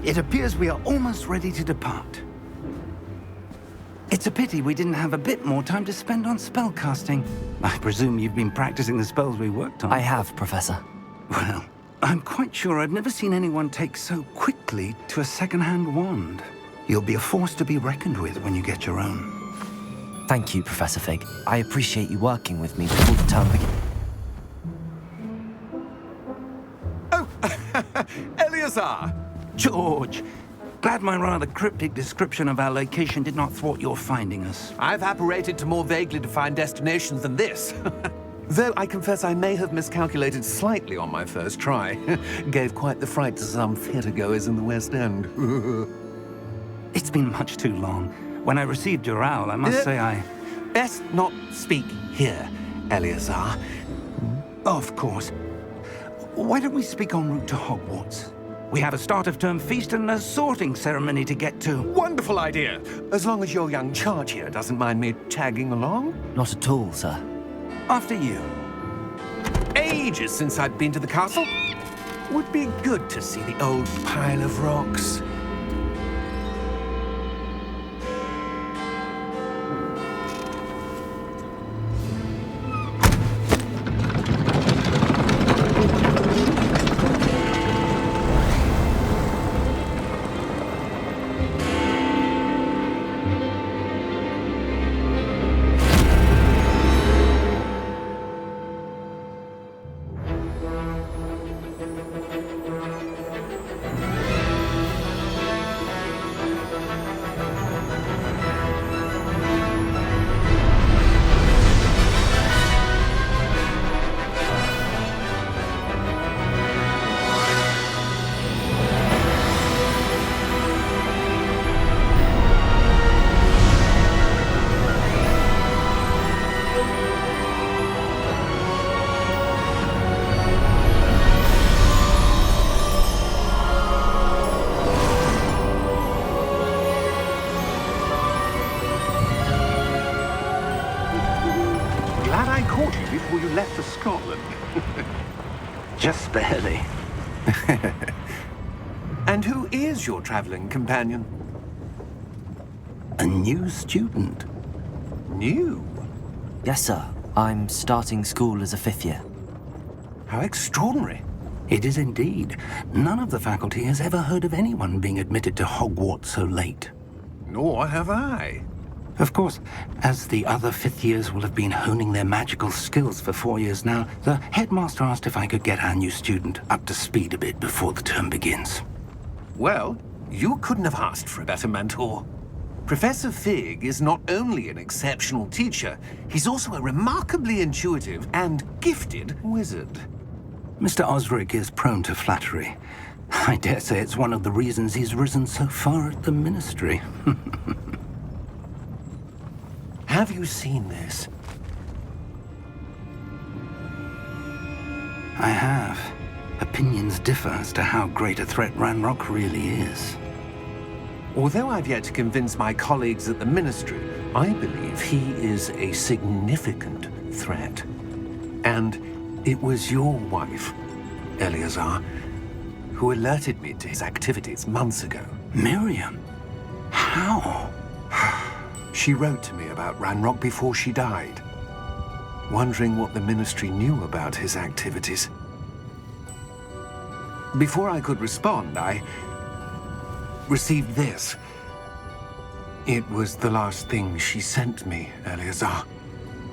It appears we are almost ready to depart. It's a pity we didn't have a bit more time to spend on spellcasting. I presume you've been practicing the spells we worked on. I have, Professor. Well, I'm quite sure I've never seen anyone take so quickly to a second-hand wand. You'll be a force to be reckoned with when you get your own. Thank you, Professor Fig. I appreciate you working with me before the term begins. Oh, Eleazar! George, glad my rather cryptic description of our location did not thwart your finding us. I've apparated to more vaguely defined destinations than this. Though I confess I may have miscalculated slightly on my first try. Gave quite the fright to some theatre-goers in the West End. It's been much too long. When I received your owl, I must say I... Best not speak here, Eleazar. Of course. Why don't we speak en route to Hogwarts? We have a start-of-term feast and a sorting ceremony to get to. Wonderful idea! As long as your young charge here doesn't mind me tagging along. Not at all, sir. After you. Ages since I've been to the castle. Would be good to see the old pile of rocks. Before you left for Scotland. Just barely. And who is your traveling companion? A new student. New? Yes, sir. I'm starting school as a 5th year. How extraordinary. It is indeed. None of the faculty has ever heard of anyone being admitted to Hogwarts so late. Nor have I. Of course, as the other 5th years will have been honing their magical skills for 4 years now, the headmaster asked if I could get our new student up to speed a bit before the term begins. Well, you couldn't have asked for a better mentor. Professor Fig is not only an exceptional teacher, he's also a remarkably intuitive and gifted wizard. Mr. Osric is prone to flattery. I dare say it's one of the reasons he's risen so far at the Ministry. Have you seen this? I have. Opinions differ as to how great a threat Ranrock really is. Although I've yet to convince my colleagues at the Ministry, I believe he is a significant threat. And it was your wife, Eleazar, who alerted me to his activities months ago. Miriam? How? She wrote to me about Ranrock before she died, wondering what the Ministry knew about his activities. Before I could respond, I received this. It was the last thing she sent me, Eleazar.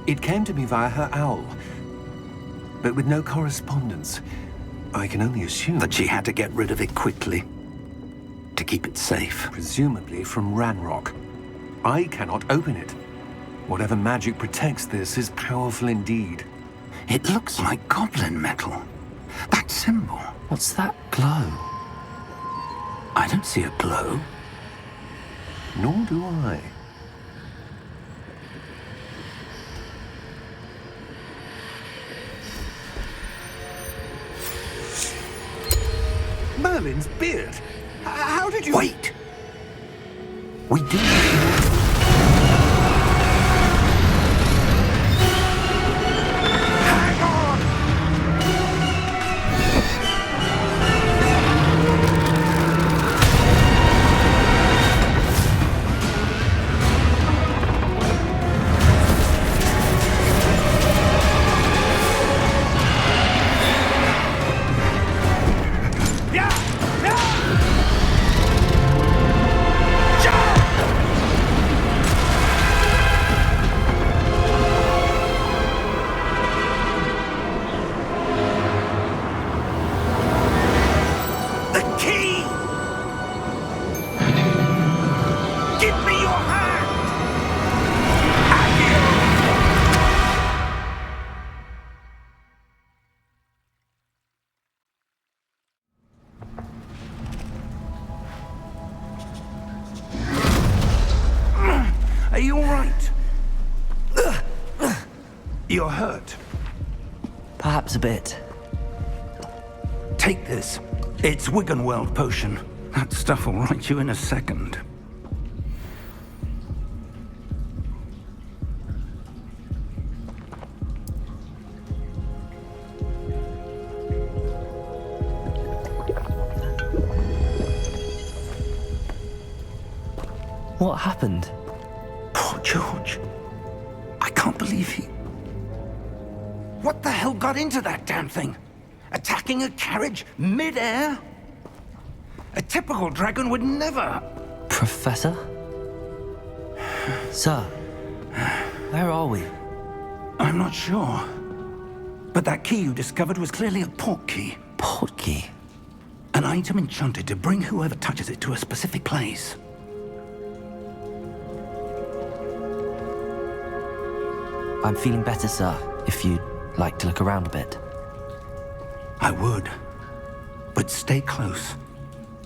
It came to me via her owl, but with no correspondence. I can only assume that she had to get rid of it quickly, to keep it safe. Presumably from Ranrock. I cannot open it. Whatever magic protects this is powerful indeed. It looks like goblin metal. That symbol. What's that glow? I don't see a glow. Nor do I. Merlin's beard! How did you... Wait! We do... Hang on! Are you all right? You're hurt. Perhaps a bit. Take this. It's Wiggenweld potion. That stuff will right you in a second. What happened? Poor George. I can't believe he... What the hell got into that damn thing? Attacking a carriage mid-air? A typical dragon would never... Professor? Sir, where are we? I'm not sure. But that key you discovered was clearly a port key. Port key? An item enchanted to bring whoever touches it to a specific place. I'm feeling better, sir, if you'd like to look around a bit. I would. But stay close.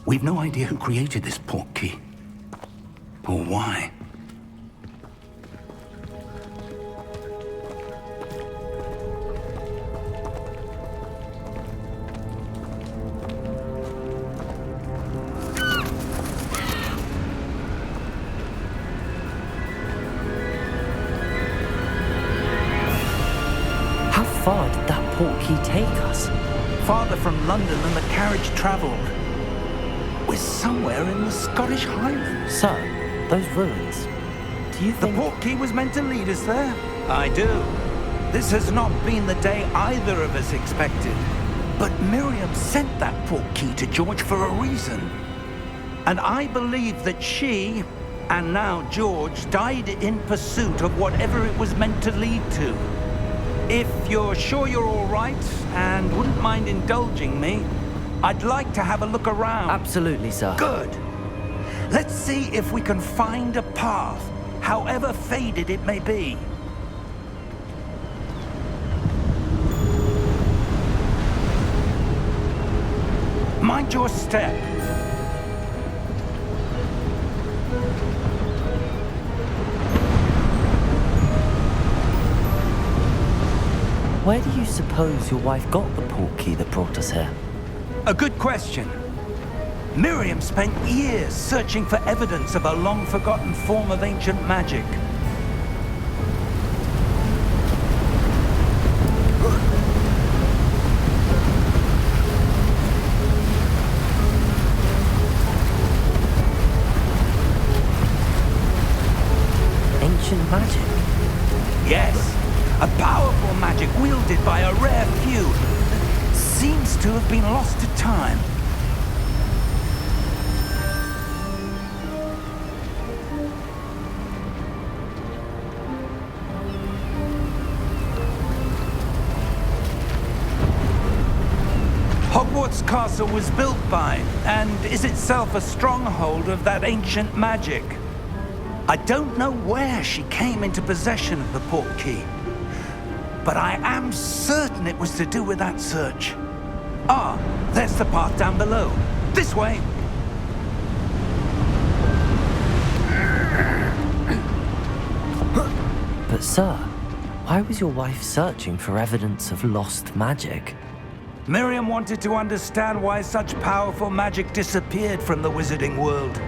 We've no idea who created this port key. Or why. How far did that port key take us? Farther from London than the carriage travelled. We're somewhere in the Scottish Highlands. Sir, those ruins. Do you The think... port key was meant to lead us there? I do. This has not been the day either of us expected. But Miriam sent that port key to George for a reason. And I believe that she, and now George, died in pursuit of whatever it was meant to lead to. If you're sure you're all right, and wouldn't mind indulging me, I'd like to have a look around. Absolutely, sir. Good. Let's see if we can find a path, however faded it may be. Mind your step. Where do you suppose your wife got the port key that brought us here? A good question. Miriam spent years searching for evidence of a long-forgotten form of ancient magic. Ancient magic? Yes, a powerful magic wielded by a rare few. Seems to have been lost to time. Hogwarts Castle was built by, and is itself a stronghold of that ancient magic. I don't know where she came into possession of the portkey, but I am certain it was to do with that search. Ah, there's the path down below. This way. But sir, why was your wife searching for evidence of lost magic? Miriam wanted to understand why such powerful magic disappeared from the wizarding world.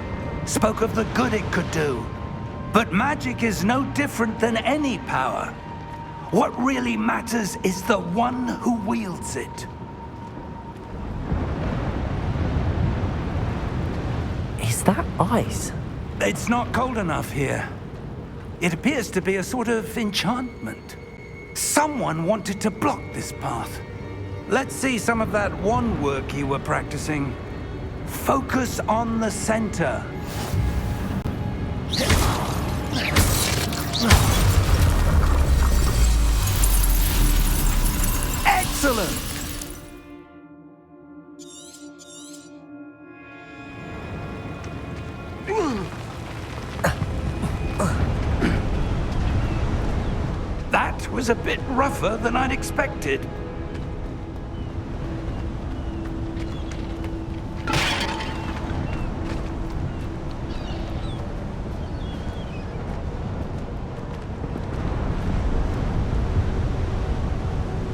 Spoke of the good it could do. But magic is no different than any power. What really matters is the one who wields it. Is that ice? It's not cold enough here. It appears to be a sort of enchantment. Someone wanted to block this path. Let's see some of that wand work you were practicing. Focus on the center. Excellent! That was a bit rougher than I'd expected.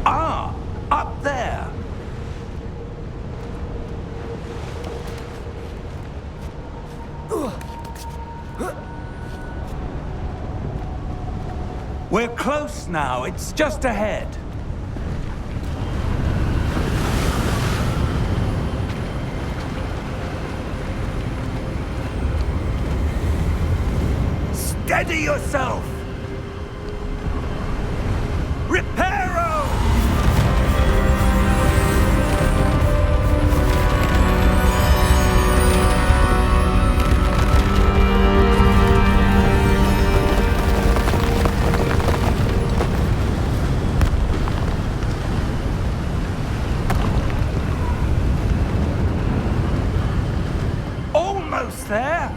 Ah, up there. We're close now. It's just ahead. Steady yourself! Reparo! Almost there.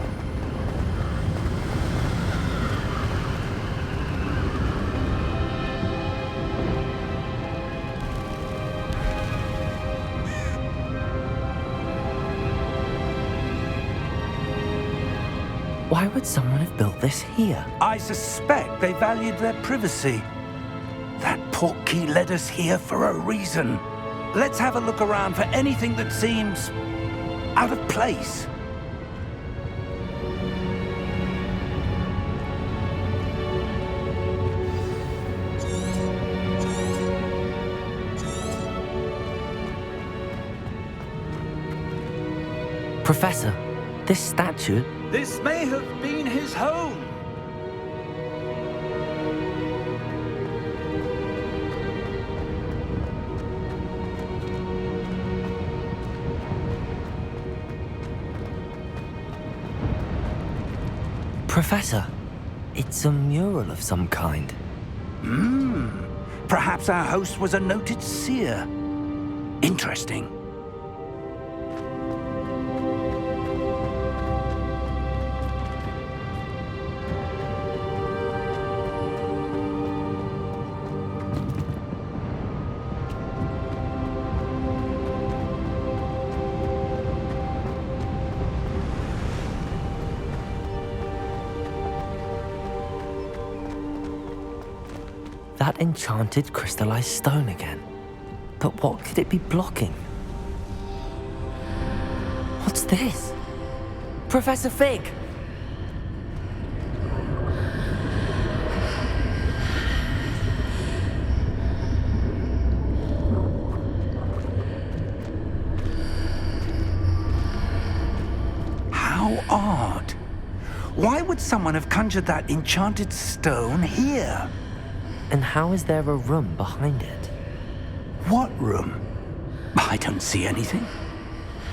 Why would someone have built this here? I suspect they valued their privacy. That portkey led us here for a reason. Let's have a look around for anything that seems out of place. Professor, this statue... This may have been his home. Professor, it's a mural of some kind. Perhaps our host was a noted seer. Interesting. That enchanted crystallized stone again. But what could it be blocking? What's this? Professor Fig! How odd. Why would someone have conjured that enchanted stone here? And how is there a room behind it? What room? I don't see anything.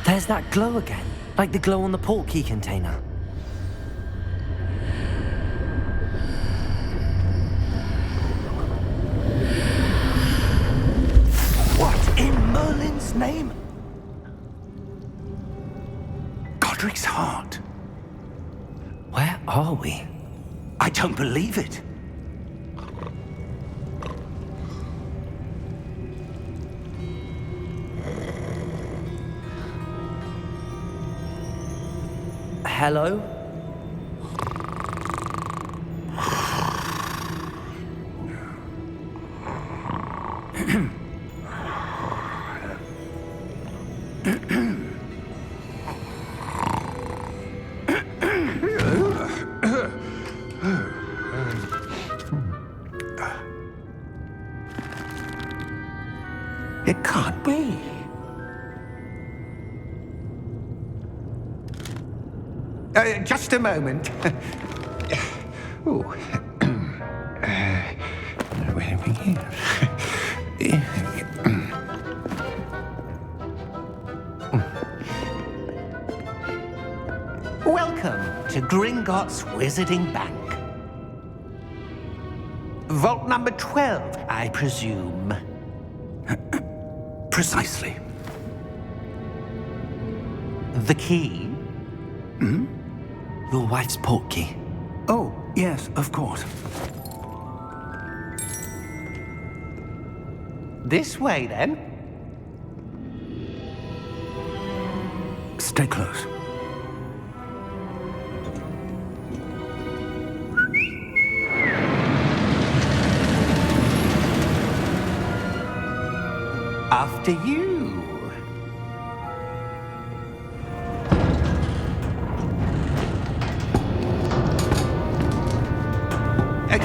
There's that glow again, like the glow on the portkey container. What in Merlin's name? Godric's heart. Where are we? I don't believe it. Hello? It can't be. Just a moment. Ooh. Where are we here? Welcome to Gringotts Wizarding Bank. Vault number 12, I presume. Precisely. The key? Your wife's portkey. Oh, yes, of course. This way, then. Stay close. After you.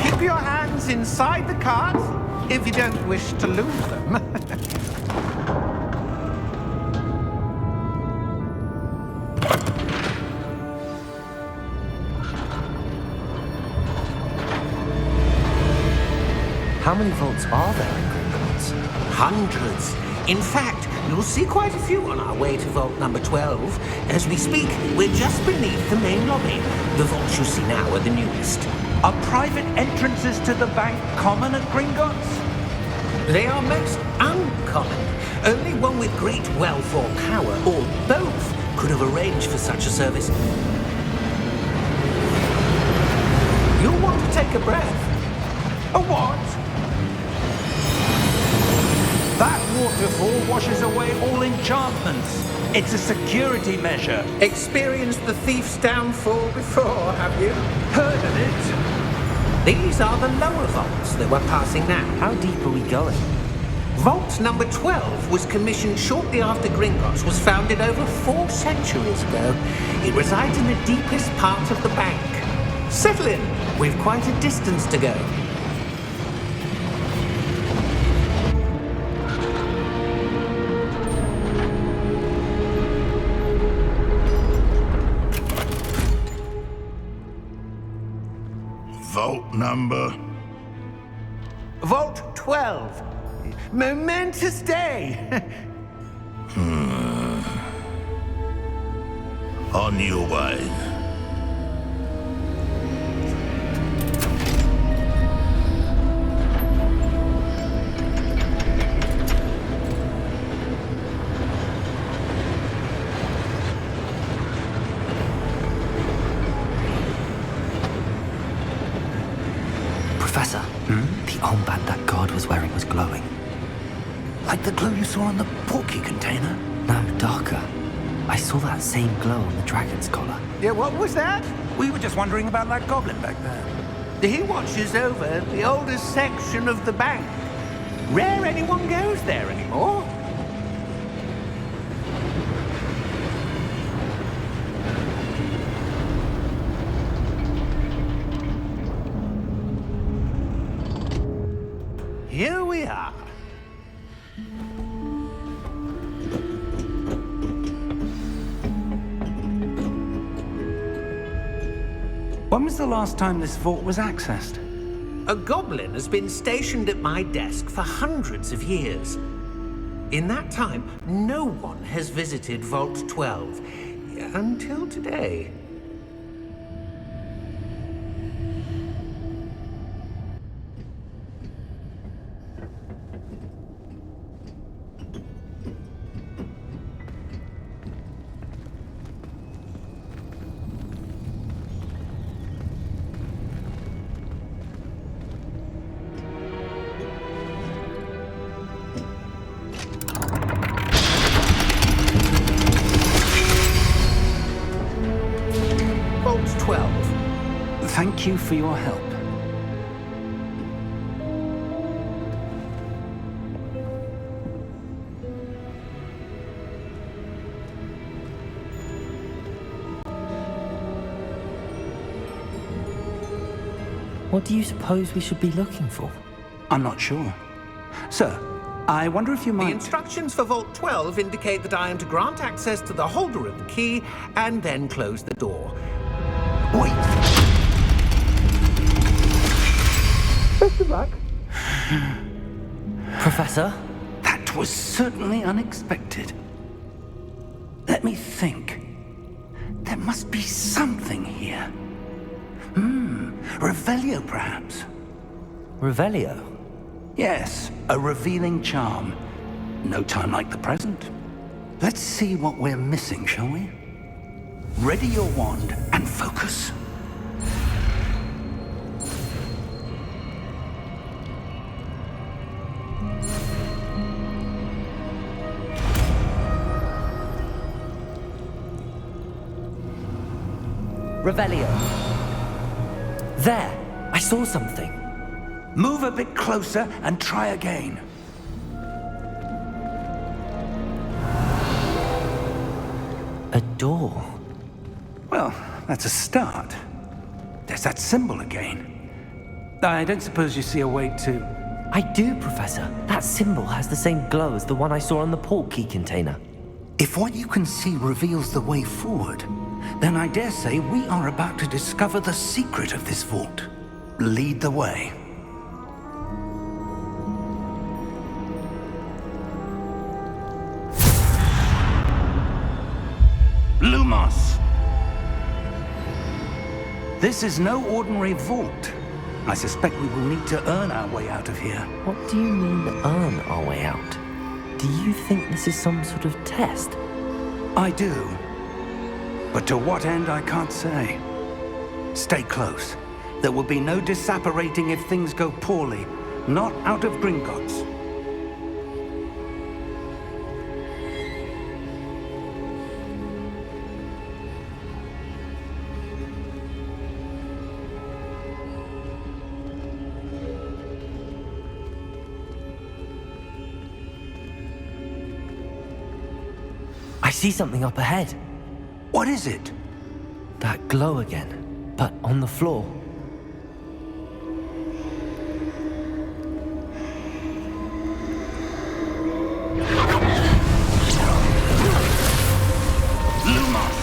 Keep your hands inside the cart if you don't wish to lose them. How many vaults are there in Gringotts? Hundreds. In fact, you'll see quite a few on our way to vault number 12. As we speak, we're just beneath the main lobby. The vaults you see now are the newest. Are private entrances to the bank common at Gringotts? They are most uncommon. Only one with great wealth or power, or both, could have arranged for such a service. You'll want to take a breath. A what? That waterfall washes away all enchantments. It's a security measure. Experienced the thief's downfall before, have you? Heard of it? These are the lower vaults that we're passing now. How deep are we going? Vault number 12 was commissioned shortly after Gringotts was founded over 4 centuries ago. It resides in the deepest part of the bank. Settle in. We've quite a distance to go. Vault number? Vault 12. Momentous day. On your way. Professor, the armband that guard was wearing was glowing. Like the glow you saw on the portkey container? No, darker. I saw that same glow on the dragon's collar. Yeah, what was that? We were just wondering about that goblin back there. He watches over the oldest section of the bank. Rare anyone goes there anymore. Here we are. When was the last time this vault was accessed? A goblin has been stationed at my desk for hundreds of years. In that time, no one has visited Vault 12 until today. Thank you for your help. What do you suppose we should be looking for? I'm not sure. Sir, I wonder if you The might... instructions for Vault 12 indicate that I am to grant access to the holder of the key and then close the door. Wait! Best of luck. Professor? That was certainly unexpected. Let me think. There must be something here. Revelio, perhaps? Revelio? Yes, a revealing charm. No time like the present. Let's see what we're missing, shall we? Ready your wand and focus. Revelio. There! I saw something. Move a bit closer and try again. A door. Well, that's a start. There's that symbol again. I don't suppose you see a way to... I do, Professor. That symbol has the same glow as the one I saw on the port key container. If what you can see reveals the way forward, then I dare say we are about to discover the secret of this vault. Lead the way. Lumos! This is no ordinary vault. I suspect we will need to earn our way out of here. What do you mean, earn our way out? Do you think this is some sort of test? I do. But to what end, I can't say. Stay close. There will be no disapparating if things go poorly. Not out of Gringotts. I see something up ahead. What is it? That glow again, but on the floor. Lumos!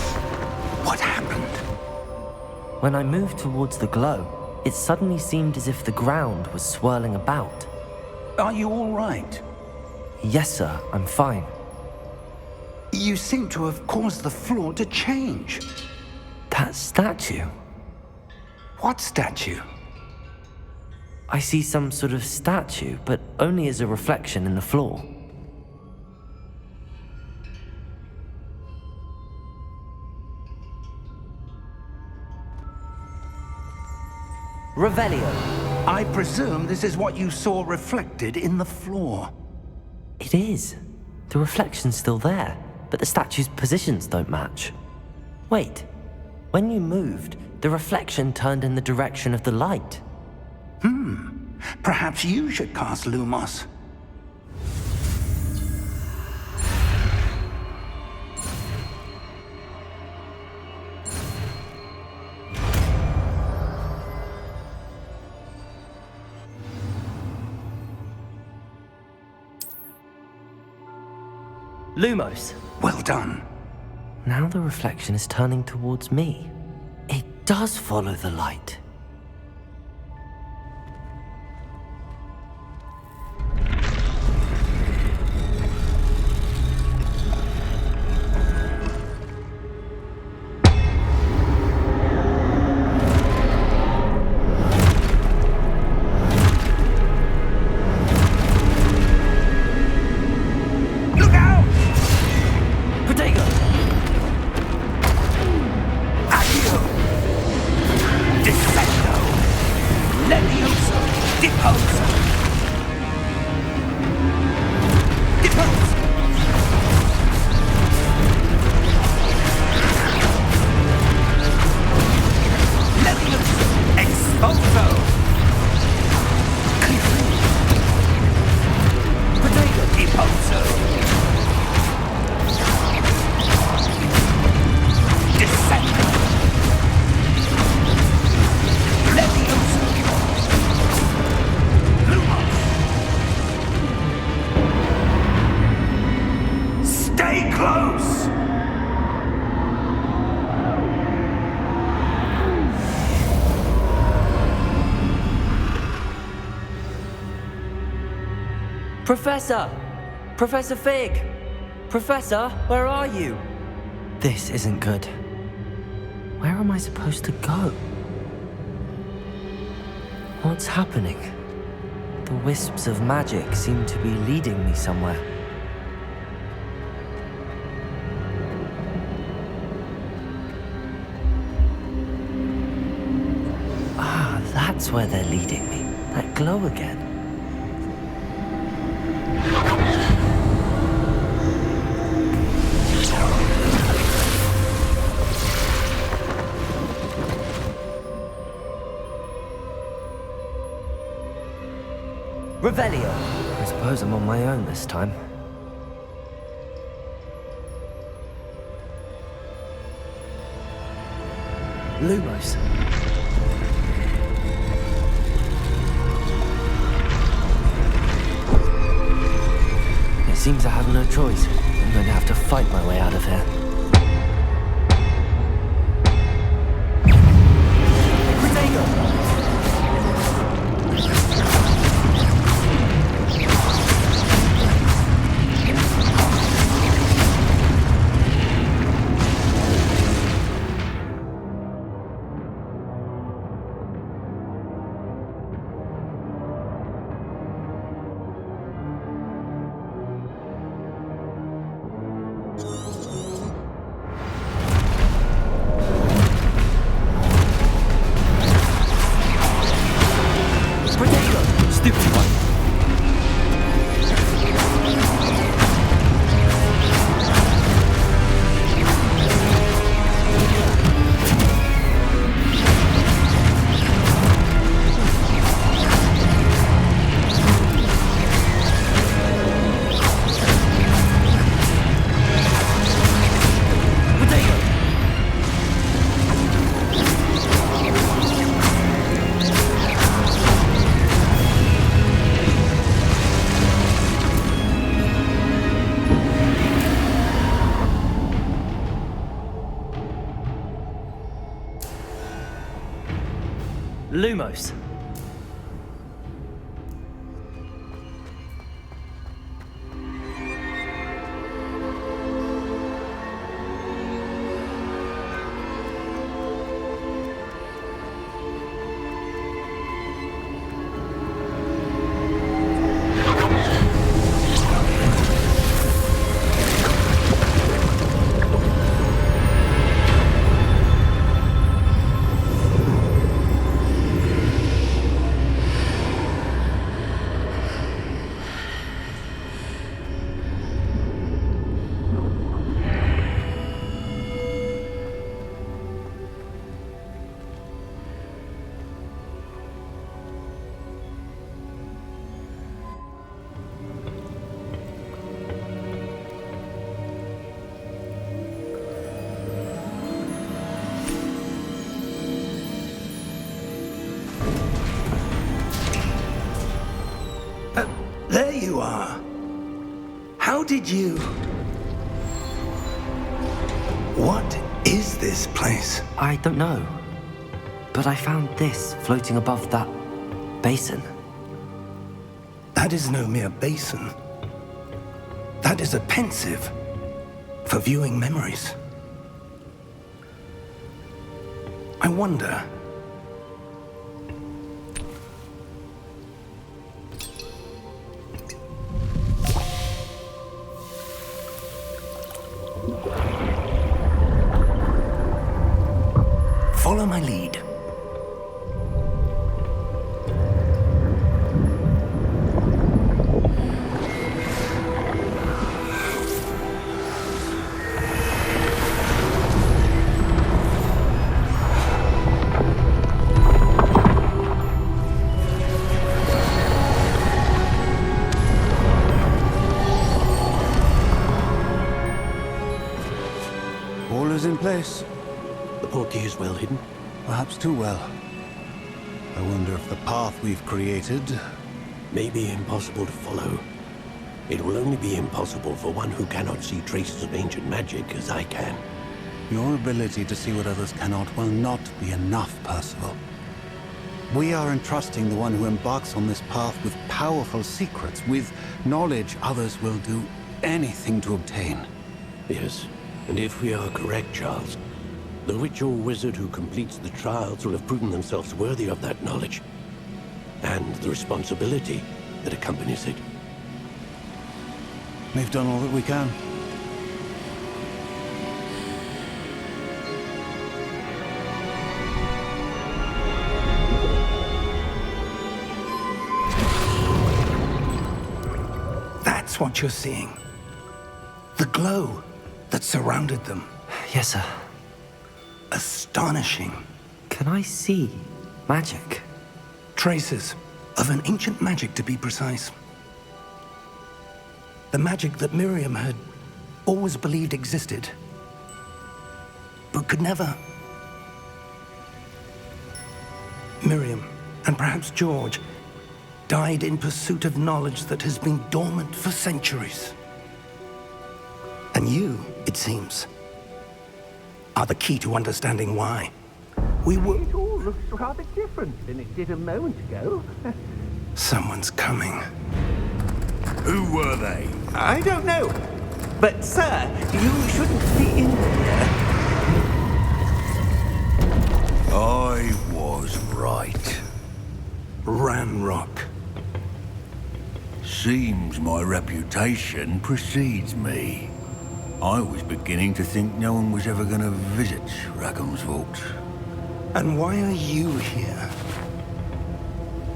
What happened? When I moved towards the glow, it suddenly seemed as if the ground was swirling about. Are you all right? Yes, sir, I'm fine. You seem to have caused the floor to change. That statue. What statue? I see some sort of statue, but only as a reflection in the floor. Revelio. I presume this is what you saw reflected in the floor. It is. The reflection's still there, but the statue's positions don't match. Wait. When you moved, the reflection turned in the direction of the light. Perhaps you should cast Lumos. Lumos. Well done. Now the reflection is turning towards me. It does follow the light. Look out! Protego! Accio! Descend! Professor! Professor Fig! Professor, where are you? This isn't good. Where am I supposed to go? What's happening? The wisps of magic seem to be leading me somewhere. Ah, that's where they're leading me. That glow again. Revelio. I suppose I'm on my own this time. Lumos. It seems I have no choice. I'm going to have to fight my way out of here. Lumos. There you are. How did you... What is this place? I don't know. But I found this floating above that basin. That is no mere basin. That is a pensive for viewing memories. I wonder... Follow my lead. All is in place. The portkey is well hidden. Perhaps too well. I wonder if the path we've created... May be impossible to follow. It will only be impossible for one who cannot see traces of ancient magic as I can. Your ability to see what others cannot will not be enough, Percival. We are entrusting the one who embarks on this path with powerful secrets, with knowledge others will do anything to obtain. Yes, and if we are correct, Charles, the witch or wizard who completes the trials will have proven themselves worthy of that knowledge, and the responsibility that accompanies it. We've done all that we can. That's what you're seeing. The glow that surrounded them. Yes, sir. Astonishing. Can I see magic? Traces of an ancient magic, to be precise. The magic that Miriam had always believed existed, but could never. Miriam, and perhaps George, died in pursuit of knowledge that has been dormant for centuries. And you, it seems, are the key to understanding why. We were... It all looks rather different than it did a moment ago. Someone's coming. Who were they? I don't know. But, sir, you shouldn't be in here. I was right. Ranrock. Seems my reputation precedes me. I was beginning to think no one was ever going to visit Rackham's vault. And why are you here?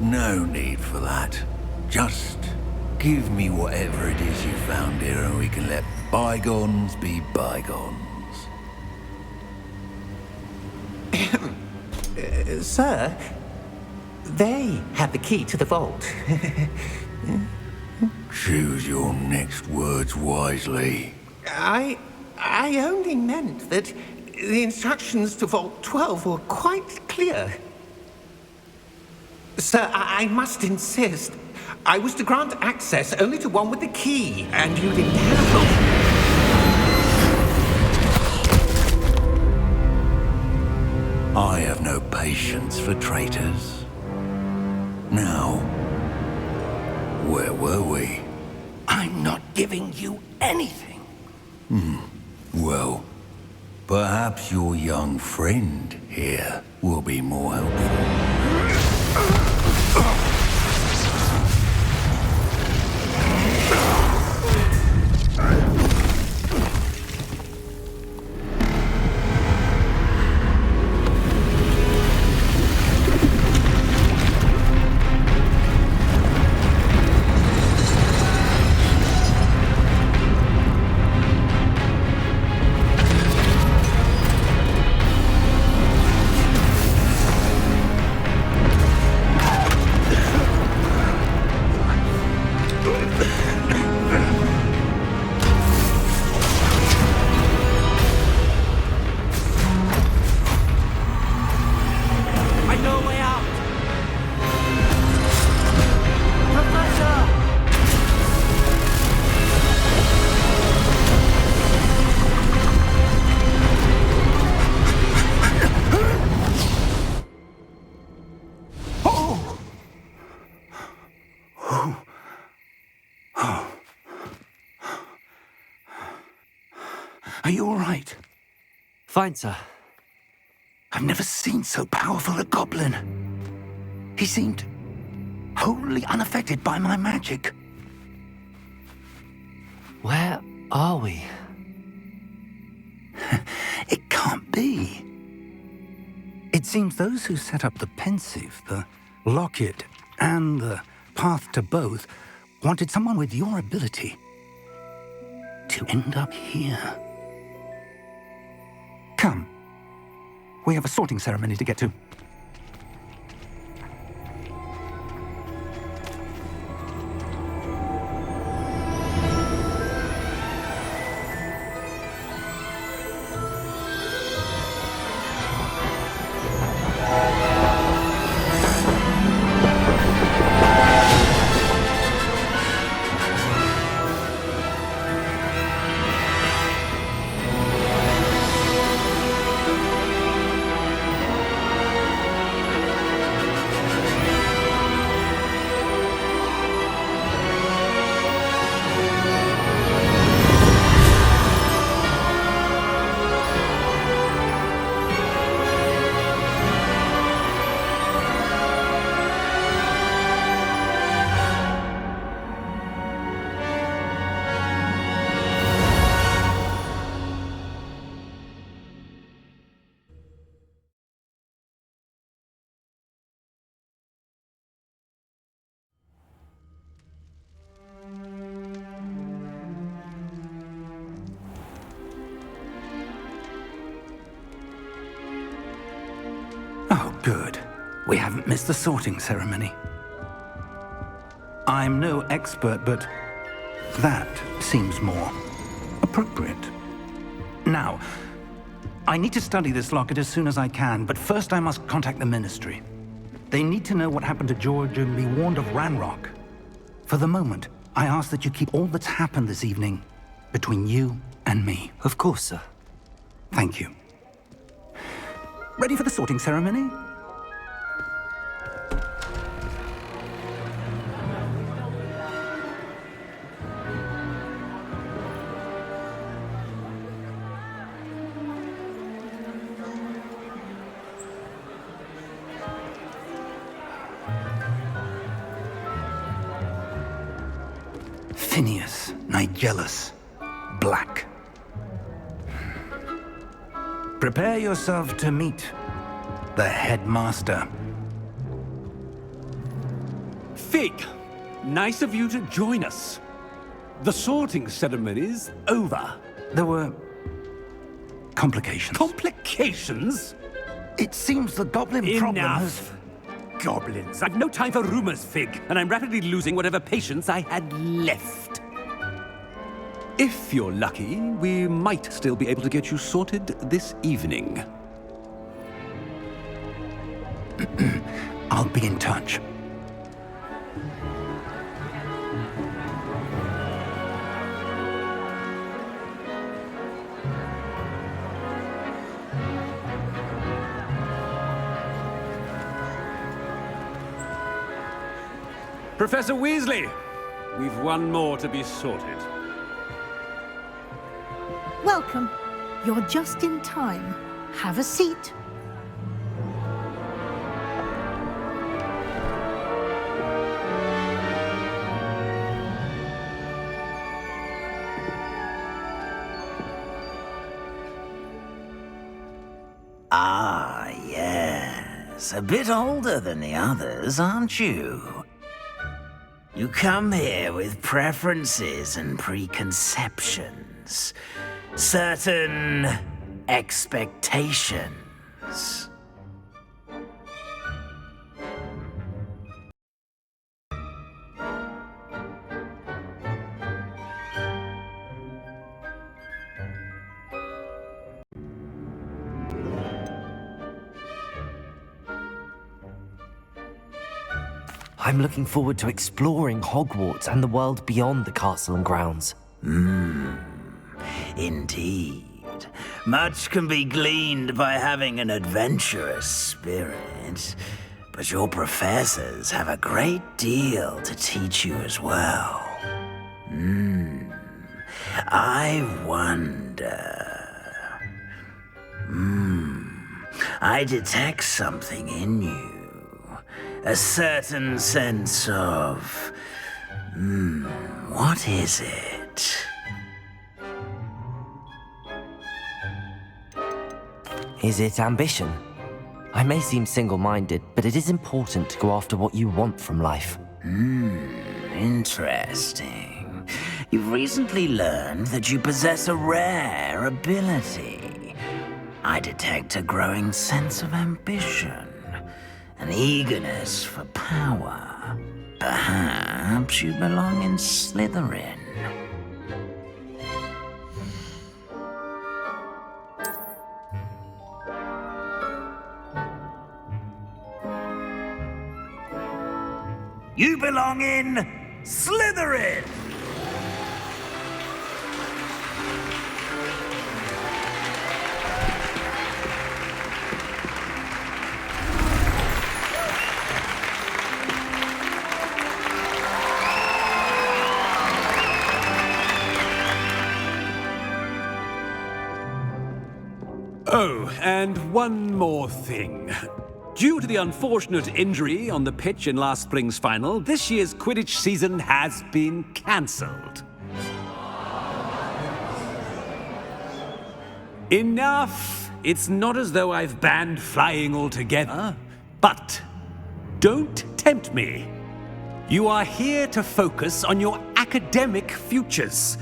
No need for that. Just give me whatever it is you found here and we can let bygones be bygones. Sir, they have the key to the vault. Choose your next words wisely. I only meant that the instructions to Vault 12 were quite clear. Sir, I must insist. I was to grant access only to one with the key, and you didn't have I have no patience for traitors. Now, where were we? I'm not giving you anything. Well, perhaps your young friend here will be more helpful. Are you all right? Fine, sir. I've never seen so powerful a goblin. He seemed wholly unaffected by my magic. Where are we? It can't be. It seems those who set up the pensive, the locket, and the path to both wanted someone with your ability to end up here. Come. We have a sorting ceremony to get to. We haven't missed the sorting ceremony. I'm no expert, but that seems more appropriate. Now, I need to study this locket as soon as I can, but first I must contact the Ministry. They need to know what happened to George and be warned of Ranrock. For the moment, I ask that you keep all that's happened this evening between you and me. Of course, sir. Thank you. Ready for the sorting ceremony? Phineas, Nigellus, Black. Prepare yourself to meet the headmaster. Fig, nice of you to join us. The sorting ceremony's over. There were complications. Complications? It seems the goblin problem has... Enough! Goblins. I've no time for rumors, Fig, and I'm rapidly losing whatever patience I had left. If you're lucky, we might still be able to get you sorted this evening. I'll be in touch. Professor Weasley, we've one more to be sorted. Welcome. You're just in time. Have a seat. Ah, yes. A bit older than the others, aren't you? You come here with preferences and preconceptions. Certain expectations. I'm looking forward to exploring Hogwarts and the world beyond the castle and grounds. Indeed. Much can be gleaned by having an adventurous spirit, but your professors have a great deal to teach you as well. I wonder... I detect something in you. A certain sense of... what is it? Is it ambition? I may seem single-minded, but it is important to go after what you want from life. Interesting. You've recently learned that you possess a rare ability. I detect a growing sense of ambition, an eagerness for power. Perhaps you belong in Slytherin. You belong in Slytherin! Oh, and one more thing. Due to the unfortunate injury on the pitch in last spring's final, this year's Quidditch season has been cancelled. Enough! It's not as though I've banned flying altogether, but don't tempt me. You are here to focus on your academic futures.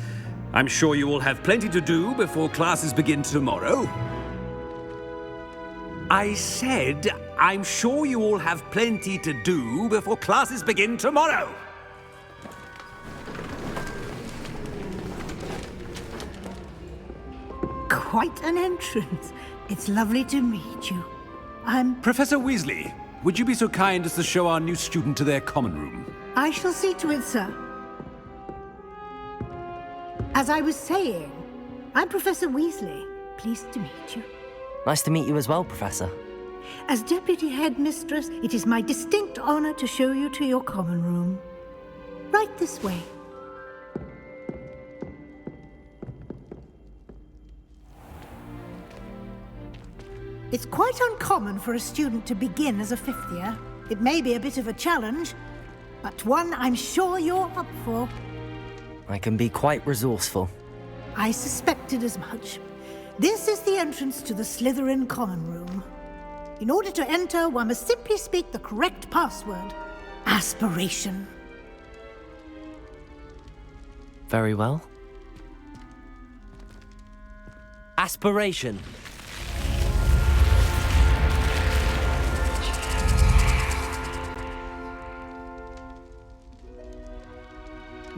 I'm sure you will have plenty to do before classes begin tomorrow. I said I'm sure you all have plenty to do before classes begin tomorrow. Quite an entrance. It's lovely to meet you. Professor Weasley, would you be so kind as to show our new student to their common room? I shall see to it, sir. As I was saying, I'm Professor Weasley. Pleased to meet you. Nice to meet you as well, Professor. As Deputy Headmistress, it is my distinct honor to show you to your common room. Right this way. It's quite uncommon for a student to begin as a fifth year. It may be a bit of a challenge, but one I'm sure you're up for. I can be quite resourceful. I suspected as much. This is the entrance to the Slytherin common room. In order to enter, one must simply speak the correct password. Aspiration. Very well. Aspiration.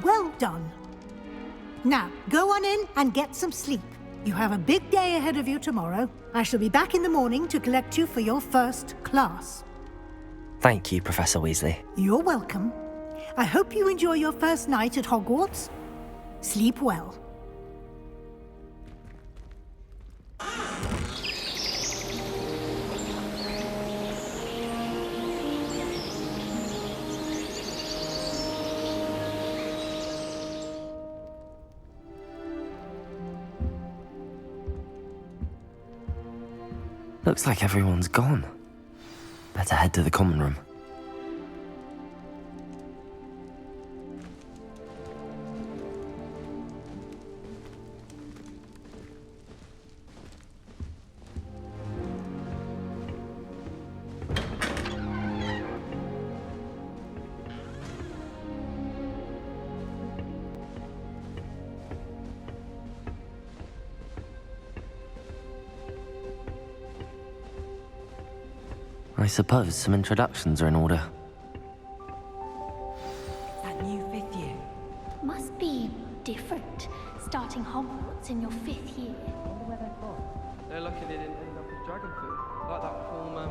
Well done. Now, go on in and get some sleep. You have a big day ahead of you tomorrow. I shall be back in the morning to collect you for your first class. Thank you, Professor Weasley. You're welcome. I hope you enjoy your first night at Hogwarts. Sleep well. Looks like everyone's gone. Better head to the common room. I suppose some introductions are in order. That new fifth year. Must be different, starting Hogwarts in your fifth year. Where they're from. They're lucky they didn't end up as dragon food, like that poor man.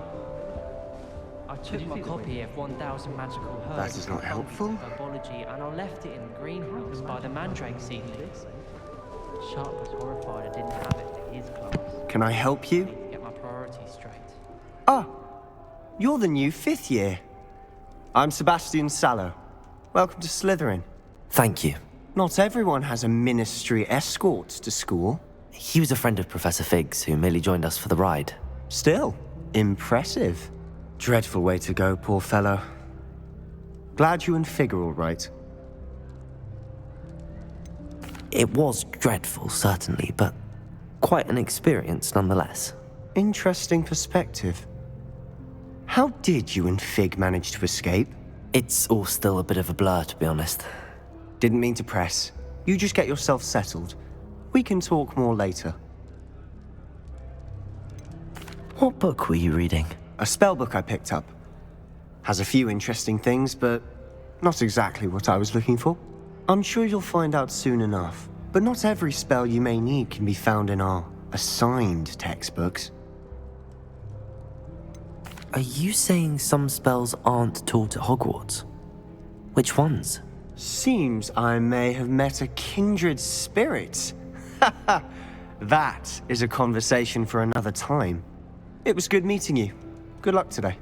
I took my copy of 1000 Magical Herbs. That is not helpful. Herbology, and I left it in the greenhouse by the mandrake seedlings. Sharp was horrified I didn't have it for his class. Can I help you? Need to get my priorities straight. Ah, you're the new fifth year. I'm Sebastian Sallow. Welcome to Slytherin. Thank you. Not everyone has a ministry escort to school. He was a friend of Professor Fig's who merely joined us for the ride. Still, impressive. Dreadful way to go, poor fellow. Glad you and Fig are all right. It was dreadful, certainly, but quite an experience nonetheless. Interesting perspective. How did you and Fig manage to escape? It's all still a bit of a blur, to be honest. Didn't mean to press. You just get yourself settled. We can talk more later. What book were you reading? A spell book I picked up. Has a few interesting things, but not exactly what I was looking for. I'm sure you'll find out soon enough. But not every spell you may need can be found in our assigned textbooks. Are you saying some spells aren't taught at Hogwarts? Which ones? Seems I may have met a kindred spirit. That is a conversation for another time. It was good meeting you. Good luck today.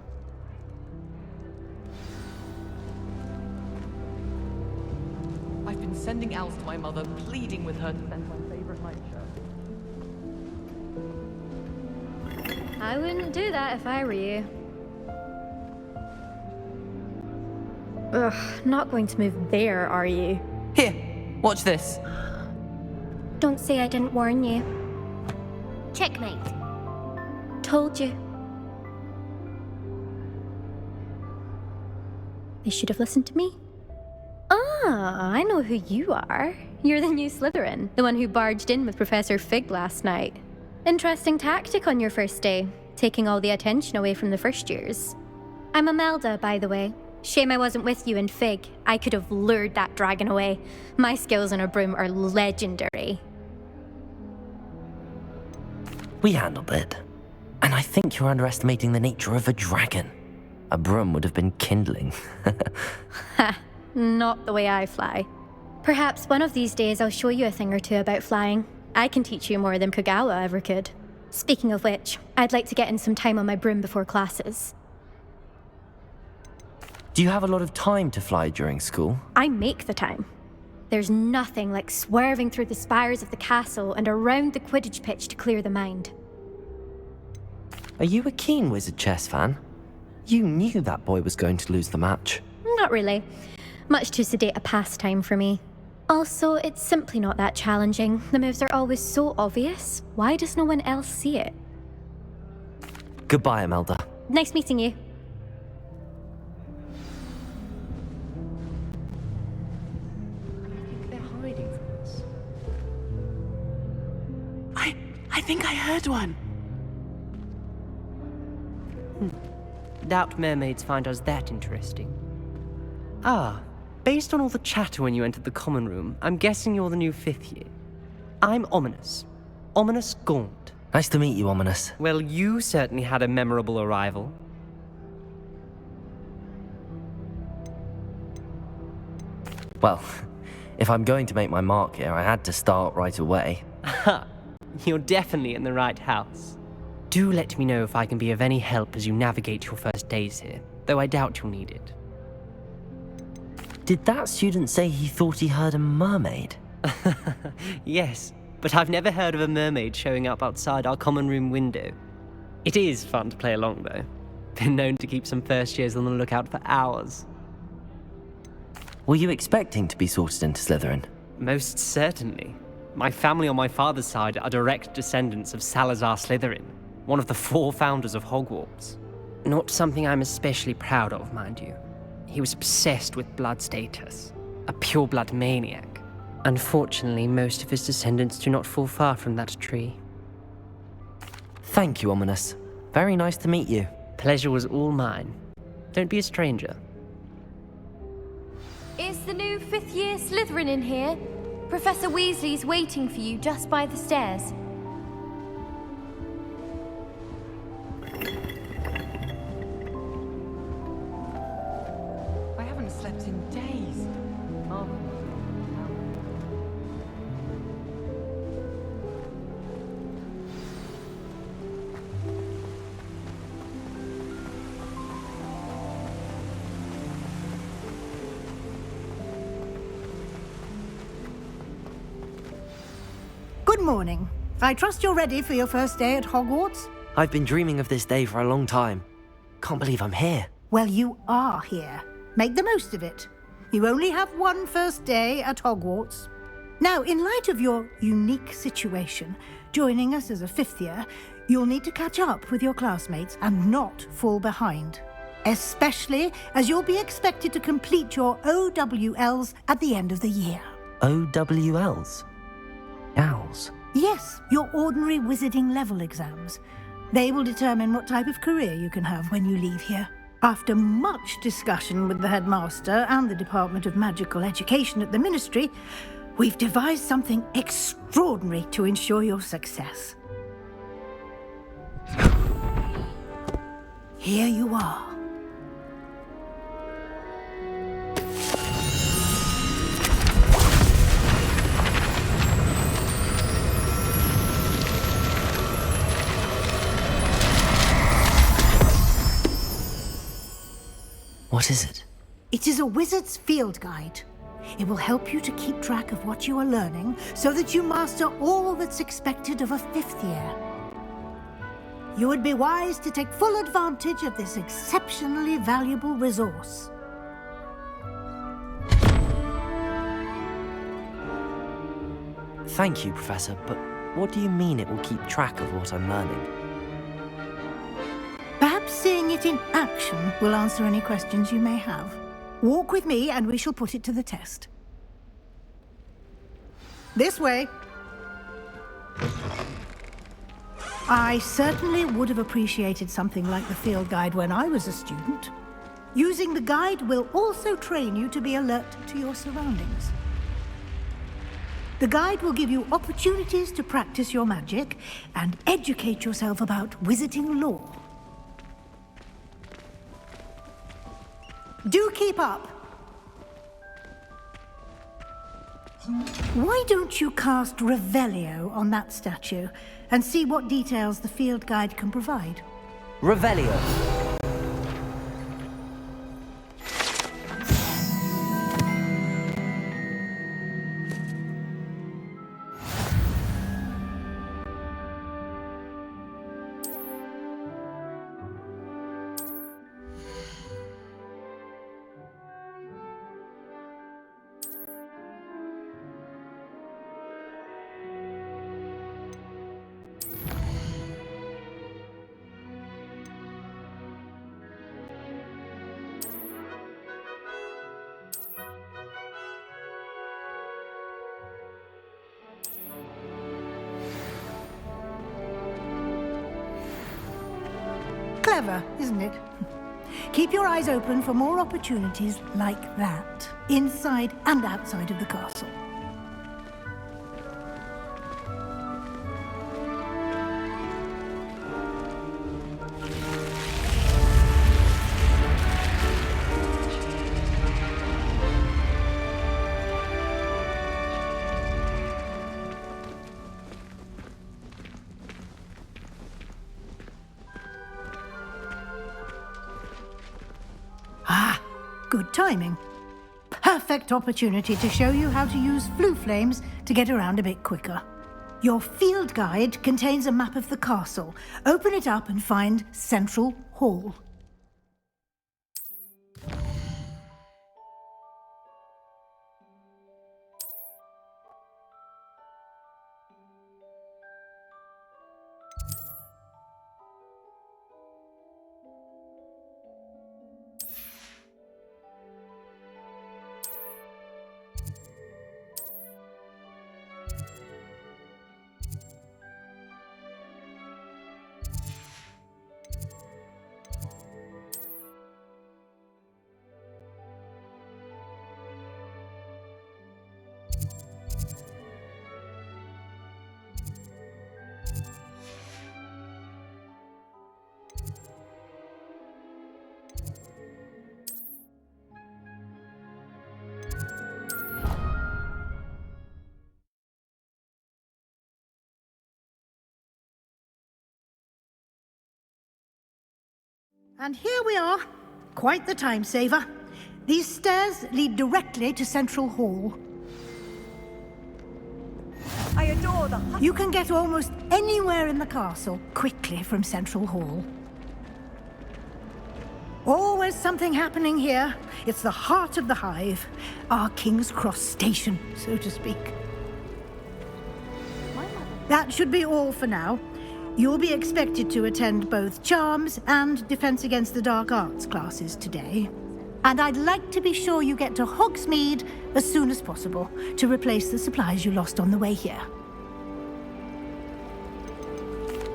I've been sending owls to my mother, pleading with her to send my favorite night shirt. I wouldn't do that if I were you. Ugh, not going to move there, are you? Here, watch this. Don't say I didn't warn you. Checkmate. Told you. They should have listened to me. Ah, I know who you are. You're the new Slytherin, the one who barged in with Professor Fig last night. Interesting tactic on your first day. taking all the attention away from the first years. I'm Imelda, by the way. Shame I wasn't with you in Fig. I could have lured that dragon away. My skills on a broom are legendary. We handled it. And I think you're underestimating the nature of a dragon. A broom would have been kindling. Ha, not the way I fly. Perhaps one of these days I'll show you a thing or two about flying. I can teach you more than Kogawa ever could. Speaking of which, I'd like to get in some time on my broom before classes. Do you have a lot of time to fly during school? I make the time. There's nothing like swerving through the spires of the castle and around the Quidditch pitch to clear the mind. Are you a keen Wizard chess fan? You knew that boy was going to lose the match. Not really. Much too sedate a pastime for me. Also, it's simply not that challenging. The moves are always so obvious. Why does no one else see it? Goodbye, Imelda. Nice meeting you. They're hiding from us. I think I heard one. Doubt mermaids find us that interesting. Ah, based on all the chatter when you entered the common room, I'm guessing you're the new 5th year. I'm Ominous. Ominous Gaunt. Nice to meet you, Ominous. Well, you certainly had a memorable arrival. Well, if I'm going to make my mark here, I had to start right away. Ha! You're definitely in the right house. Do let me know if I can be of any help as you navigate your first days here, though I doubt you'll need it. Did that student say he thought he heard a mermaid? Yes, but I've never heard of a mermaid showing up outside our common room window. It is fun to play along, though. Been known to keep some first years on the lookout for hours. Were you expecting to be sorted into Slytherin? Most certainly. My family on my father's side are direct descendants of Salazar Slytherin, one of the 4 founders of Hogwarts. Not something I'm especially proud of, mind you. He was obsessed with blood status, a pure-blood maniac. Unfortunately, most of his descendants do not fall far from that tree. Thank you, Ominous. Very nice to meet you. Pleasure was all mine. Don't be a stranger. Is the new 5th year Slytherin in here? Professor Weasley's waiting for you just by the stairs. I haven't slept in days. Oh. Good morning. I trust you're ready for your first day at Hogwarts? I've been dreaming of this day for a long time. Can't believe I'm here. Well, you are here. Make the most of it. You only have one first day at Hogwarts. Now, in light of your unique situation, joining us as a 5th year, you'll need to catch up with your classmates and not fall behind. Especially as you'll be expected to complete your OWLs at the end of the year. OWLs? Owls? Yes, your ordinary wizarding level exams. They will determine what type of career you can have when you leave here. After much discussion with the headmaster and the Department of Magical Education at the Ministry, we've devised something extraordinary to ensure your success. Here you are. What is it? It is a wizard's field guide. It will help you to keep track of what you are learning so that you master all that's expected of a 5th year. You would be wise to take full advantage of this exceptionally valuable resource. Thank you, Professor, but what do you mean it will keep track of what I'm learning? Perhaps seeing it in action will answer any questions you may have. Walk with me and we shall put it to the test. This way. I certainly would have appreciated something like the field guide when I was a student. Using the guide will also train you to be alert to your surroundings. The guide will give you opportunities to practice your magic and educate yourself about wizarding lore. Do keep up! Why don't you cast Revelio on that statue and see what details the field guide can provide? Revelio. Clever, isn't it? Keep your eyes open for more opportunities like that, inside and outside of the castle. Good timing. Perfect opportunity to show you how to use flue flames to get around a bit quicker. Your field guide contains a map of the castle. Open it up and find Central Hall. And here we are. Quite the time saver. These stairs lead directly to Central Hall. I adore the... You can get almost anywhere in the castle quickly from Central Hall. Always something happening here. It's the heart of the hive. Our King's Cross station, so to speak. That should be all for now. You'll be expected to attend both Charms and Defense Against the Dark Arts classes today. And I'd like to be sure you get to Hogsmeade as soon as possible to replace the supplies you lost on the way here.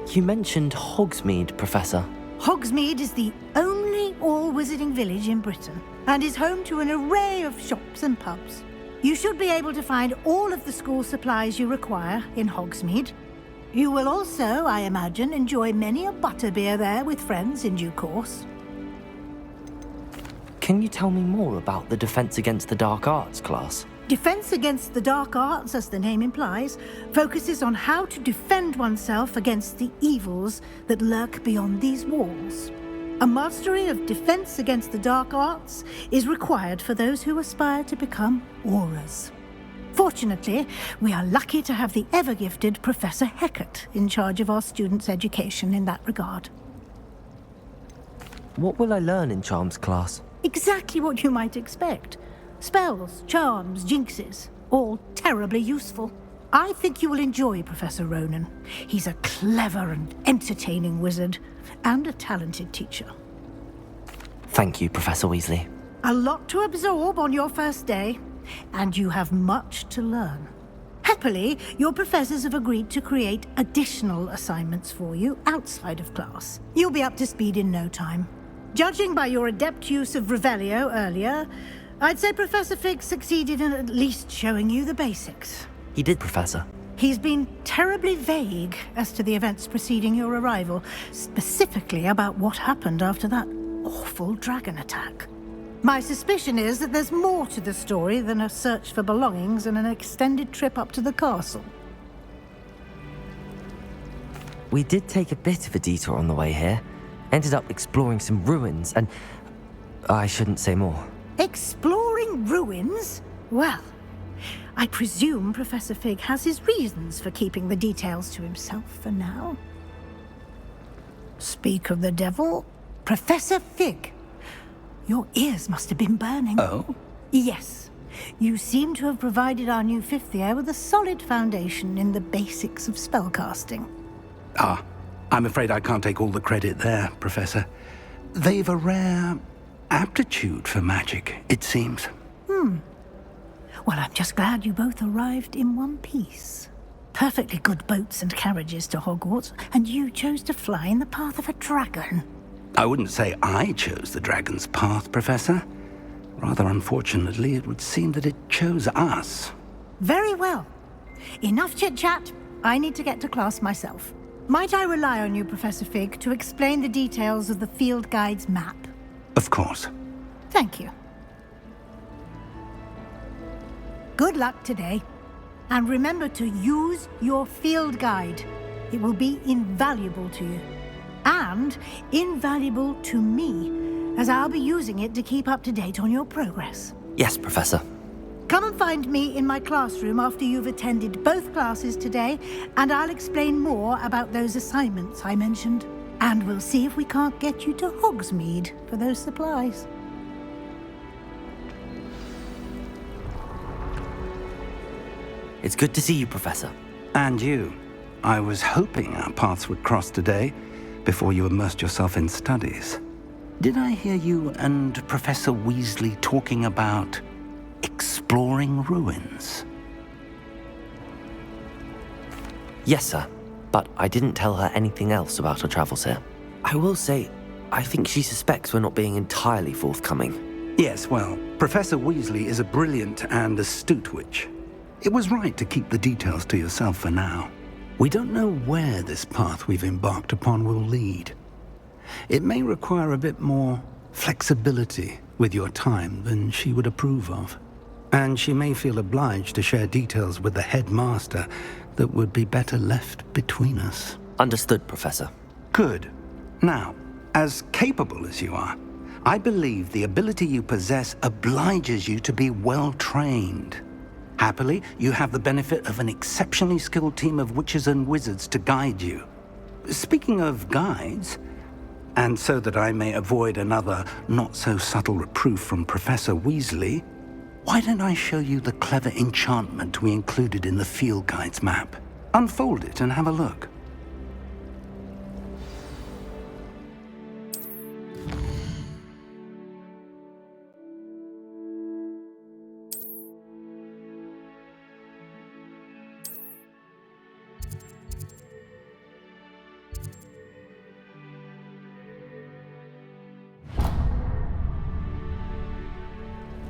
You mentioned Hogsmeade, Professor. Hogsmeade is the only all-wizarding village in Britain and is home to an array of shops and pubs. You should be able to find all of the school supplies you require in Hogsmeade. You will also, I imagine, enjoy many a butterbeer there with friends in due course. Can you tell me more about the Defense Against the Dark Arts class? Defense Against the Dark Arts, as the name implies, focuses on how to defend oneself against the evils that lurk beyond these walls. A mastery of Defense Against the Dark Arts is required for those who aspire to become Aurors. Fortunately, we are lucky to have the ever-gifted Professor Hecat in charge of our students' education in that regard. What will I learn in Charms class? Exactly what you might expect. Spells, charms, jinxes, all terribly useful. I think you will enjoy Professor Ronan. He's a clever and entertaining wizard, and a talented teacher. Thank you, Professor Weasley. A lot to absorb on your first day, and you have much to learn. Happily Happily, your professors have agreed to create additional assignments for you outside of class. You'll be up to speed in no time. Judging by your adept use of Revelio earlier, I'd say Professor Fig succeeded in at least showing you the basics. He did, Professor. He's been terribly vague as to the events preceding your arrival, specifically about what happened after that awful dragon attack. My suspicion is that there's more to the story than a search for belongings and an extended trip up to the castle. We did take a bit of a detour on the way here. Ended up exploring some ruins and... I shouldn't say more. Exploring ruins? Well, I presume Professor Fig has his reasons for keeping the details to himself for now. Speak of the devil, Professor Fig. Your ears must have been burning. Oh? Yes. You seem to have provided our new fifth year with a solid foundation in the basics of spellcasting. Ah, I'm afraid I can't take all the credit there, Professor. They've a rare aptitude for magic, it seems. Well, I'm just glad you both arrived in one piece. Perfectly good boats and carriages to Hogwarts, and you chose to fly in the path of a dragon. I wouldn't say I chose the dragon's path, Professor. Rather unfortunately, it would seem that it chose us. Very well. Enough chit-chat. I need to get to class myself. Might I rely on you, Professor Fig, to explain the details of the field guide's map? Of course. Thank you. Good luck today. And remember to use your field guide. It will be invaluable to you. And invaluable to me, as I'll be using it to keep up to date on your progress. Yes, Professor. Come and find me in my classroom after you've attended both classes today, and I'll explain more about those assignments I mentioned. And we'll see if we can't get you to Hogsmeade for those supplies. It's good to see you, Professor. And you. I was hoping our paths would cross today, before you immersed yourself in studies. Did I hear you and Professor Weasley talking about exploring ruins? Yes, sir. But I didn't tell her anything else about our travels here. I will say, I think she suspects we're not being entirely forthcoming. Yes, well, Professor Weasley is a brilliant and astute witch. It was right to keep the details to yourself for now. We don't know where this path we've embarked upon will lead. It may require a bit more flexibility with your time than she would approve of. And she may feel obliged to share details with the headmaster that would be better left between us. Understood, Professor. Good. Now, as capable as you are, I believe the ability you possess obliges you to be well trained. Happily, you have the benefit of an exceptionally skilled team of witches and wizards to guide you. Speaking of guides, and so that I may avoid another not-so-subtle reproof from Professor Weasley, why don't I show you the clever enchantment we included in the field guide's map? Unfold it and have a look.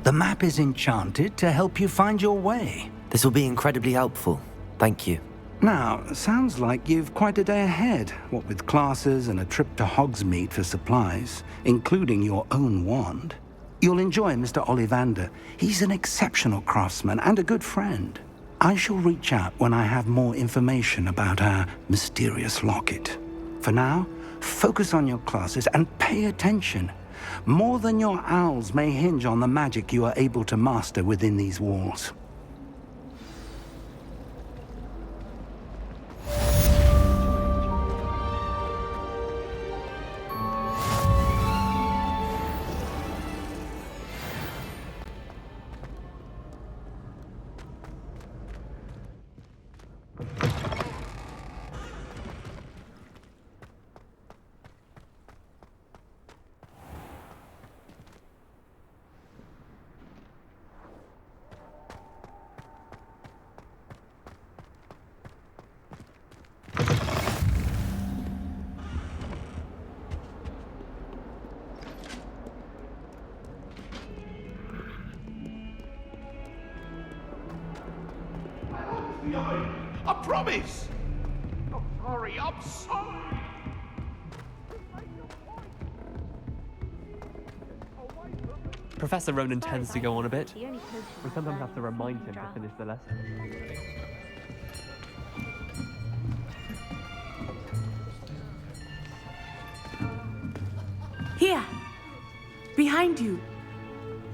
The map is enchanted to help you find your way. This will be incredibly helpful. Thank you. Now, sounds like you've quite a day ahead, what with classes and a trip to Hogsmeade for supplies, including your own wand. You'll enjoy Mr. Ollivander. He's an exceptional craftsman and a good friend. I shall reach out when I have more information about our mysterious locket. For now, focus on your classes and pay attention. More than your owls may hinge on the magic you are able to master within these walls. I promise! I'm sorry! Professor Ronan tends to go on a bit. We sometimes have to remind him to finish the lesson. Here! Behind you!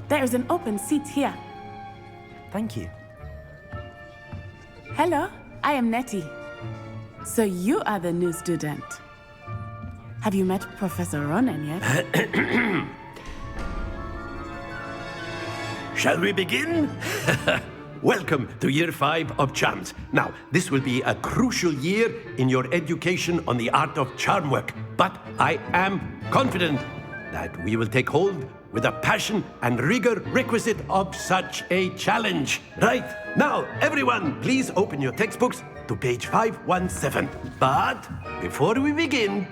There is an open seat here. Thank you. Hello, I am Nettie. So you are the new student. Have you met Professor Ronan yet? Shall we begin? Welcome to Year 5 of Charms. Now, this will be a crucial year in your education on the art of charm work, but I am confident that we will take hold with the passion and rigor requisite of such a challenge. Right, now, everyone, please open your textbooks to page 517. But before we begin,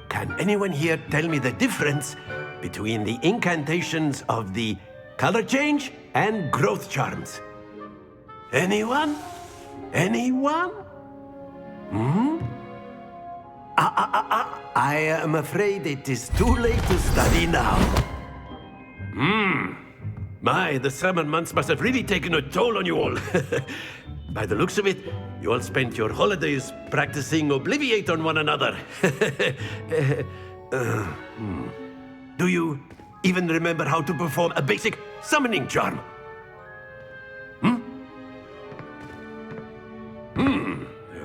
can anyone here tell me the difference between the incantations of the color change and growth charms? Anyone? Anyone? I am afraid it is too late to study now. My, the summer months must have really taken a toll on you all. By the looks of it, you all spent your holidays practicing Obliviate on one another. Do you even remember how to perform a basic summoning charm?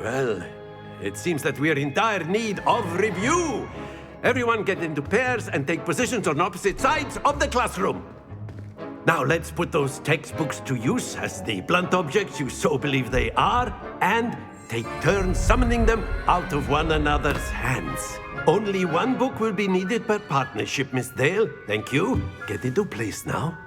Well, it seems that we are in dire need of review. Everyone get into pairs and take positions on opposite sides of the classroom. Now let's put those textbooks to use as the blunt objects you so believe they are, and take turns summoning them out of one another's hands. Only one book will be needed per partnership, Miss Dale. Thank you. Get into place now.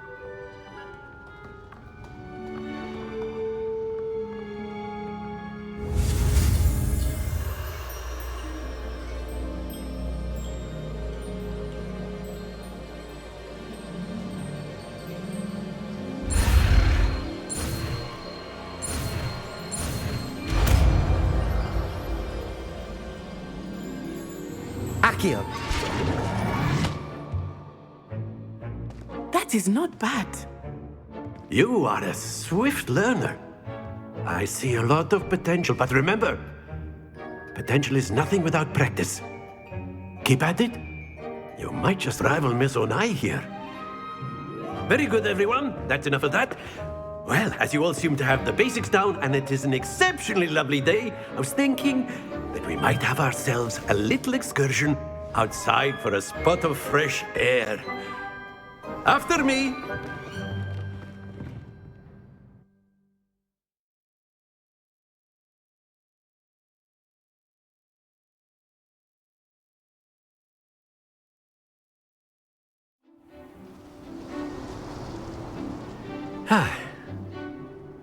Accio. That is not bad. You are a swift learner. I see a lot of potential, but remember, potential is nothing without practice. Keep at it. You might just rival Miss Onai here. Very good, everyone. That's enough of that. Well, as you all seem to have the basics down, and it is an exceptionally lovely day, I was thinking that we might have ourselves a little excursion outside for a spot of fresh air. After me.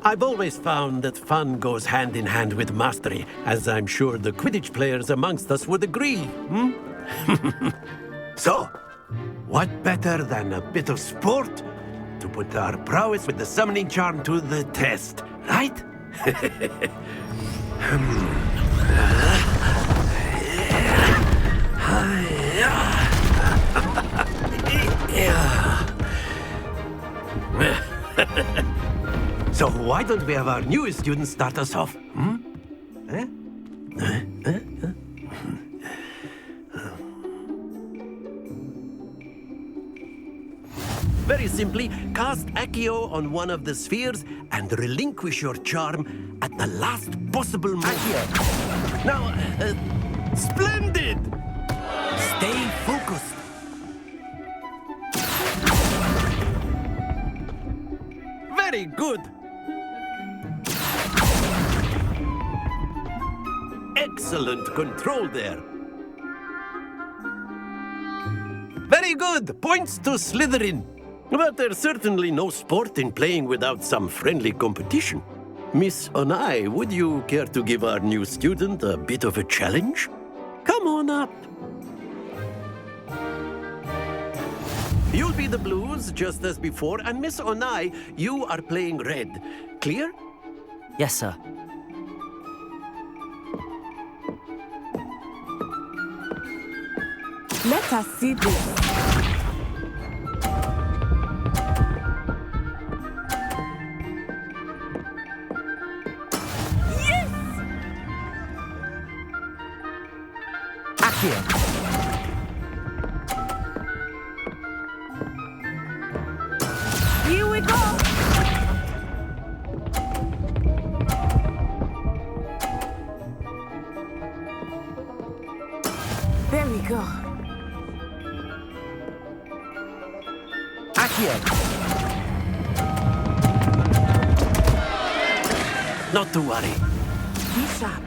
I've always found that fun goes hand in hand with mastery, as I'm sure the Quidditch players amongst us would agree. So, what better than a bit of sport to put our prowess with the summoning charm to the test, right? So why don't we have our newest student start us off? Very simply, cast Accio on one of the spheres and relinquish your charm at the last possible moment. Accio. Now, splendid! Stay focused. Very good. Excellent control there. Very good. Points to Slytherin. But there's certainly no sport in playing without some friendly competition. Miss Onai, would you care to give our new student a bit of a challenge? Come on up. You'll be the blues, just as before, and Miss Onai, you are playing red. Clear? Yes, sir. Let us see this. Here we go! There we go. Accio! Not to worry. Be sharp.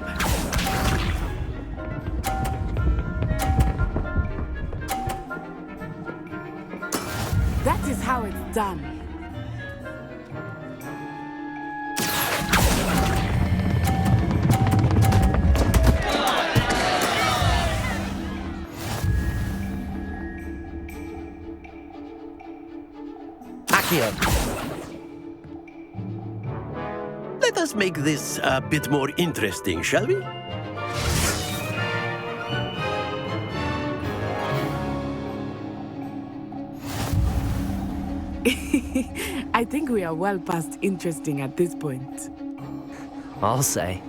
That is how it's done. Accio! Let us make this a bit more interesting, shall we? I think we are well past interesting at this point. I'll say.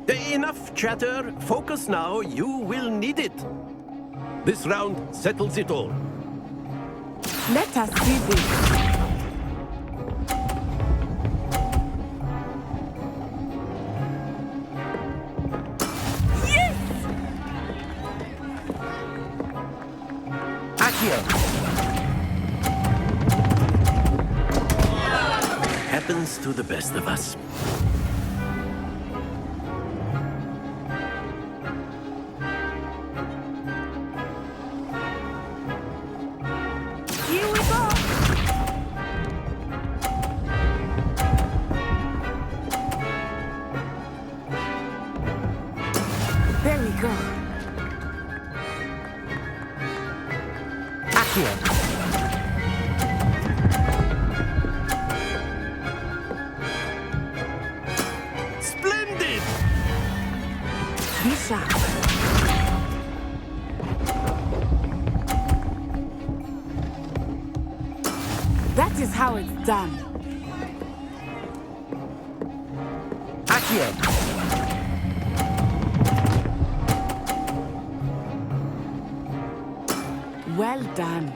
Enough chatter. Focus now. You will need it. This round settles it all. Let us see this. Yes! Accio! Happens to the best of us. Here we go! There we go. Accio! Be sharp. That is how it's done. Accio! Well done.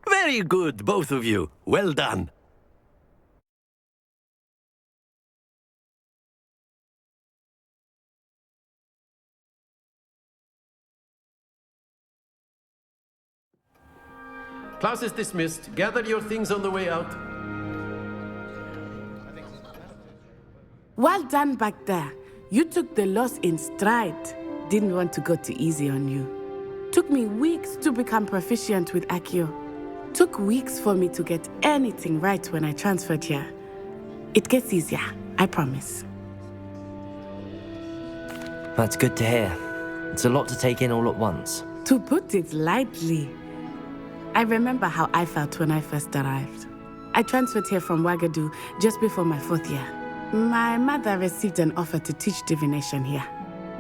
Very good, both of you. Well done. Class is dismissed. Gather your things on the way out. Well done back there. You took the loss in stride. Didn't want to go too easy on you. Took me weeks to become proficient with Accio. Took weeks for me to get anything right when I transferred here. It gets easier, I promise. That's good to hear. It's a lot to take in all at once. To put it lightly. I remember how I felt when I first arrived. I transferred here from Wagadu just before my 4th year. My mother received an offer to teach divination here.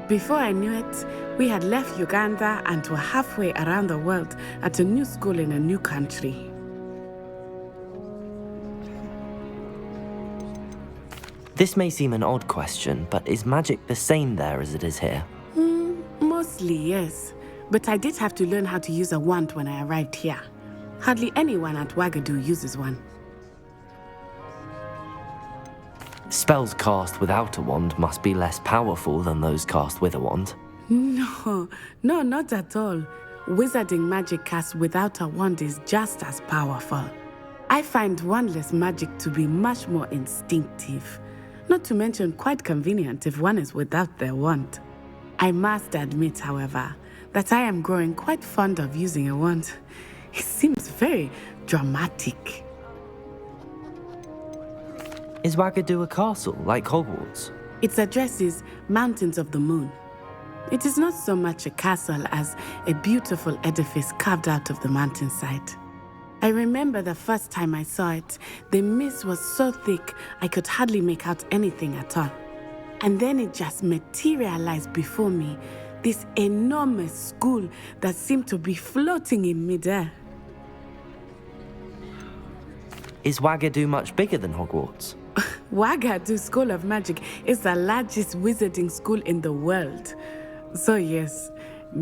Before I knew it, we had left Uganda and were halfway around the world at a new school in a new country. This may seem an odd question, but is magic the same there as it is here? Mostly, yes. But I did have to learn how to use a wand when I arrived here. Hardly anyone at Wagadu uses one. Spells cast without a wand must be less powerful than those cast with a wand. No, not at all. Wizarding magic cast without a wand is just as powerful. I find wandless magic to be much more instinctive. Not to mention quite convenient if one is without their wand. I must admit, however, that I am growing quite fond of using a wand. It seems very dramatic. Is Wagadu a castle, like Hogwarts? Its address is Mountains of the Moon. It is not so much a castle as a beautiful edifice carved out of the mountainside. I remember the first time I saw it, the mist was so thick I could hardly make out anything at all. And then it just materialized before me, this enormous school that seemed to be floating in midair. Is Wagadu much bigger than Hogwarts? Wagadu School of Magic is the largest wizarding school in the world. So yes,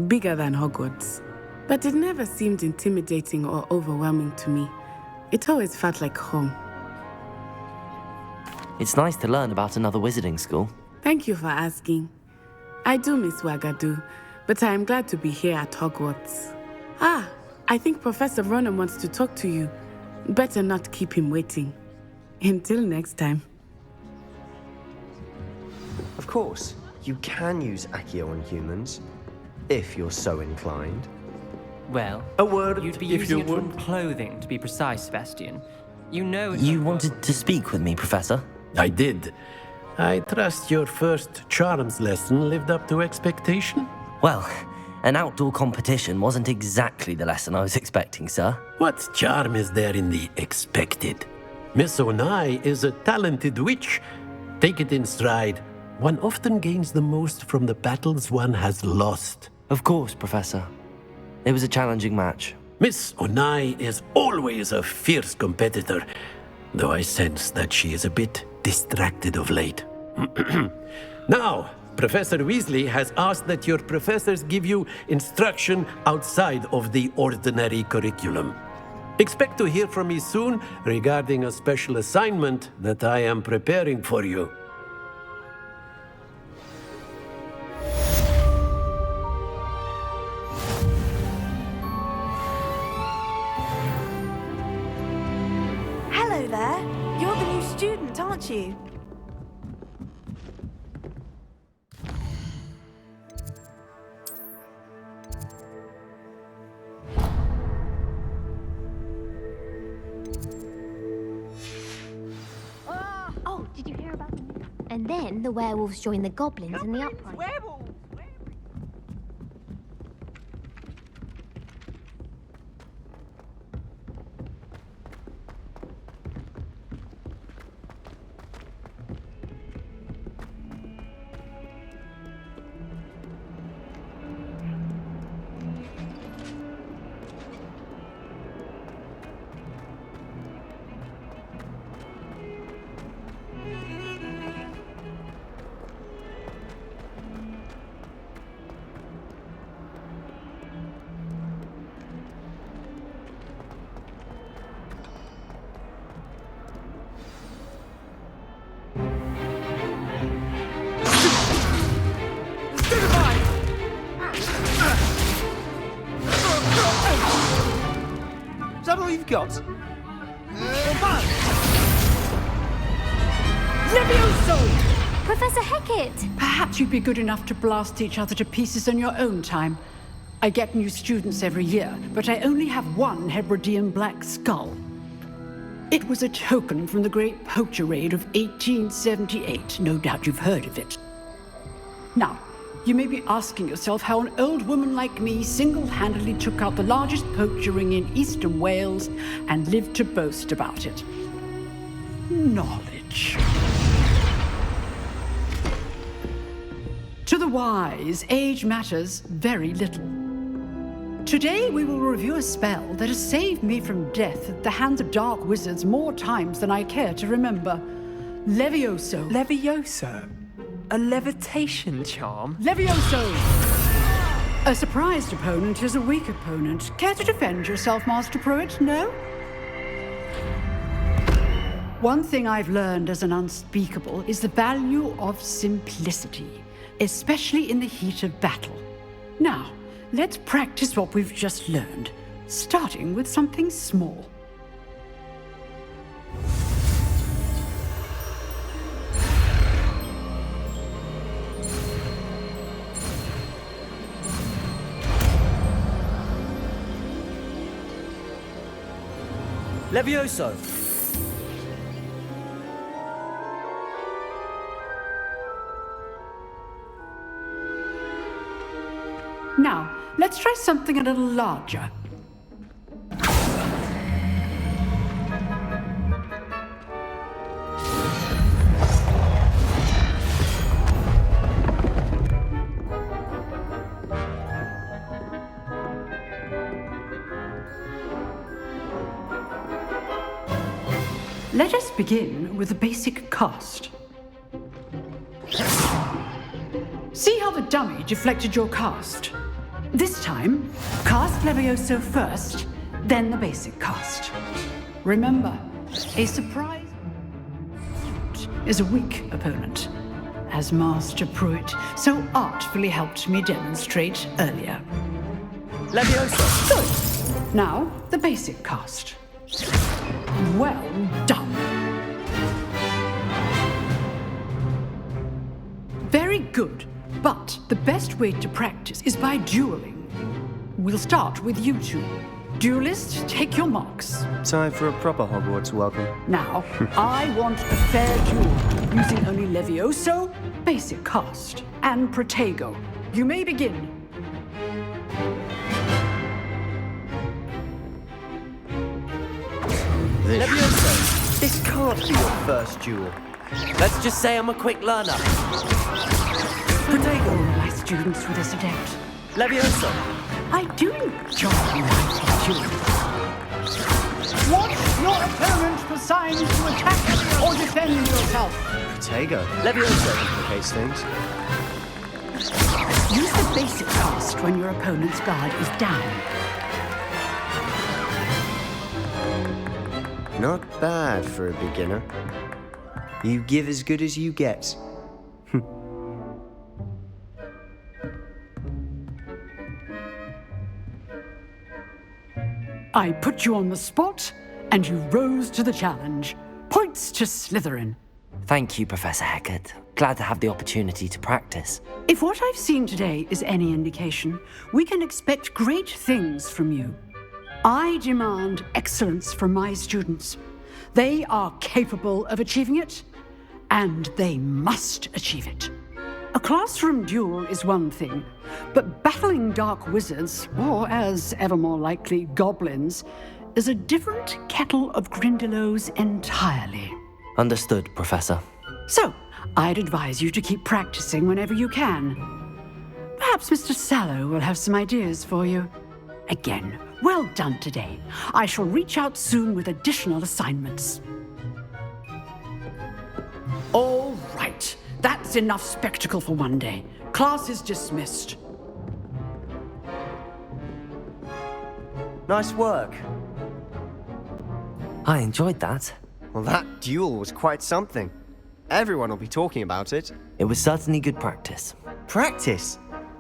bigger than Hogwarts. But it never seemed intimidating or overwhelming to me. It always felt like home. It's nice to learn about another wizarding school. Thank you for asking. I do miss Wagadu, but I am glad to be here at Hogwarts. Ah, I think Professor Ronan wants to talk to you. Better not keep him waiting. Until next time. Of course, you can use Accio on humans, if you're so inclined. Well, a word you'd be if using you it from would. clothing, to be precise, Sebastian. You know it's You wanted to speak with me, Professor? I did. I trust your first charms lesson lived up to expectation? Well, an outdoor competition wasn't exactly the lesson I was expecting, sir. What charm is there in the expected? Miss Onai is a talented witch. Take it in stride. One often gains the most from the battles one has lost. Of course, Professor. It was a challenging match. Miss Onai is always a fierce competitor, though I sense that she is a bit distracted of late. Now, Professor Weasley has asked that your professors give you instruction outside of the ordinary curriculum. Expect to hear from me soon regarding a special assignment that I am preparing for you. Hello there. You're the new student, aren't you? Oh, did you hear about the... And then the werewolves joined the goblins in the uprising. Is that all you've got? Levioso! Professor Hecat! Perhaps you'd be good enough to blast each other to pieces in your own time. I get new students every year, but I only have one Hebridean black skull. It was a token from the Great Poacher Raid of 1878. No doubt you've heard of it. Now, you may be asking yourself how an old woman like me single-handedly took out the largest poacher ring in eastern Wales and lived to boast about it. Knowledge. To the wise, age matters very little. Today we will review a spell that has saved me from death at the hands of dark wizards more times than I care to remember. Levioso. Levioso? A levitation charm? Levioso! A surprised opponent is a weak opponent. Care to defend yourself, Master Pruitt? No? One thing I've learned as an unspeakable is the value of simplicity, especially in the heat of battle. Now, let's practice what we've just learned, starting with something small. Levioso! Now, let's try something a little larger. Let us begin with the basic cast. See how the dummy deflected your cast? This time, cast Levioso first, then the basic cast. Remember, a surprise is a weak opponent, as Master Pruitt so artfully helped me demonstrate earlier. Levioso! Good. Now, the basic cast. Well done. Very good, but the best way to practice is by dueling. We'll start with you two. Duelists, take your marks. Time for a proper Hogwarts welcome. Now, I want a fair duel, using only Levioso, basic cast, and Protego. You may begin. Levioso, this can't be your first duel. Let's just say I'm a quick learner. Protego, all my students with this adept. Levioso. I do enjoy writing duels. Watch your opponent for signs to attack or defend yourself. Protego. Levioso complicates things. Use the basic cast when your opponent's guard is down. Not bad for a beginner. You give as good as you get. I put you on the spot, and you rose to the challenge. Points to Slytherin. Thank you, Professor Hecat. Glad to have the opportunity to practice. If what I've seen today is any indication, we can expect great things from you. I demand excellence from my students. They are capable of achieving it, and they must achieve it. A classroom duel is one thing, but battling dark wizards, or as ever more likely, goblins, is a different kettle of Grindylows entirely. Understood, Professor. So, I'd advise you to keep practicing whenever you can. Perhaps Mr. Sallow will have some ideas for you. Again, well done today. I shall reach out soon with additional assignments. All right. That's enough spectacle for one day. Class is dismissed. Nice work. I enjoyed that. Well, that duel was quite something. Everyone will be talking about it. It was certainly good practice. Practice?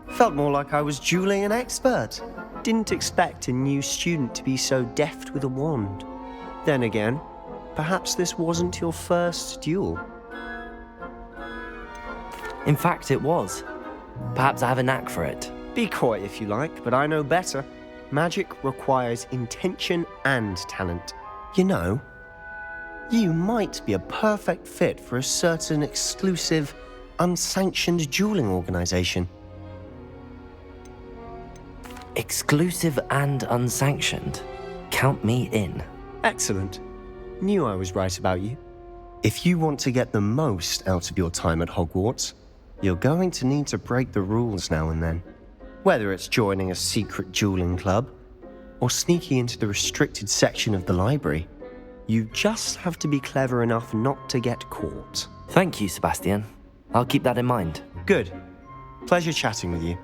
Felt more like I was dueling an expert. Didn't expect a new student to be so deft with a wand. Then again, perhaps this wasn't your first duel. In fact, it was. Perhaps I have a knack for it. Be coy if you like, but I know better. Magic requires intention and talent. You know, you might be a perfect fit for a certain exclusive, unsanctioned dueling organization. Exclusive and unsanctioned? Count me in. Excellent. Knew I was right about you. If you want to get the most out of your time at Hogwarts, you're going to need to break the rules now and then. Whether it's joining a secret dueling club, or sneaking into the restricted section of the library, you just have to be clever enough not to get caught. Thank you, Sebastian. I'll keep that in mind. Good. Pleasure chatting with you.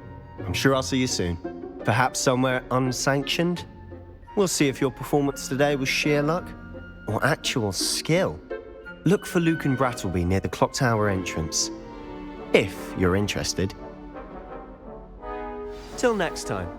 I'm sure I'll see you soon. Perhaps somewhere unsanctioned? We'll see if your performance today was sheer luck or actual skill. Look for Luke and Brattleby near the clock tower entrance, if you're interested. Till next time.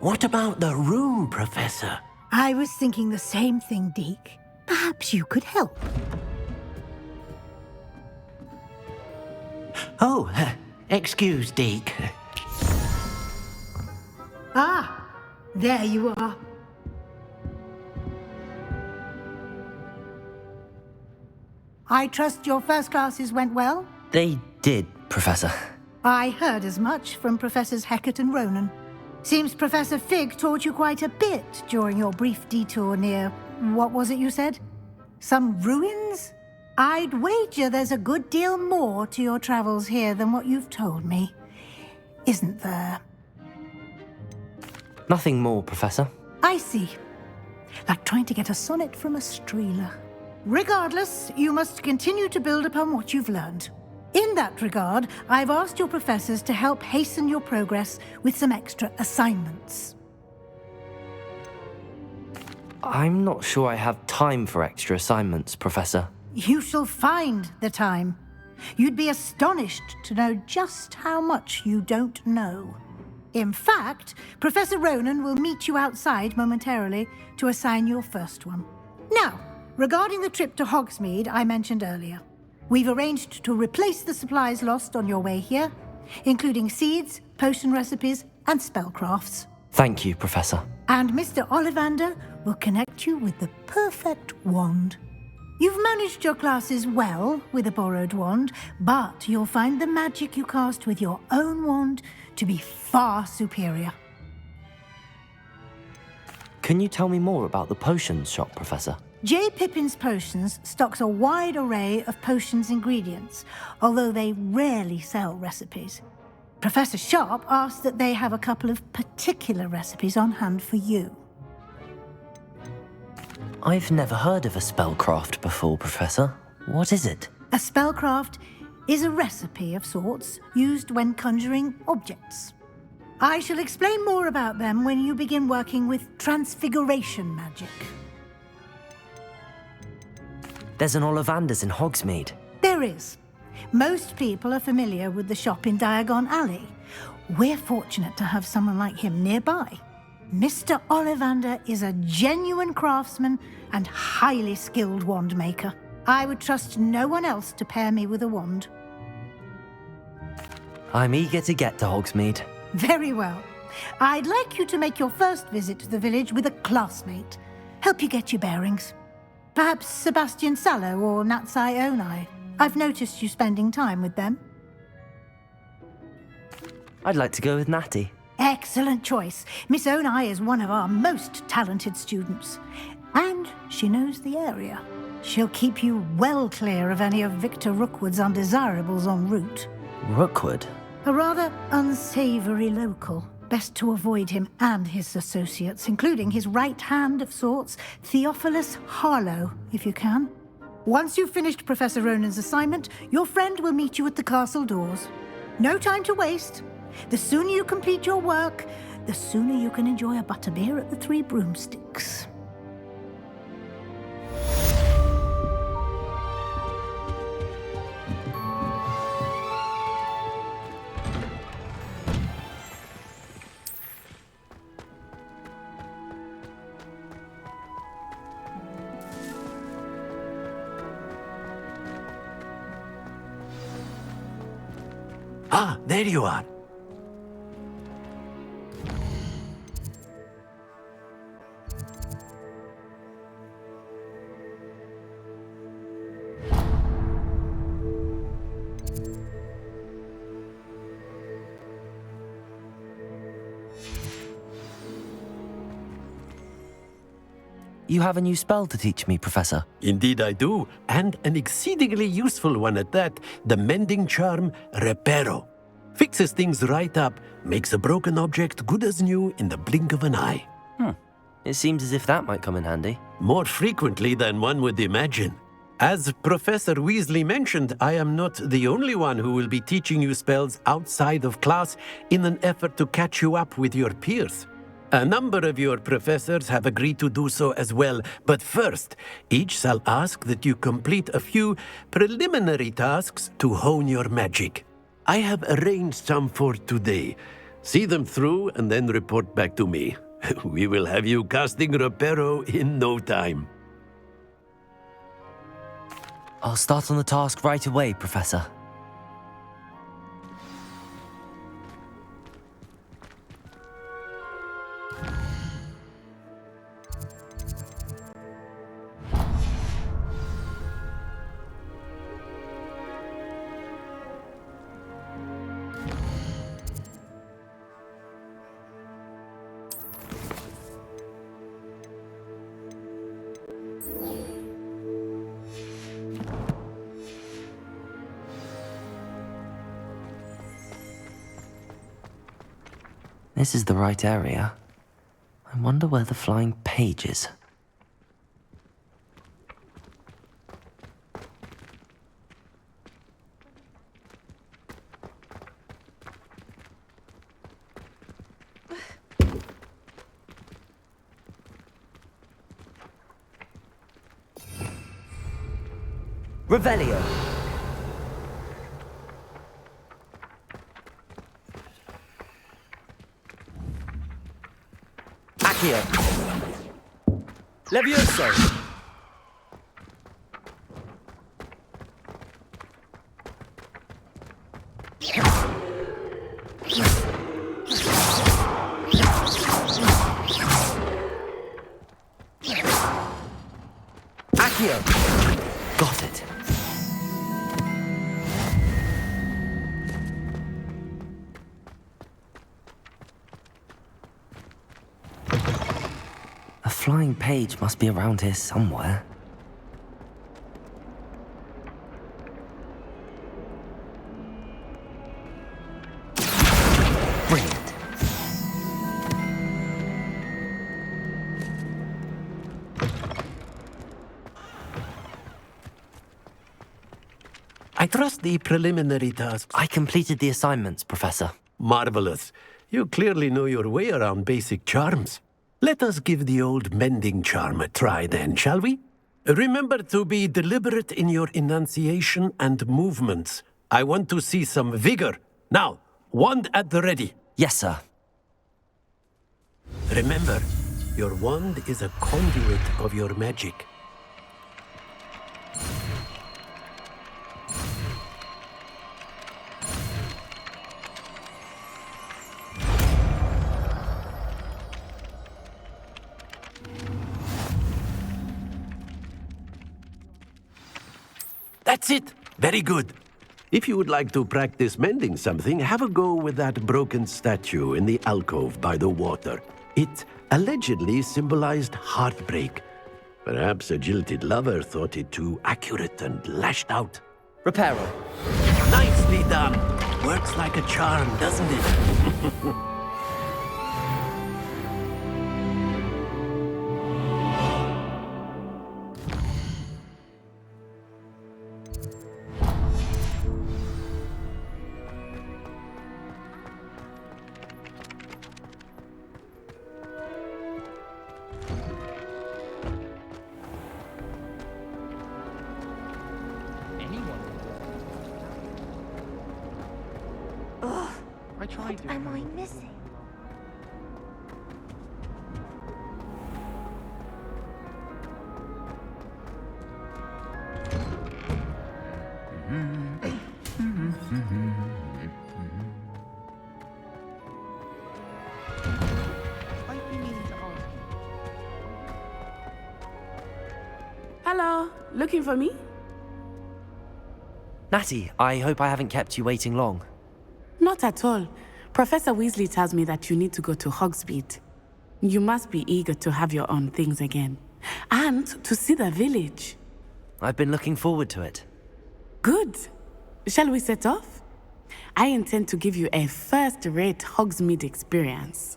What about the room, Professor? I was thinking the same thing, Deke. Perhaps you could help. Oh, excuse, Deke. Ah, there you are. I trust your first classes went well? They did, Professor. I heard as much from Professors Hecat and Ronan. Seems Professor Fig taught you quite a bit during your brief detour near... what was it you said? Some ruins? I'd wager there's a good deal more to your travels here than what you've told me. Isn't there? Nothing more, Professor. I see. Like trying to get a sonnet from a streeler. Regardless, you must continue to build upon what you've learned. In that regard, I've asked your professors to help hasten your progress with some extra assignments. I'm not sure I have time for extra assignments, Professor. You shall find the time. You'd be astonished to know just how much you don't know. In fact, Professor Ronan will meet you outside momentarily to assign your first one. Now, regarding the trip to Hogsmeade I mentioned earlier, we've arranged to replace the supplies lost on your way here, including seeds, potion recipes, and spellcrafts. Thank you, Professor. And Mr. Ollivander will connect you with the perfect wand. You've managed your classes well with a borrowed wand, but you'll find the magic you cast with your own wand to be far superior. Can you tell me more about the potions shop, Professor? J. Pippin's Potions stocks a wide array of potions ingredients, although they rarely sell recipes. Professor Sharp asked that they have a couple of particular recipes on hand for you. I've never heard of a spellcraft before, Professor. What is it? A spellcraft is a recipe of sorts used when conjuring objects. I shall explain more about them when you begin working with transfiguration magic. There's an Ollivander's in Hogsmeade. There is. Most people are familiar with the shop in Diagon Alley. We're fortunate to have someone like him nearby. Mr. Ollivander is a genuine craftsman and highly skilled wand maker. I would trust no one else to pair me with a wand. I'm eager to get to Hogsmeade. Very well. I'd like you to make your first visit to the village with a classmate. Help you get your bearings. Perhaps Sebastian Sallow or Natsai Onai. I've noticed you spending time with them. I'd like to go with Natty. Excellent choice. Miss Onai is one of our most talented students. And she knows the area. She'll keep you well clear of any of Victor Rookwood's undesirables en route. Rookwood? A rather unsavory local. Best to avoid him and his associates, including his right hand of sorts, Theophilus Harlow, if you can. Once you've finished Professor Ronan's assignment, your friend will meet you at the castle doors. No time to waste. The sooner you complete your work, the sooner you can enjoy a butterbeer at the Three Broomsticks. Ah, there you are. You have a new spell to teach me, Professor. Indeed I do, and an exceedingly useful one at that, the mending charm Reparo. Fixes things right up, makes a broken object good as new in the blink of an eye. It seems as if that might come in handy. More frequently than one would imagine. As Professor Weasley mentioned, I am not the only one who will be teaching you spells outside of class in an effort to catch you up with your peers. A number of your professors have agreed to do so as well, but first, each shall ask that you complete a few preliminary tasks to hone your magic. I have arranged some for today. See them through and then report back to me. We will have you casting Reparo in no time. I'll start on the task right away, Professor. This is the right area. I wonder where the flying page is. Revelio. Accio. Levioso. Accio. Got it. A flying page must be around here somewhere. Brilliant. I trust the preliminary tasks. I completed the assignments, Professor. Marvelous. You clearly know your way around basic charms. Let us give the old mending charm a try then, shall we? Remember to be deliberate in your enunciation and movements. I want to see some vigor. Now, wand at the ready. Yes, sir. Remember, your wand is a conduit of your magic. That's it. Very good. If you would like to practice mending something, have a go with that broken statue in the alcove by the water. It allegedly symbolized heartbreak. Perhaps a jilted lover thought it too accurate and lashed out. Reparo. Nicely done. Works like a charm, doesn't it? What am I missing? Hello, looking for me? Natty, I hope I haven't kept you waiting long. Not at all. Professor Weasley tells me that you need to go to Hogsmeade. You must be eager to have your own things again. And to see the village. I've been looking forward to it. Good. Shall we set off? I intend to give you a first-rate Hogsmeade experience.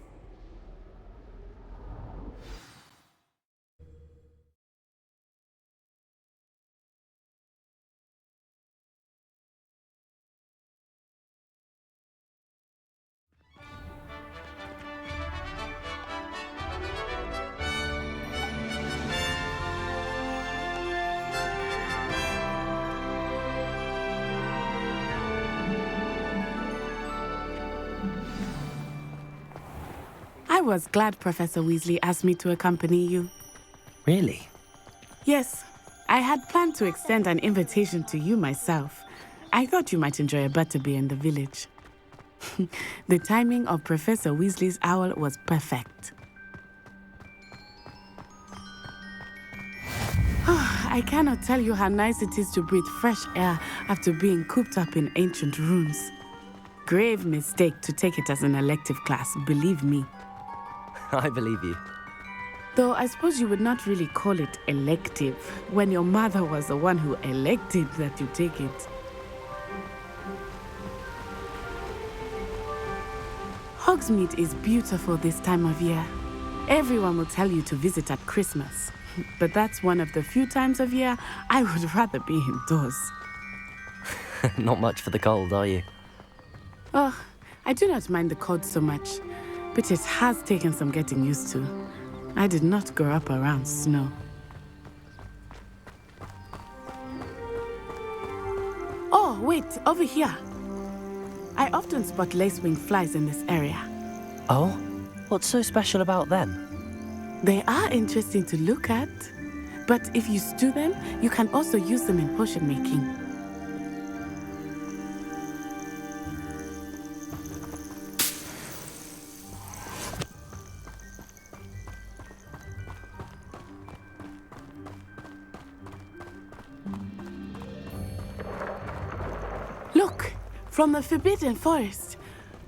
was glad Professor Weasley asked me to accompany you. Really? Yes, I had planned to extend an invitation to you myself. I thought you might enjoy a butterbeer in the village. The timing of Professor Weasley's owl was perfect. I cannot tell you how nice it is to breathe fresh air after being cooped up in ancient ruins. Grave mistake to take it as an elective class, believe me. I believe you. Though I suppose you would not really call it elective when your mother was the one who elected that you take it. Hogsmeade is beautiful this time of year. Everyone will tell you to visit at Christmas. But that's one of the few times of year I would rather be indoors. Not much for the cold, are you? Oh, I do not mind the cold so much, but it has taken some getting used to. I did not grow up around snow. Oh, wait, over here. I often spot lacewing flies in this area. Oh? What's so special about them? They are interesting to look at, but if you stew them, you can also use them in potion making. Look, from the Forbidden Forest,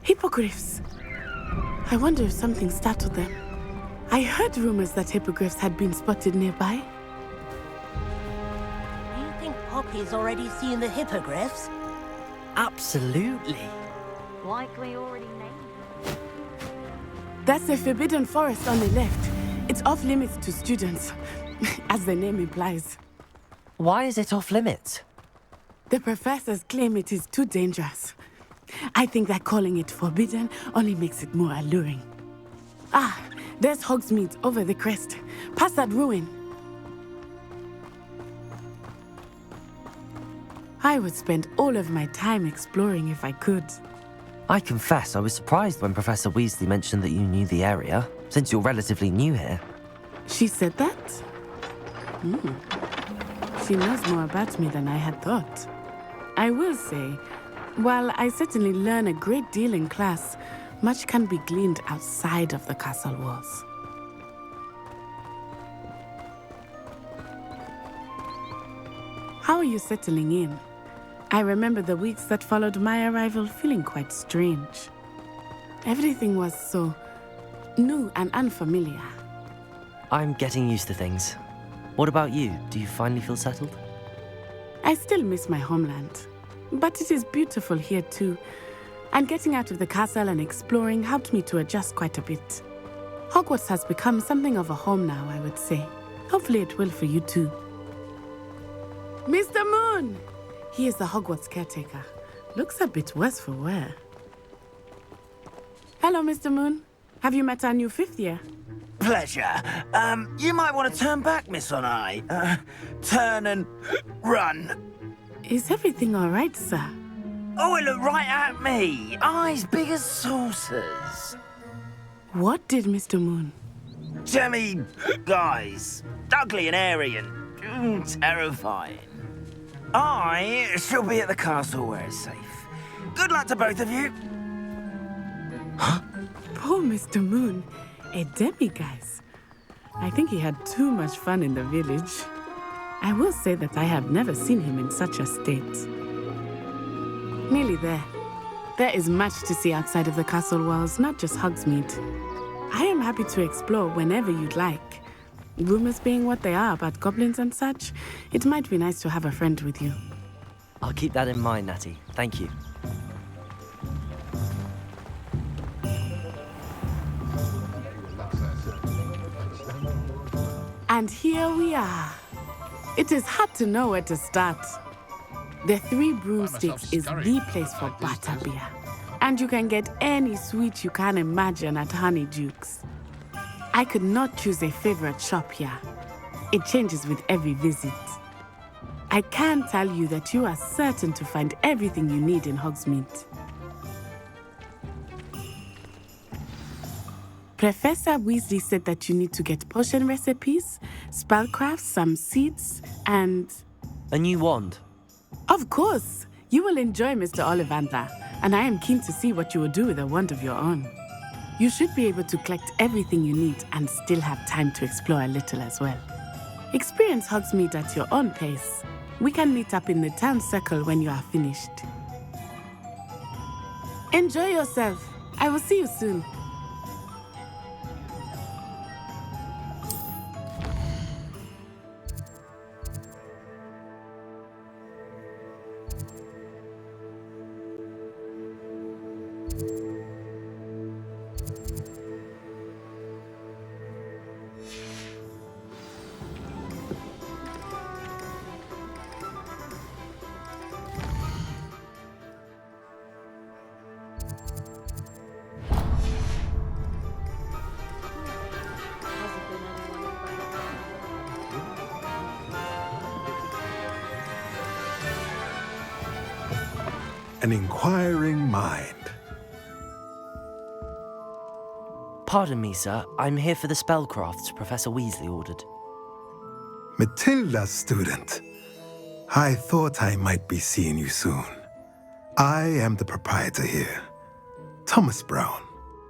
hippogriffs. I wonder if something startled them. I heard rumors that hippogriffs had been spotted nearby. Do you think Poppy's already seen the hippogriffs? Absolutely. Likely already named. That's the Forbidden Forest on the left. It's off limits to students, as the name implies. Why is it off limits? The professors claim it is too dangerous. I think that calling it forbidden only makes it more alluring. Ah, there's Hogsmeade over the crest, past that ruin. I would spend all of my time exploring if I could. I confess I was surprised when Professor Weasley mentioned that you knew the area, since you're relatively new here. She said that? She knows more about me than I had thought. I will say, while I certainly learn a great deal in class, much can be gleaned outside of the castle walls. How are you settling in? I remember the weeks that followed my arrival feeling quite strange. Everything was so new and unfamiliar. I'm getting used to things. What about you? Do you finally feel settled? I still miss my homeland, but it is beautiful here too. And getting out of the castle and exploring helped me to adjust quite a bit. Hogwarts has become something of a home now, I would say. Hopefully it will for you too. Mr. Moon! He is the Hogwarts caretaker. Looks a bit worse for wear. Hello, Mr. Moon. Have you met our new fifth year? Pleasure. You might want to turn back, Miss Onai. Turn and run. Is everything all right, sir? Oh, it looked right at me. Eyes big as saucers. What did Mr. Moon? Jemmy guys. Ugly and airy and terrifying. I shall be at the castle where it's safe. Good luck to both of you. Poor Mr. Moon. A demiguise. I think he had too much fun in the village. I will say that I have never seen him in such a state. Nearly there. There is much to see outside of the castle walls, not just Hogsmeade. I am happy to explore whenever you'd like. Rumors being what they are about goblins and such, it might be nice to have a friend with you. I'll keep that in mind, Natty. Thank you. And here we are. It is hard to know where to start. The Three Broomsticks is the place for butterbeer. And you can get any sweet you can imagine at Honeydukes. I could not choose a favorite shop here. It changes with every visit. I can tell you that you are certain to find everything you need in Hogsmeade. Professor Weasley said that you need to get potion recipes, spellcrafts, some seeds, and... A new wand. Of course! You will enjoy Mr. Ollivander, and I am keen to see what you will do with a wand of your own. You should be able to collect everything you need and still have time to explore a little as well. Experience Hogsmeade at your own pace. We can meet up in the town circle when you are finished. Enjoy yourself. I will see you soon. An inquiring mind. Pardon me, sir. I'm here for the spellcrafts Professor Weasley ordered. Matilda's student. I thought I might be seeing you soon. I am the proprietor here, Thomas Brown.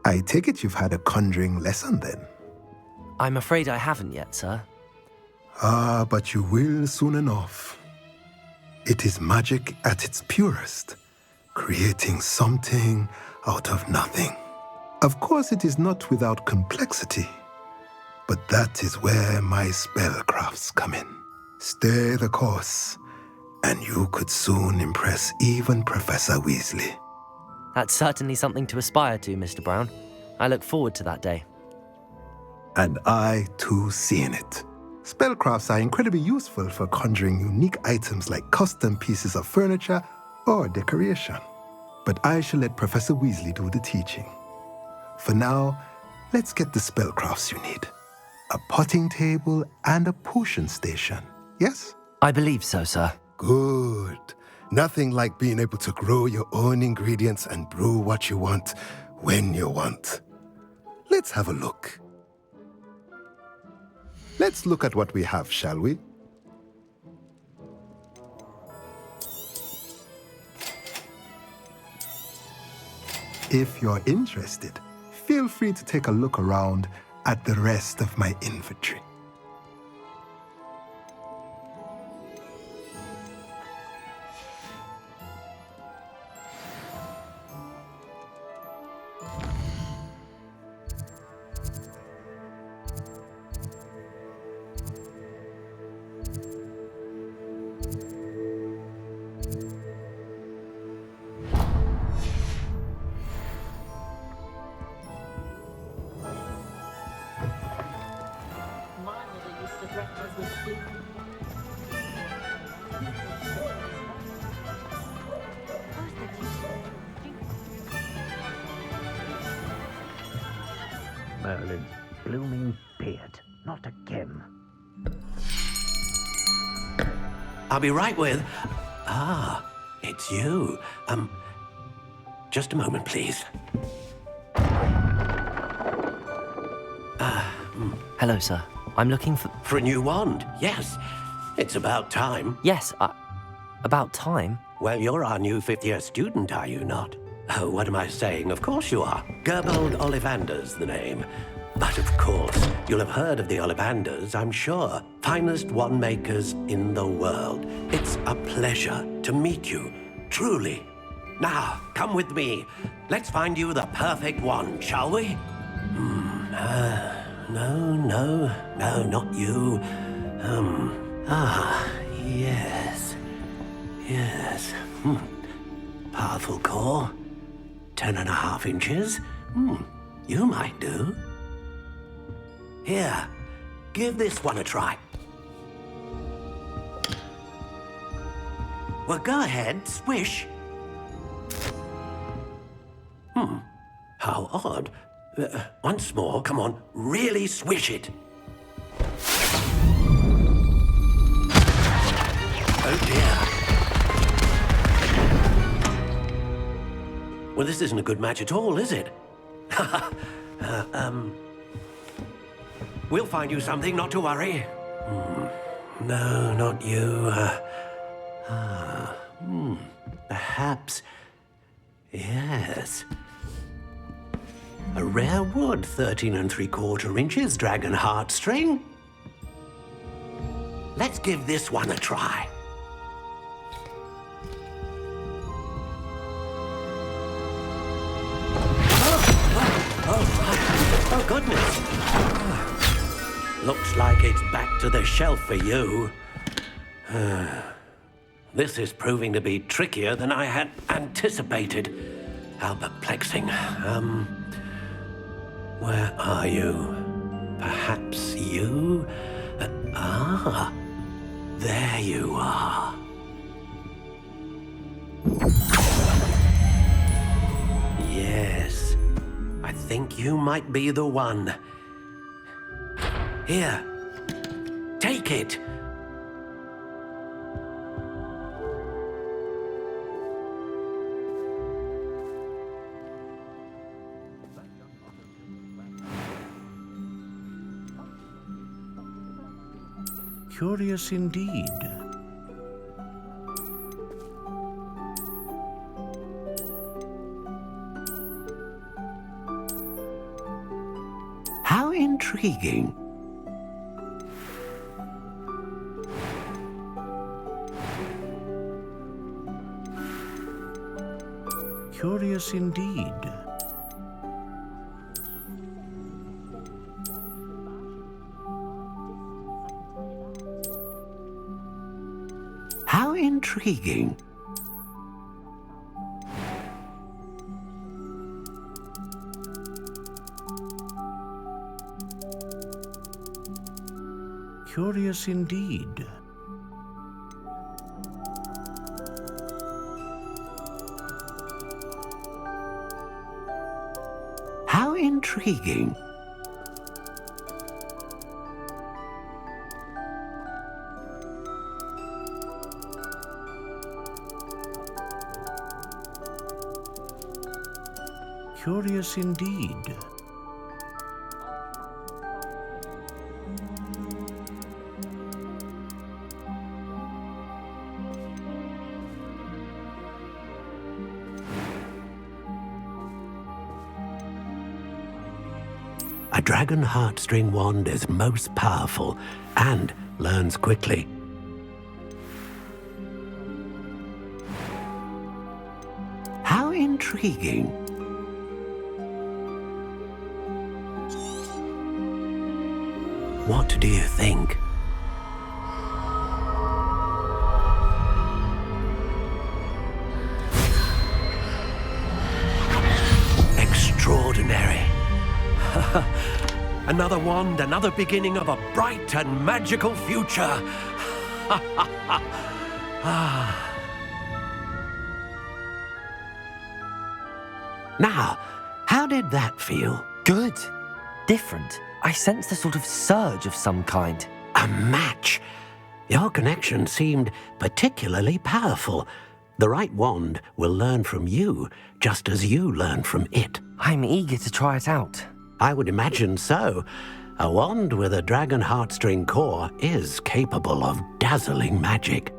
I take it you've had a conjuring lesson then? I'm afraid I haven't yet, sir. Ah, but you will soon enough. It is magic at its purest, creating something out of nothing. Of course, it is not without complexity, but that is where my spellcrafts come in. Stay the course, and you could soon impress even Professor Weasley. That's certainly something to aspire to, Mr. Brown. I look forward to that day. And I, too, seeing it. Spellcrafts are incredibly useful for conjuring unique items like custom pieces of furniture or decoration. But I shall let Professor Weasley do the teaching. For now, let's get the spellcrafts you need. A potting table and a potion station, yes? I believe so, sir. Good. Nothing like being able to grow your own ingredients and brew what you want when you want. Let's have a look. Let's look at what we have, shall we? If you're interested, feel free to take a look around at the rest of my inventory. Merlin's blooming beard. Not again. I'll be right with... Ah, it's you. Just a moment, please. Hello, sir. I'm looking for... For a new wand, yes. It's about time. Yes, about time? Well, you're our new fifth-year student, are you not? Oh, what am I saying? Of course you are. Gerbold Ollivander's the name. But of course, you'll have heard of the Ollivanders, I'm sure. Finest wand makers in the world. It's a pleasure to meet you, truly. Now, come with me. Let's find you the perfect wand, shall we? No, not you. Yes. Powerful core. 10.5 inches. You might do. Here, give this one a try. Well, go ahead, swish. How odd. Once more, come on, really swish it. Oh dear. Well, this isn't a good match at all, is it? We'll find you something, not to worry. No, not you. Perhaps... Yes. A rare wood, 13 3/4 inches, dragon heartstring. Let's give this one a try. Oh, goodness. Looks like it's back to the shelf for you. This is proving to be trickier than I had anticipated. How perplexing. Where are you? Perhaps you? There you are. Yes, I think you might be the one. Here, take it. Curious indeed. How intriguing. Curious indeed. How intriguing. Curious indeed. How intriguing. Curious indeed. A dragon heartstring wand is most powerful and learns quickly. How intriguing. What do you think? Extraordinary. Another wand, another beginning of a bright and magical future. Now, how did that feel? Good. Different. I sensed a sort of surge of some kind. A match. Your connection seemed particularly powerful. The right wand will learn from you, just as you learn from it. I'm eager to try it out. I would imagine so. A wand with a dragon heartstring core is capable of dazzling magic.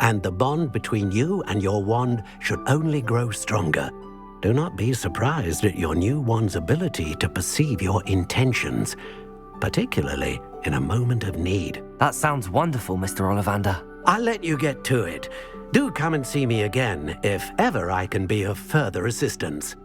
And the bond between you and your wand should only grow stronger. Do not be surprised at your new wand's ability to perceive your intentions, particularly in a moment of need. That sounds wonderful, Mr. Ollivander. I'll let you get to it. Do come and see me again if ever I can be of further assistance.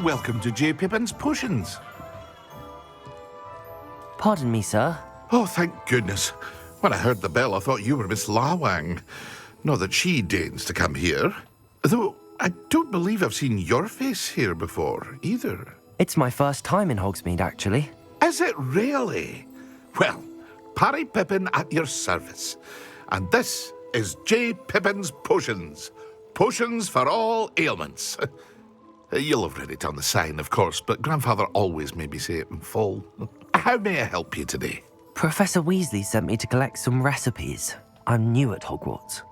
Welcome to J. Pippin's Potions. Pardon me, sir. Oh, thank goodness. When I heard the bell, I thought you were Miss Lawang. Not that she deigns to come here. Though I don't believe I've seen your face here before, either. It's my first time in Hogsmeade, actually. Is it really? Well, Parry Pippin at your service. And this is J. Pippin's Potions. Potions for all ailments. You'll have read it on the sign, of course, but Grandfather always made me say it in full. How may I help you today? Professor Weasley sent me to collect some recipes. I'm new at Hogwarts.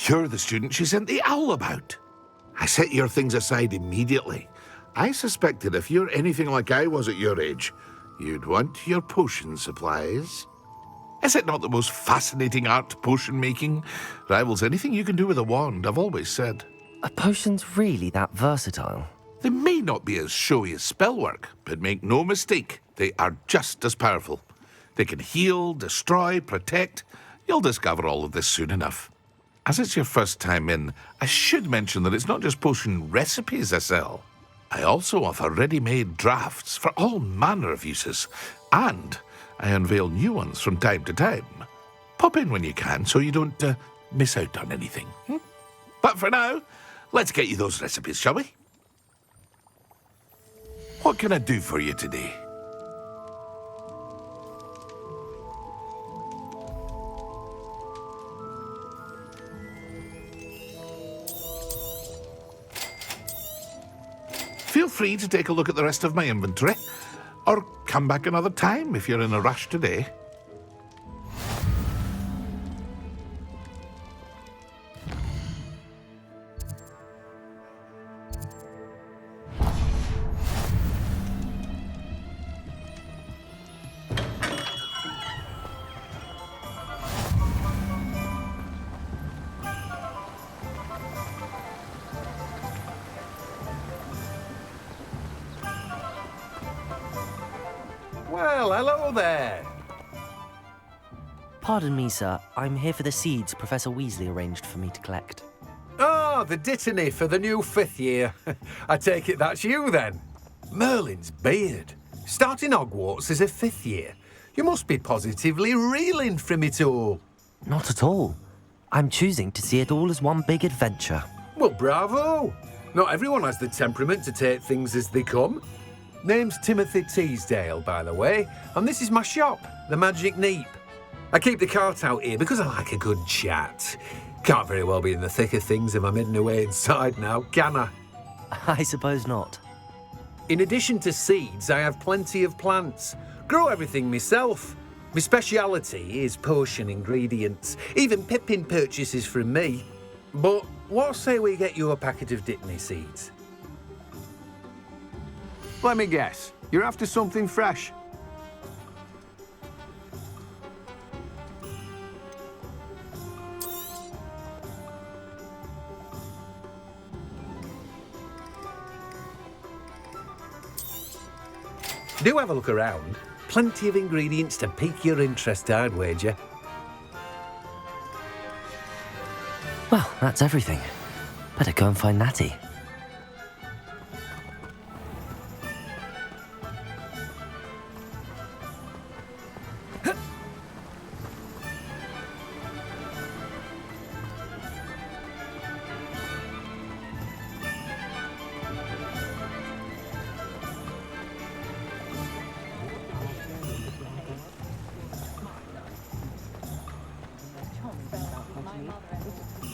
You're the student she sent the owl about. I set your things aside immediately. I suspected if you're anything like I was at your age, you'd want your potion supplies. Is it not the most fascinating art, potion making? Rivals anything you can do with a wand, I've always said. Are potions really that versatile? They may not be as showy as spellwork, but make no mistake, they are just as powerful. They can heal, destroy, protect. You'll discover all of this soon enough. As it's your first time in, I should mention that it's not just potion recipes I sell. I also offer ready-made drafts for all manner of uses, and I unveil new ones from time to time. Pop in when you can so you don't miss out on anything. But for now, let's get you those recipes, shall we? What can I do for you today? Feel free to take a look at the rest of my inventory, or come back another time if you're in a rush today. Well, hello there. Pardon me, sir. I'm here for the seeds Professor Weasley arranged for me to collect. Oh, the dittany for the new 5th year. I take it that's you, then. Merlin's beard. Starting Hogwarts as a 5th year. You must be positively reeling from it all. Not at all. I'm choosing to see it all as one big adventure. Well, bravo. Not everyone has the temperament to take things as they come. Name's Timothy Teasdale, by the way, and this is my shop, the Magic Neep. I keep the cart out here because I like a good chat. Can't very well be in the thick of things if I'm hidden away inside now, can I? I suppose not. In addition to seeds, I have plenty of plants. Grow everything myself. My speciality is potion ingredients. Even Pippin purchases from me. But what say we get you a packet of Dittany seeds? Let me guess. You're after something fresh. Do have a look around. Plenty of ingredients to pique your interest, I'd wager. Well, that's everything. Better go and find Natty.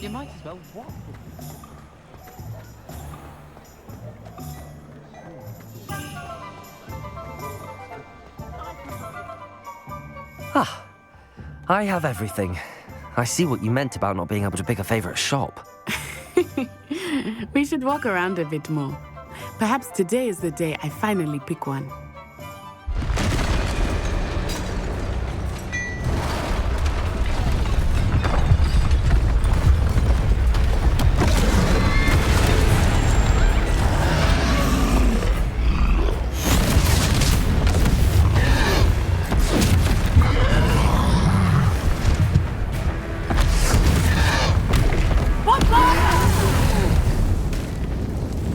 You might as well walk. Ah, I have everything. I see what you meant about not being able to pick a favorite shop. We should walk around a bit more. Perhaps today is the day I finally pick one.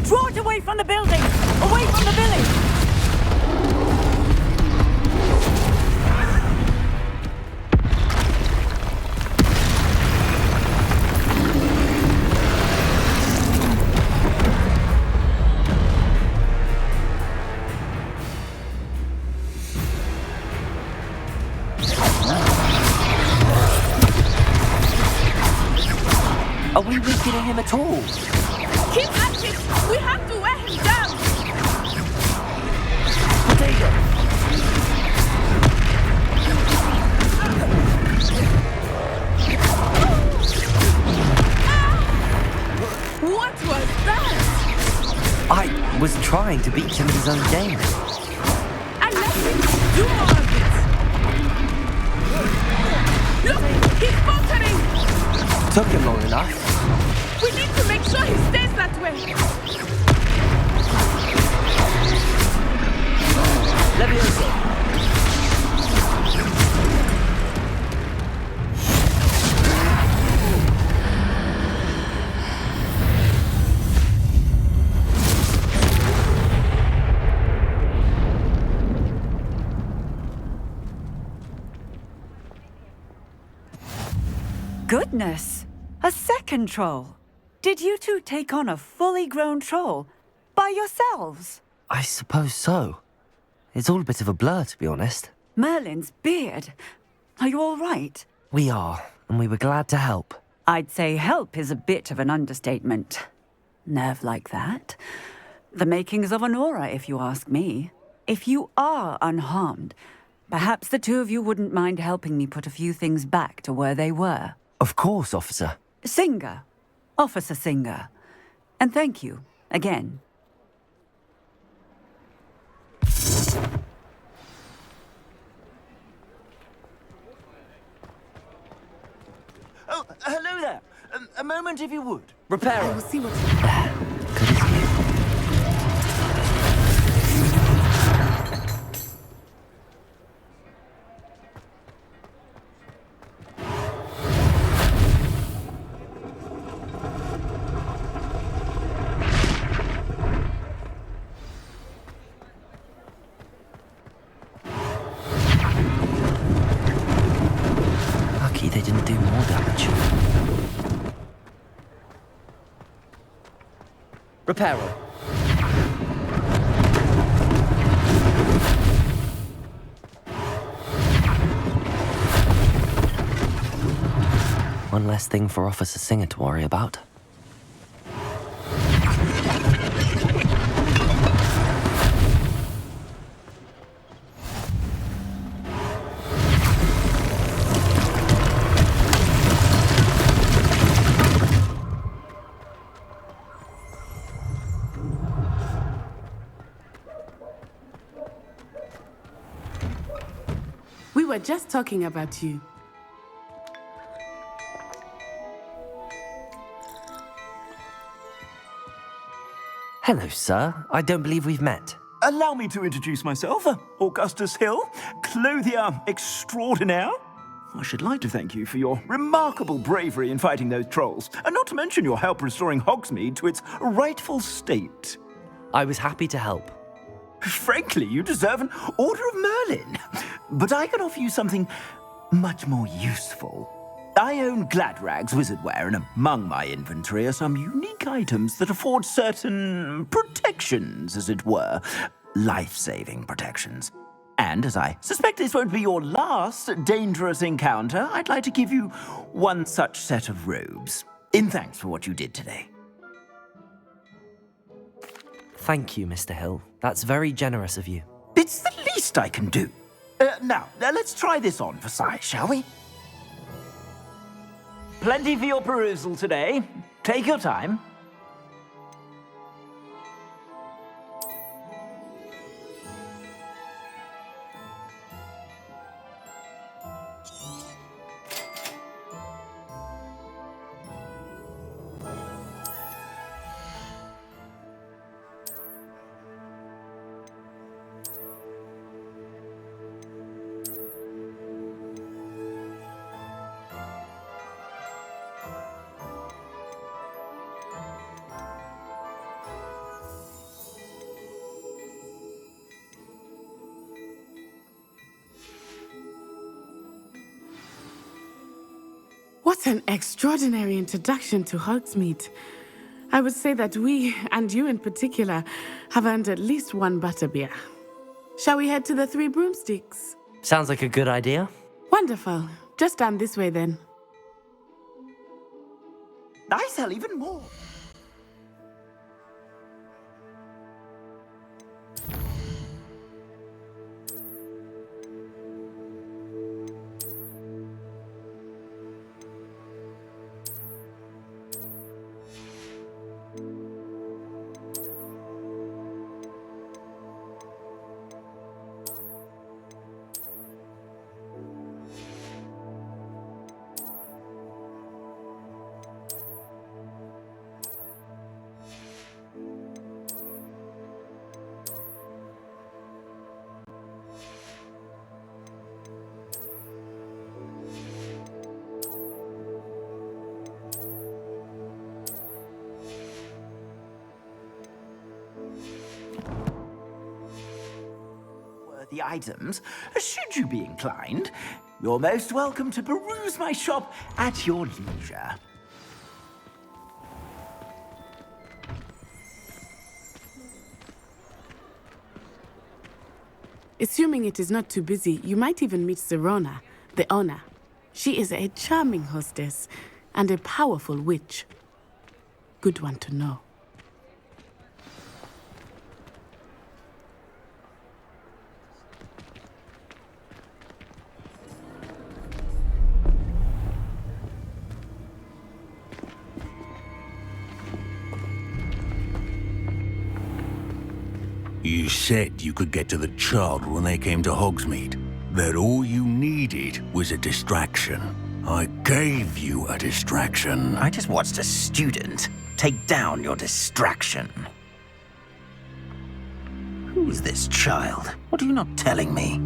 Draw it away from the building! Away from the village! Are we weakening him at all? Keep at it! We have to wear him down! Potato! What was that? I was trying to beat him in his own game. And let him do more of it! Look! He's faltering! Took him long enough. We need to make sure he stays that way! Leviosa! Goodness! A second troll! Did you two take on a fully grown troll? By yourselves? I suppose so. It's all a bit of a blur, to be honest. Merlin's beard. Are you all right? We are, and we were glad to help. I'd say help is a bit of an understatement. Nerve like that. The makings of an aura, if you ask me. If you are unharmed, perhaps the two of you wouldn't mind helping me put a few things back to where they were. Of course, officer. Singer. Officer Singer. And thank you, again. Oh, hello there. A moment, if you would. Repairer. I will see what's... Lucky they didn't do more damage. Repairer. One less thing for Officer Singer to worry about. We were just talking about you. Hello, sir. I don't believe we've met. Allow me to introduce myself, Augustus Hill, clothier extraordinaire. I should like to thank you for your remarkable bravery in fighting those trolls, and not to mention your help restoring Hogsmeade to its rightful state. I was happy to help. Frankly, you deserve an Order of Merlin. But I can offer you something much more useful. I own Gladrag's wizardware, and among my inventory are some unique items that afford certain protections, as it were. Life-saving protections. And as I suspect this won't be your last dangerous encounter, I'd like to give you one such set of robes, in thanks for what you did today. Thank you, Mr. Hill. That's very generous of you. It's the least I can do. Now, let's try this on for size, shall we? Plenty for your perusal today. Take your time. What an extraordinary introduction to Hogsmeade. I would say that we, and you in particular, have earned at least one butterbeer. Shall we head to the Three Broomsticks? Sounds like a good idea. Wonderful. Just down this way then. I sell even more. The items, should you be inclined, you're most welcome to peruse my shop at your leisure. Assuming it is not too busy, you might even meet Serona, the owner. She is a charming hostess and a powerful witch. Good one to know. You said you could get to the child when they came to Hogsmeade. That all you needed was a distraction. I gave you a distraction. I just watched a student take down your distraction. Who's this child? What are you not telling me?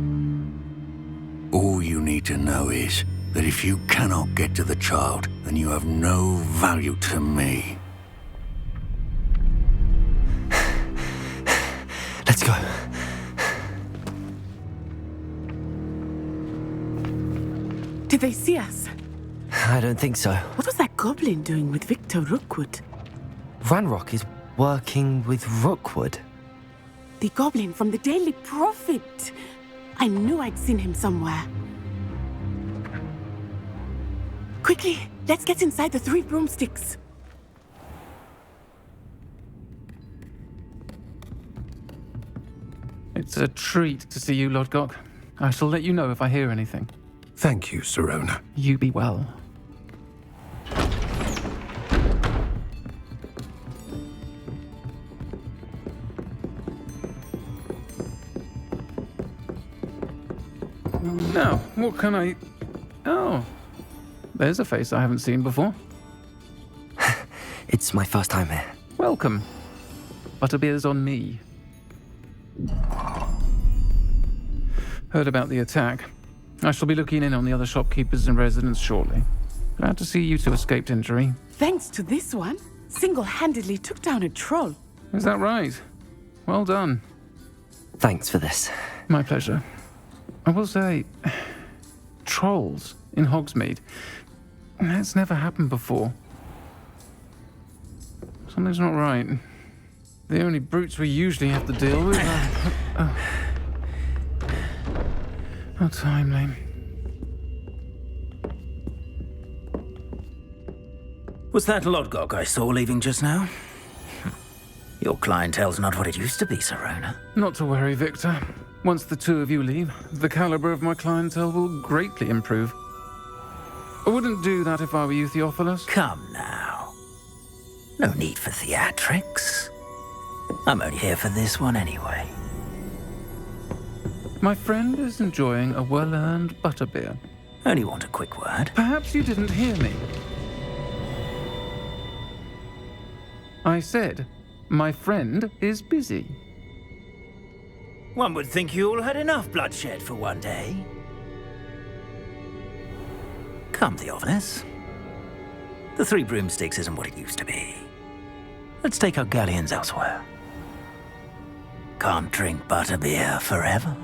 All you need to know is that if you cannot get to the child, then you have no value to me. Let's go. Did they see us? I don't think so. What was that goblin doing with Victor Rookwood? Ranrock is working with Rookwood. The goblin from the Daily Prophet. I knew I'd seen him somewhere. Quickly, let's get inside the 3 broomsticks. It's a treat to see you, Lodgok. I shall let you know if I hear anything. Thank you, Serona. You be well. Now, what can I... Oh, there's a face I haven't seen before. It's my first time here. Welcome. Butterbeer's on me. Heard about the attack. I shall be looking in on the other shopkeepers and residents shortly. Glad to see you two escaped injury. Thanks to this one, single-handedly took down a troll. Is that right? Well done. Thanks for this. My pleasure. I will say, trolls in Hogsmeade. That's never happened before. Something's not right. The only brutes we usually have to deal with are... How timely. Was that Lodgok I saw leaving just now? Your clientele's not what it used to be, Serona. Not to worry, Victor. Once the two of you leave, the caliber of my clientele will greatly improve. I wouldn't do that if I were you, Theophilus. Come now. No need for theatrics. I'm only here for this one anyway. My friend is enjoying a well-earned butterbeer. Only want a quick word. Perhaps you didn't hear me. I said, my friend is busy. One would think you all had enough bloodshed for one day. Come, Theophilus. The 3 broomsticks isn't what it used to be. Let's take our galleons elsewhere. Can't drink butterbeer forever.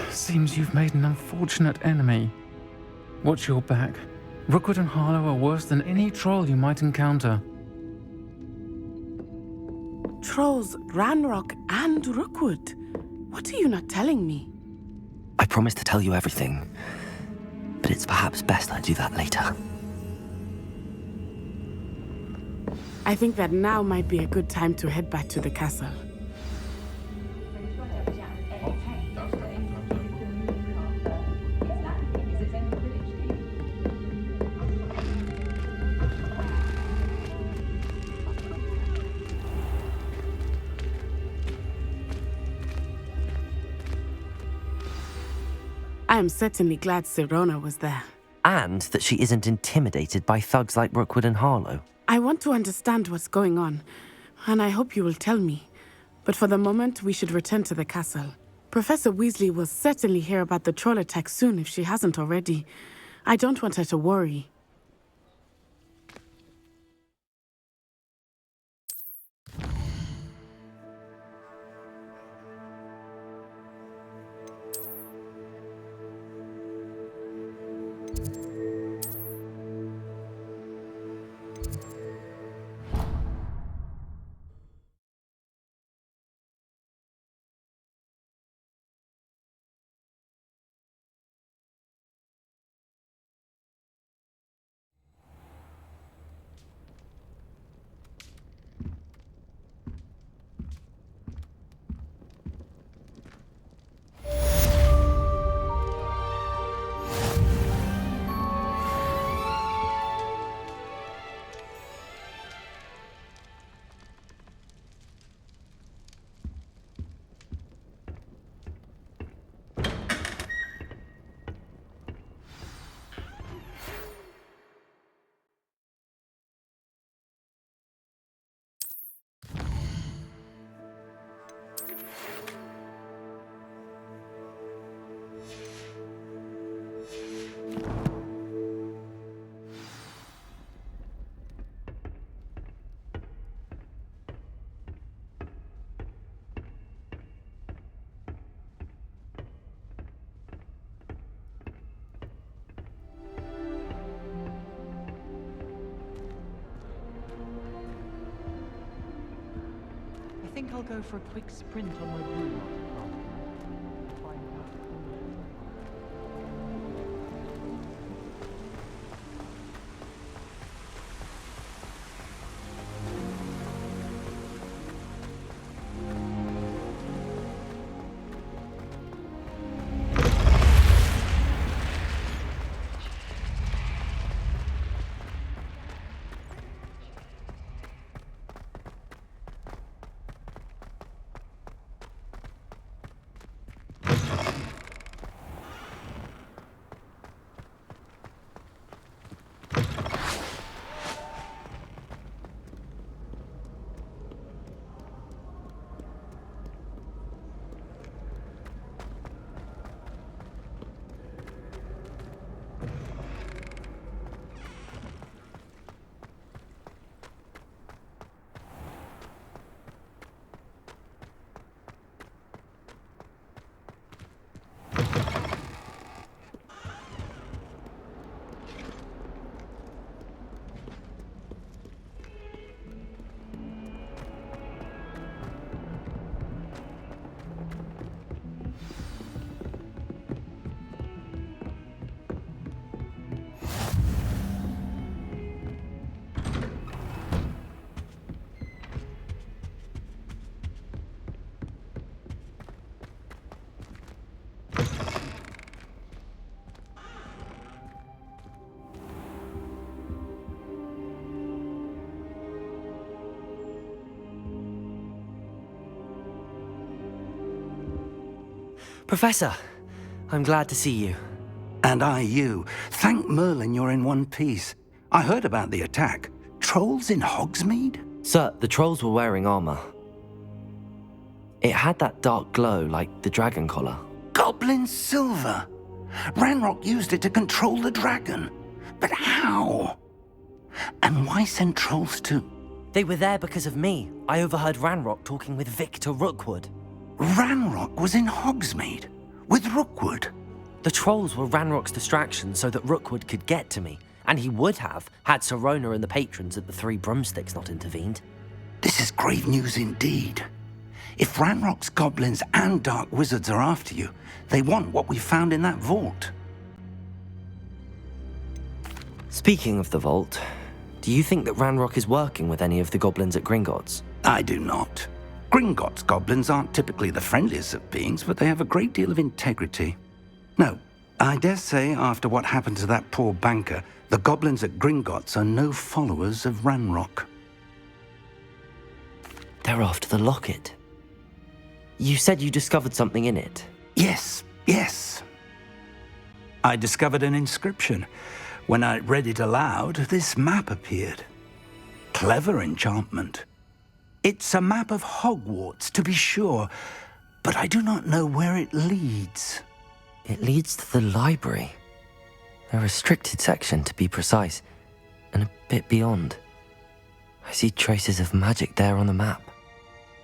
Seems you've made an unfortunate enemy. Watch your back. Rookwood and Harlow are worse than any troll you might encounter. Trolls, Ranrock, and Rookwood. What are you not telling me? I promised to tell you everything, but it's perhaps best I do that later. I think that now might be a good time to head back to the castle. I am certainly glad Sirona was there. And that she isn't intimidated by thugs like Rookwood and Harlow. I want to understand what's going on, and I hope you will tell me. But for the moment, we should return to the castle. Professor Weasley will certainly hear about the troll attack soon if she hasn't already. I don't want her to worry. I think I'll go for a quick sprint on my broom. Professor, I'm glad to see you. And I you. Thank Merlin you're in one piece. I heard about the attack. Trolls in Hogsmeade? Sir, the trolls were wearing armor. It had that dark glow like the dragon collar. Goblin silver! Ranrock used it to control the dragon. But how? And why send trolls too? They were there because of me. I overheard Ranrock talking with Victor Rookwood. Ranrock was in Hogsmeade? With Rookwood? The trolls were Ranrock's distraction so that Rookwood could get to me. And he would have, had Sirona and the patrons at the Three Broomsticks not intervened. This is grave news indeed. If Ranrock's goblins and dark wizards are after you, they want what we found in that vault. Speaking of the vault, do you think that Ranrock is working with any of the goblins at Gringotts? I do not. Gringotts goblins aren't typically the friendliest of beings, but they have a great deal of integrity. No, I dare say after what happened to that poor banker, the goblins at Gringotts are no followers of Ranrock. They're after the locket. You said you discovered something in it. Yes. I discovered an inscription. When I read it aloud, this map appeared. Clever enchantment. It's a map of Hogwarts, to be sure, but I do not know where it leads. It leads to the library. A restricted section, to be precise, and a bit beyond. I see traces of magic there on the map.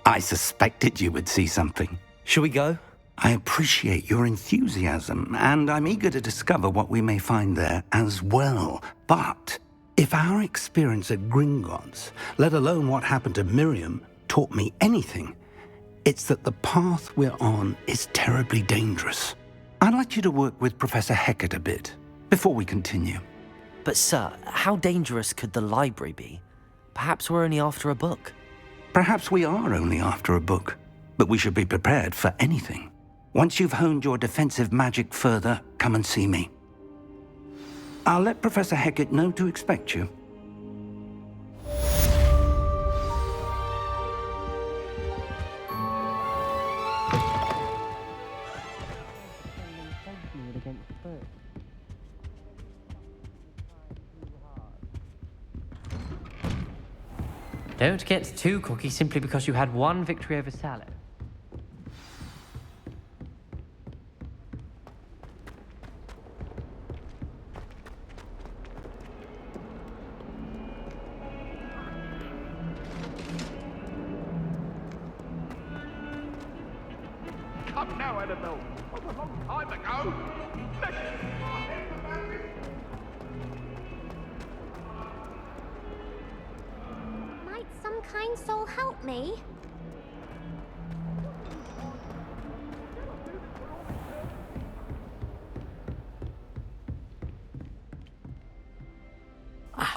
I suspected you would see something. Shall we go? I appreciate your enthusiasm, and I'm eager to discover what we may find there as well. But if our experience at Gringotts, let alone what happened to Miriam, taught me anything, it's that the path we're on is terribly dangerous. I'd like you to work with Professor Hecat a bit before we continue. But sir, how dangerous could the library be? Perhaps we're only after a book. Perhaps we are only after a book, but we should be prepared for anything. Once you've honed your defensive magic further, come and see me. I'll let Professor Hecat know to expect you. Don't get too cocky simply because you had one victory over Salad. Come now, Annabelle. What a long time ago. Might some kind soul help me?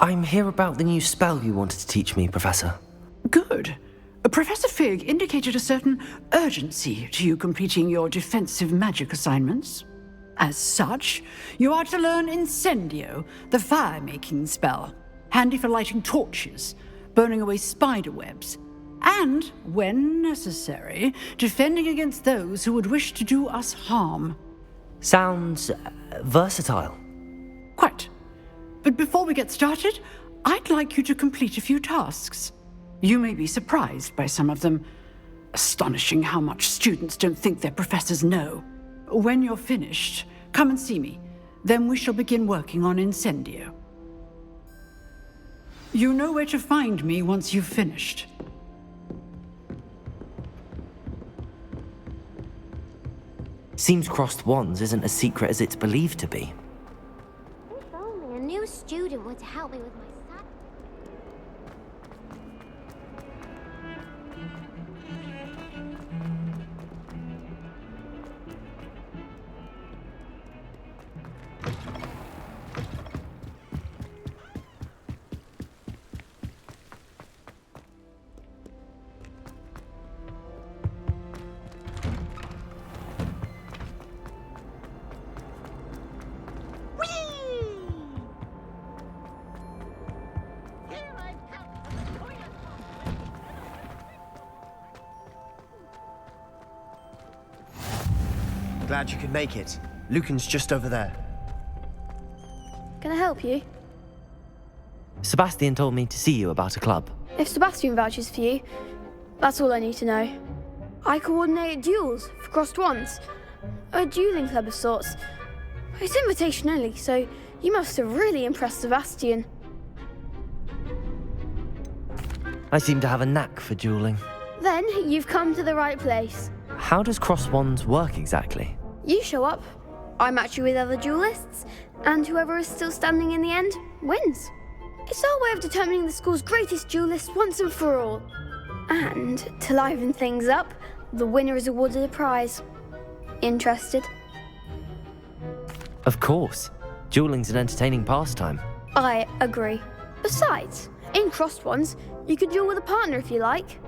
I'm here about the new spell you wanted to teach me, Professor. Good. Professor Fig indicated a certain urgency to you completing your defensive magic assignments. As such, you are to learn Incendio, the fire-making spell, handy for lighting torches, burning away spider webs, and, when necessary, defending against those who would wish to do us harm. Sounds versatile. Quite. But before we get started, I'd like you to complete a few tasks. You may be surprised by some of them. Astonishing how much students don't think their professors know. When you're finished, come and see me. Then we shall begin working on Incendio. You know where to find me once you've finished. Seems crossed wands isn't as secret as it's believed to be. If only a new student were to help me with my study. Glad you could make it. Lucan's just over there. Can I help you? Sebastian told me to see you about a club. If Sebastian vouches for you, that's all I need to know. I coordinate duels for crossed wands. A dueling club of sorts. It's invitation only, so you must have really impressed Sebastian. I seem to have a knack for dueling. Then you've come to the right place. How does cross wands work exactly? You show up, I match you with other duelists, and whoever is still standing in the end wins. It's our way of determining the school's greatest duelist once and for all. And to liven things up, the winner is awarded a prize. Interested? Of course. Dueling's an entertaining pastime. I agree. Besides, in Crossed Ones, you can duel with a partner if you like.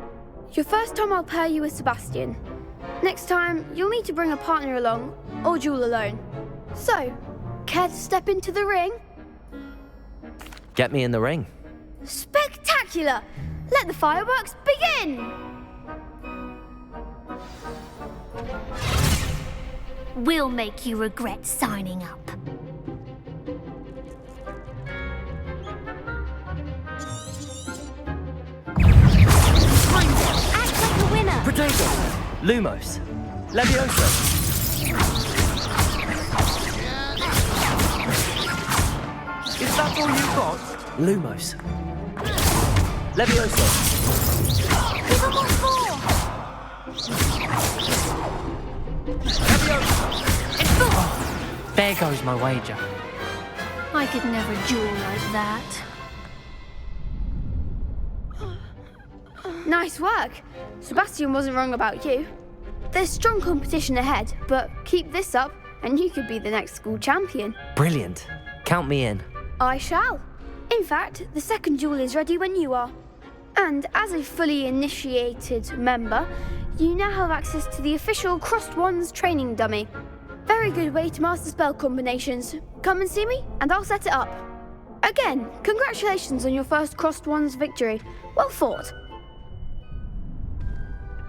Your first time I'll pair you with Sebastian. Next time, you'll need to bring a partner along, or duel alone. So, care to step into the ring? Get me in the ring. Spectacular! Let the fireworks begin! We'll make you regret signing up. Act like a winner! Potato! Lumos! Levioso! Is that all you got? Lumos. Levioso! Give him what for! Levioso! There goes my wager. I could never duel like that. Nice work. Sebastian wasn't wrong about you. There's strong competition ahead, but keep this up and you could be the next school champion. Brilliant. Count me in. I shall. In fact, the second duel is ready when you are. And as a fully initiated member, you now have access to the official Crossed Ones training dummy. Very good way to master spell combinations. Come and see me, and I'll set it up. Again, congratulations on your first Crossed Ones victory. Well fought.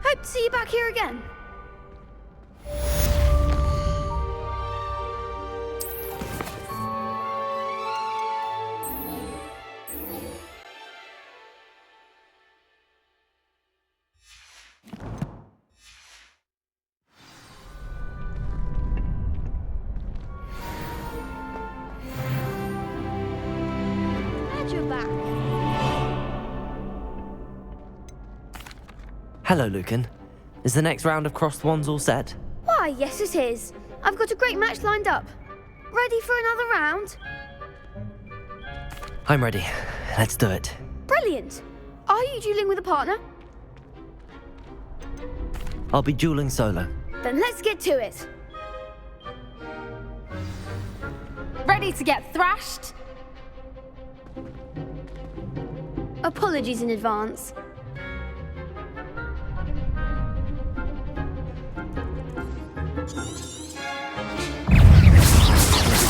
Hope to see you back here again. Glad you're back. Hello, Lucan. Is the next round of Crossed Ones all set? Why, yes it is. I've got a great match lined up. Ready for another round? I'm ready. Let's do it. Brilliant. Are you dueling with a partner? I'll be dueling solo. Then let's get to it. Ready to get thrashed? Apologies in advance.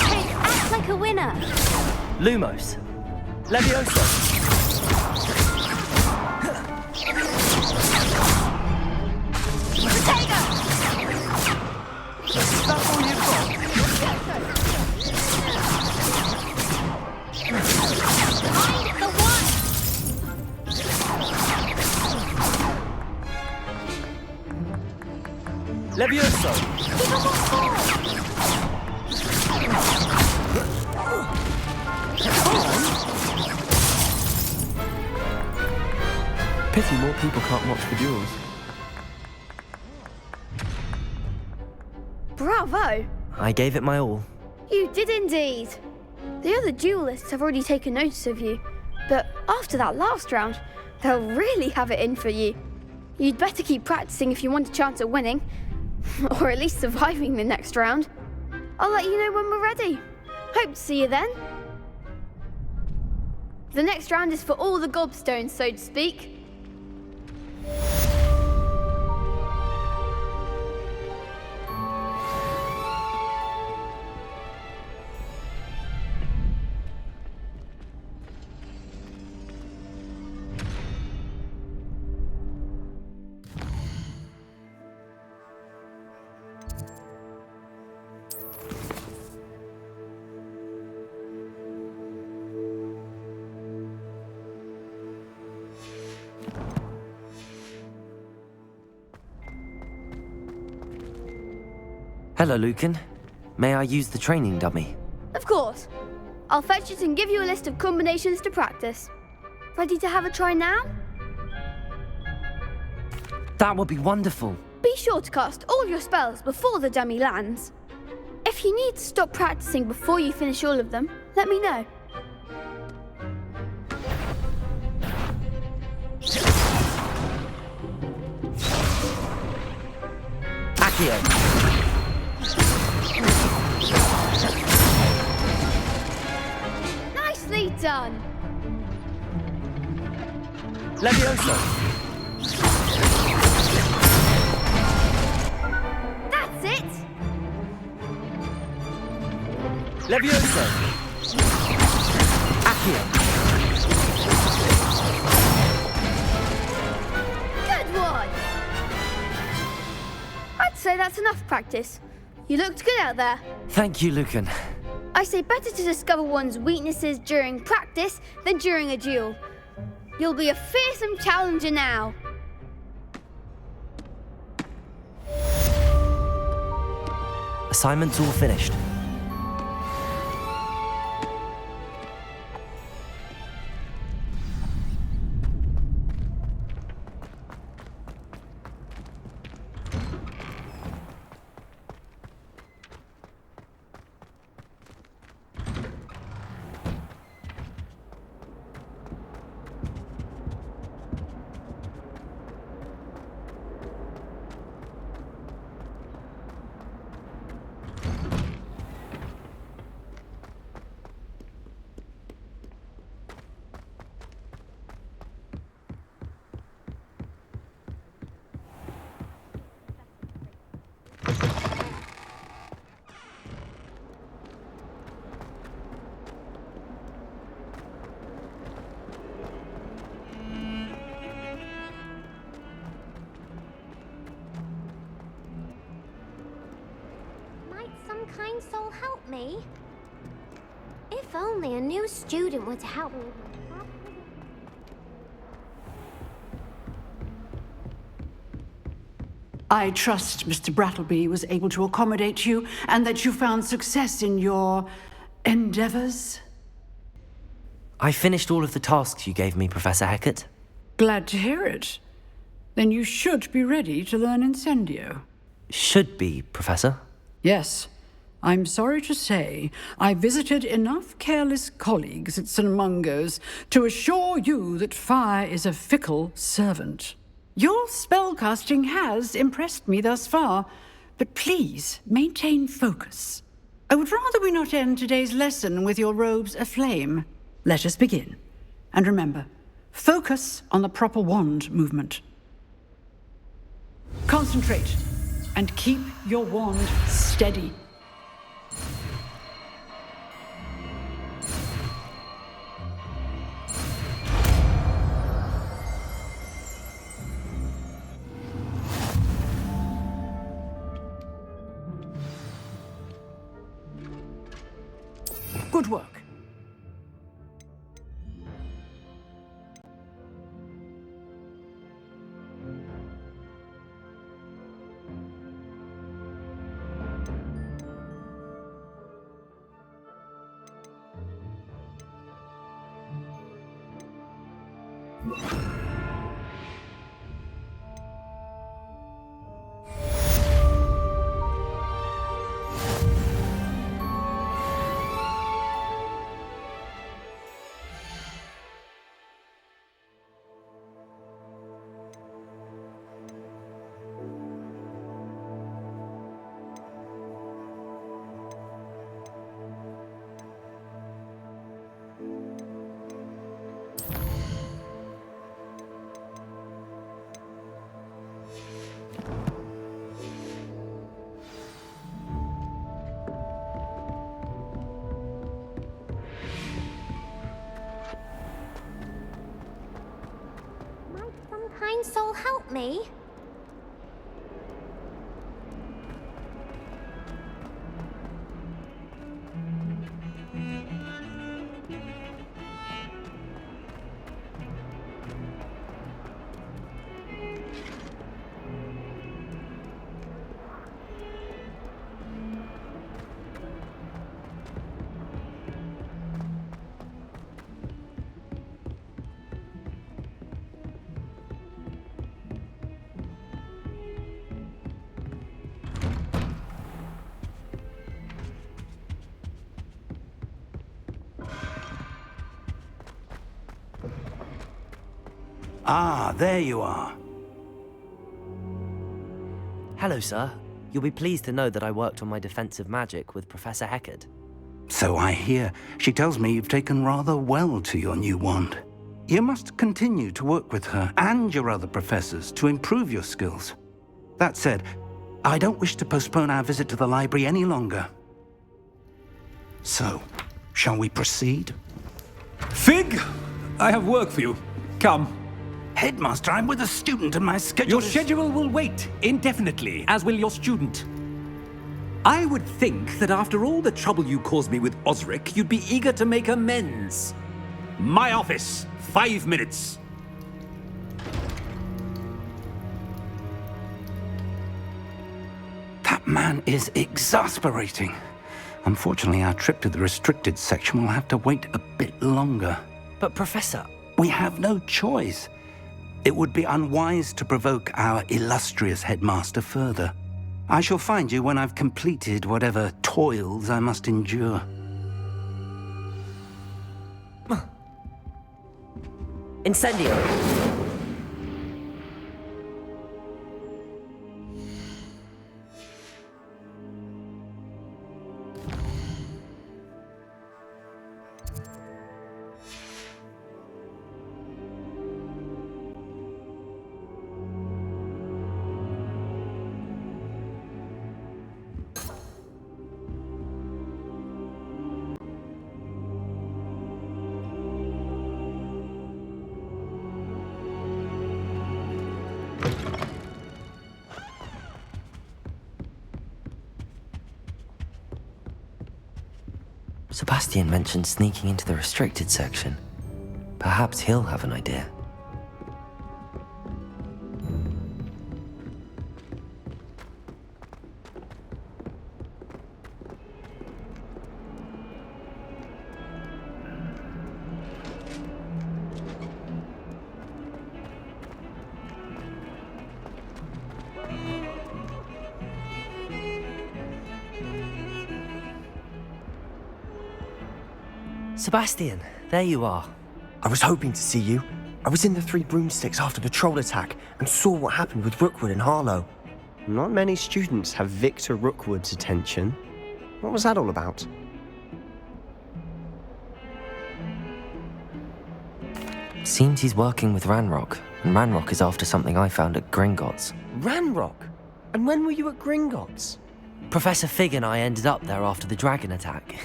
Hey, act like a winner! Lumos. Levioso. Potato! Is that all you've got? Find the one! Levioso. Give him what for! Pity more people can't watch the duels. Bravo! I gave it my all. You did indeed. The other duelists have already taken notice of you, but after that last round, they'll really have it in for you. You'd better keep practicing if you want a chance at winning, or at least surviving the next round. I'll let you know when we're ready. Hope to see you then. The next round is for all the gobstones, so to speak. Hello, Lucan. May I use the training dummy? Of course. I'll fetch it and give you a list of combinations to practice. Ready to have a try now? That would be wonderful. Be sure to cast all your spells before the dummy lands. If you need to stop practicing before you finish all of them, let me know. Accio. Nicely done. Levioso. That's it. Levioso. Accio. Good one. I'd say that's enough practice. You looked good out there. Thank you, Lucan. I say better to discover one's weaknesses during practice than during a duel. You'll be a fearsome challenger now. Assignment's all finished. Might some kind soul help me? If only a new student were to help me. I trust Mr. Brattleby was able to accommodate you and that you found success in your endeavors. I finished all of the tasks you gave me, Professor Hecat. Glad to hear it. Then you should be ready to learn Incendio. Should be, Professor. Yes. I'm sorry to say, I visited enough careless colleagues at St. Mungo's to assure you that fire is a fickle servant. Your spellcasting has impressed me thus far, but please maintain focus. I would rather we not end today's lesson with your robes aflame. Let us begin. And remember, focus on the proper wand movement. Concentrate, and keep your wand steady. Good work. Might some kind soul help me? Ah, there you are. Hello, sir. You'll be pleased to know that I worked on my defensive magic with Professor Heckard. So I hear. She tells me you've taken rather well to your new wand. You must continue to work with her and your other professors to improve your skills. That said, I don't wish to postpone our visit to the library any longer. So, shall we proceed? Fig! I have work for you. Come. Headmaster, I'm with a student and my schedule Your schedule will wait indefinitely, as will your student. I would think that after all the trouble you caused me with Osric, you'd be eager to make amends. My office, 5 minutes. That man is exasperating. Unfortunately, our trip to the restricted section will have to wait a bit longer. But Professor... We have no choice. It would be unwise to provoke our illustrious headmaster further. I shall find you when I've completed whatever toils I must endure. Incendio! Sebastian mentioned sneaking into the restricted section. Perhaps he'll have an idea. Sebastian, there you are. I was hoping to see you. I was in the Three Broomsticks after the troll attack and saw what happened with Rookwood and Harlow. Not many students have Victor Rookwood's attention. What was that all about? Seems he's working with Ranrock, and Ranrock is after something I found at Gringotts. Ranrock? And when were you at Gringotts? Professor Fig and I ended up there after the dragon attack.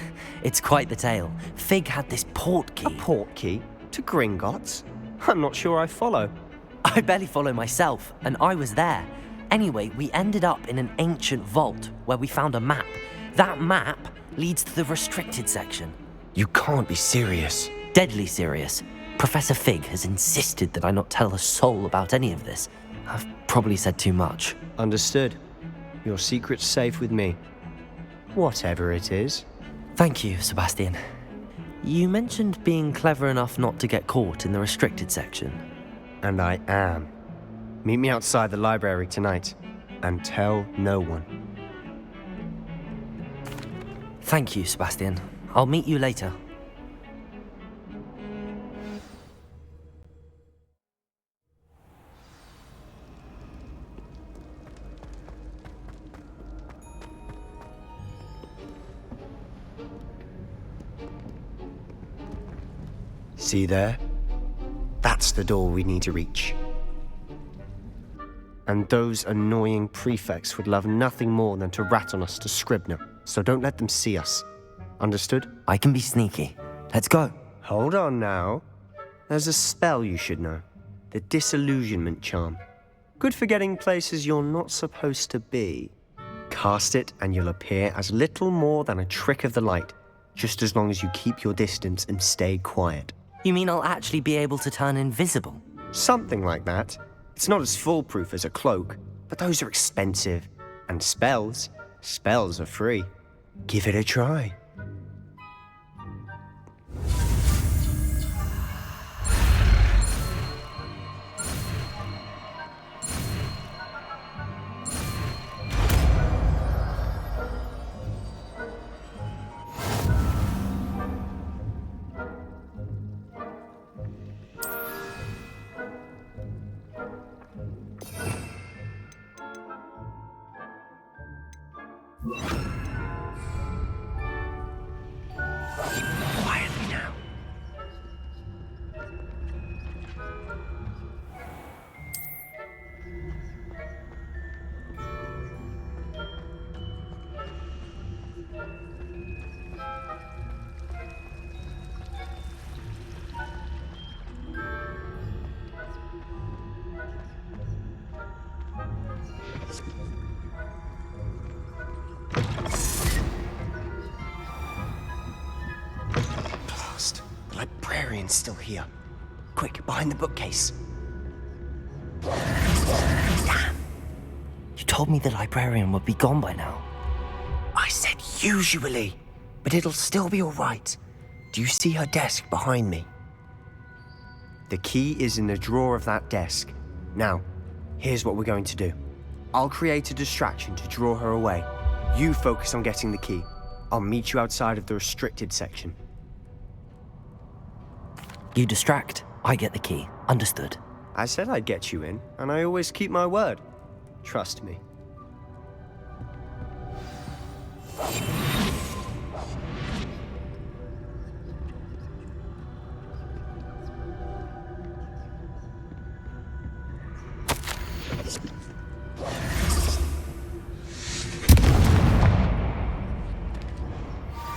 It's quite the tale. Fig had this port key. A port key? To Gringotts? I'm not sure I follow. I barely follow myself, and I was there. Anyway, we ended up in an ancient vault where we found a map. That map leads to the restricted section. You can't be serious. Deadly serious. Professor Fig has insisted that I not tell a soul about any of this. I've probably said too much. Understood. Your secret's safe with me. Whatever it is. Thank you, Sebastian. You mentioned being clever enough not to get caught in the restricted section. And I am. Meet me outside the library tonight, and tell no one. Thank you, Sebastian. I'll meet you later. See there? That's the door we need to reach. And those annoying prefects would love nothing more than to rat on us to Scribner, so don't let them see us. Understood? I can be sneaky. Let's go. Hold on now. There's a spell you should know. The Disillusionment Charm. Good for getting places you're not supposed to be. Cast it and you'll appear as little more than a trick of the light, just as long as you keep your distance and stay quiet. You mean I'll actually be able to turn invisible? Something like that. It's not as foolproof as a cloak, but those are expensive. And spells are free. Give it a try. Quietly now. Blast. The librarian's still here. Quick, behind the bookcase. Damn. You told me the librarian would be gone by now. I said usually, but it'll still be all right. Do you see her desk behind me? The key is in the drawer of that desk. Now, here's what we're going to do. I'll create a distraction to draw her away. You focus on getting the key. I'll meet you outside of the restricted section. You distract, I get the key. Understood. I said I'd get you in, and I always keep my word. Trust me.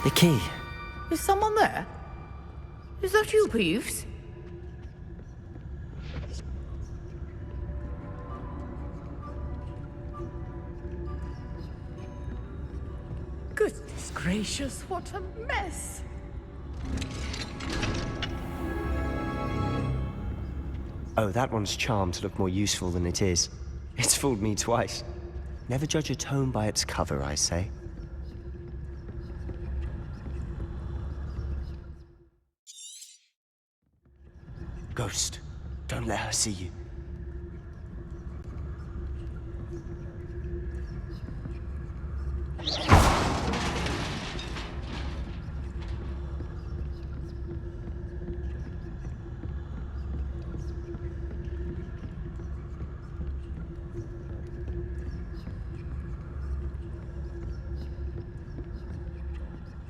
The key. Is someone there? Is that you, Peeves? Goodness gracious, what a mess! Oh, that one's charmed to look more useful than it is. It's fooled me twice. Never judge a tome by its cover, I say. Ghost, don't let her see you.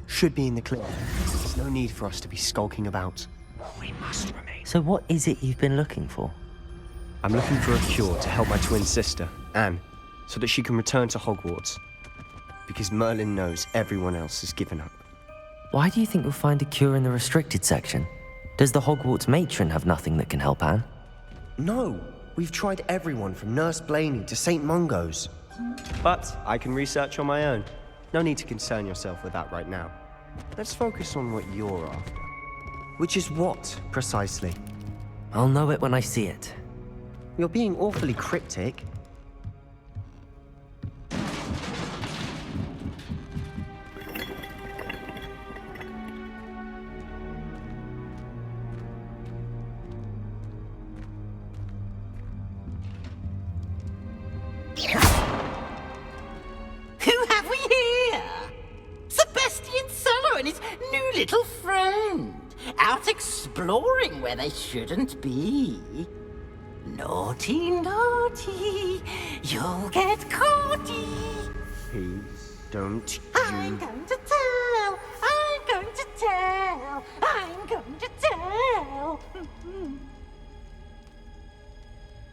Should be in the clear. There's no need for us to be skulking about. We must remain. So what is it you've been looking for? I'm looking for a cure to help my twin sister, Anne, so that she can return to Hogwarts. Because Merlin knows everyone else has given up. Why do you think you'll find a cure in the restricted section? Does the Hogwarts matron have nothing that can help Anne? No, we've tried everyone from Nurse Blaney to St. Mungo's. But I can research on my own. No need to concern yourself with that right now. Let's focus on what you're after. Which is what, precisely? I'll know it when I see it. You're being awfully cryptic. Who have we here? Sebastian Solo and his new little friend. Out exploring where they shouldn't be. Naughty, naughty, you'll get caughty. Please, don't I'm going to tell, I'm going to tell, I'm going to tell.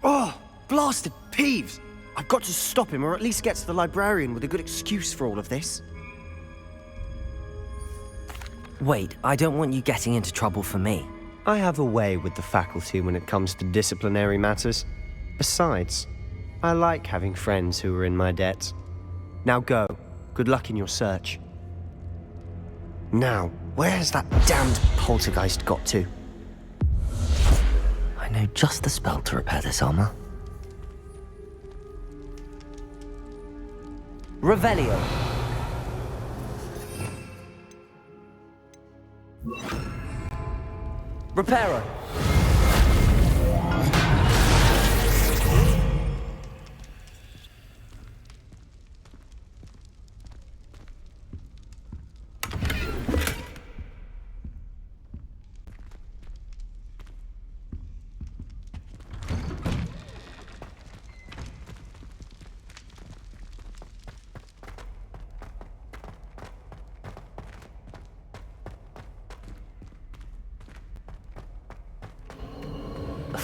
Oh, blasted Peeves! I've got to stop him, or at least get to the librarian with a good excuse for all of this. Wait, I don't want you getting into trouble for me. I have a way with the faculty when it comes to disciplinary matters. Besides, I like having friends who are in my debt. Now go. Good luck in your search. Now, where has that damned poltergeist got to? I know just the spell to repair this armor. Revelio. Reparo.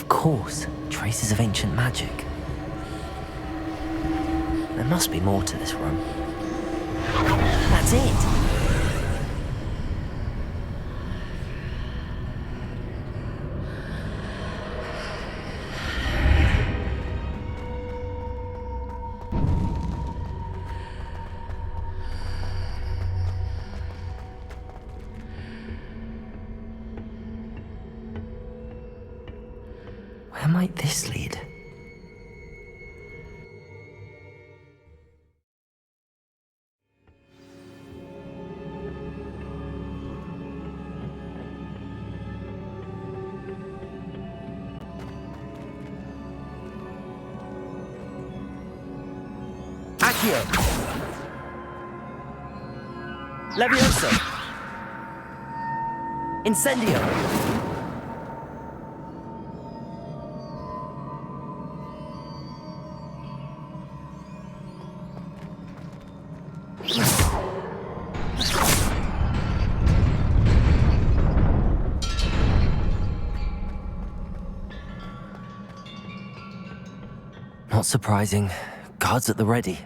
course, traces of ancient magic. There must be more to this room. That's it! Where might this lead? Accio! Levioso! Incendio! Not surprising. Guards at the ready.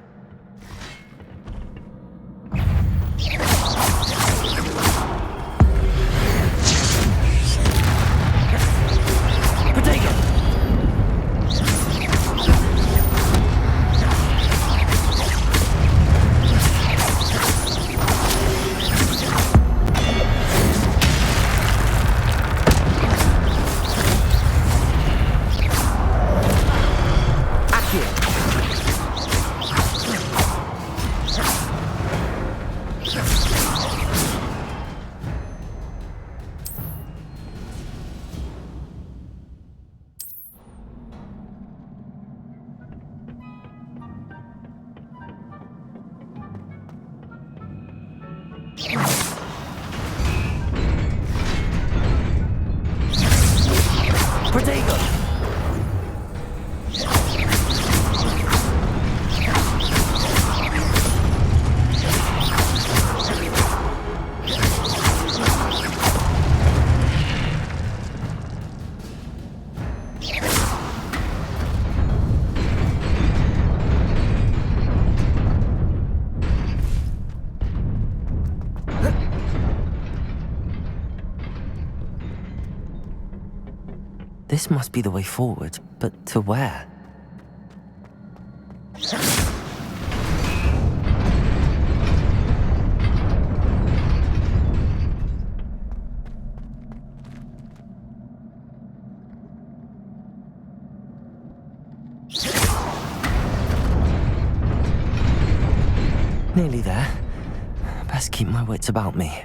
This must be the way forward, but to where? Nearly there. Best keep my wits about me.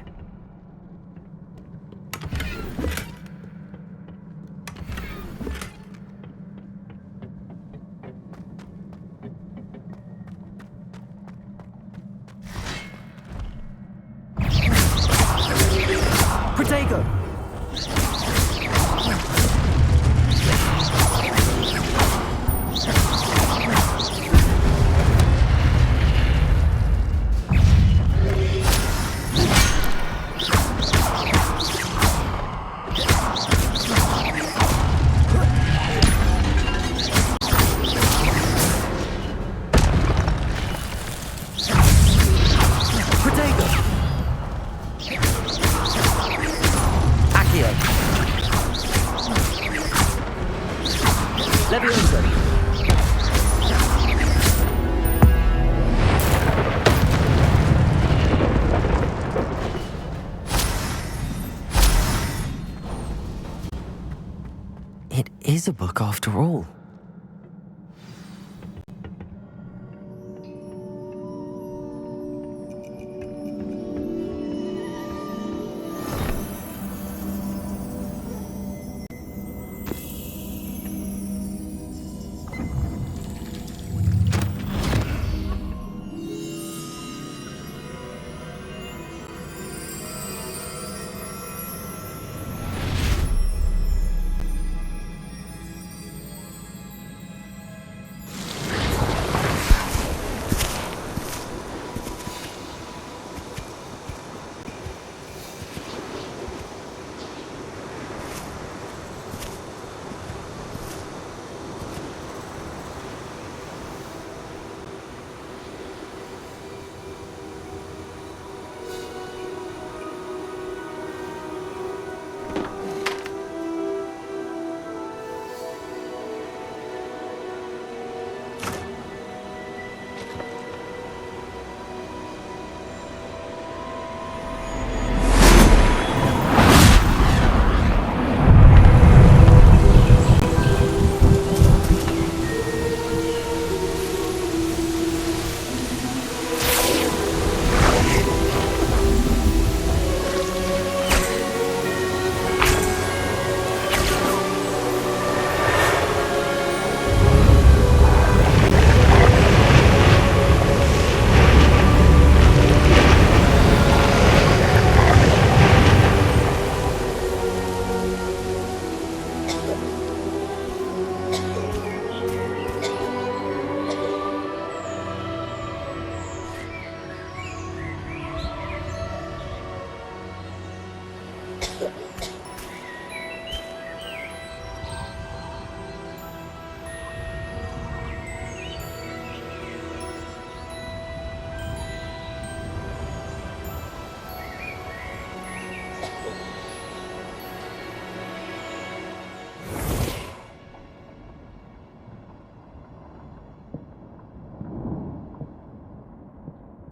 It is a book after all.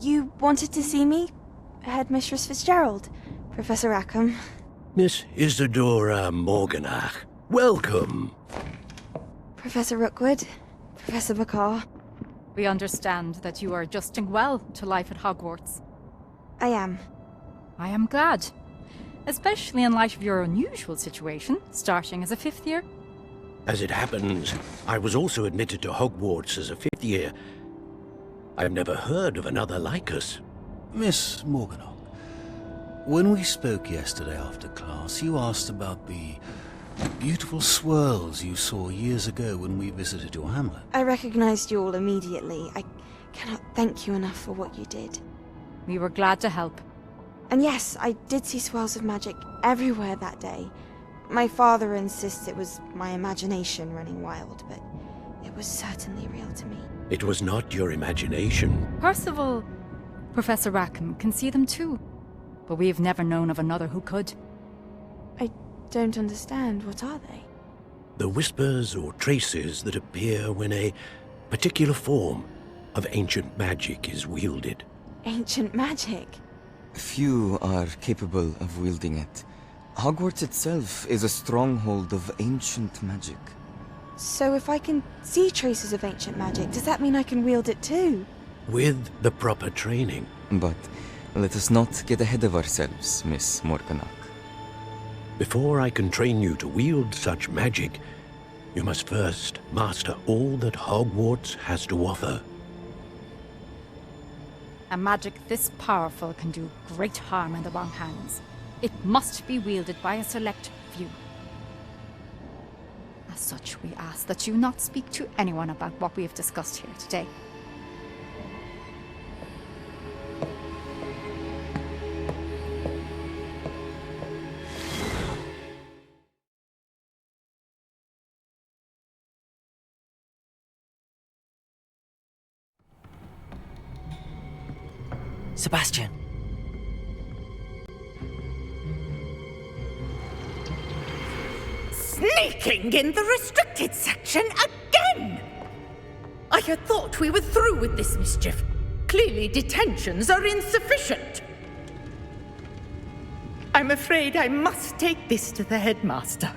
You wanted to see me? Headmistress Fitzgerald, Professor Rackham. Miss Isadora Morganach, welcome. Professor Rookwood, Professor Bakar. We understand that you are adjusting well to life at Hogwarts. I am. I am glad. Especially in light of your unusual situation, starting as a 5th year. As it happens, I was also admitted to Hogwarts as a 5th year. I've never heard of another like us. Miss Morganach, when we spoke yesterday after class, you asked about the beautiful swirls you saw years ago when we visited your hamlet. I recognized you all immediately. I cannot thank you enough for what you did. We were glad to help. And yes, I did see swirls of magic everywhere that day. My father insists it was my imagination running wild, but it was certainly real to me. It was not your imagination. Percival, Professor Rackham can see them too. But we have never known of another who could. I don't understand. What are they? The whispers or traces that appear when a particular form of ancient magic is wielded. Ancient magic? Few are capable of wielding it. Hogwarts itself is a stronghold of ancient magic. So if I can see traces of ancient magic, does that mean I can wield it too? With the proper training. But let us not get ahead of ourselves, Miss Morganach. Before I can train you to wield such magic, you must first master all that Hogwarts has to offer. A magic this powerful can do great harm in the wrong hands. It must be wielded by a select few. As such, we ask that you not speak to anyone about what we have discussed here today. Sebastian. Sneaking in the restricted section again! I had thought we were through with this mischief. Clearly detentions are insufficient. I'm afraid I must take this to the headmaster.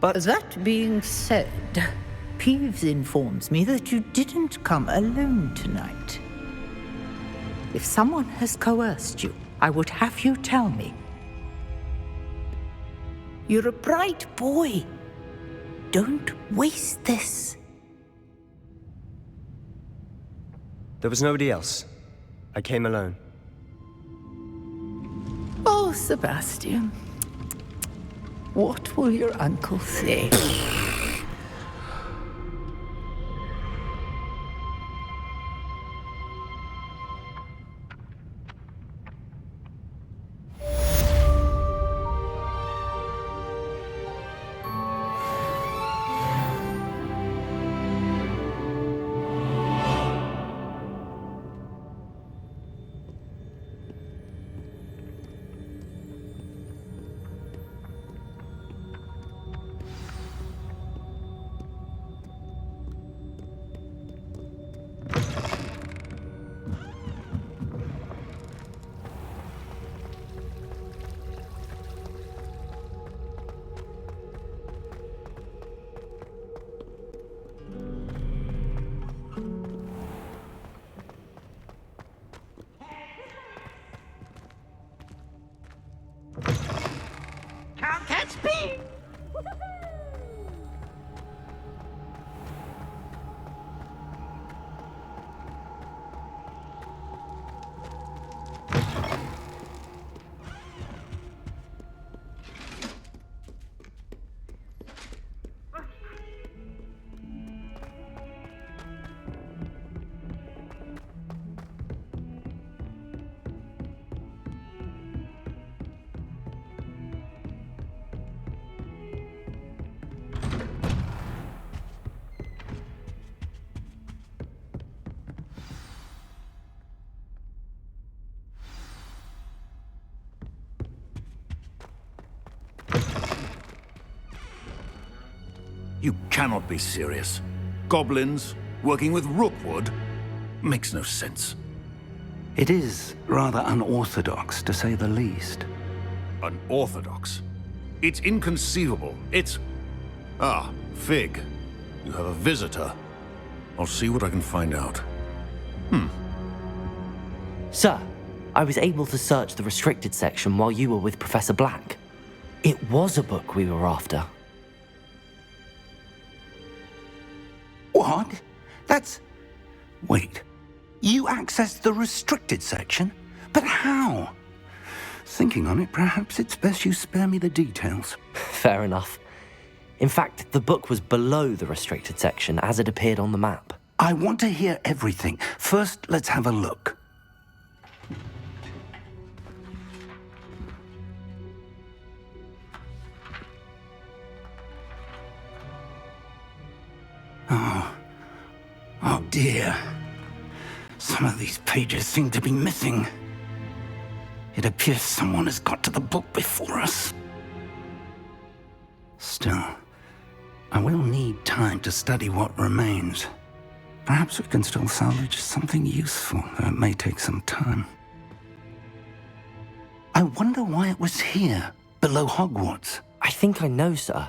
But that being said, Peeves informs me that you didn't come alone tonight. If someone has coerced you, I would have you tell me. You're a bright boy. Don't waste this. There was nobody else. I came alone. Oh, Sebastian. What will your uncle say? Can't catch me! You cannot be serious. Goblins working with Rookwood makes no sense. It is rather unorthodox, to say the least. Unorthodox? It's inconceivable. It's... Ah, Fig. You have a visitor. I'll see what I can find out. Sir, I was able to search the restricted section while you were with Professor Black. It was a book we were after. What? That's... Wait. You accessed the restricted section? But how? Thinking on it, perhaps it's best you spare me the details. Fair enough. In fact, the book was below the restricted section as it appeared on the map. I want to hear everything. First, let's have a look. Oh dear. Some of these pages seem to be missing. It appears someone has got to the book before us. Still, I will need time to study what remains. Perhaps we can still salvage something useful, though it may take some time. I wonder why it was here, below Hogwarts. I think I know, sir.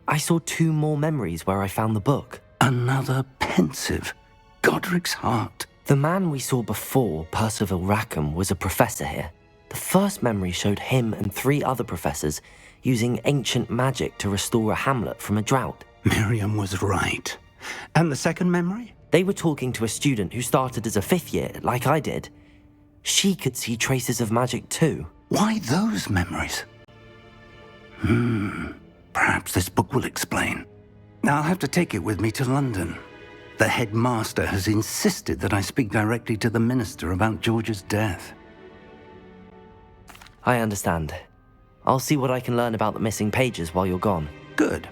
I saw 2 more memories where I found the book. Another pensive. Godric's heart. The man we saw before, Percival Rackham, was a professor here. The first memory showed him and 3 other professors using ancient magic to restore a hamlet from a drought. Miriam was right. And the second memory? They were talking to a student who started as a 5th year, like I did. She could see traces of magic too. Why those memories? Perhaps this book will explain. I'll have to take it with me to London. The headmaster has insisted that I speak directly to the minister about George's death. I understand. I'll see what I can learn about the missing pages while you're gone. Good.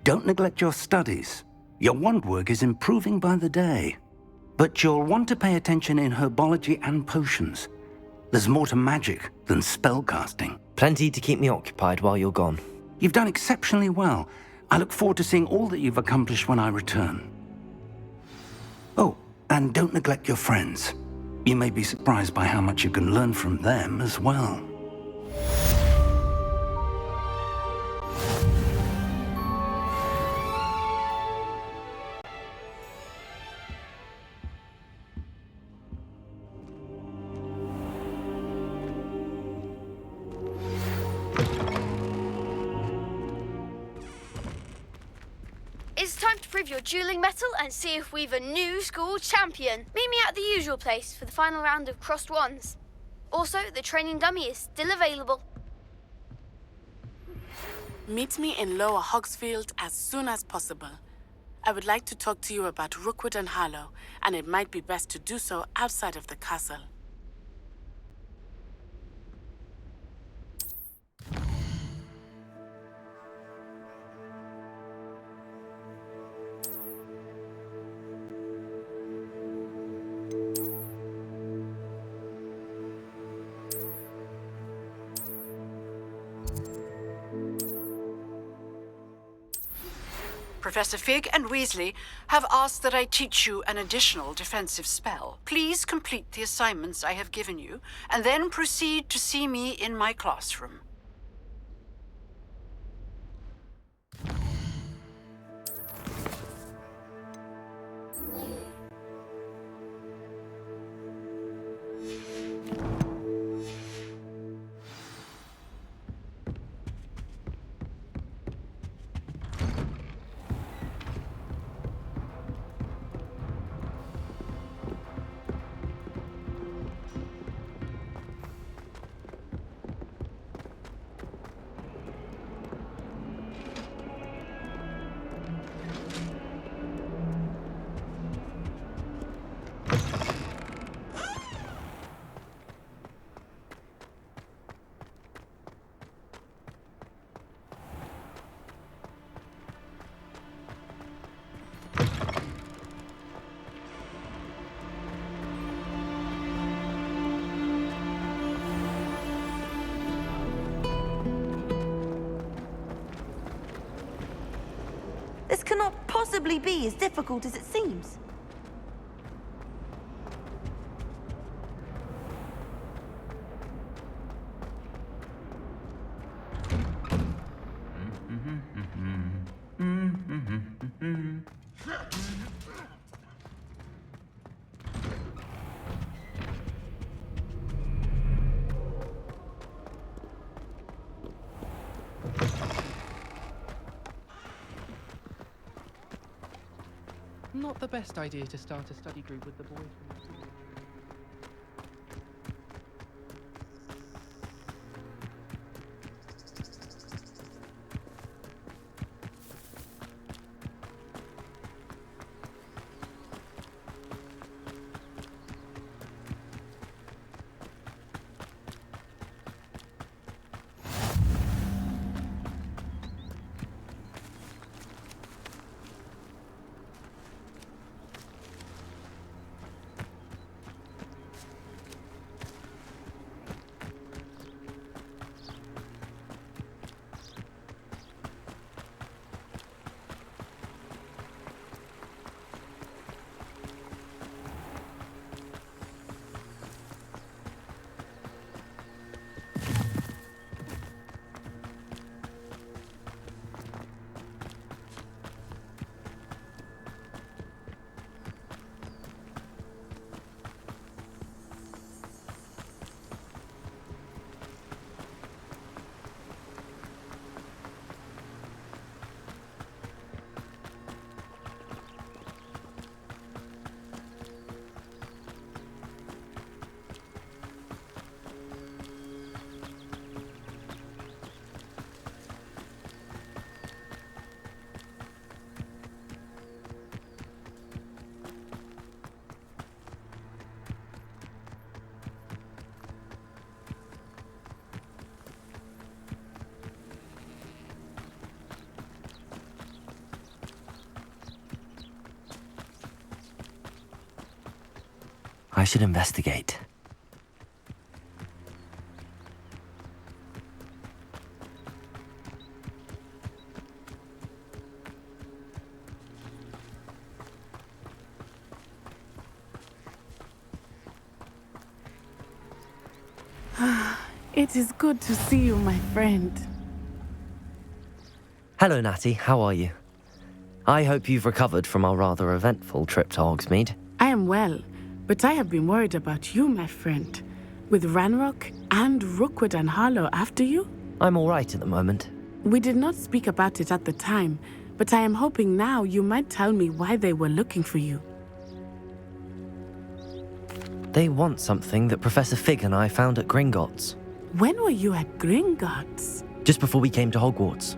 Don't neglect your studies. Your wand work is improving by the day. But you'll want to pay attention in herbology and potions. There's more to magic than spellcasting. Plenty to keep me occupied while you're gone. You've done exceptionally well. I look forward to seeing all that you've accomplished when I return. Oh, and don't neglect your friends. You may be surprised by how much you can learn from them as well. It's time to prove your dueling mettle and see if we've a new school champion. Meet me at the usual place for the final round of crossed wands. Also, the training dummy is still available. Meet me in Lower Hogsfield as soon as possible. I would like to talk to you about Rookwood and Harlow, and it might be best to do so outside of the castle. Professor Fig and Weasley have asked that I teach you an additional defensive spell. Please complete the assignments I have given you, and then proceed to see me in my classroom. This cannot possibly be as difficult as it seems. Not the best idea to start a study group with the boys. I should investigate. It is good to see you, my friend. Hello, Natty. How are you? I hope you've recovered from our rather eventful trip to Hogsmeade. I am well, but I have been worried about you, my friend. With Ranrock and Rookwood and Harlow after you? I'm all right at the moment. We did not speak about it at the time, but I am hoping now you might tell me why they were looking for you. They want something that Professor Fig and I found at Gringotts. When were you at Gringotts? Just before we came to Hogwarts.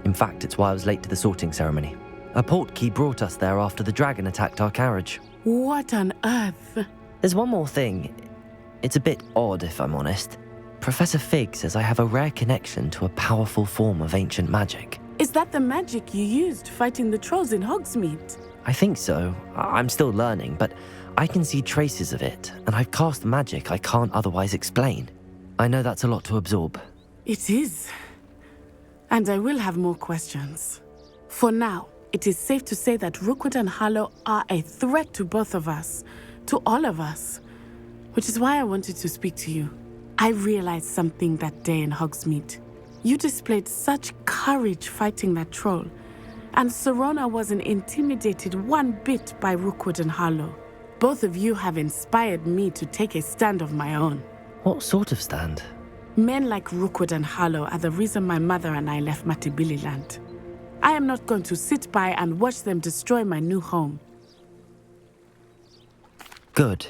In fact, it's why I was late to the sorting ceremony. A portkey brought us there after the dragon attacked our carriage. What on earth? There's one more thing. It's a bit odd, if I'm honest. Professor Fig says I have a rare connection to a powerful form of ancient magic. Is that the magic you used fighting the trolls in Hogsmeade? I think so. I'm still learning, but I can see traces of it, and I've cast magic I can't otherwise explain. I know that's a lot to absorb. It is. And I will have more questions. For now, it is safe to say that Rookwood and Harlow are a threat to both of us, to all of us, which is why I wanted to speak to you. I realized something that day in Hogsmeade. You displayed such courage fighting that troll, and Serona wasn't intimidated one bit by Rookwood and Harlow. Both of you have inspired me to take a stand of my own. What sort of stand? Men like Rookwood and Harlow are the reason my mother and I left Matabeleland. I am not going to sit by and watch them destroy my new home. Good.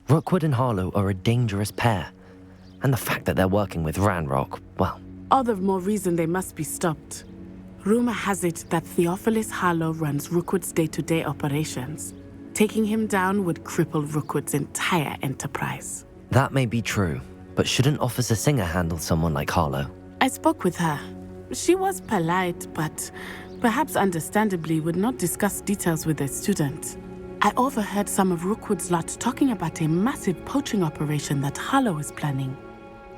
Rookwood and Harlow are a dangerous pair. And the fact that they're working with Ranrock, well... All the more reason they must be stopped. Rumor has it that Theophilus Harlow runs Rookwood's day-to-day operations. Taking him down would cripple Rookwood's entire enterprise. That may be true, but shouldn't Officer Singer handle someone like Harlow? I spoke with her. She was polite, but perhaps understandably would not discuss details with a student. I overheard some of Rookwood's lot talking about a massive poaching operation that Harlow is planning.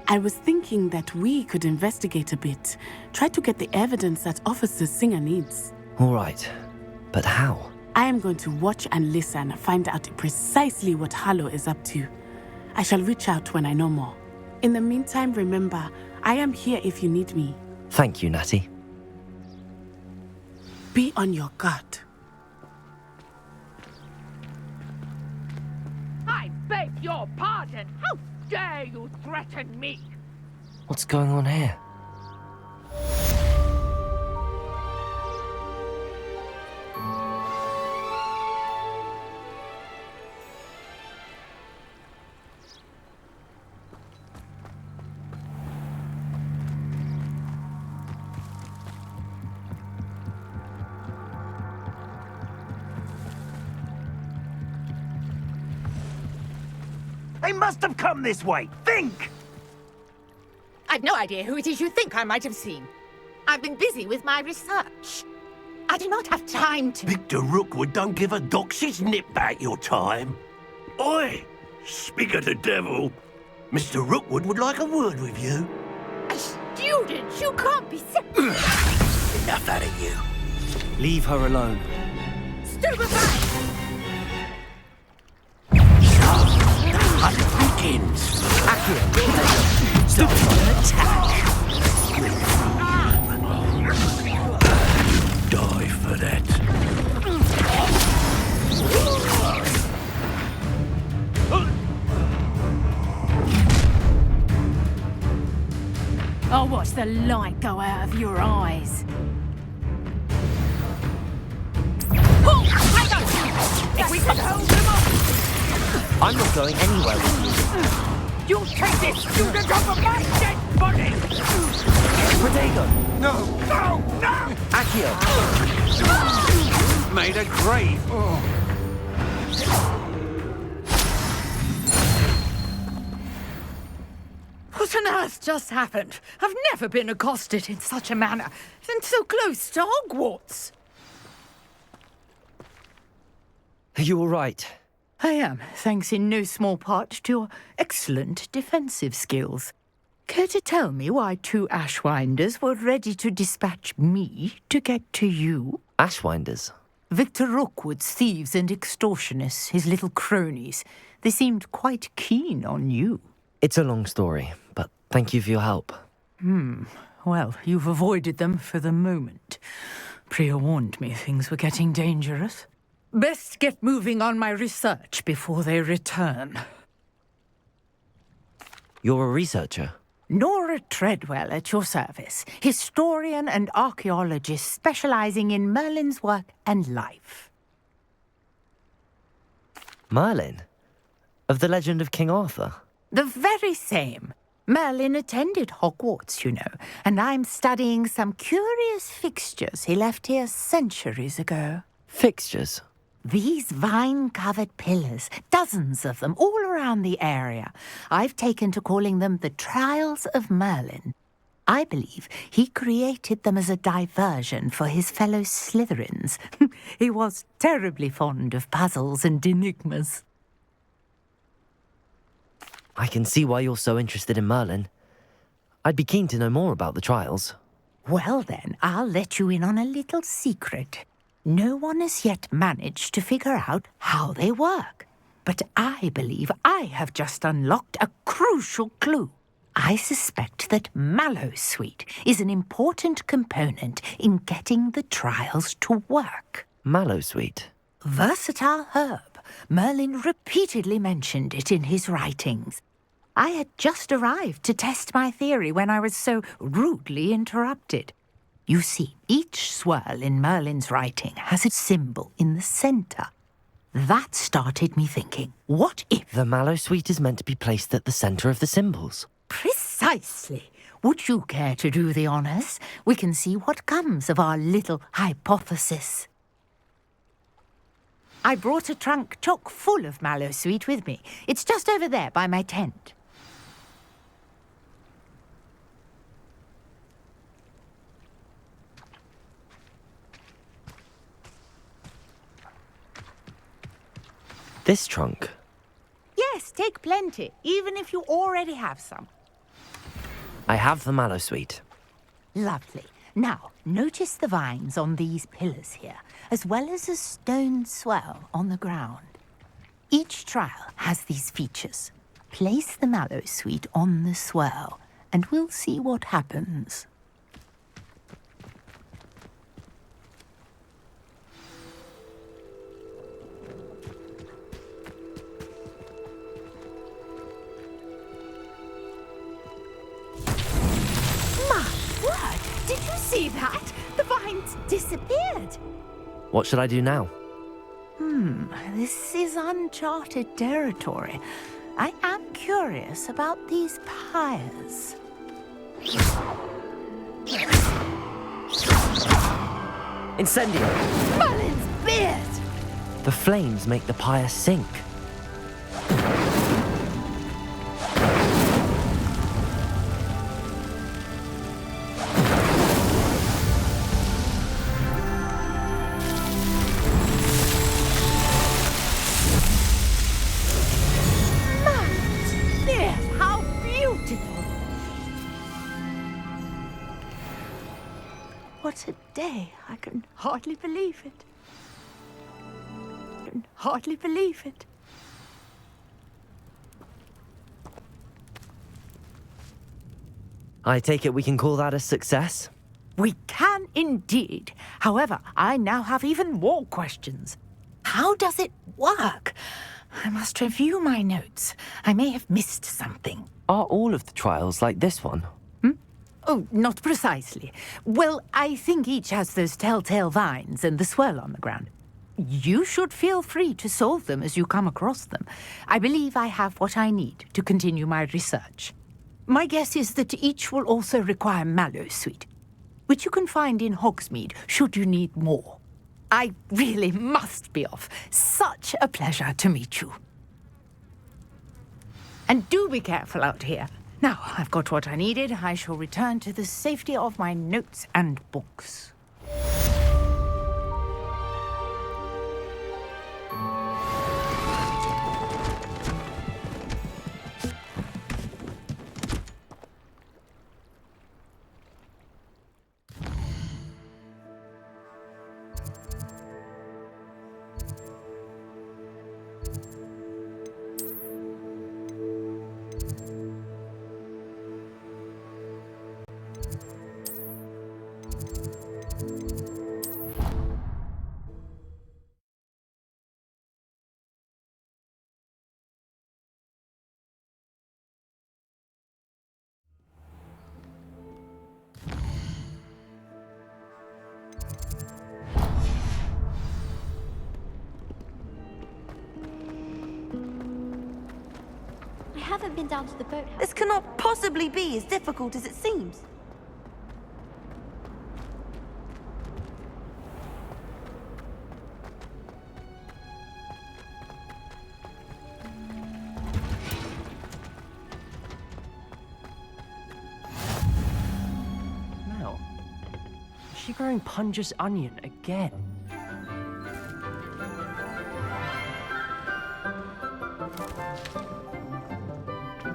I was thinking that we could investigate a bit, try to get the evidence that Officer Singer needs. All right, but how? I am going to watch and listen, find out precisely what Harlow is up to. I shall reach out when I know more. In the meantime, remember, I am here if you need me. Thank you, Natty. Be on your guard. I beg your pardon. How dare you threaten me? What's going on here? They must have come this way. Think! I've no idea who it is you think I might have seen. I've been busy with my research. I do not have time to... Victor Rookwood don't give a doxy's nip back your time. Oi! Speak of the devil. Mr. Rookwood would like a word with you. A student? You can't be sick. Enough out of you. Leave her alone. Stupefy! Hunt begins. Die for that. I'll watch the light go out of your eyes. If we can hold them off, I'm not going anywhere with you. you'll take this student off of my dead body! Protego! No! No! No! Accio! Made a grave. What on earth just happened? I've never been accosted in such a manner, and so close to Hogwarts. Are you all right? I am, thanks in no small part to your excellent defensive skills. Care to tell me why 2 Ashwinders were ready to dispatch me to get to you? Ashwinders? Victor Rookwood's thieves and extortionists, his little cronies. They seemed quite keen on you. It's a long story, but thank you for your help. Well, you've avoided them for the moment. Priya warned me things were getting dangerous. Best get moving on my research before they return. You're a researcher? Nora Treadwell at your service, historian and archaeologist specializing in Merlin's work and life. Merlin? Of the legend of King Arthur? The very same. Merlin attended Hogwarts, you know, and I'm studying some curious fixtures he left here centuries ago. Fixtures? These vine-covered pillars, dozens of them, all around the area. I've taken to calling them the Trials of Merlin. I believe he created them as a diversion for his fellow Slytherins. He was terribly fond of puzzles and enigmas. I can see why you're so interested in Merlin. I'd be keen to know more about the trials. Well then, I'll let you in on a little secret. No one has yet managed to figure out how they work. But I believe I have just unlocked a crucial clue. I suspect that Mallowsweet is an important component in getting the trials to work. Mallowsweet? Versatile herb. Merlin repeatedly mentioned it in his writings. I had just arrived to test my theory when I was so rudely interrupted. You see, each swirl in Merlin's writing has a symbol in the centre. That started me thinking, what if... The Mallowsweet is meant to be placed at the centre of the symbols. Precisely. Would you care to do the honours? We can see what comes of our little hypothesis. I brought a trunk chock full of Mallowsweet with me. It's just over there by my tent. This trunk? Yes, take plenty, even if you already have some. I have the Mallowsweet. Lovely. Now, notice the vines on these pillars here, as well as a stone swell on the ground. Each trial has these features. Place the Mallowsweet on the swell, and we'll see what happens. Did you see that? The vines disappeared. What should I do now? This is uncharted territory. I am curious about these pyres. Incendio! Merlin's beard! The flames make the pyre sink. day. I can hardly believe it. I can hardly believe it. I take it we can call that a success? We can indeed. However, I now have even more questions. How does it work? I must review my notes. I may have missed something. Are all of the trials like this one? Oh, not precisely. Well, I think each has those telltale vines and the swirl on the ground. You should feel free to solve them as you come across them. I believe I have what I need to continue my research. My guess is that each will also require Mallowsweet, which you can find in Hogsmeade should you need more. I really must be off. Such a pleasure to meet you. And do be careful out here. Now, I've got what I needed. I shall return to the safety of my notes and books. I haven't been down to the boathouse. This cannot possibly be as difficult as it seems. Mel, is she growing Punja's onion again?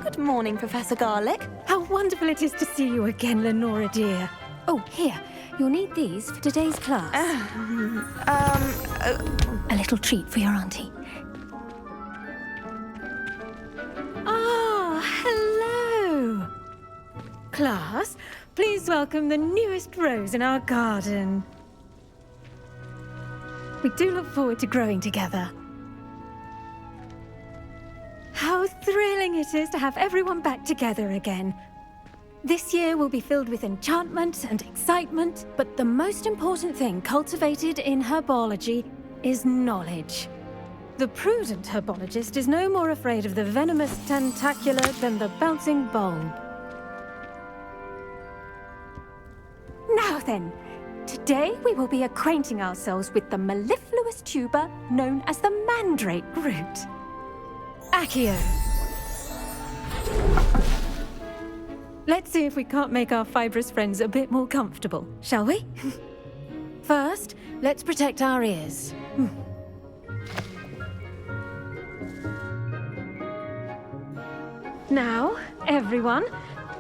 Good morning, Professor Garlick. How wonderful it is to see you again, Lenora dear. Oh, here. You'll need these for today's class. A little treat for your auntie. Ah, hello. Class, please welcome the newest rose in our garden. We do look forward to growing together. How thrilling it is to have everyone back together again. This year will be filled with enchantment and excitement, but the most important thing cultivated in herbology is knowledge. The prudent herbologist is no more afraid of the venomous tentacula than the bouncing bowl. Now then, today we will be acquainting ourselves with the mellifluous tuber known as the mandrake root. Accio. Let's see if we can't make our fibrous friends a bit more comfortable, shall we? First, let's protect our ears. Now, everyone,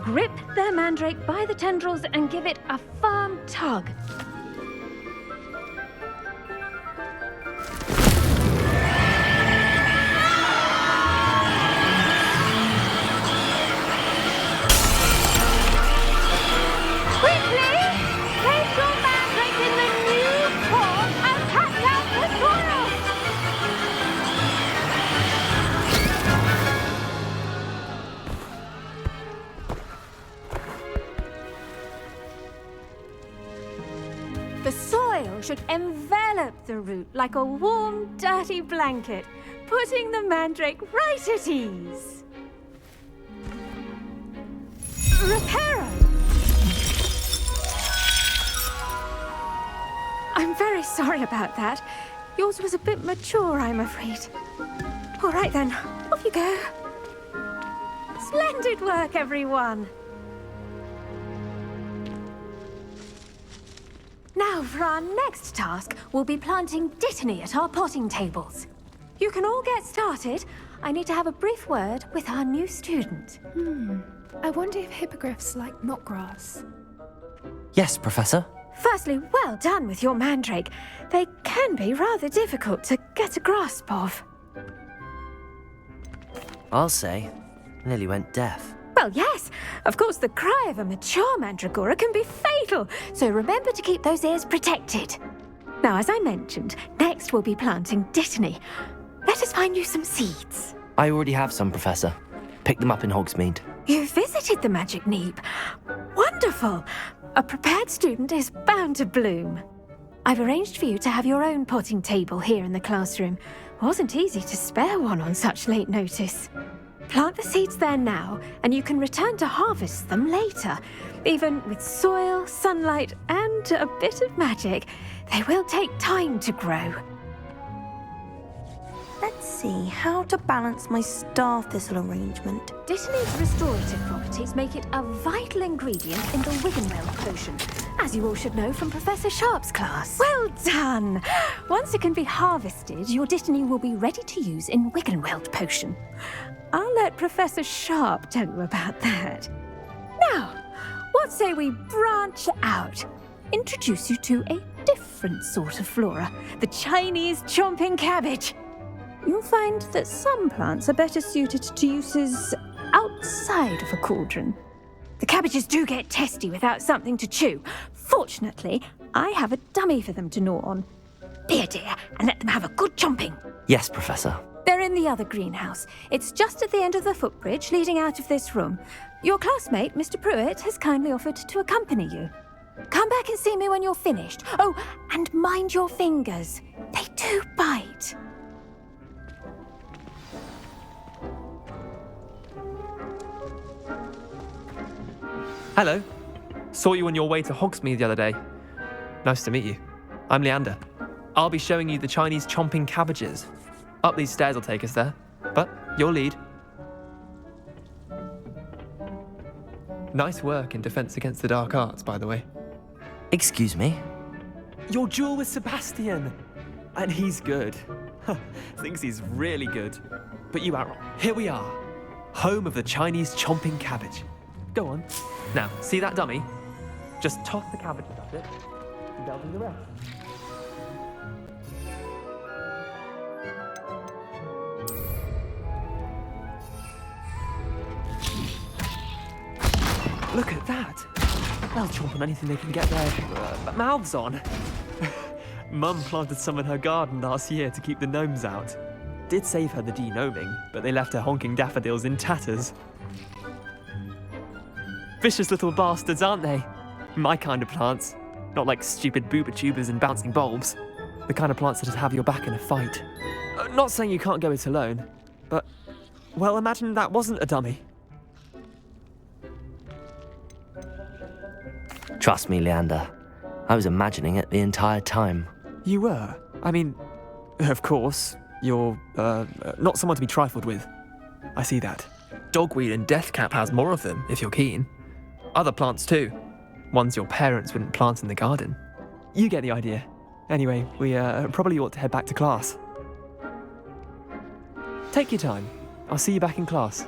grip their mandrake by the tendrils and give it a firm tug. The soil should envelop the root like a warm, dirty blanket, putting the mandrake right at ease. Reparo! I'm very sorry about that. Yours was a bit mature, I'm afraid. All right then, off you go. Splendid work, everyone. Now, for our next task, we'll be planting Dittany at our potting tables. You can all get started. I need to have a brief word with our new student. I wonder if hippogriffs like knotgrass. Yes, Professor. Firstly, well done with your mandrake. They can be rather difficult to get a grasp of. I'll say, nearly went deaf. Well, yes. Of course, the cry of a mature mandragora can be fatal, so remember to keep those ears protected. Now, as I mentioned, next we'll be planting dittany. Let us find you some seeds. I already have some, Professor. Picked them up in Hogsmeade. You visited the Magic Neep. Wonderful. A prepared student is bound to bloom. I've arranged for you to have your own potting table here in the classroom. Wasn't easy to spare one on such late notice. Plant the seeds there now, and you can return to harvest them later. Even with soil, sunlight, and a bit of magic, they will take time to grow. Let's see how to balance my star thistle arrangement. Dittany's restorative properties make it a vital ingredient in the Wiggenweld potion, as you all should know from Professor Sharp's class. Well done! Once it can be harvested, your dittany will be ready to use in Wiggenweld potion. I'll let Professor Sharp tell you about that. Now, what say we branch out? Introduce you to a different sort of flora, the Chinese chomping cabbage. You'll find that some plants are better suited to uses outside of a cauldron. The cabbages do get testy without something to chew. Fortunately, I have a dummy for them to gnaw on. Be a dear and let them have a good chomping. Yes, Professor. They're in the other greenhouse. It's just at the end of the footbridge leading out of this room. Your classmate, Mr. Pruitt, has kindly offered to accompany you. Come back and see me when you're finished. Oh, and mind your fingers. They do bite. Hello. Saw you on your way to Hogsmeade the other day. Nice to meet you. I'm Leander. I'll be showing you the Chinese chomping cabbages. Up these stairs will take us there, but you'll lead. Nice work in Defense Against the Dark Arts, by the way. Excuse me? Your duel with Sebastian! And he's good. Thinks he's really good. But you are wrong. Here we are. Home of the Chinese chomping cabbage. Go on. Now, see that dummy? Just toss the cabbages at it, and they'll do the rest. Look at that! They'll chomp on anything they can get their mouths on. Mum planted some in her garden last year to keep the gnomes out. Did save her the de-gnoming, but they left her honking daffodils in tatters. Vicious little bastards, aren't they? My kind of plants. Not like stupid booba tubers and bouncing bulbs. The kind of plants that'd have your back in a fight. Not saying you can't go it alone, but, well, imagine that wasn't a dummy. Trust me, Leander. I was imagining it the entire time. You were? I mean, of course, you're, not someone to be trifled with. I see that. Dogweed and deathcap has more of them, if you're keen. Other plants too. Ones your parents wouldn't plant in the garden. You get the idea. Anyway, we probably ought to head back to class. Take your time. I'll see you back in class.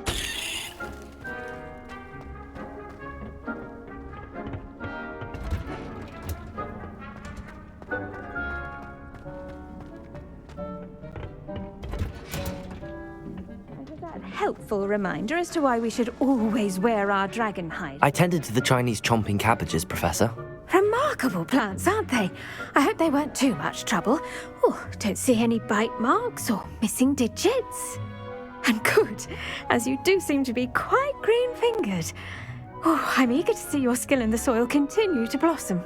Helpful reminder as to why we should always wear our dragon hide. I tended to the Chinese chomping cabbages, Professor. Remarkable plants, aren't they? I hope they weren't too much trouble. Oh, don't see any bite marks or missing digits. And good, as you do seem to be quite green-fingered. Oh, I'm eager to see your skill in the soil continue to blossom.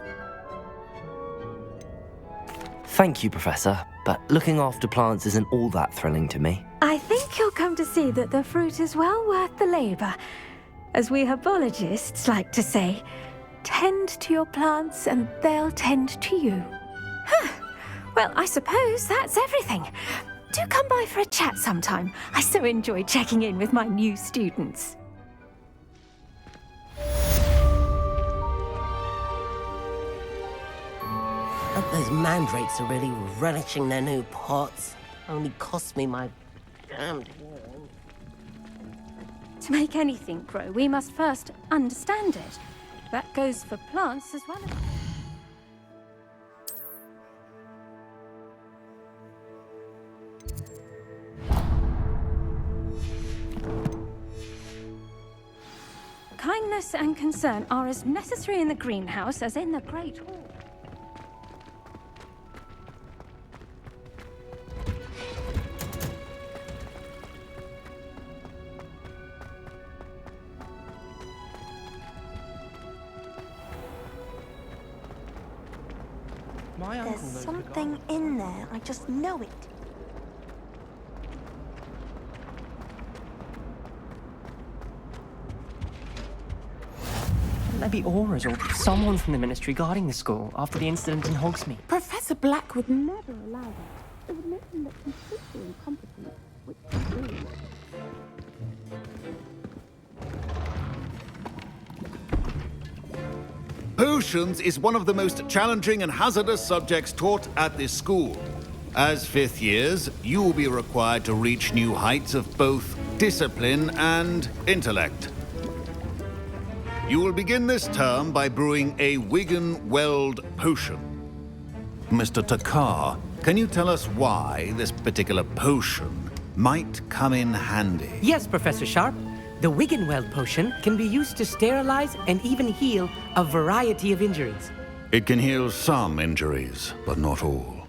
Thank you, Professor, but looking after plants isn't all that thrilling to me. I think you'll come to see that the fruit is well worth the labour. As we herbologists like to say, tend to your plants and they'll tend to you. Well, I suppose that's everything. Do come by for a chat sometime. I so enjoy checking in with my new students. Those mandrakes are really relishing their new pots. Only cost me my damned hand. To make anything grow, we must first understand it. That goes for plants as well as... kindness and concern are as necessary in the greenhouse as in the Great Hall. There's something in there. I just know it. Maybe Aura's or someone from the Ministry guarding the school after the incident in Hogsmeade. Professor Black would never allow that. It would make him look completely incompetent, which is really Potions is one of the most challenging and hazardous subjects taught at this school. As fifth years, you will be required to reach new heights of both discipline and intellect. You will begin this term by brewing a Wigan-Weld potion. Mr. Takar, can you tell us why this particular potion might come in handy? Yes, Professor Sharp. The Wigan-Weld potion can be used to sterilize and even heal a variety of injuries. It can heal some injuries, but not all.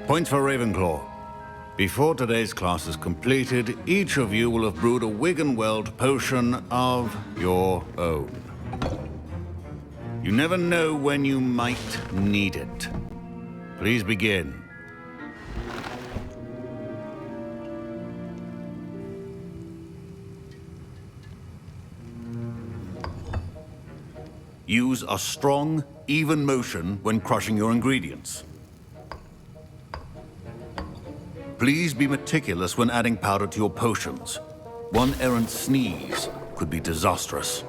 Points for Ravenclaw. Before today's class is completed, each of you will have brewed a Wigan-Weld potion of your own. You never know when you might need it. Please begin. Use a strong, even motion when crushing your ingredients. Please be meticulous when adding powder to your potions. One errant sneeze could be disastrous.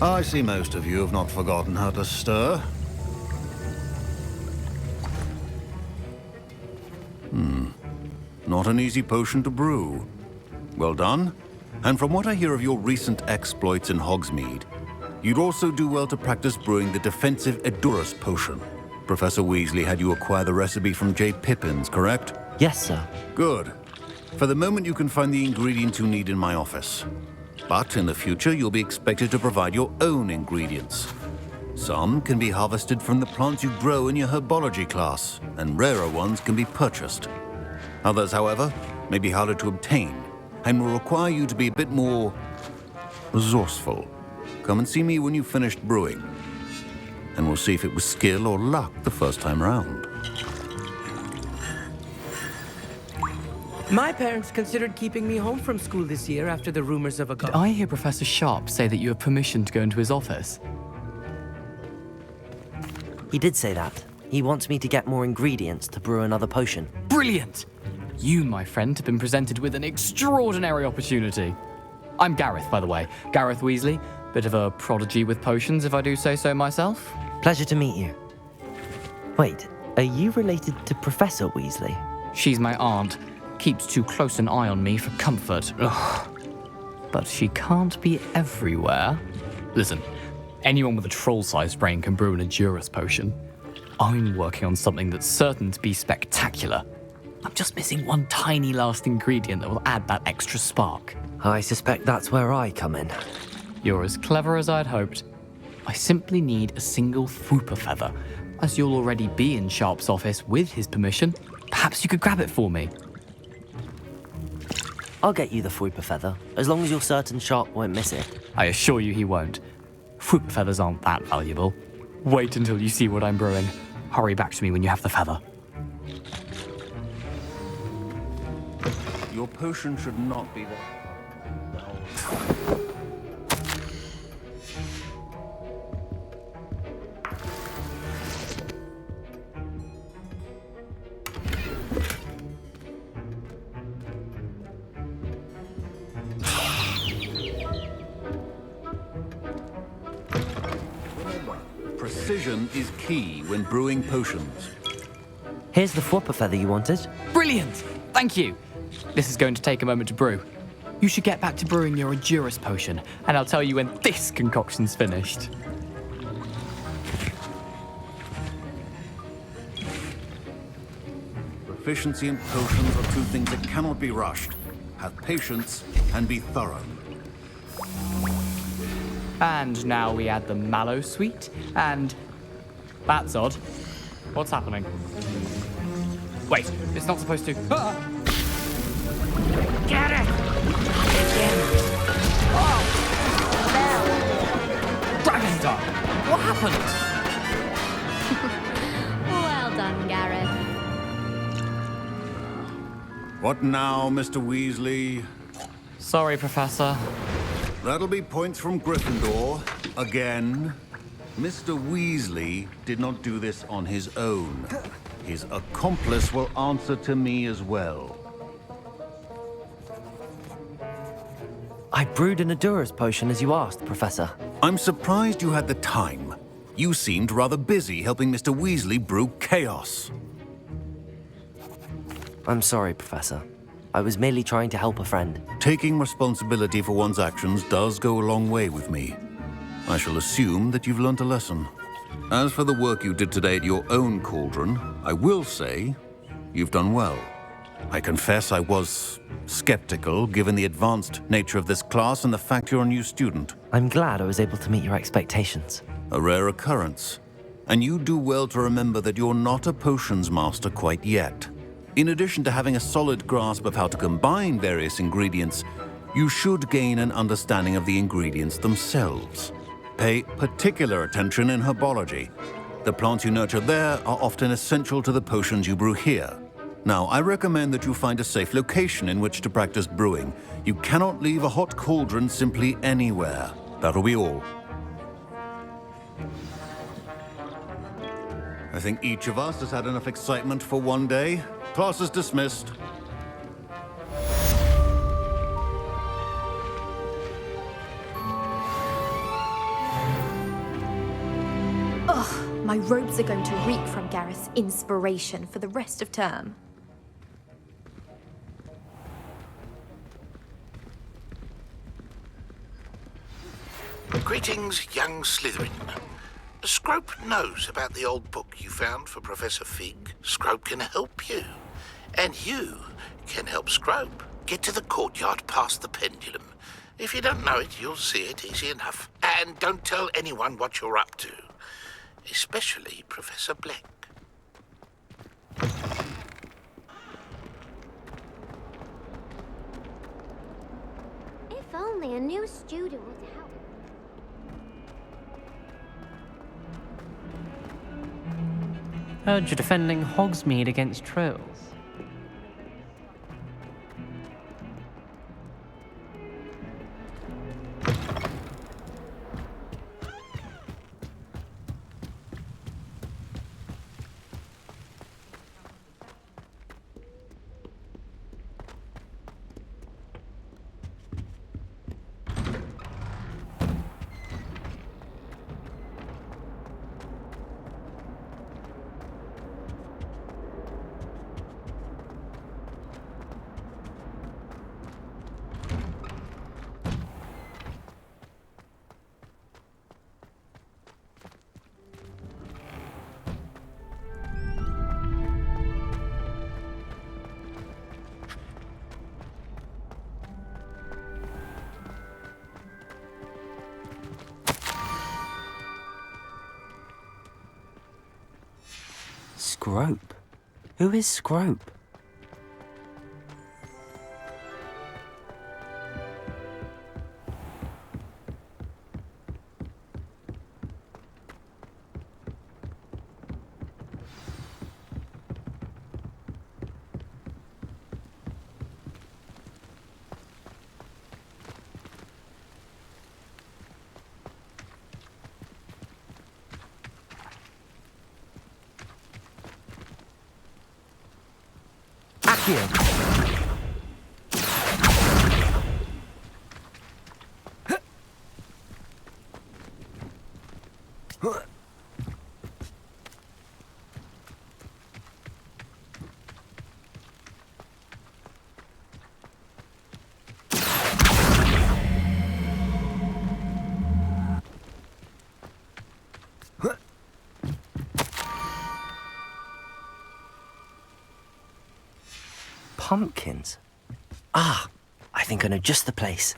I see most of you have not forgotten how to stir. Not an easy potion to brew. Well done. And from what I hear of your recent exploits in Hogsmeade, you'd also do well to practice brewing the defensive Edurus potion. Professor Weasley had you acquire the recipe from J. Pippins, correct? Yes, sir. Good. For the moment, you can find the ingredients you need in my office. But in the future, you'll be expected to provide your own ingredients. Some can be harvested from the plants you grow in your herbology class, and rarer ones can be purchased. Others, however, may be harder to obtain, and will require you to be a bit more resourceful. Come and see me when you've finished brewing, and we'll see if it was skill or luck the first time round. My parents considered keeping me home from school this year after the rumors of a... Did I hear Professor Sharp say that you have permission to go into his office? He did say that. He wants me to get more ingredients to brew another potion. Brilliant! You, my friend, have been presented with an extraordinary opportunity. I'm Gareth, by the way. Gareth Weasley. Bit of a prodigy with potions, if I do say so myself. Pleasure to meet you. Wait, are you related to Professor Weasley? She's my aunt. Keeps too close an eye on me for comfort. Ugh. But she can't be everywhere. Listen, anyone with a troll-sized brain can brew an Edurus potion. I'm working on something that's certain to be spectacular. I'm just missing one tiny last ingredient that will add that extra spark. I suspect that's where I come in. You're as clever as I'd hoped. I simply need a single Fwooper feather. As you'll already be in Sharp's office with his permission, perhaps you could grab it for me. I'll get you the Fwooper feather, as long as you're certain Sharp won't miss it. I assure you he won't. Fwooper feathers aren't that valuable. Wait until you see what I'm brewing. Hurry back to me when you have the feather. Your potion should not be there. Precision is key when brewing potions. Here's the flopper feather you wanted. Brilliant! Thank you. This is going to take a moment to brew. You should get back to brewing your Endurus potion, and I'll tell you when this concoction's finished. Proficiency in potions are two things that cannot be rushed. Have patience and be thorough. And now we add the mallow sweet, and... That's odd. What's happening? Wait, it's not supposed to... Ah! Get it! Dragon Star! What happened? Well done, Gareth. What now, Mr. Weasley? Sorry, Professor. That'll be points from Gryffindor. Again. Mr. Weasley did not do this on his own. His accomplice will answer to me as well. I brewed an Endurus potion as you asked, Professor. I'm surprised you had the time. You seemed rather busy helping Mr. Weasley brew chaos. I'm sorry, Professor. I was merely trying to help a friend. Taking responsibility for one's actions does go a long way with me. I shall assume that you've learnt a lesson. As for the work you did today at your own cauldron, I will say you've done well. I confess I was skeptical, given the advanced nature of this class and the fact you're a new student. I'm glad I was able to meet your expectations. A rare occurrence. And you do well to remember that you're not a potions master quite yet. In addition to having a solid grasp of how to combine various ingredients, you should gain an understanding of the ingredients themselves. Pay particular attention in herbology. The plants you nurture there are often essential to the potions you brew here. Now, I recommend that you find a safe location in which to practice brewing. You cannot leave a hot cauldron simply anywhere. That'll be all. I think each of us has had enough excitement for one day. Class is dismissed. Ugh, my robes are going to reek from Gareth's inspiration for the rest of term. Greetings, young Slytherin. Scrope knows about the old book you found for Professor Fig. Scrope can help you. And you can help Scrope. Get to the courtyard past the pendulum. If you don't know it, you'll see it easy enough. And don't tell anyone what you're up to. Especially Professor Black. If only a new student would help. Heard you're defending Hogsmeade against trolls. Scrope? Who is Scrope? pumpkins. Ah, I think I know just the place.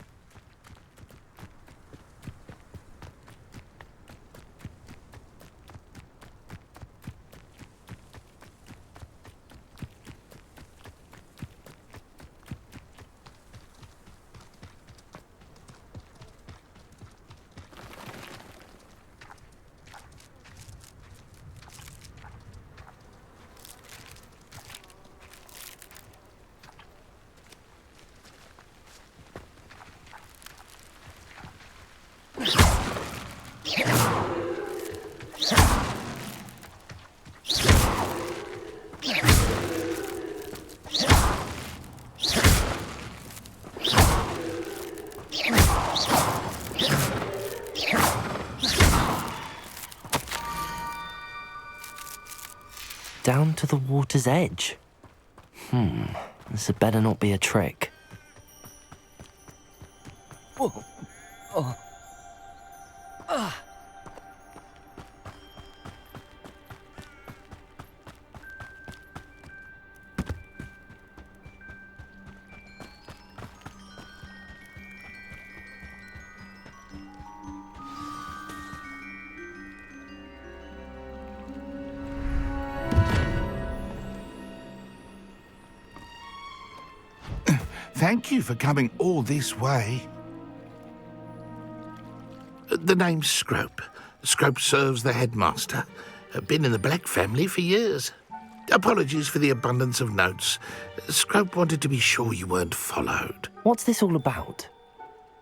Down to the water's edge. This had better not be a trick. Whoa. Oh. Ah. Thank you for coming all this way. The name's Scrope. Scrope serves the headmaster. Been in the Black family for years. Apologies for the abundance of notes. Scrope wanted to be sure you weren't followed. What's this all about?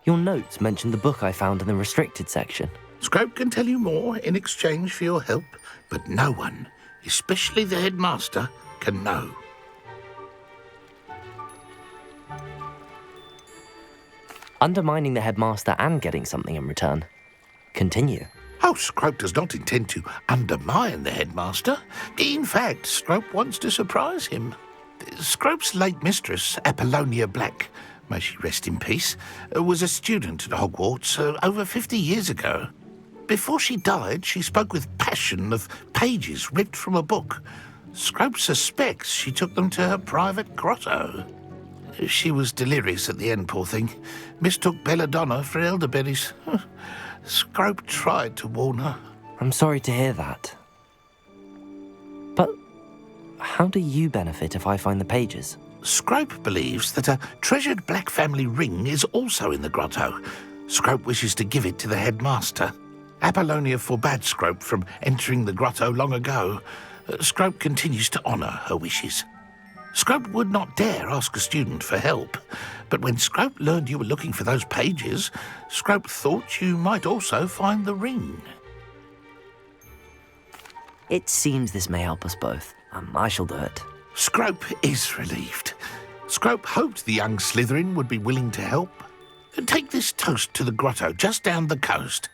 Your notes mentioned the book I found in the restricted section. Scrope can tell you more in exchange for your help, but no one, especially the headmaster, can know. Undermining the headmaster and getting something in return. Continue. Oh, Scrope does not intend to undermine the headmaster. In fact, Scrope wants to surprise him. Scrope's late mistress, Apollonia Black, may she rest in peace, was a student at Hogwarts over 50 years ago. Before she died, she spoke with passion of pages ripped from a book. Scrope suspects she took them to her private grotto. She was delirious at the end, poor thing. Mistook belladonna for elderberries. Scrope tried to warn her. I'm sorry to hear that. But how do you benefit if I find the pages? Scrope believes that a treasured Black family ring is also in the grotto. Scrope wishes to give it to the headmaster. Apollonia forbade Scrope from entering the grotto long ago. Scrope continues to honour her wishes. Scrope would not dare ask a student for help, but when Scrope learned you were looking for those pages, Scrope thought you might also find the ring. It seems this may help us both. I shall do it. Scrope is relieved. Scrope hoped the young Slytherin would be willing to help. Take this toast to the grotto just down the coast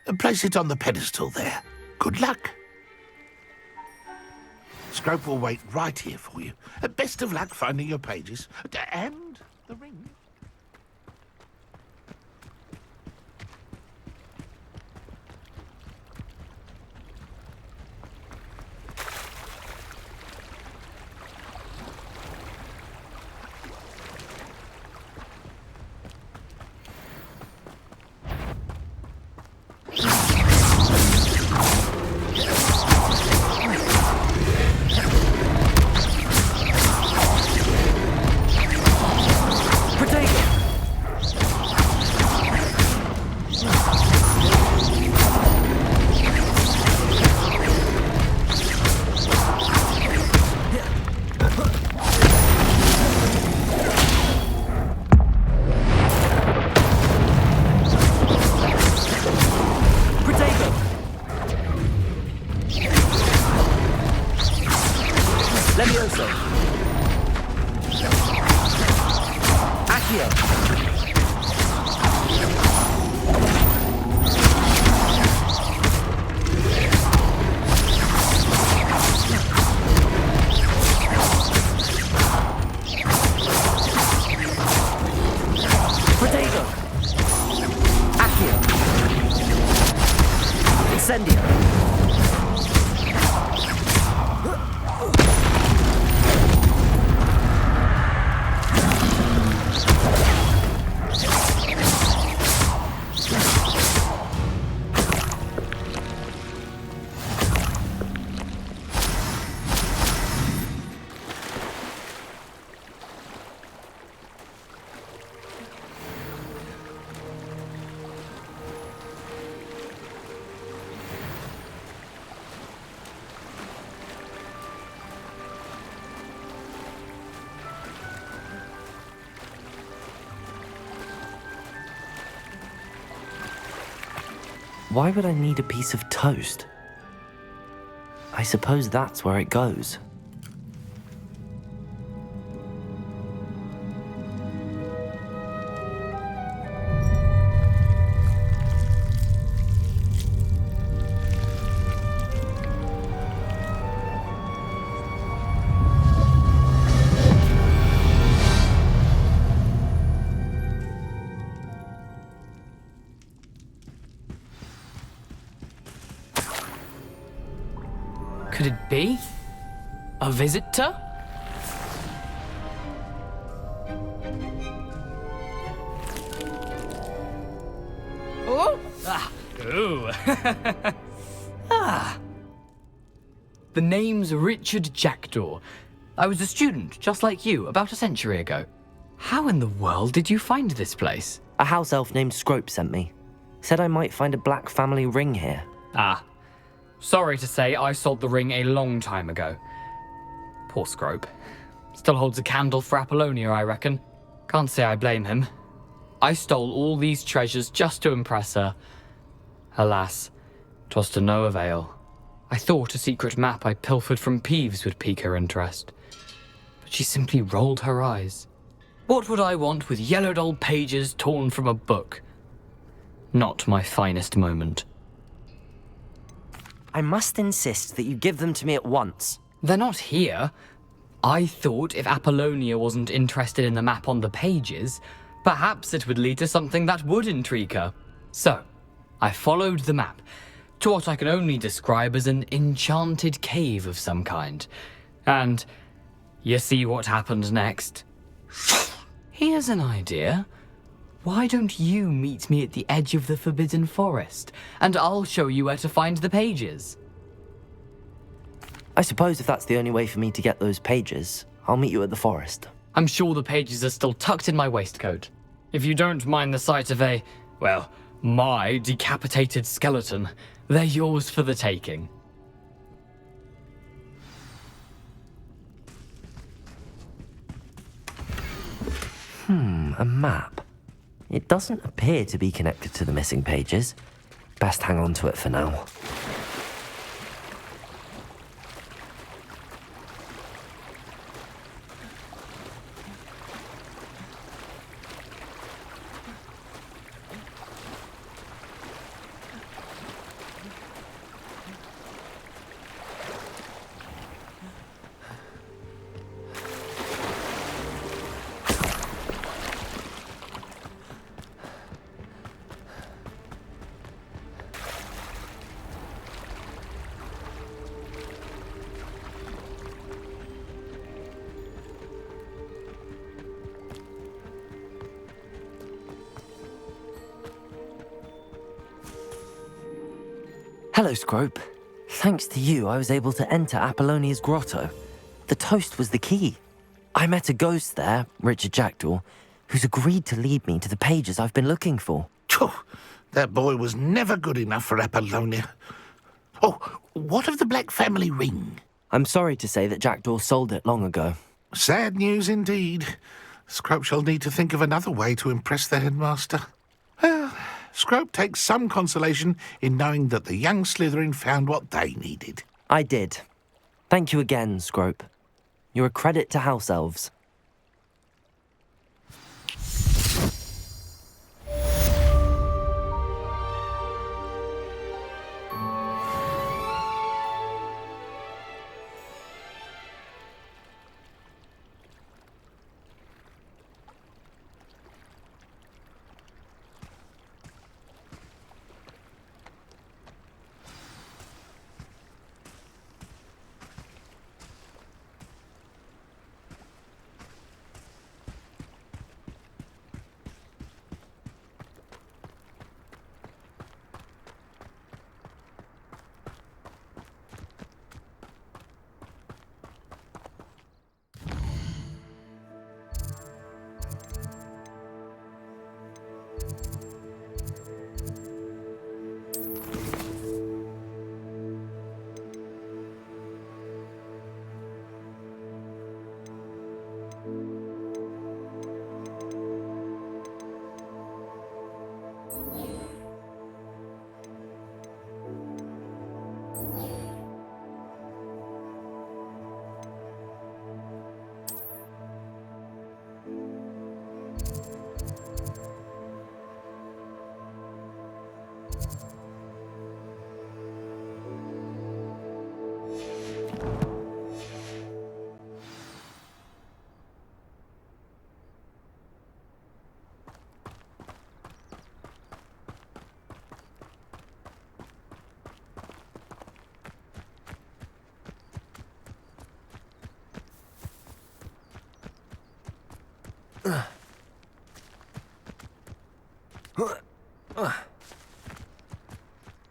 and place it on the pedestal there. Good luck. Scrope will wait right here for you. Best of luck finding your pages. And the ring. Why would I need a piece of toast? I suppose that's where it goes. Could it be? A visitor? Oh! Ah. Ooh. Ah. The name's Richard Jackdaw. I was a student, just like you, about a century ago. How in the world did you find this place? A house elf named Scrope sent me. Said I might find a black family ring here. Ah. Sorry to say, I sold the ring a long time ago. Poor Scrope. Still holds a candle for Apollonia, I reckon. Can't say I blame him. I stole all these treasures just to impress her. Alas, 'twas to no avail. I thought a secret map I pilfered from Peeves would pique her interest. But she simply rolled her eyes. What would I want with yellowed old pages torn from a book? Not my finest moment. I must insist that you give them to me at once. They're not here. I thought if Apollonia wasn't interested in the map on the pages, perhaps it would lead to something that would intrigue her. So, I followed the map to what I can only describe as an enchanted cave of some kind. And you see what happened next? Here's an idea. Why don't you meet me at the edge of the Forbidden Forest, and I'll show you where to find the pages? I suppose if that's the only way for me to get those pages, I'll meet you at the forest. I'm sure the pages are still tucked in my waistcoat. If you don't mind the sight of my decapitated skeleton, they're yours for the taking. A map. It doesn't appear to be connected to the missing pages. Best hang on to it for now. Hello, Scrope. Thanks to you, I was able to enter Apollonia's grotto. The toast was the key. I met a ghost there, Richard Jackdaw, who's agreed to lead me to the pages I've been looking for. That boy was never good enough for Apollonia. Oh, what of the Black family ring? I'm sorry to say that Jackdaw sold it long ago. Sad news indeed. Scrope shall need to think of another way to impress the headmaster. Well, Scrope takes some consolation in knowing that the young Slytherin found what they needed. I did. Thank you again, Scrope. You're a credit to house elves.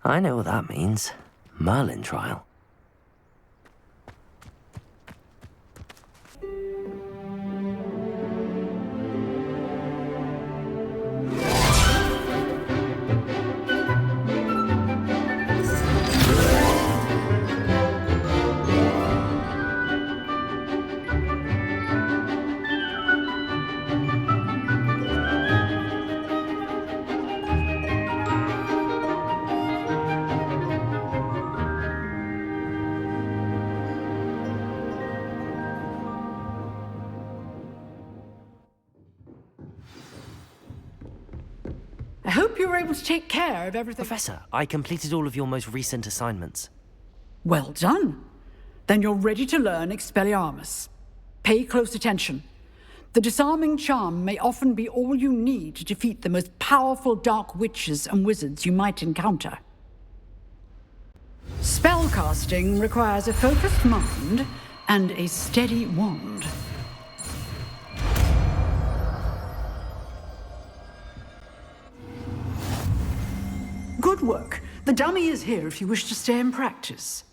I know what that means. Merlin trial. I hope you were able to take care of everything. Professor, I completed all of your most recent assignments. Well done. Then you're ready to learn Expelliarmus. Pay close attention. The disarming charm may often be all you need to defeat the most powerful dark witches and wizards you might encounter. Spellcasting requires a focused mind and a steady wand. Good work. The dummy is here if you wish to stay and practice.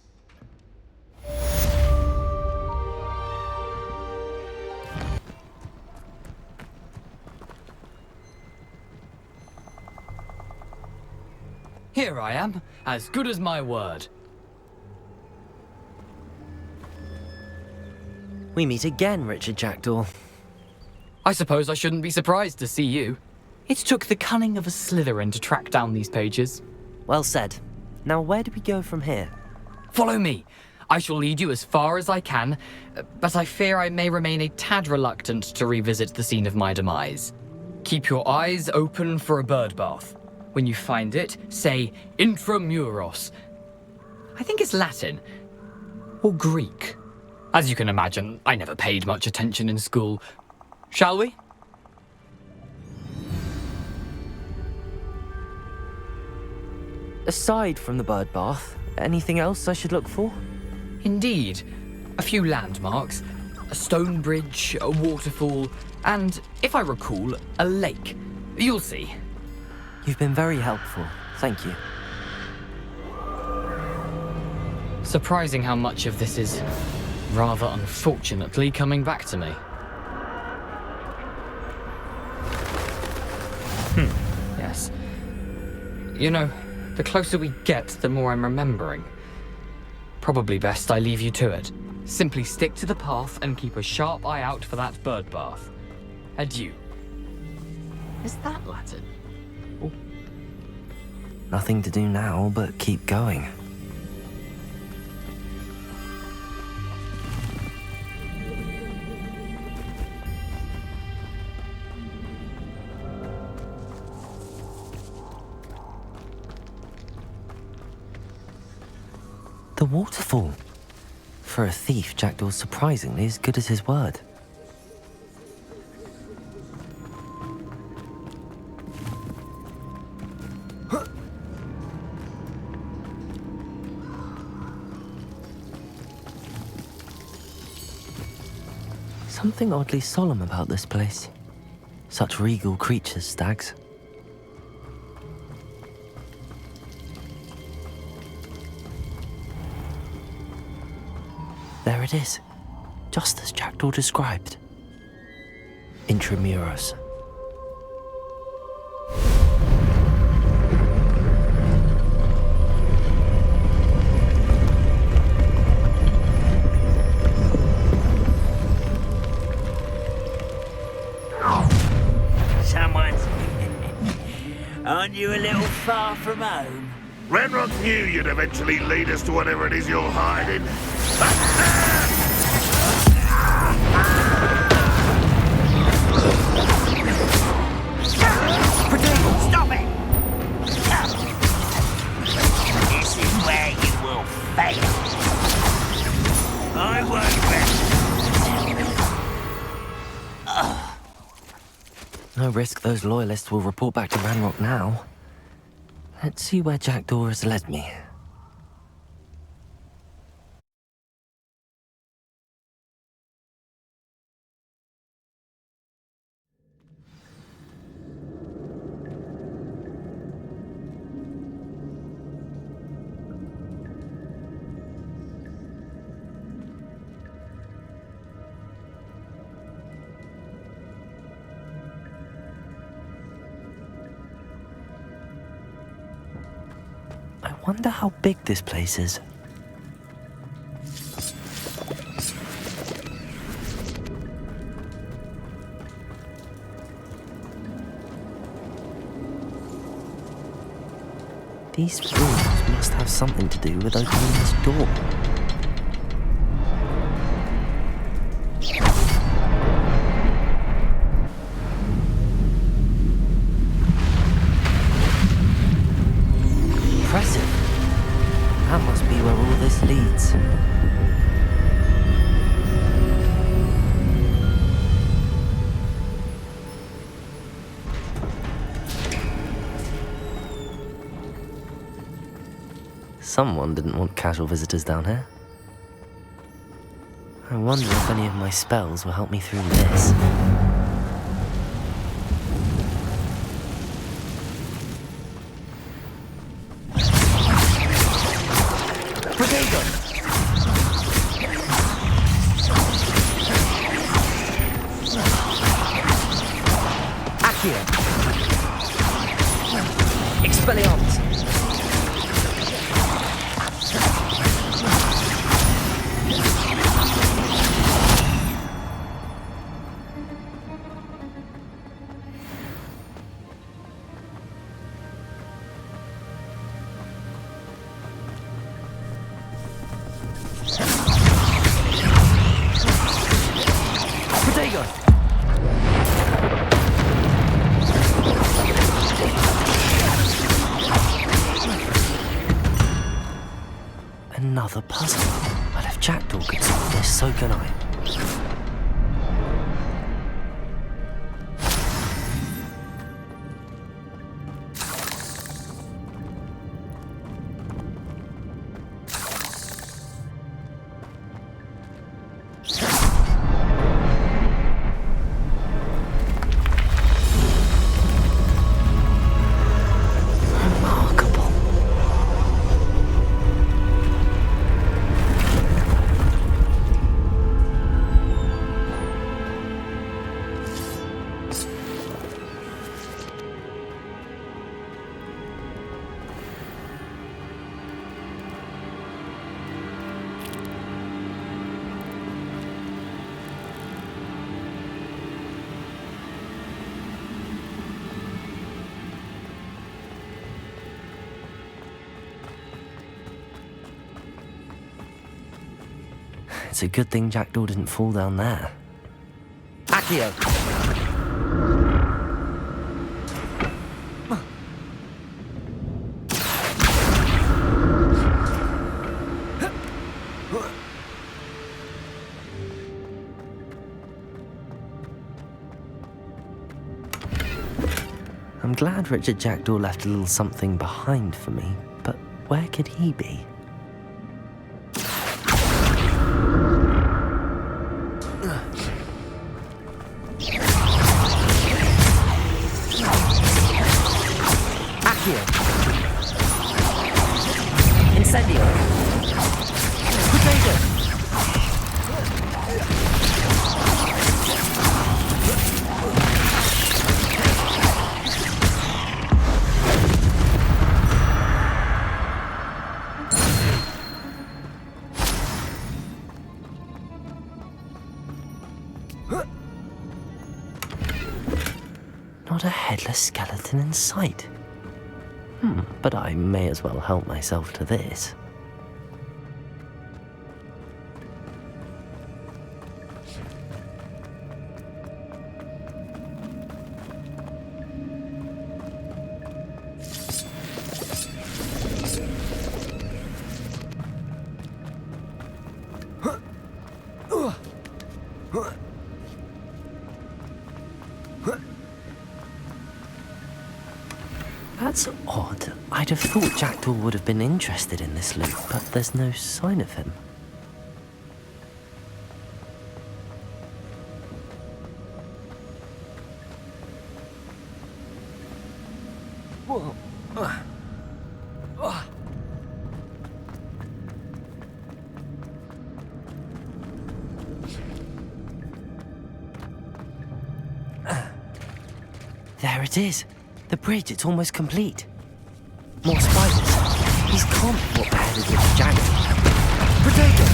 Here I am, as good as my word. We meet again, Richard Jackdaw. I suppose I shouldn't be surprised to see you. It took the cunning of a Slytherin to track down these pages. Well said. Now where do we go from here? Follow me. I shall lead you as far as I can, but I fear I may remain a tad reluctant to revisit the scene of my demise. Keep your eyes open for a bird bath. When you find it, say intramuros. I think it's Latin. Or Greek. As you can imagine, I never paid much attention in school. Shall we? Aside from the bird bath, anything else I should look for? Indeed. A few landmarks, a stone bridge, a waterfall, and, if I recall, a lake. You'll see. You've been very helpful. Thank you. Surprising how much of this is, rather unfortunately, coming back to me. Yes. You know, the closer we get, the more I'm remembering. Probably best I leave you to it. Simply stick to the path and keep a sharp eye out for that bird bath. Adieu. Is that Latin? Nothing to do now but keep going. The waterfall. For a thief, Jackdaw's surprisingly as good as his word. Something oddly solemn about this place. Such regal creatures, stags. There it is, just as Jackdaw described. Intramuros. Aren't you a little far from home? Ranrock knew you'd eventually lead us to whatever it is you're hiding. Stop it! This is where you will fail. I won't rest. No risk those loyalists will report back to Ranrock now. Let's see where Jackdaw has led me. wonder how big this place is. These rooms must have something to do with opening this door. Impressive. That must be where all this leads. Someone didn't want casual visitors down here. I wonder if any of my spells will help me through this. Another puzzle. Well, if Jackdaw could solve this, so can I. It's a good thing Jackdaw didn't fall down there. Accio! I'm glad Richard Jackdaw left a little something behind for me, but where could he be? Not a headless skeleton in sight. But I may as well help myself to this. That's odd. I'd have thought Jackdaw would have been interested in this loot, but there's no sign of him. There it is. The bridge, it's almost complete. More spiders. He's calm what beheaded with the jacket. Potato!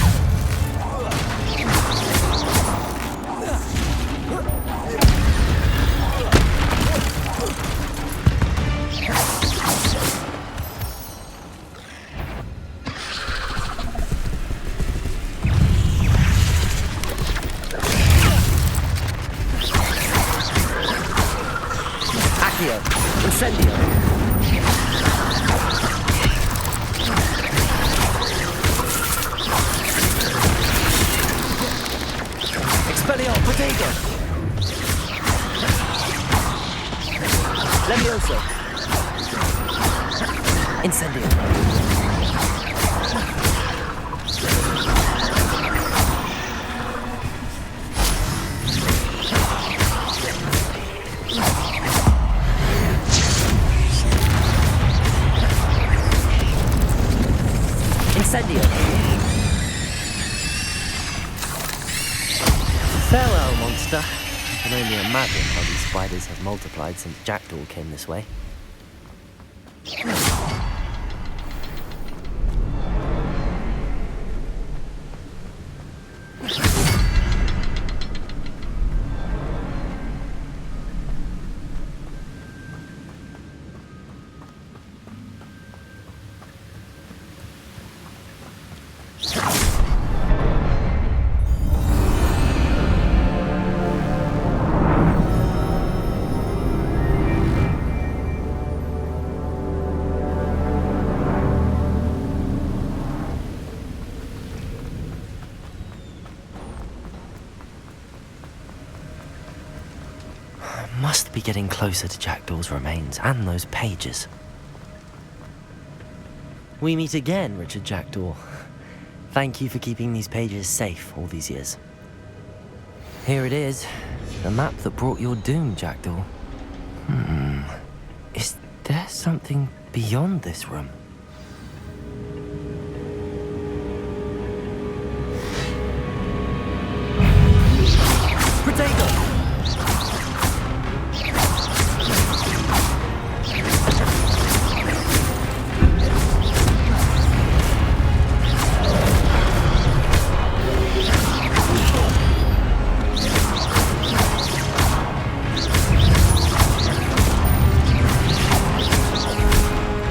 Incendio! Expelliarmus! Potato! Levioso! Incendio! Incendio! Farewell, monster. I can only imagine how these spiders have multiplied since Jackdaw came this way. Must be getting closer to Jackdaw's remains and those pages. We meet again, Richard Jackdaw. Thank you for keeping these pages safe all these years. Here it is, the map that brought your doom, Jackdaw. Is there something beyond this room? Potato!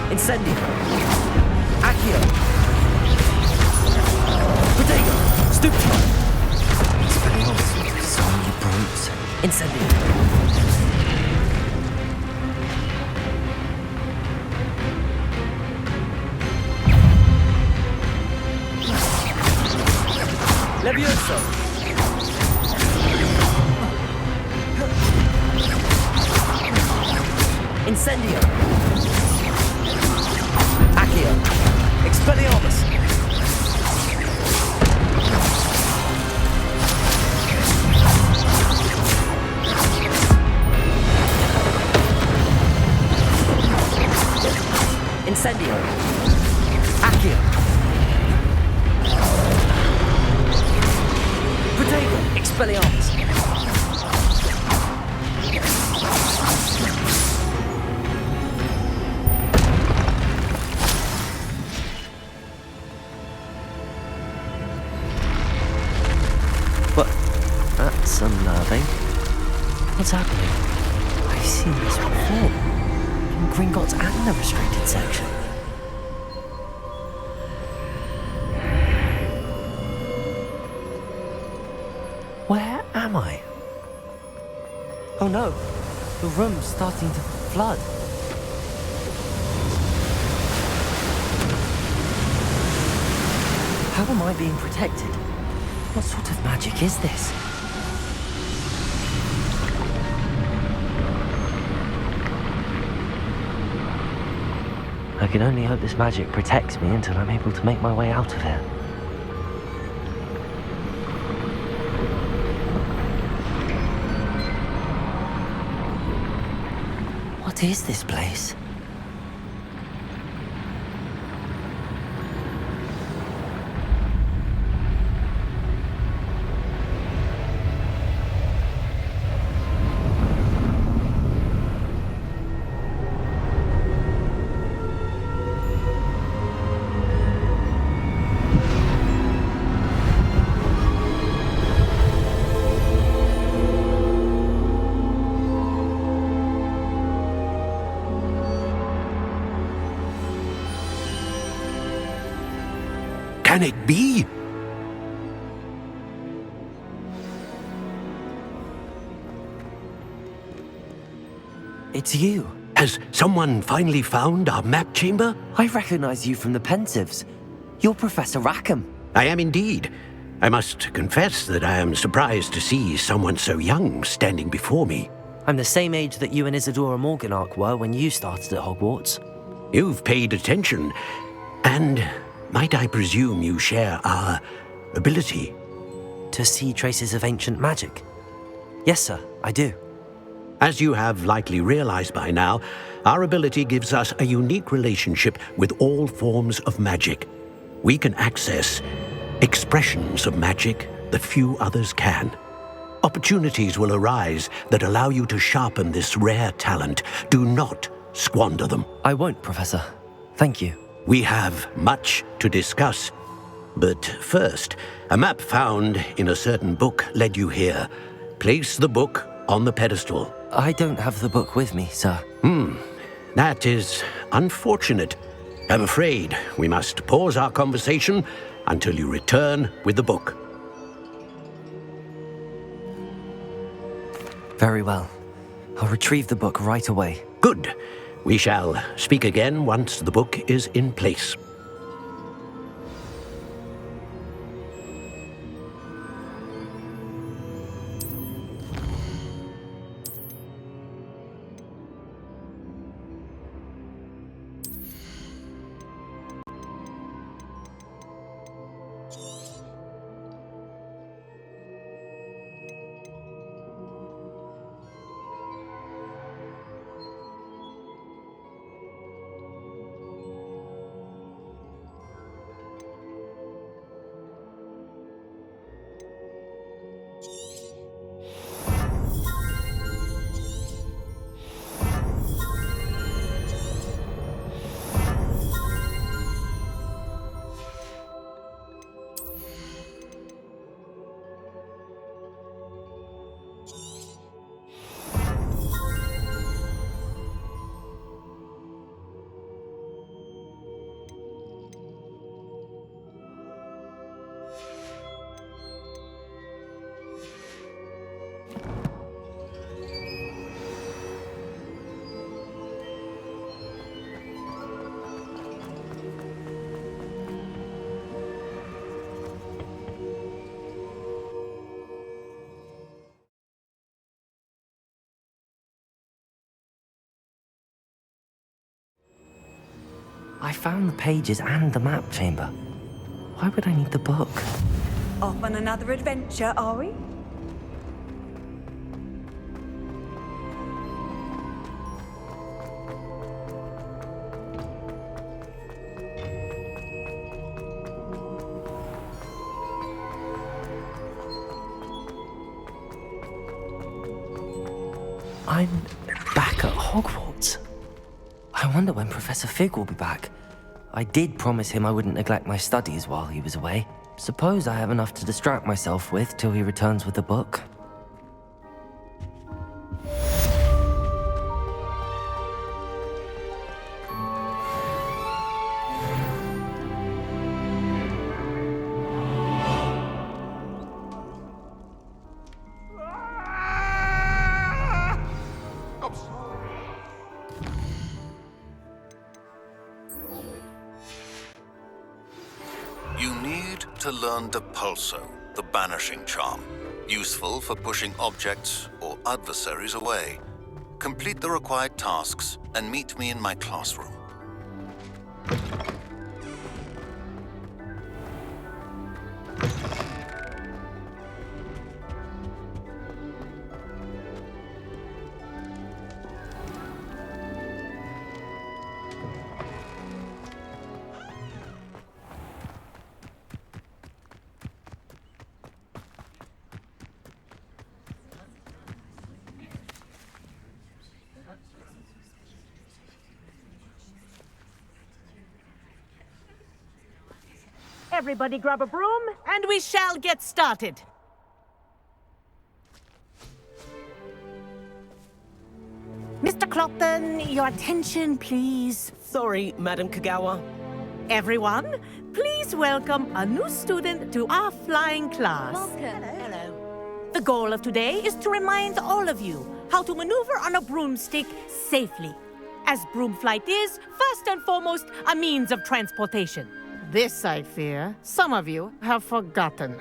Incendio! Accio! Potato! Stupid! Expelliarmus, so you brutes. Incendio! Levioso! Incendio! Expelliarmus! Incendio! Accio! Potato! Expelliarmus! That's unnerving. What's happening? I've seen this before. In Gringotts and the restricted section. Where am I? Oh no, the room's starting to flood. How am I being protected? What sort of magic is this? I can only hope this magic protects me until I'm able to make my way out of here. What is this place? Can it be? It's you. Has someone finally found our map chamber? I recognize you from the Pensives. You're Professor Rackham. I am indeed. I must confess that I am surprised to see someone so young standing before me. I'm the same age that you and Isadora Morganark were when you started at Hogwarts. You've paid attention, and might I presume you share our ability? To see traces of ancient magic? Yes, sir, I do. As you have likely realized by now, our ability gives us a unique relationship with all forms of magic. We can access expressions of magic that few others can. Opportunities will arise that allow you to sharpen this rare talent. Do not squander them. I won't, Professor. Thank you. We have much to discuss. But first, a map found in a certain book led you here. Place the book on the pedestal. I don't have the book with me, sir. That is unfortunate. I'm afraid we must pause our conversation until you return with the book. Very well. I'll retrieve the book right away. Good. We shall speak again once the book is in place. I found the pages and the map chamber. Why would I need the book? Off on another adventure, are we? I'm back at Hogwarts. I wonder when Professor Fig will be back. I did promise him I wouldn't neglect my studies while he was away. Suppose I have enough to distract myself with till he returns with the book. You need to learn Depulso, the banishing charm. Useful for pushing objects or adversaries away. Complete the required tasks and meet me in my classroom. Everybody grab a broom, and we shall get started. Mr. Clopton, your attention, please. Sorry, Madam Kagawa. Everyone, please welcome a new student to our flying class. Welcome. Hello. The goal of today is to remind all of you how to maneuver on a broomstick safely, as broom flight is, first and foremost, a means of transportation. This, I fear, some of you have forgotten.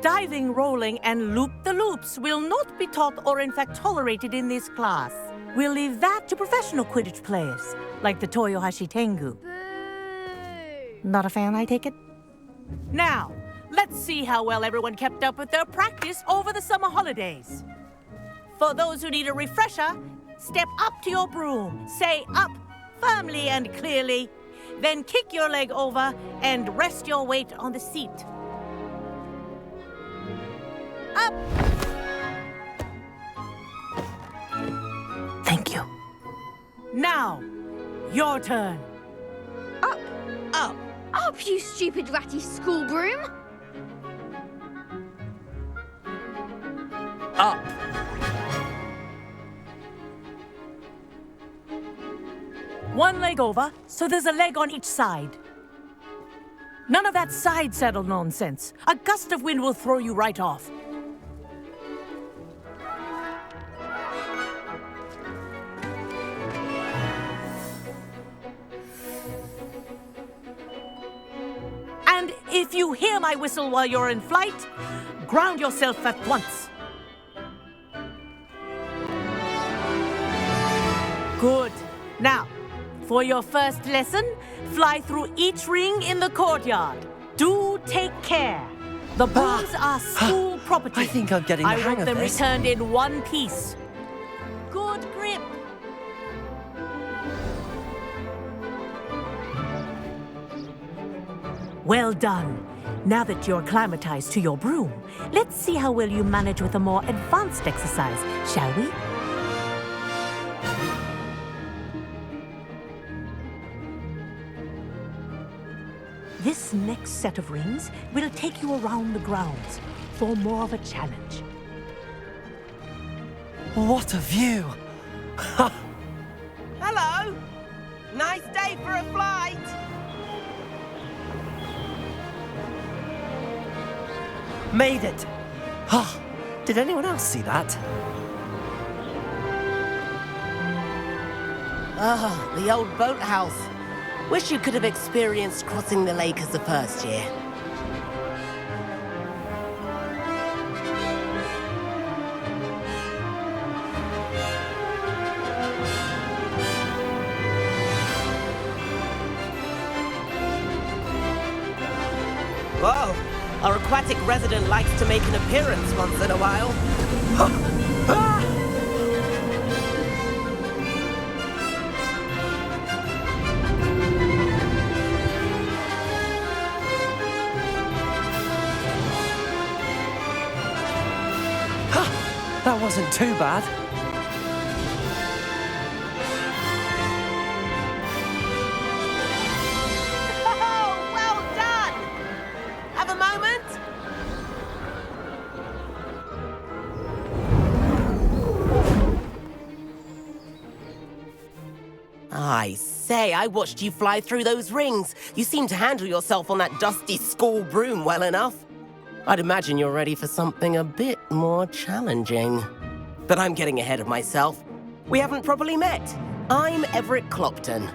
Diving, rolling, and loop-the-loops will not be taught or in fact tolerated in this class. We'll leave that to professional Quidditch players, like the Toyohashi Tengu. Not a fan, I take it? Now, let's see how well everyone kept up with their practice over the summer holidays. For those who need a refresher, step up to your broom, say up firmly and clearly, then kick your leg over and rest your weight on the seat. Up! Thank you. Now, your turn. Up! Up! Up, you stupid ratty school broom! Up! One leg over, so there's a leg on each side. None of that side saddle nonsense. A gust of wind will throw you right off. And if you hear my whistle while you're in flight, ground yourself at once. Good. Now, for your first lesson, fly through each ring in the courtyard. Do take care. The brooms are school property. I think I'm getting the hang of I want them this. returned in one piece. Good grip. Well done. Now that you're acclimatized to your broom, let's see how well you manage with a more advanced exercise, shall we? This next set of rings will take you around the grounds for more of a challenge. What a view! Hello! Nice day for a flight! Made it! Oh, did anyone else see that? Ah, the old boathouse. Wish you could have experienced crossing the lake as the first year. Whoa! Our aquatic resident likes to make an appearance once in a while. That wasn't too bad. Oh, well done! Have a moment? I say, I watched you fly through those rings. You seem to handle yourself on that dusty school broom well enough. I'd imagine you're ready for something a bit more challenging. But I'm getting ahead of myself. We haven't properly met. I'm Everett Clopton.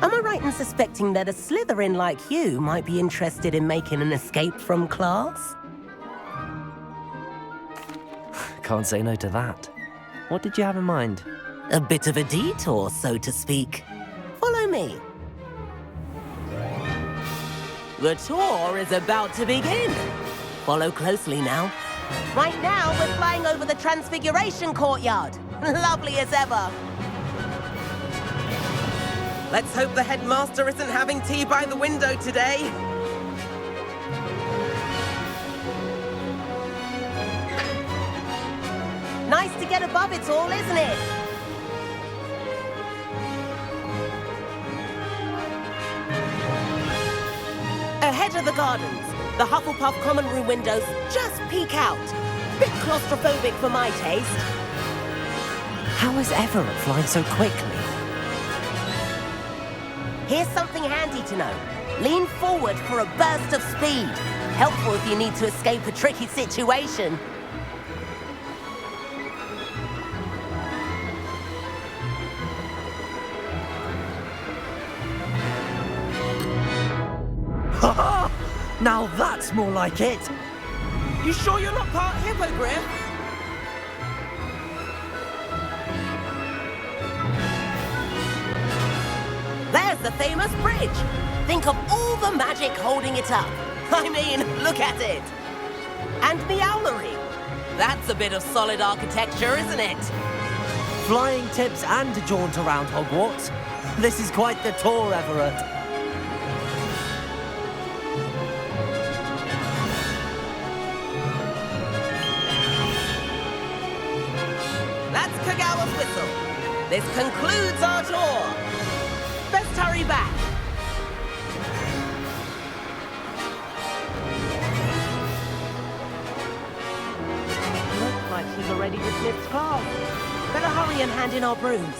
Am I right in suspecting that a Slytherin like you might be interested in making an escape from class? Can't say no to that. What did you have in mind? A bit of a detour, so to speak. Follow me. The tour is about to begin. Follow closely now. Right now, we're flying over the Transfiguration Courtyard. Lovely as ever. Let's hope the headmaster isn't having tea by the window today. Nice to get above it all, isn't it? Ahead of the gardens. The Hufflepuff common room windows just peek out. Bit claustrophobic for my taste. How is Everett flying so quickly? Here's something handy to know. Lean forward for a burst of speed. Helpful if you need to escape a tricky situation. Now that's more like it! You sure you're not part hippogriff? There's the famous bridge. Think of all the magic holding it up. I mean, look at it. And the owlery. That's a bit of solid architecture, isn't it? Flying tips and a jaunt around Hogwarts. This is quite the tour, Everett. That's Kagawa's whistle. This concludes our tour. Best hurry back. Looks like she's already dismissed class. Better hurry and hand in our brooms.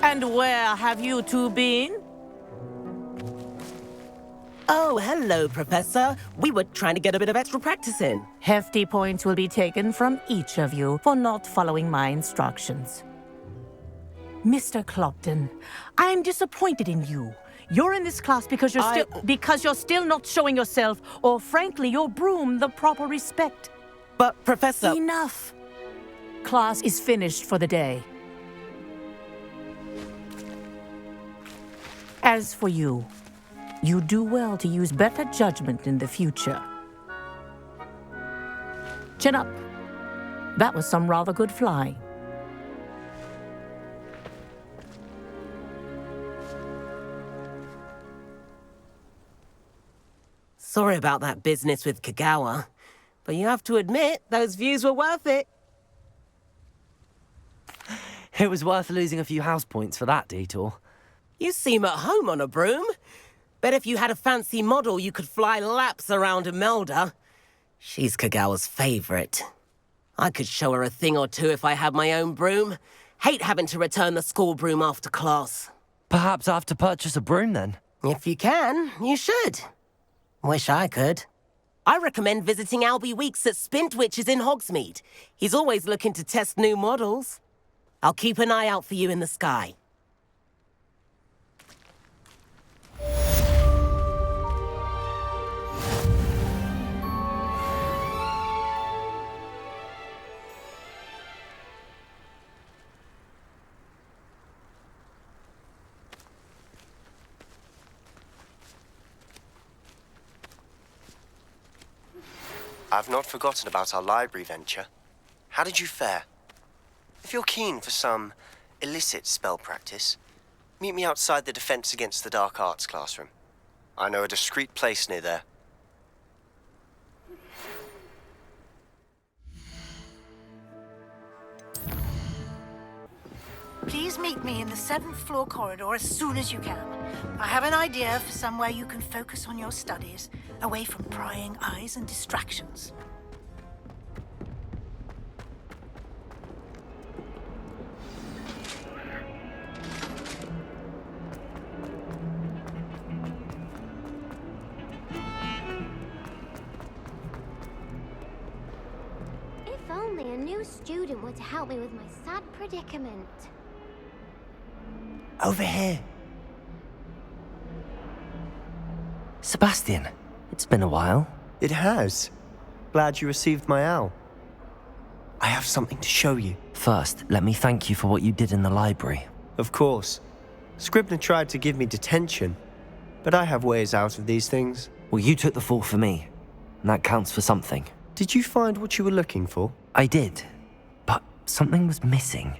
And where have you two been? Oh, hello, Professor. We were trying to get a bit of extra practice in. Hefty points will be taken from each of you for not following my instructions. Mr. Clopton, I'm disappointed in you. You're in this class because you're still not showing yourself, or frankly, your broom the proper respect. But, Professor... Enough. Class is finished for the day. As for you, you do well to use better judgment in the future. Chin up. That was some rather good flying. Sorry about that business with Kagawa, but you have to admit, those views were worth it. It was worth losing a few house points for that detour. You seem at home on a broom. Bet if you had a fancy model, you could fly laps around Imelda. She's Kagawa's favorite. I could show her a thing or two if I had my own broom. Hate having to return the school broom after class. Perhaps I have to purchase a broom then? If you can, you should. Wish I could. I recommend visiting Albie Weeks at Spintwitches in Hogsmeade. He's always looking to test new models. I'll keep an eye out for you in the sky. I've not forgotten about our library venture. How did you fare? If you're keen for some illicit spell practice, meet me outside the Defense Against the Dark Arts classroom. I know a discreet place near there. Please meet me in the 7th floor corridor as soon as you can. I have an idea for somewhere you can focus on your studies, away from prying eyes and distractions. If only a new student were to help me with my sad predicament. Over here. Sebastian, it's been a while. It has. Glad you received my owl. I have something to show you. First, let me thank you for what you did in the library. Of course. Scribner tried to give me detention, but I have ways out of these things. Well, you took the fall for me, and that counts for something. Did you find what you were looking for? I did, but something was missing.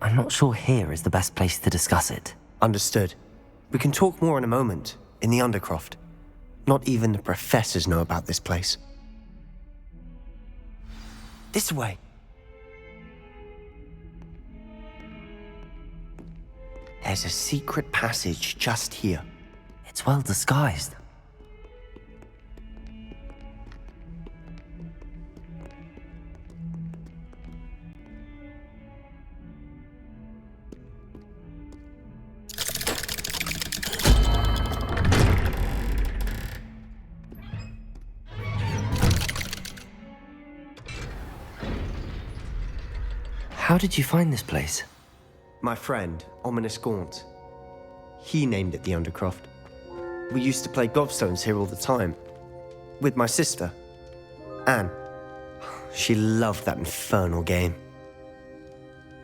I'm not sure here is the best place to discuss it. Understood. We can talk more in a moment, in the Undercroft. Not even the professors know about this place. This way. There's a secret passage just here. It's well disguised. How did you find this place? My friend, Ominous Gaunt. He named it the Undercroft. We used to play gobstones here all the time. With my sister, Anne. She loved that infernal game.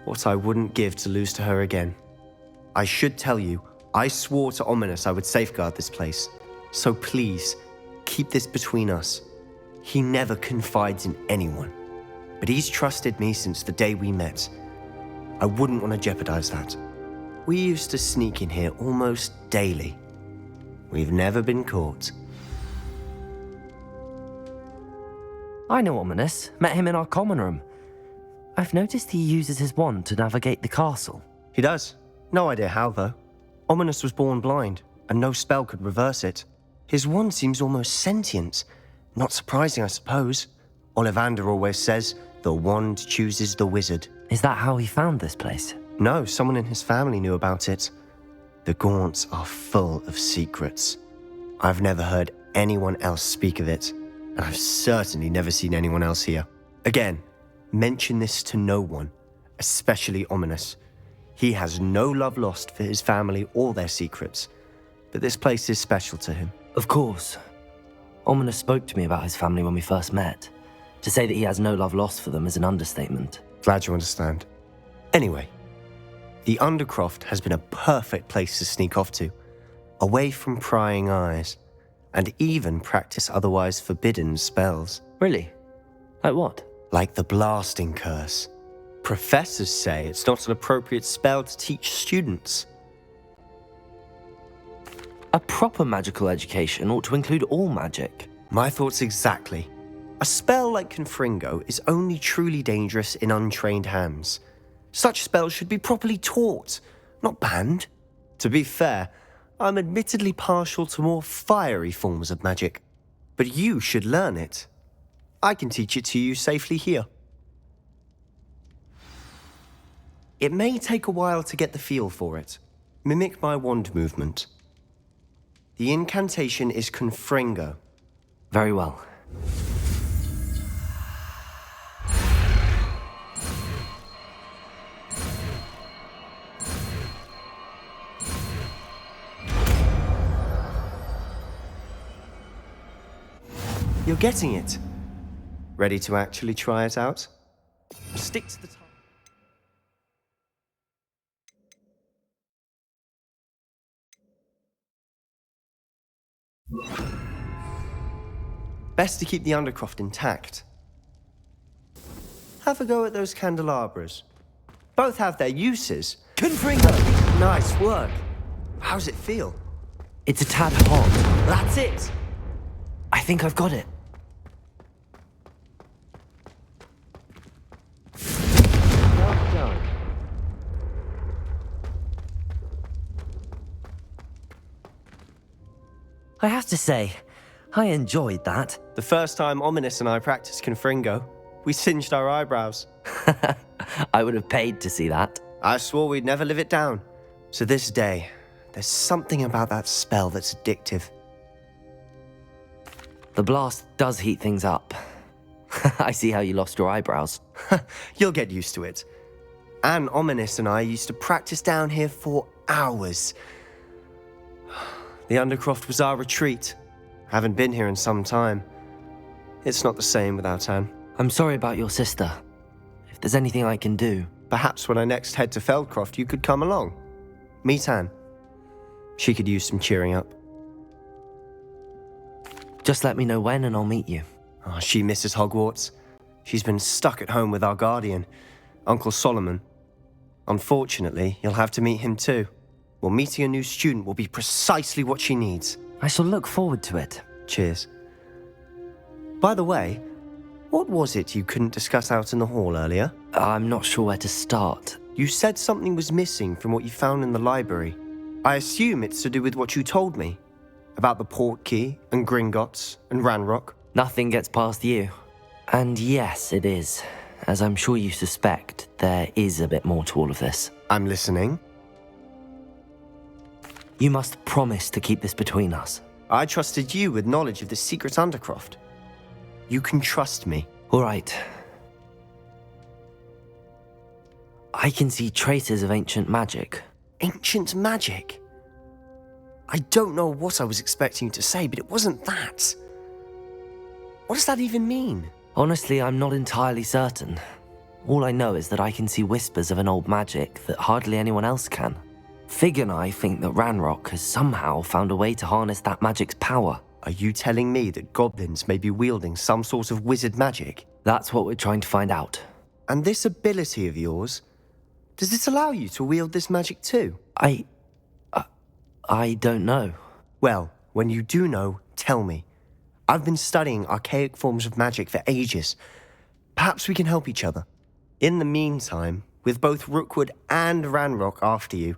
What I wouldn't give to lose to her again. I should tell you, I swore to Ominous I would safeguard this place. So please, keep this between us. He never confides in anyone. But he's trusted me since the day we met. I wouldn't want to jeopardize that. We used to sneak in here almost daily. We've never been caught. I know Ominous. Met him in our common room. I've noticed he uses his wand to navigate the castle. He does. No idea how, though. Ominous was born blind, and no spell could reverse it. His wand seems almost sentient. Not surprising, I suppose. Ollivander always says, the wand chooses the wizard. Is that how he found this place? No, someone in his family knew about it. The Gaunts are full of secrets. I've never heard anyone else speak of it, and I've certainly never seen anyone else here. Again, mention this to no one, especially Ominous. He has no love lost for his family or their secrets, but this place is special to him. Of course. Ominous spoke to me about his family when we first met. To say that he has no love lost for them is an understatement. Glad you understand. Anyway, the Undercroft has been a perfect place to sneak off to, away from prying eyes, and even practice otherwise forbidden spells. Really? Like what? Like the blasting curse. Professors say it's not an appropriate spell to teach students. A proper magical education ought to include all magic. My thoughts exactly. A spell like Confringo is only truly dangerous in untrained hands. Such spells should be properly taught, not banned. To be fair, I'm admittedly partial to more fiery forms of magic, but you should learn it. I can teach it to you safely here. It may take a while to get the feel for it. Mimic my wand movement. The incantation is Confringo. Very well. You're getting it. Ready to actually try it out? Stick to the time. Best to keep the Undercroft intact. Have a go at those candelabras. Both have their uses. Confringo! Nice work. How's it feel? It's a tad hot. That's it! I think I've got it. Well done. I have to say, I enjoyed that. The first time Ominous and I practiced Confringo, we singed our eyebrows. I would have paid to see that. I swore we'd never live it down. To this day, there's something about that spell that's addictive. The blast does heat things up. I see how you lost your eyebrows. You'll get used to it. Anne, Ominous and I used to practice down here for hours. The Undercroft was our retreat. Haven't been here in some time. It's not the same without Anne. I'm sorry about your sister. If there's anything I can do... Perhaps when I next head to Feldcroft, you could come along. Meet Anne. She could use some cheering up. Just let me know when and I'll meet you. Oh, she misses Hogwarts. She's been stuck at home with our guardian, Uncle Solomon. Unfortunately, you'll have to meet him too. Well, meeting a new student will be precisely what she needs. I shall look forward to it. Cheers. By the way, what was it you couldn't discuss out in the hall earlier? I'm not sure where to start. You said something was missing from what you found in the library. I assume it's to do with what you told me. About the Portkey and Gringotts and Ranrock. Nothing gets past you. And yes, it is. As I'm sure you suspect, there is a bit more to all of this. I'm listening. You must promise to keep this between us. I trusted you with knowledge of the secret Undercroft. You can trust me. All right. I can see traces of ancient magic. Ancient magic? I don't know what I was expecting you to say, but it wasn't that. What does that even mean? Honestly, I'm not entirely certain. All I know is that I can see whispers of an old magic that hardly anyone else can. Fig and I think that Ranrock has somehow found a way to harness that magic's power. Are you telling me that goblins may be wielding some sort of wizard magic? That's what we're trying to find out. And this ability of yours, does it allow you to wield this magic too? I don't know. Well, when you do know, tell me. I've been studying archaic forms of magic for ages. Perhaps we can help each other. In the meantime, with both Rookwood and Ranrock after you,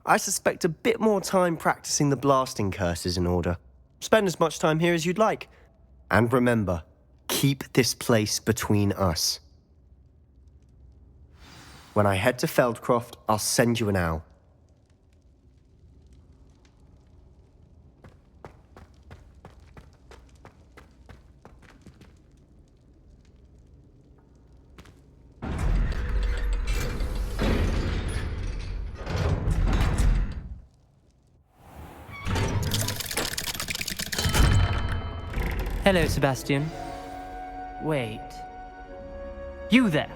I suspect a bit more time practicing the blasting curse is in order. Spend as much time here as you'd like. And remember, keep this place between us. When I head to Feldcroft, I'll send you an owl. Hello, Sebastian. Wait. You there?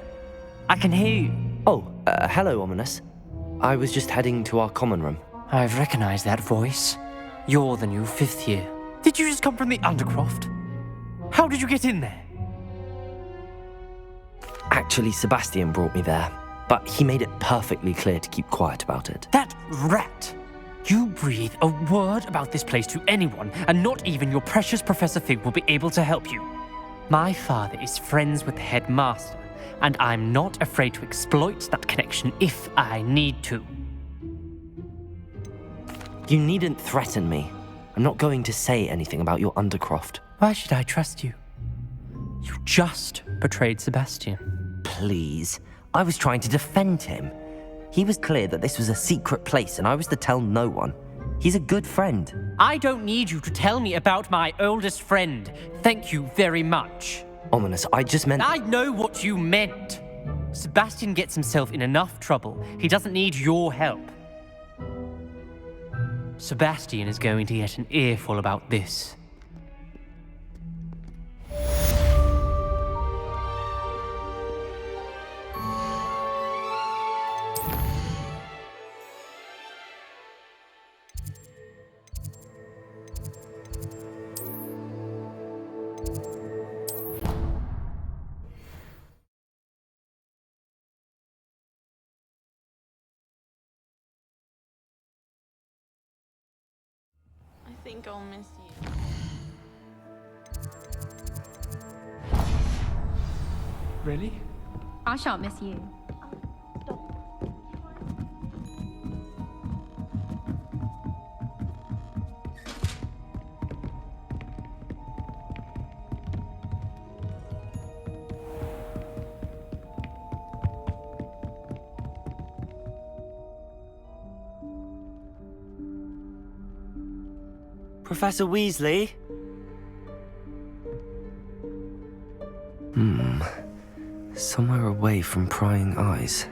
I can hear you. Oh, hello, Ominous. I was just heading to our common room. I've recognized that voice. You're the new 5th year. Did you just come from the Undercroft? How did you get in there? Actually, Sebastian brought me there, but he made it perfectly clear to keep quiet about it. That rat! You breathe a word about this place to anyone, and not even your precious Professor Fig will be able to help you. My father is friends with the headmaster, and I'm not afraid to exploit that connection if I need to. You needn't threaten me. I'm not going to say anything about your Undercroft. Why should I trust you? You just betrayed Sebastian. Please. I was trying to defend him. He was clear that this was a secret place and I was to tell no one. He's a good friend. I don't need you to tell me about my oldest friend. Thank you very much. Ominous, I just meant... I know what you meant. Sebastian gets himself in enough trouble. He doesn't need your help. Sebastian is going to get an earful about this. I think I'll miss you. Really? I shan't miss you. Professor Weasley? Somewhere away from prying eyes.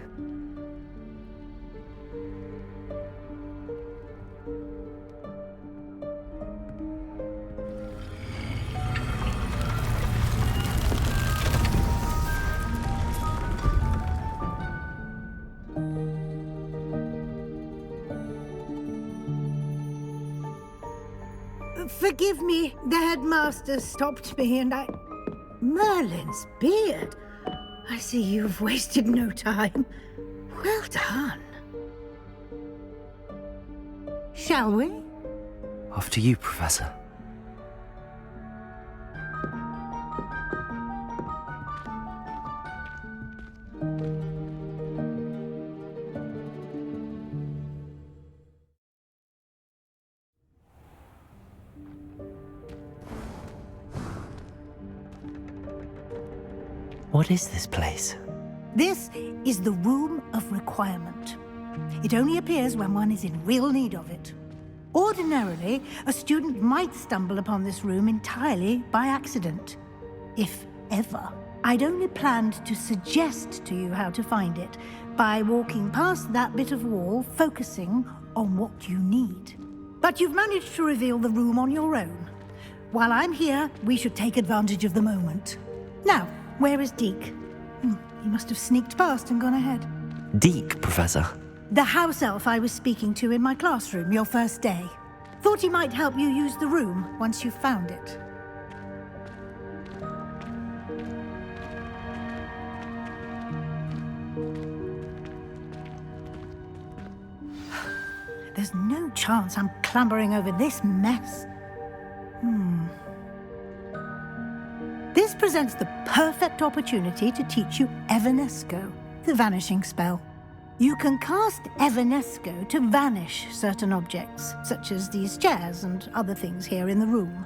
Forgive me, the headmaster stopped me and I... Merlin's beard. I see you've wasted no time. Well done. Shall we? After you, Professor. What is this place? This is the Room of Requirement. It only appears when one is in real need of it. Ordinarily, a student might stumble upon this room entirely by accident. If ever. I'd only planned to suggest to you how to find it by walking past that bit of wall, focusing on what you need. But you've managed to reveal the room on your own. While I'm here, we should take advantage of the moment. Now, where is Deke? He must have sneaked past and gone ahead. Deke, Professor. The house elf I was speaking to in my classroom your first day. Thought he might help you use the room once you've found it. There's no chance I'm clambering over this mess. This presents the perfect opportunity to teach you Evanesco, the vanishing spell. You can cast Evanesco to vanish certain objects, such as these chairs and other things here in the room.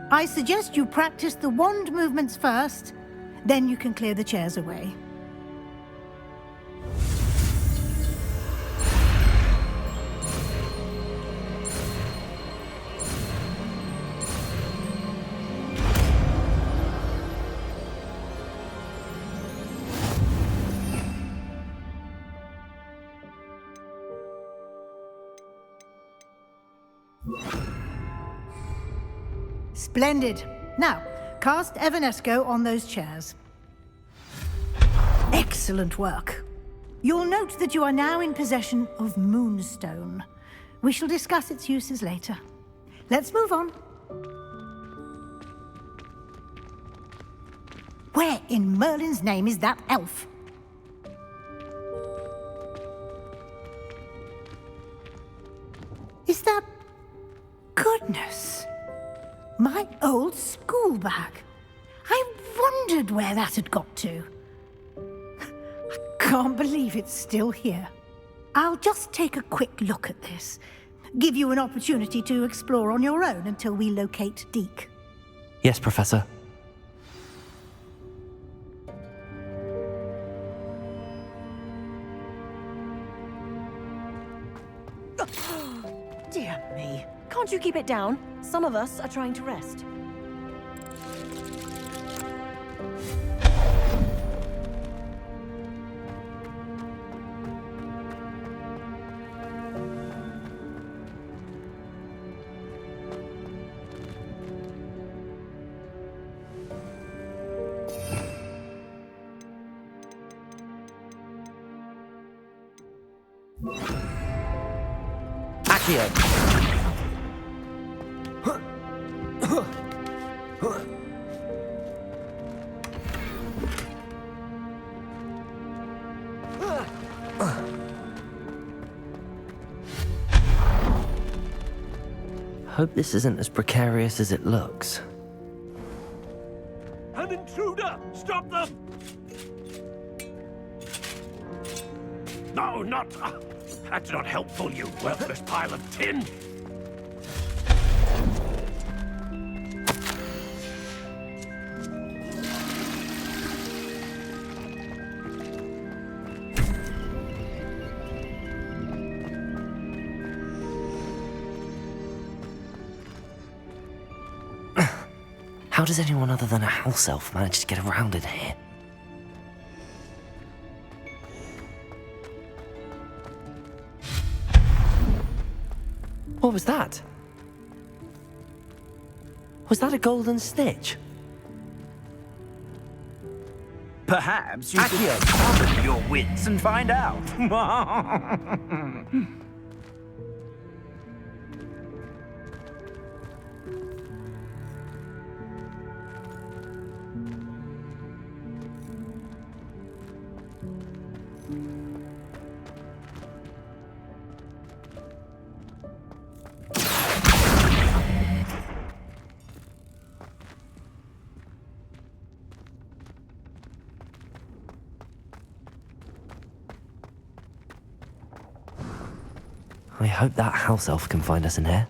I suggest you practice the wand movements first, then you can clear the chairs away. Splendid. Now, cast Evanesco on those chairs. Excellent work. You'll note that you are now in possession of Moonstone. We shall discuss its uses later. Let's move on. Where in Merlin's name is that elf? Is that... Goodness! My old school bag. I wondered where that had got to. I can't believe it's still here. I'll just take a quick look at this. Give you an opportunity to explore on your own until we locate Deke. Yes, Professor. Dear me. Can't you keep it down? Some of us are trying to rest. Accio! Hope this isn't as precarious as it looks. An intruder! Stop them! No, not... that's not helpful, you worthless pile of tin! How does anyone other than a house elf manage to get around in here? What was that? Was that a golden snitch? Perhaps you should summon your wits and find out. I hope that house elf can find us in here.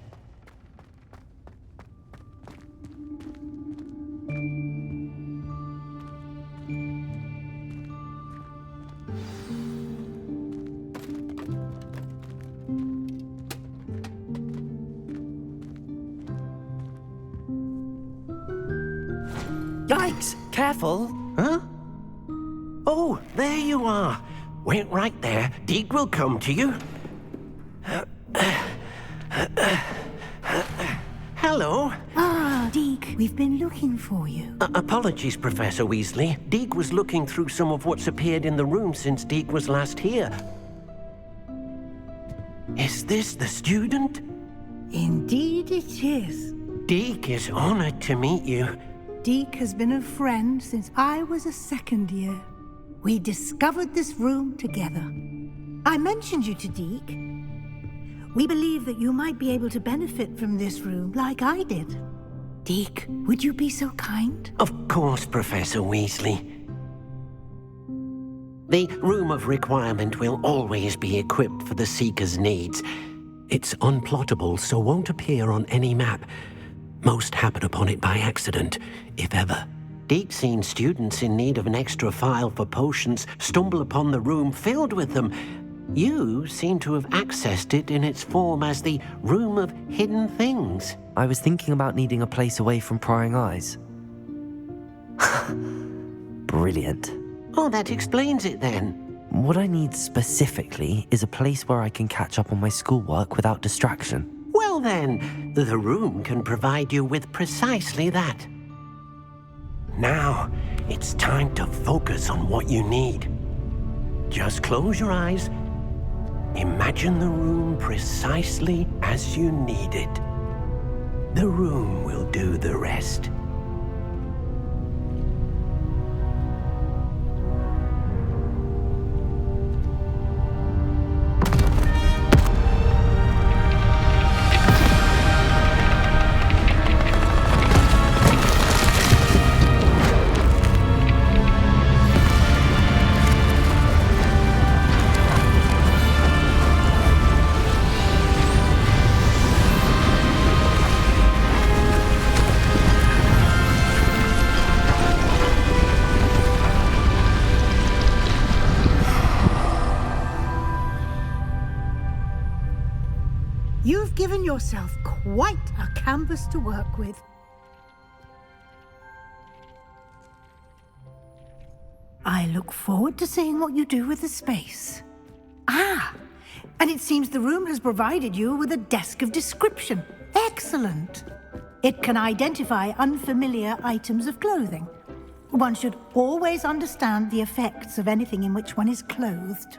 Yikes! Careful! Huh? Oh, there you are. Wait right there. Deke will come to you. Hello. Ah, Deke, we've been looking for you. Apologies, Professor Weasley. Deke was looking through some of what's appeared in the room since Deke was last here. Is this the student? Indeed it is. Deke is honored to meet you. Deke has been a friend since I was a second year. We discovered this room together. I mentioned you to Deke. We believe that you might be able to benefit from this room like I did. Deke, would you be so kind? Of course, Professor Weasley. The Room of Requirement will always be equipped for the Seeker's needs. It's unplottable, so won't appear on any map. Most happen upon it by accident, if ever. Deke's seen students in need of an extra file for potions stumble upon the room filled with them. You seem to have accessed it in its form as the Room of Hidden Things. I was thinking about needing a place away from prying eyes. Brilliant. Oh, that explains it then. What I need specifically is a place where I can catch up on my schoolwork without distraction. Well then, the room can provide you with precisely that. Now, it's time to focus on what you need. Just close your eyes. Imagine the room precisely as you need it. The room will do the rest. You've given yourself quite a canvas to work with. I look forward to seeing what you do with the space. Ah, and it seems the room has provided you with a desk of description. Excellent. It can identify unfamiliar items of clothing. One should always understand the effects of anything in which one is clothed.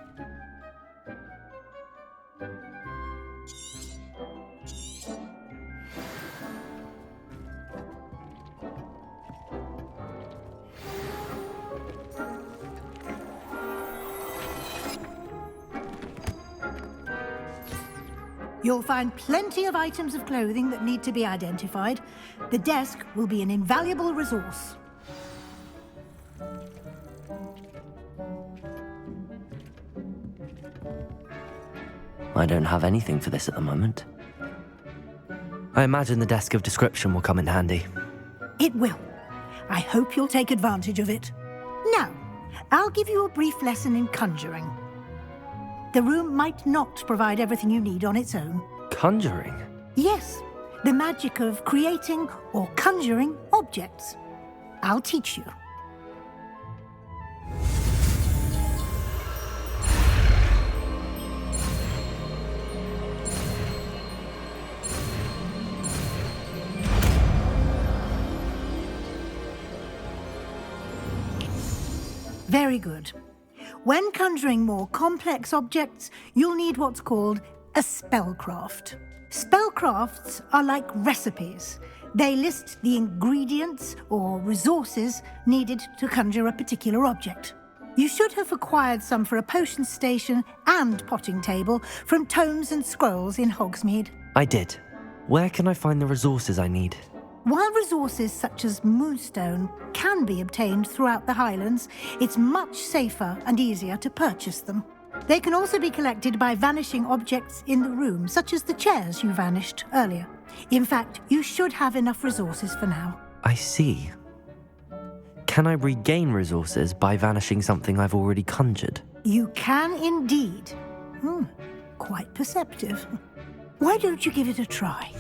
You'll find plenty of items of clothing that need to be identified. The desk will be an invaluable resource. I don't have anything for this at the moment. I imagine the desk of description will come in handy. It will. I hope you'll take advantage of it. Now, I'll give you a brief lesson in conjuring. The room might not provide everything you need on its own. Conjuring? Yes, the magic of creating or conjuring objects. I'll teach you. Very good. When conjuring more complex objects, you'll need what's called a spellcraft. Spellcrafts are like recipes. They list the ingredients or resources needed to conjure a particular object. You should have acquired some for a potion station and potting table from tomes and scrolls in Hogsmeade. I did. Where can I find the resources I need? While resources such as moonstone can be obtained throughout the Highlands, it's much safer and easier to purchase them. They can also be collected by vanishing objects in the room, such as the chairs you vanished earlier. In fact, you should have enough resources for now. I see. Can I regain resources by vanishing something I've already conjured? You can indeed. Quite perceptive. Why don't you give it a try?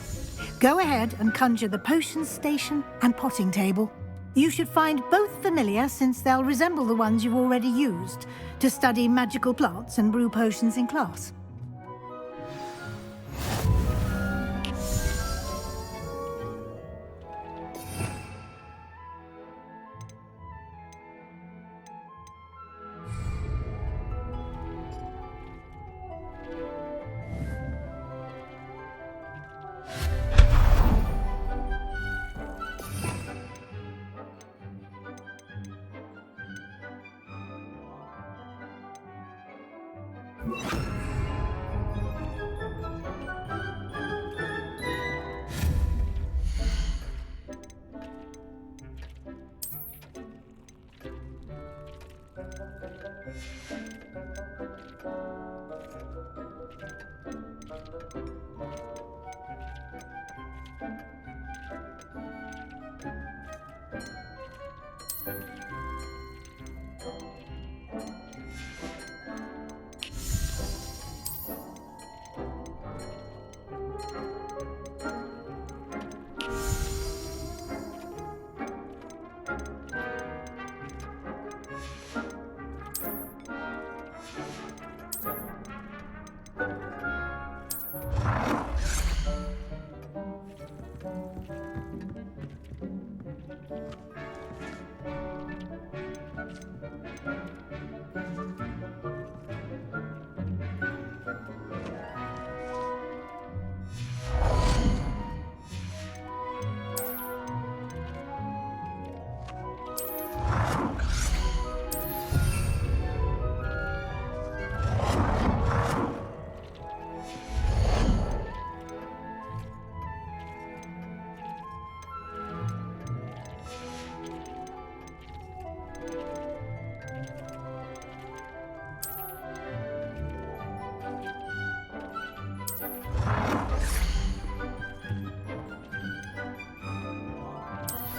Go ahead and conjure the potion station and potting table. You should find both familiar, since they'll resemble the ones you've already used to study magical plants and brew potions in class.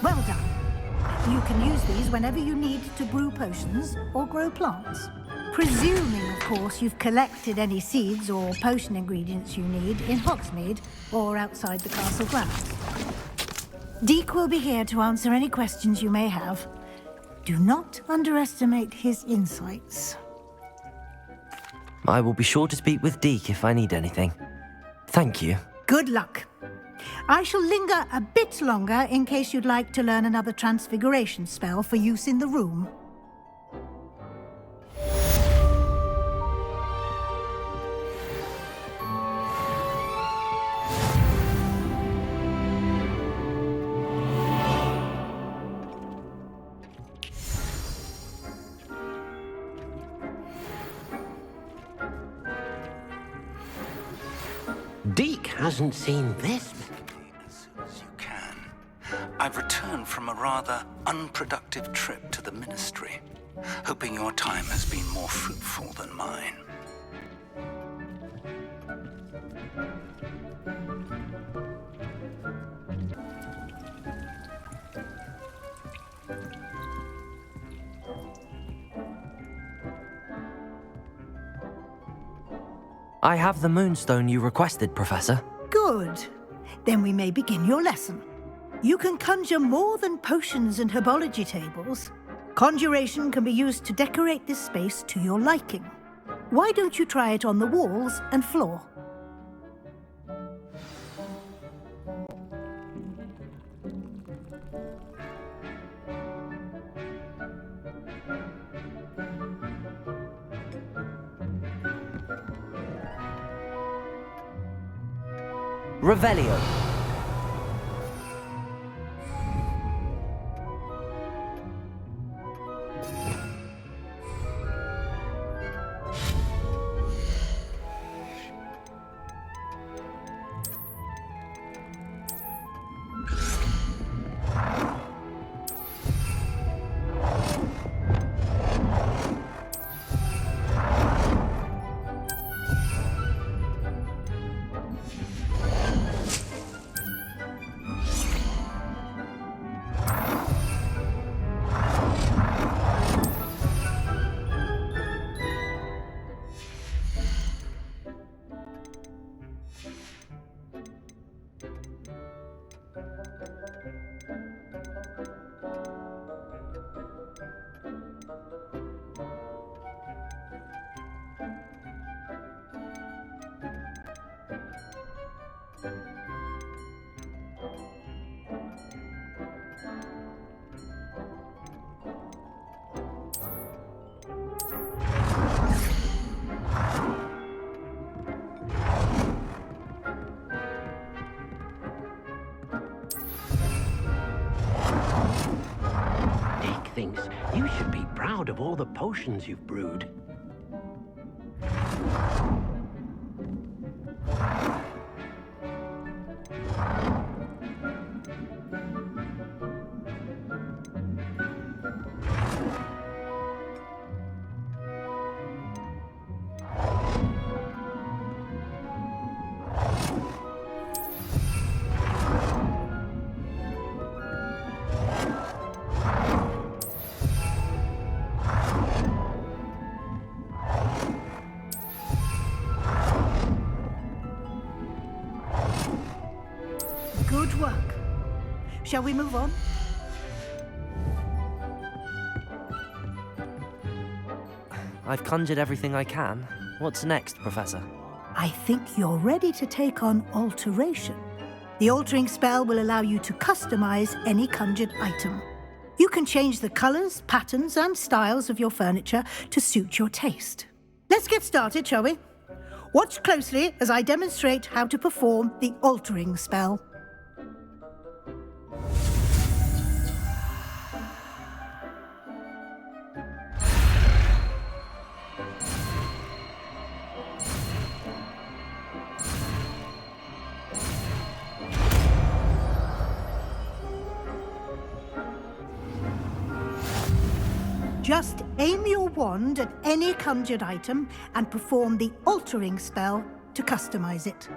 Well done. You can use these whenever you need to brew potions or grow plants. Presuming, of course, you've collected any seeds or potion ingredients you need in Hogsmeade or outside the castle grounds. Deek will be here to answer any questions you may have. Do not underestimate his insights. I will be sure to speak with Deek if I need anything. Thank you. Good luck. I shall linger a bit longer in case you'd like to learn another transfiguration spell for use in the room. Deek hasn't seen this. I've returned from a rather unproductive trip to the Ministry, hoping your time has been more fruitful than mine. I have the moonstone you requested, Professor. Good. Then we may begin your lesson. You can conjure more than potions and herbology tables. Conjuration can be used to decorate this space to your liking. Why don't you try it on the walls and floor? Revelio. all the potions you've brewed. Good work. Shall we move on? I've conjured everything I can. What's next, Professor? I think you're ready to take on alteration. The altering spell will allow you to customize any conjured item. You can change the colors, patterns, and styles of your furniture to suit your taste. Let's get started, shall we? Watch closely as I demonstrate how to perform the altering spell. Just aim your wand at any conjured item and perform the altering spell to customize it.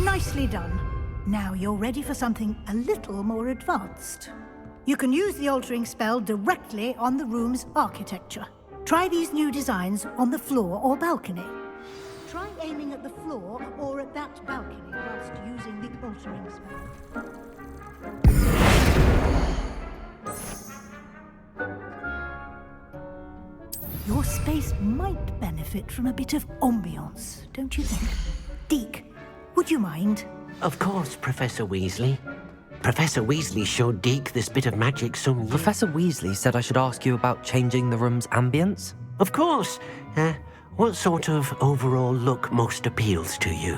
Nicely done. Now you're ready for something a little more advanced. You can use the altering spell directly on the room's architecture. Try these new designs on the floor or balcony. Try aiming at the floor or at that balcony whilst using the altering spell. Your space might benefit from a bit of ambiance, don't you think? Deke, would you mind? Of course, Professor Weasley. Professor Weasley showed Deke this bit of magic some... Professor Weasley said I should ask you about changing the room's ambience? Of course. What sort of overall look most appeals to you?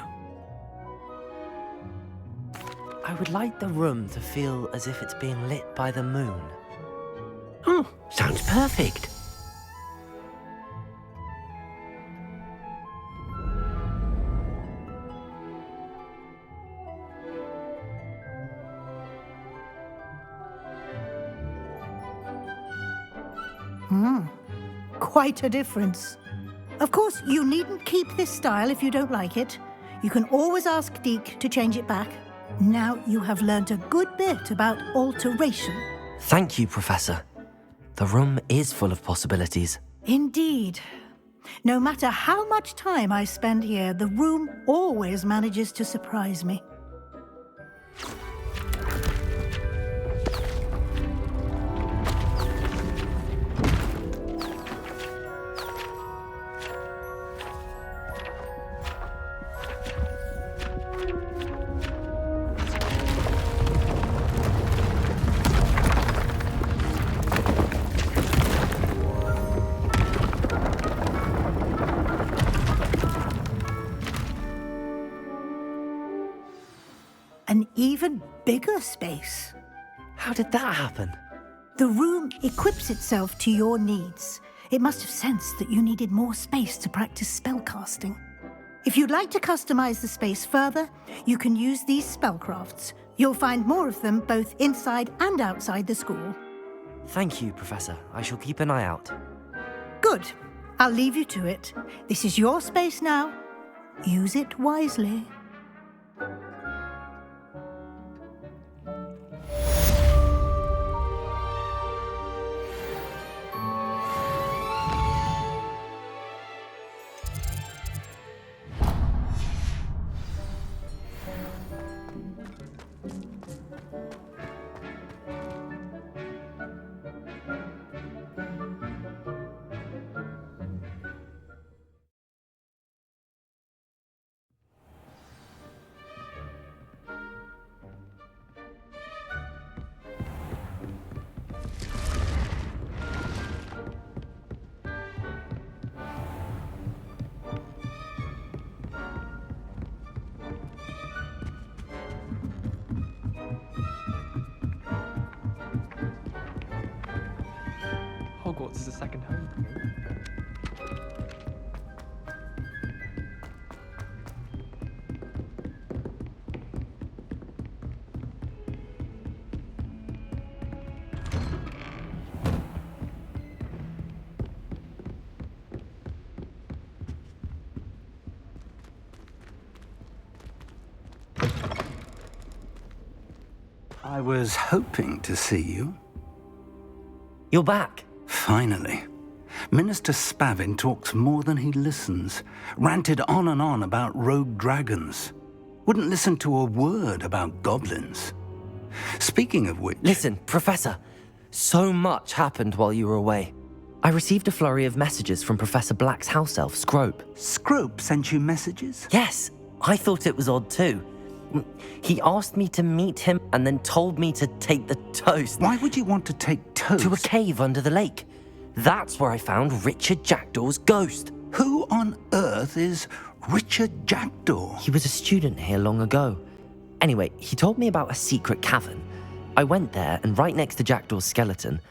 I would like the room to feel as if it's being lit by the moon. Oh, sounds perfect. Quite a difference. Of course, you needn't keep this style if you don't like it. You can always ask Deke to change it back. Now you have learned a good bit about alteration. Thank you, Professor. The room is full of possibilities. Indeed. No matter how much time I spend here, the room always manages to surprise me. An even bigger space. How did that happen? The room equips itself to your needs. It must have sensed that you needed more space to practice spellcasting. If you'd like to customize the space further, you can use these spellcrafts. You'll find more of them both inside and outside the school. Thank you, Professor. I shall keep an eye out. Good. I'll leave you to it. This is your space now. Use it wisely. Hogwarts is a second home to me. I was hoping to see you. You're back. Finally. Minister Spavin talks more than he listens. Ranted on and on about rogue dragons. Wouldn't listen to a word about goblins. Speaking of which... Listen, Professor. So much happened while you were away. I received a flurry of messages from Professor Black's house elf, Scrope. Scrope sent you messages? Yes. I thought it was odd too. He asked me to meet him and then told me to take the toast. Why would you want to take toast? To a cave under the lake. That's where I found Richard Jackdaw's ghost. Who on earth is Richard Jackdaw? He was a student here long ago. Anyway, he told me about a secret cavern. I went there, and right next to Jackdaw's skeleton,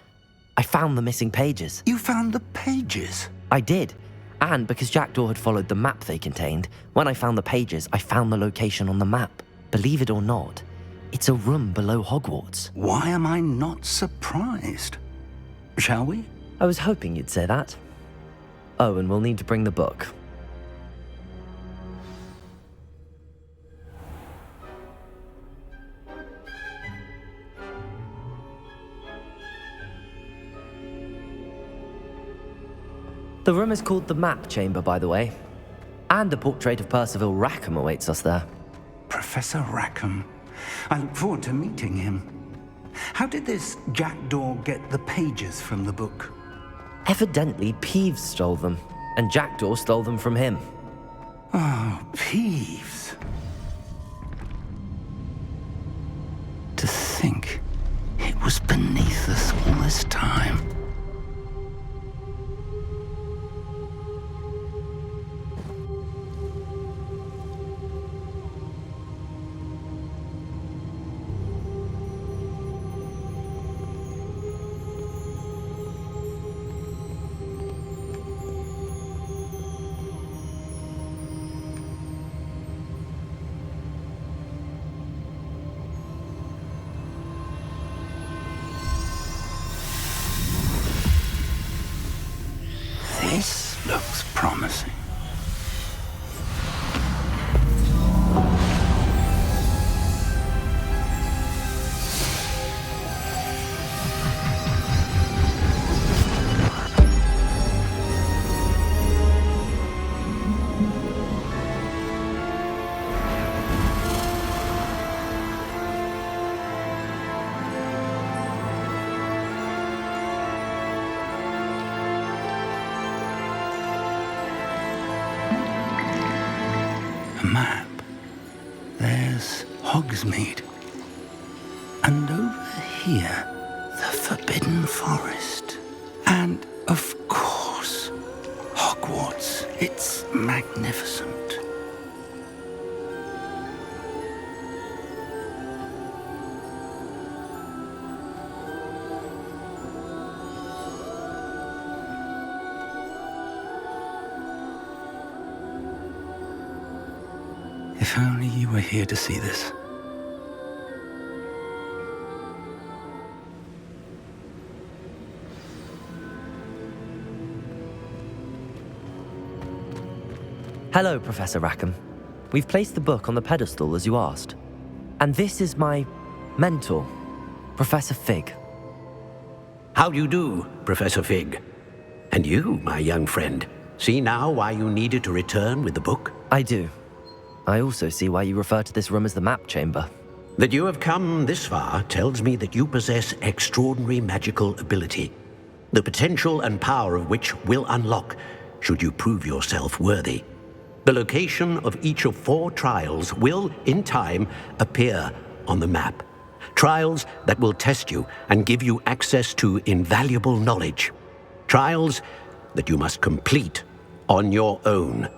I found the missing pages. You found the pages? I did. And because Jackdaw had followed the map they contained, when I found the pages, I found the location on the map. Believe it or not, it's a room below Hogwarts. Why am I not surprised? Shall we? I was hoping you'd say that. Oh, and we'll need to bring the book. The room is called the Map Chamber, by the way. And a portrait of Percival Rackham awaits us there. Professor Rackham. I look forward to meeting him. How did this Jackdaw get the pages from the book? Evidently, Peeves stole them, and Jackdaw stole them from him. Oh, Peeves. To think it was beneath us all this time. This looks promising. A map. There's Hogsmeade. And over here, the Forbidden Forest. And, of course, Hogwarts. It's magnificent. If only you were here to see this. Hello, Professor Rackham. We've placed the book on the pedestal as you asked. And this is my mentor, Professor Fig. How do you do, Professor Fig? And you, my young friend, see now why you needed to return with the book? I do. I also see why you refer to this room as the map chamber. That you have come this far tells me that you possess extraordinary magical ability, the potential and power of which will unlock should you prove yourself worthy. The location of each of 4 trials will, in time, appear on the map. Trials that will test you and give you access to invaluable knowledge. Trials that you must complete on your own.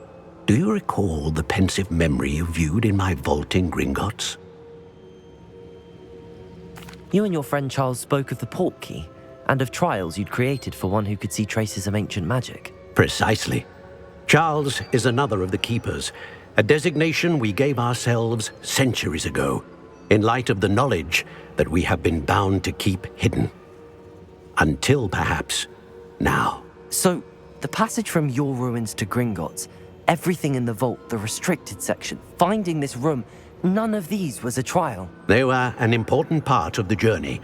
Do you recall the pensive memory you viewed in my vault in Gringotts? You and your friend Charles spoke of the port key and of trials you'd created for one who could see traces of ancient magic. Precisely. Charles is another of the Keepers, a designation we gave ourselves centuries ago, in light of the knowledge that we have been bound to keep hidden. Until perhaps now. So, the passage from your ruins to Gringotts, everything in the vault, the restricted section, finding this room, none of these was a trial. They were an important part of the journey,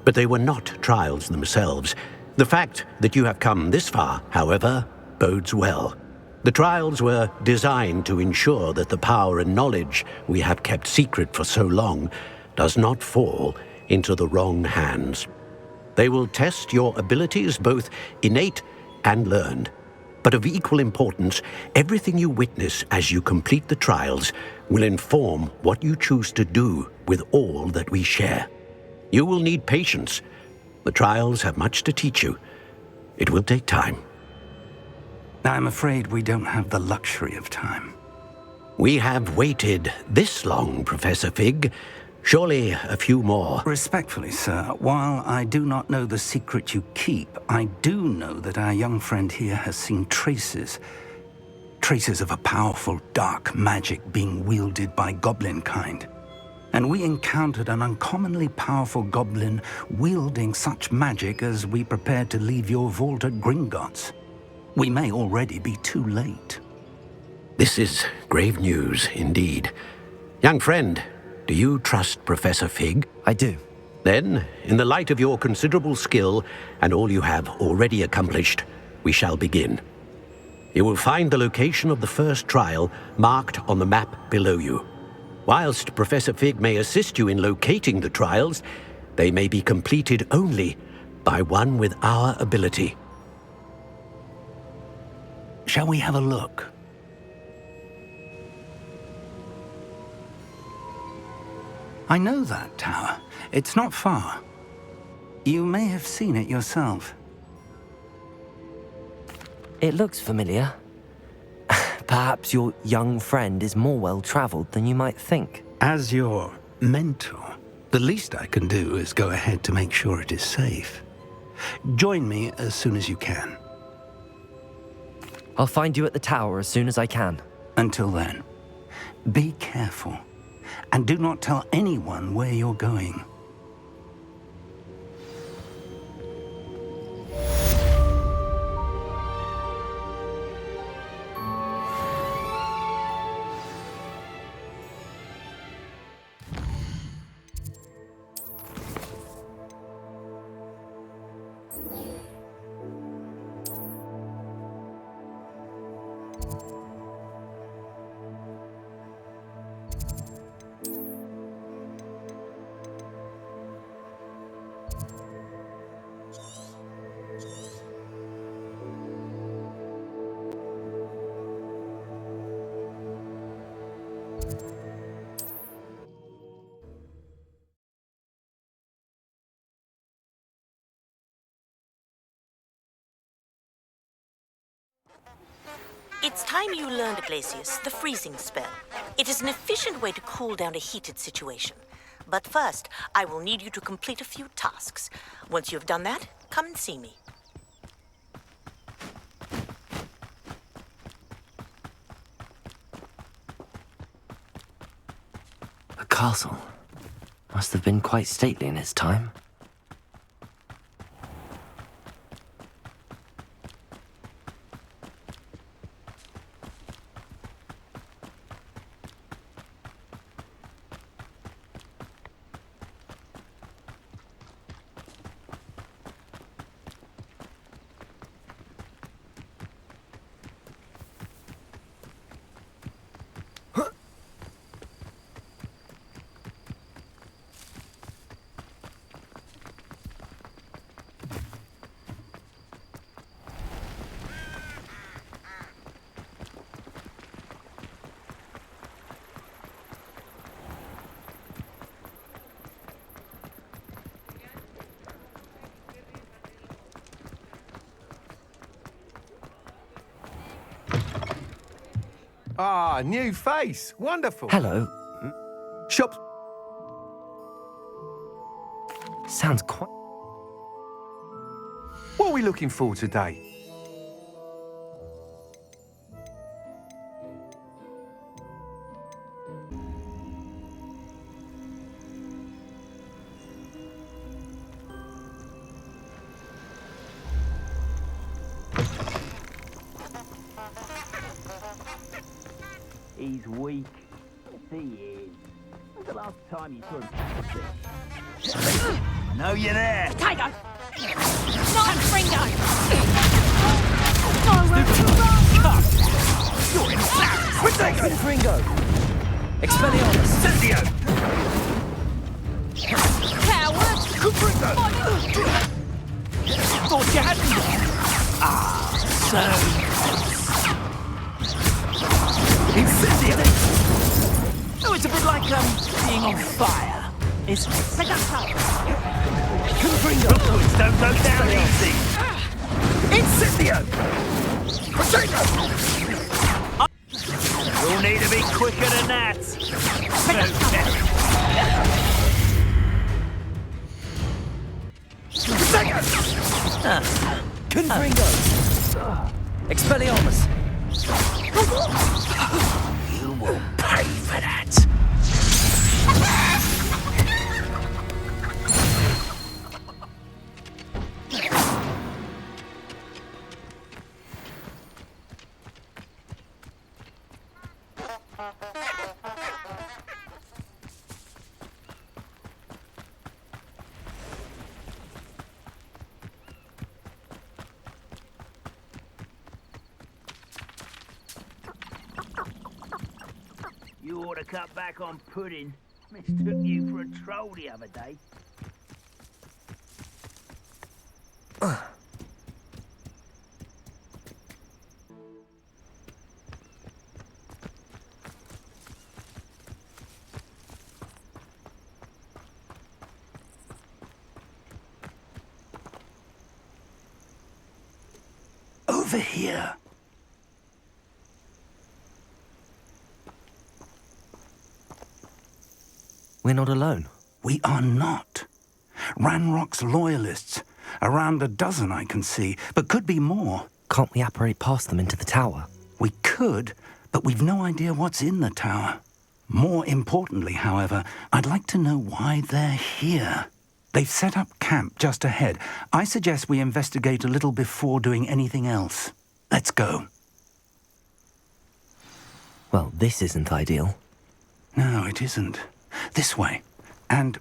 but they were not trials themselves. The fact that you have come this far, however, bodes well. The trials were designed to ensure that the power and knowledge we have kept secret for so long does not fall into the wrong hands. They will test your abilities, both innate and learned. But of equal importance, everything you witness as you complete the trials will inform what you choose to do with all that we share. You will need patience. The trials have much to teach you. It will take time. I'm afraid we don't have the luxury of time. We have waited this long, Professor Fig. Surely a few more. Respectfully, sir, while I do not know the secret you keep, I do know that our young friend here has seen traces of a powerful dark magic being wielded by goblin kind. And we encountered an uncommonly powerful goblin wielding such magic as we prepared to leave your vault at Gringotts. We may already be too late. This is grave news indeed. Young friend, do you trust Professor Fig? I do. Then, in the light of your considerable skill and all you have already accomplished, we shall begin. You will find the location of the first trial marked on the map below you. Whilst Professor Fig may assist you in locating the trials, they may be completed only by one with our ability. Shall we have a look? I know that tower. It's not far. You may have seen it yourself. It looks familiar. Perhaps your young friend is more well-traveled than you might think. As your mentor, the least I can do is go ahead to make sure it is safe. Join me as soon as you can. I'll find you at the tower as soon as I can. Until then, be careful, and do not tell anyone where you're going. It's time you learned, Glacius, the freezing spell. It is an efficient way to cool down a heated situation. But first, I will need you to complete a few tasks. Once you have done that, come and see me. A castle. Must have been quite stately in its time. Ah, new face. Wonderful. Hello. Shops. Sounds quite... What are we looking for today? He's weak. He is. When's the last time you saw him? I know you're there. Tiger! Not Ringo! You're embarrassed. Protect Ringo! Expelliarmus! Incendio! Coward! Thought you had me. Ah, so... Incendio! Oh, it's a bit like, being on fire, isn't it? Bullets don't go down easy! Incendio! Potato! You'll need to be quicker than that! Confringo! Expelliarmus! You will pay for that! You ought to cut back on pudding. Mistook you for a troll the other day. over here. We're not alone. We are not. Ranrock's loyalists. Around a dozen I can see, but could be more. Can't we apparate past them into the tower? We could, but we've no idea what's in the tower. More importantly, however, I'd like to know why they're here. They've set up camp just ahead. I suggest we investigate a little before doing anything else. Let's go. Well, this isn't ideal. No, it isn't. This way. And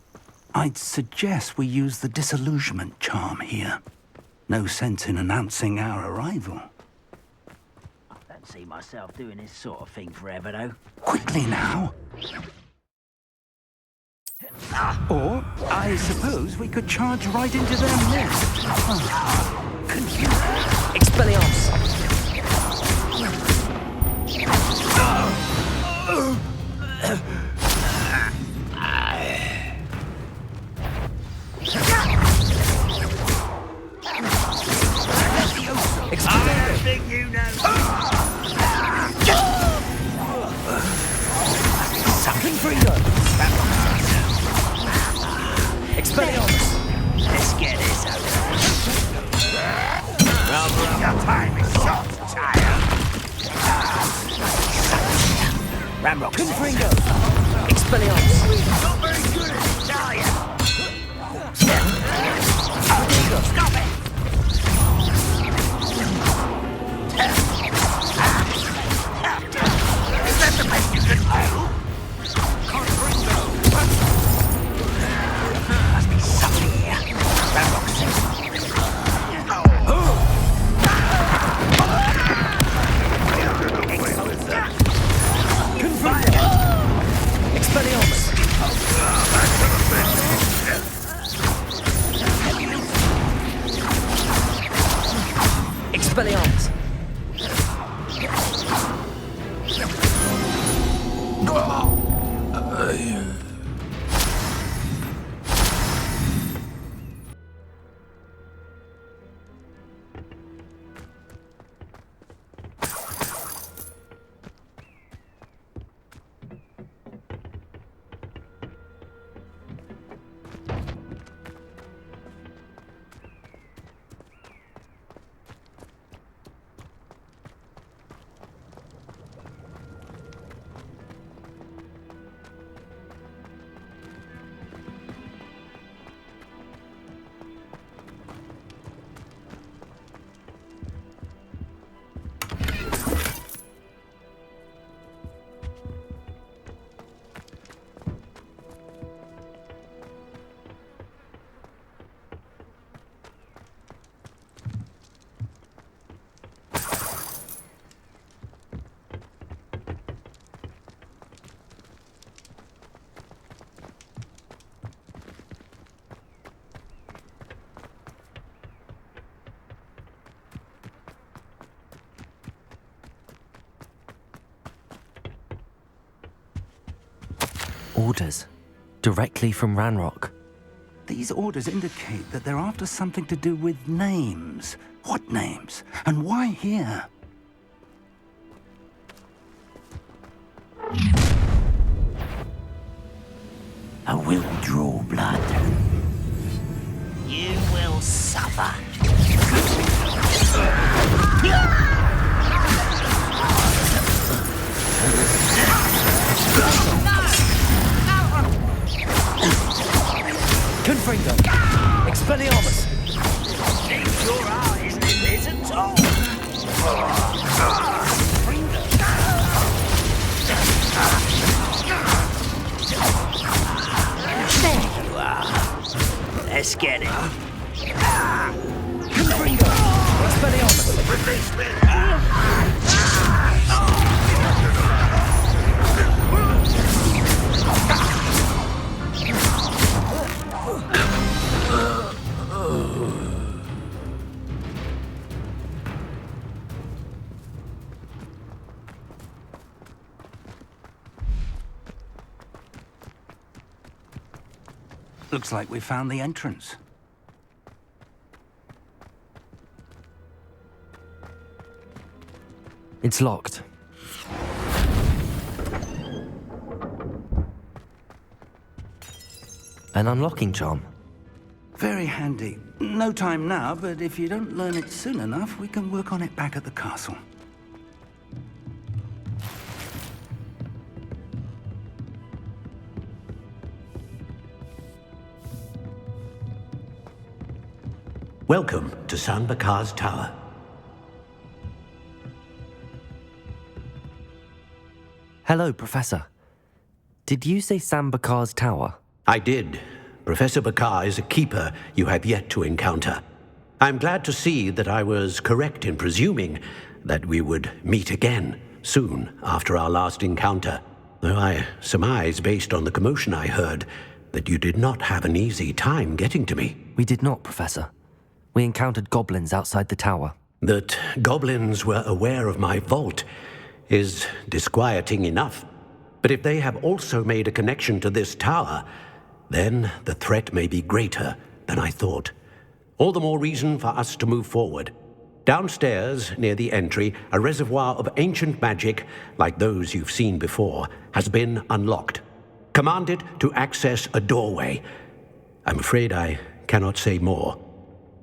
I'd suggest we use the disillusionment charm here. No sense in announcing our arrival. I don't see myself doing this sort of thing forever, though. Quickly now. Or, I suppose we could charge right into their nest. Expelliarmus! I think you know. Confringo! Expelliarmus! Let's get this over. Your time is short, child. Ramrock. Confringo! Expelliarmus! Not very good at it, are you? Stop it! Is that the best you can do? Must be something here. Ramrock. Expelliarmus! Expelliarmus! Orders. Directly from Ranrock. These orders indicate that they're after something to do with names. What names? And why here? I will draw blood. You will suffer. Confringo! Expelliarmus! Think your art isn't in this at all. There you are. Let's get it. Confringo! Expelliarmus! Release me! Looks like we found the entrance. It's locked. An unlocking charm. Very handy. No time now, but if you don't learn it soon enough, we can work on it back at the castle. Welcome to Sanbakar's Tower. Hello, Professor. Did you say Sambakar's Tower? I did. Professor Bakar is a keeper you have yet to encounter. I'm glad to see that I was correct in presuming that we would meet again soon after our last encounter, though I surmise, based on the commotion I heard, that you did not have an easy time getting to me. We did not, Professor. We encountered goblins outside the tower. That goblins were aware of my vault is disquieting enough. But if they have also made a connection to this tower, then the threat may be greater than I thought. All the more reason for us to move forward. Downstairs, near the entry, a reservoir of ancient magic, like those you've seen before, has been unlocked. Commanded to access a doorway. I'm afraid I cannot say more.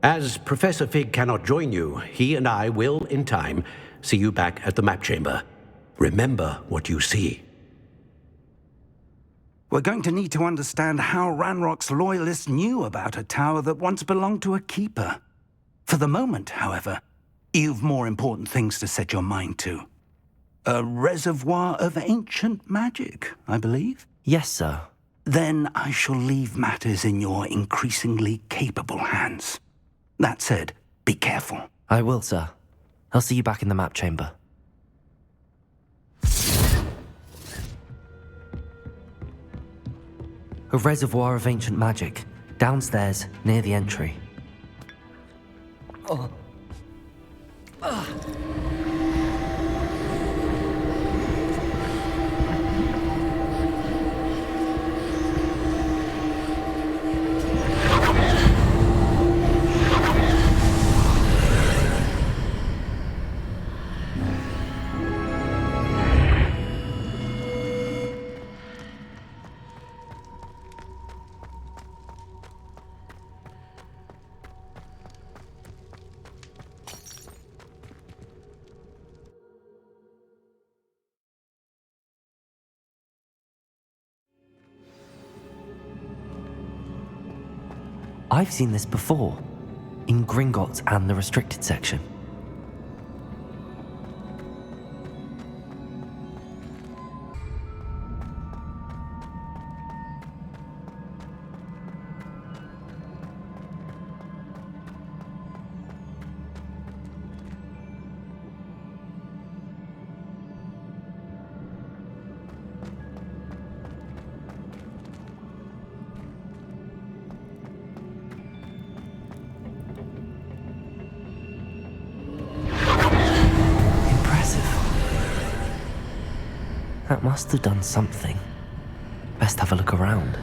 As Professor Fig cannot join you, he and I will, in time, see you back at the map chamber. Remember what you see. We're going to need to understand how Ranrock's loyalists knew about a tower that once belonged to a keeper. For the moment, however, you've more important things to set your mind to. A reservoir of ancient magic, I believe? Yes, sir. Then I shall leave matters in your increasingly capable hands. That said, be careful. I will, sir. I'll see you back in the map chamber. A reservoir of ancient magic, downstairs, near the entry. Oh. I've seen this before, in Gringotts and the restricted section. That must have done something. Best have a look around.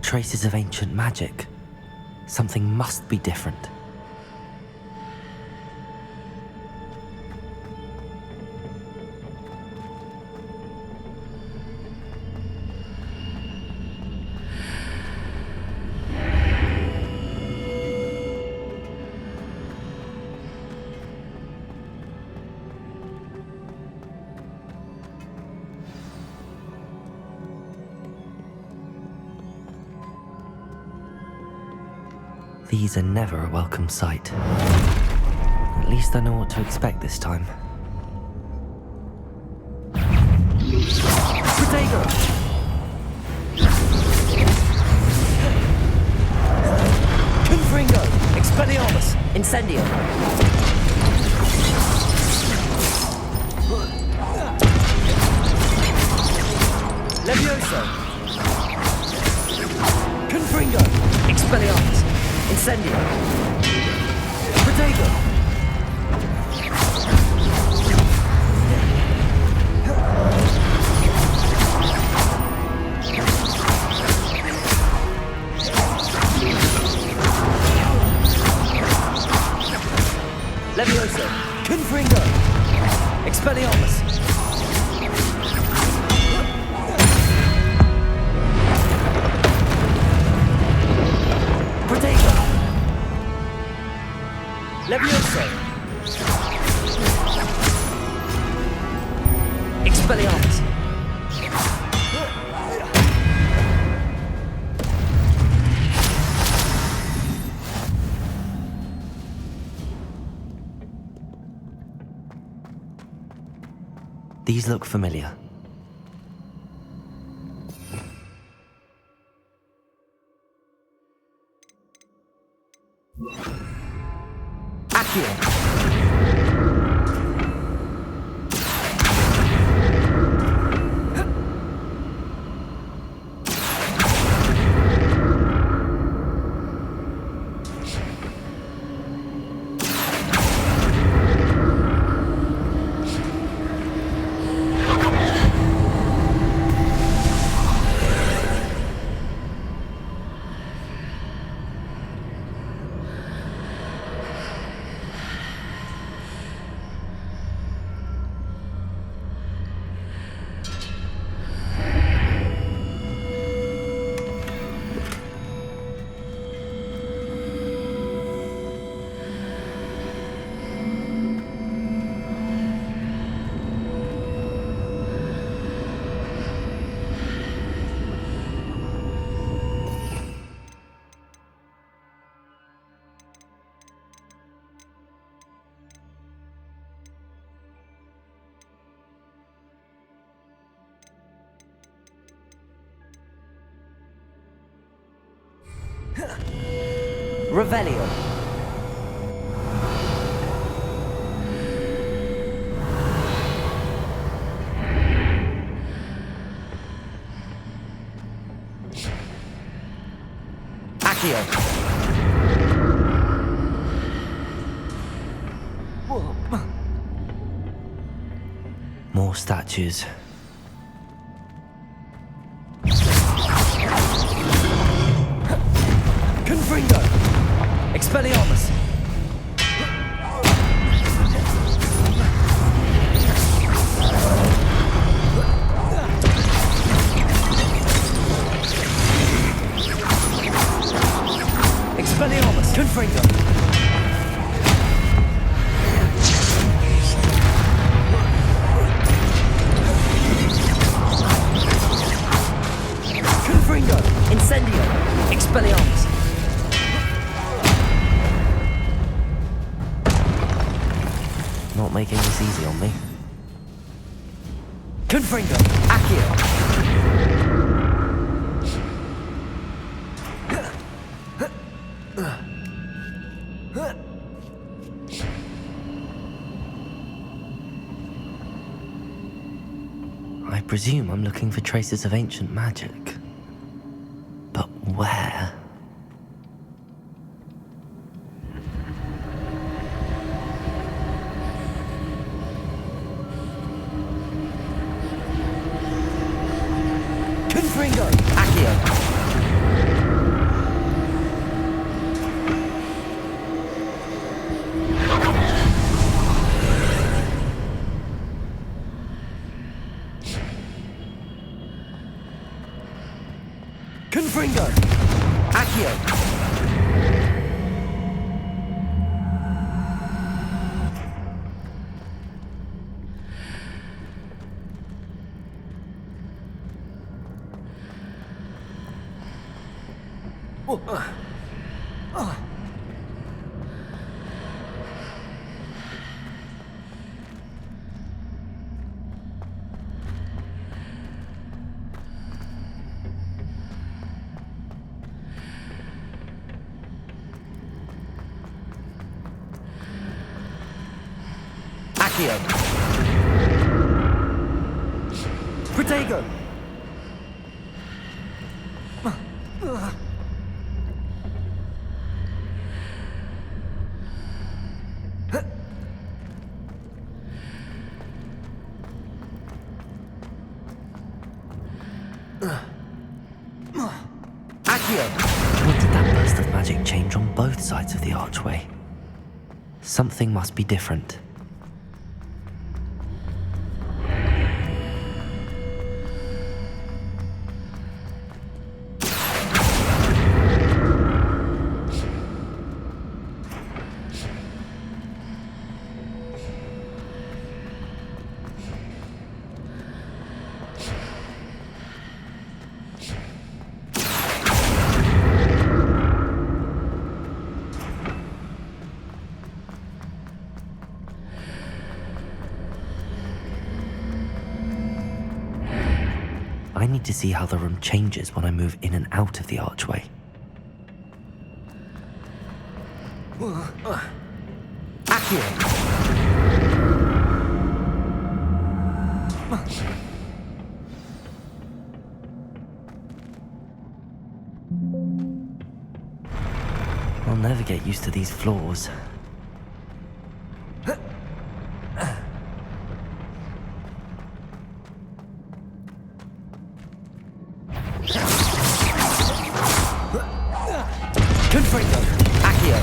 Traces of ancient magic. Something must be different. These are never a welcome sight. At least I know what to expect this time. Protego! Incendio. Levioso. Confringo. Expelliarmus. Incendio. Protego. Levioso. Confringo. Expelliarmus. Protego. Levioso. Expelliarmus. These look familiar. Accio. Revelio. Accio. More statues. Confringo. Expelliarmus. Expelliarmus. Confringo. Confringo. Incendio. Expelliarmus. Not making this easy on me. Confringo. Accio. I presume I'm looking for traces of ancient magic. But where? Confringo! Accio! Confringo! Accio! Accio! Protego! Accio! What did that burst of magic change on both sides of the archway? Something must be different. I need to see how the room changes when I move in and out of the archway. Accio! I'll never get used to these floors. Confringo! Accio!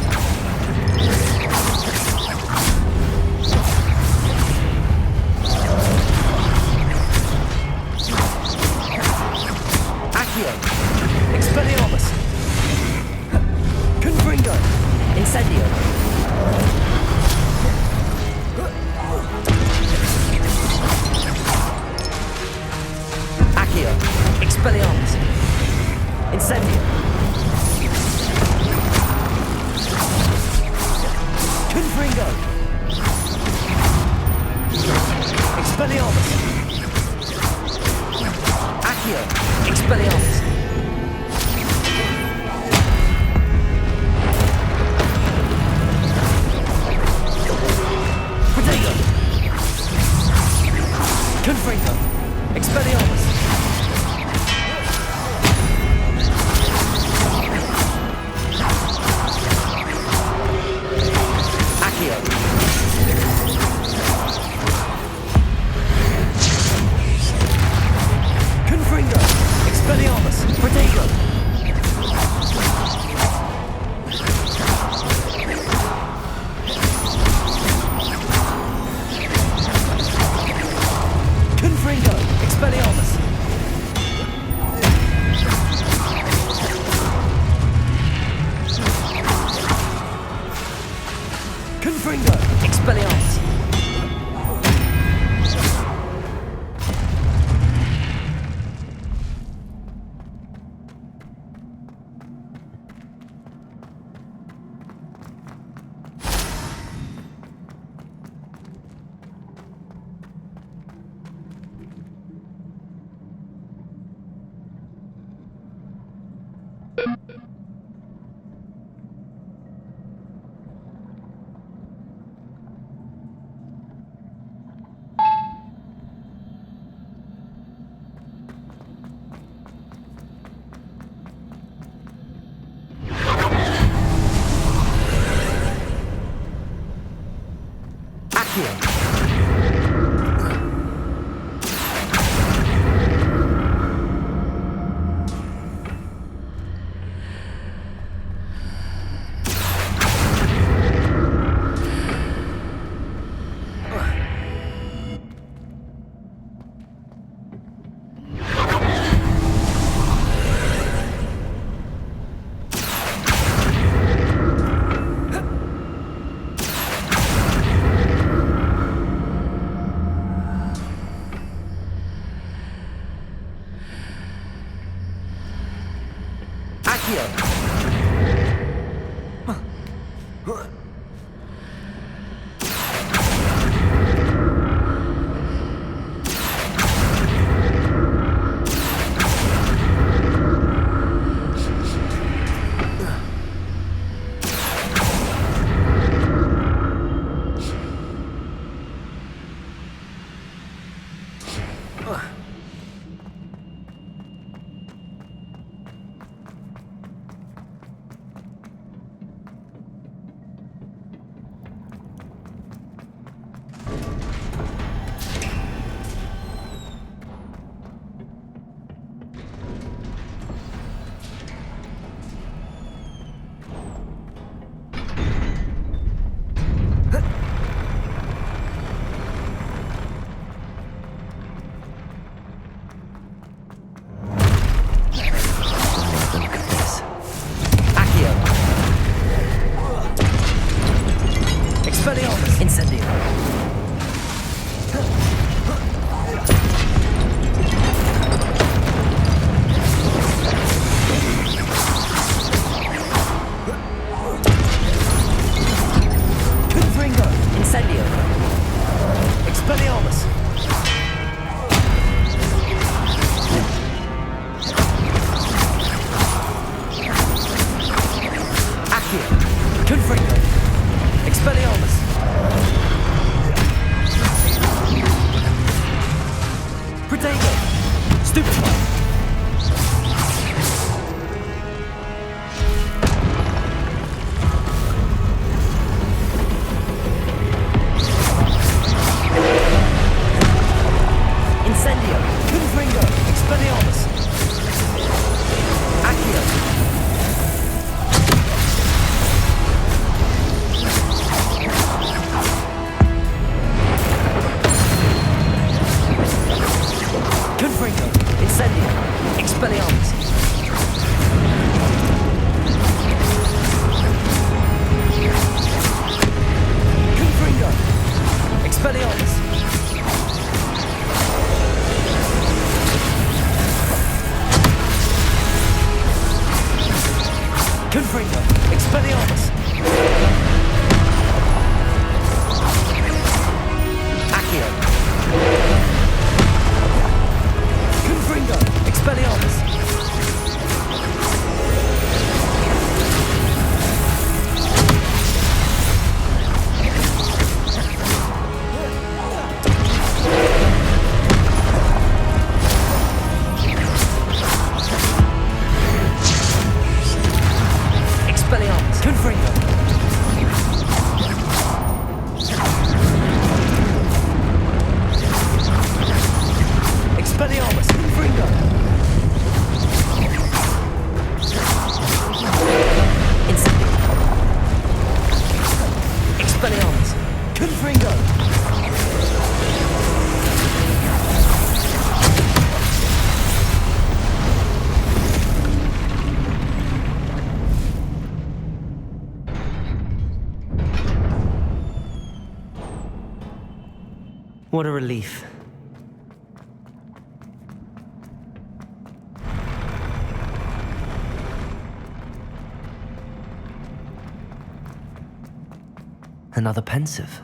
Accio! Expelliarmus! Confringo! Incendio! Accio! Expelliarmus! Incendio! Confringo! Expelliarmus! Accio! Expelliarmus! Protego! Confringo! Expelliarmus! Accio! Confringo! Expelliarmus! Protego! Confringo! Expelliarmus! Confringo! Expelliarmus! Expelliarmus! Incendio. Confringo. Incendio. Expelliarmus! Accio. Confringo. Expelliarmus! Protego. Stupefy. Incendio. Confringo! Expelliarmus! Accio. Confringo. Incendio. Expelliarmus. Confringo! Expelliarmus! Confringo. Expelliarmus! Accio. Confringo! Expelliarmus! Expelliarmus. Confringo. Expelliarmus! Confringo! Incendio. Expelliarmus. Confringo! What a relief. Another pensive.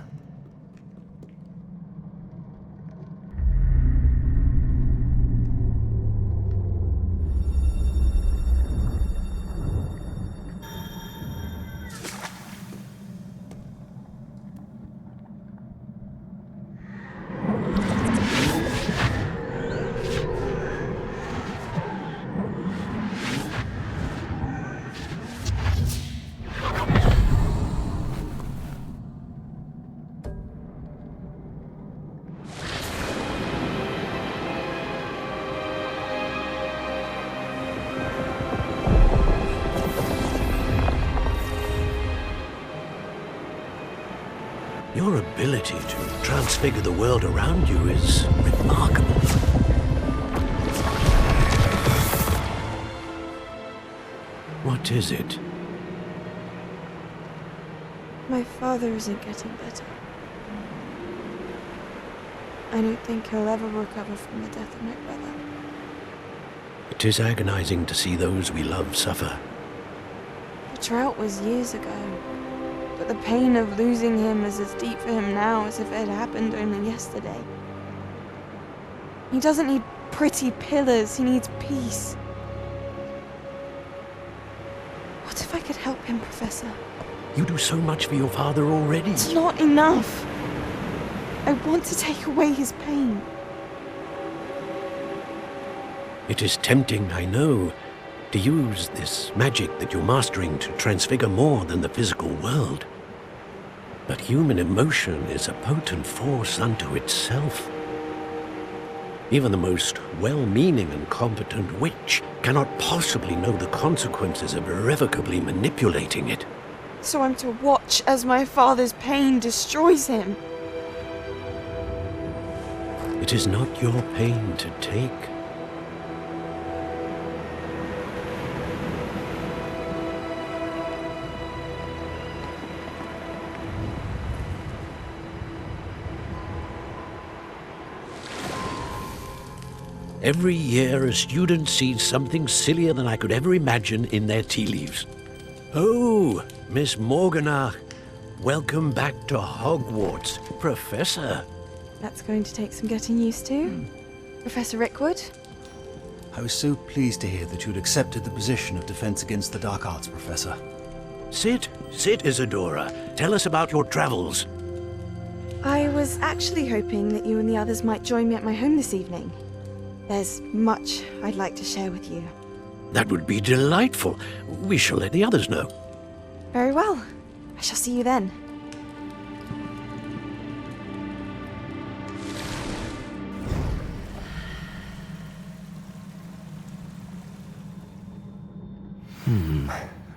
Your ability to transfigure the world around you is remarkable. What is it? My father isn't getting better. I don't think he'll ever recover from the death of my brother. It is agonizing to see those we love suffer. The drought was years ago, but the pain of losing him is as deep for him now as if it had happened only yesterday. He doesn't need pretty pillars, he needs peace. What if I could help him, Professor? You do so much for your father already. It's not enough. I want to take away his pain. It is tempting, I know, to use this magic that you're mastering to transfigure more than the physical world. But human emotion is a potent force unto itself. Even the most well-meaning and competent witch cannot possibly know the consequences of irrevocably manipulating it. So I'm to watch as my father's pain destroys him. It is not your pain to take. Every year, a student sees something sillier than I could ever imagine in their tea leaves. Oh, Miss Morganach, welcome back to Hogwarts, Professor. That's going to take some getting used to. Professor Rickwood? I was so pleased to hear that you'd accepted the position of Defense Against the Dark Arts, Professor. Sit, Isadora. Tell us about your travels. I was actually hoping that you and the others might join me at my home this evening. There's much I'd like to share with you. That would be delightful. We shall let the others know. Very well. I shall see you then.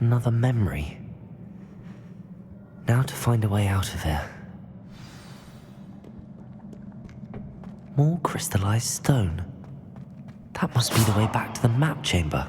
Another memory. Now to find a way out of here. More crystallized stone. That must be the way back to the map chamber.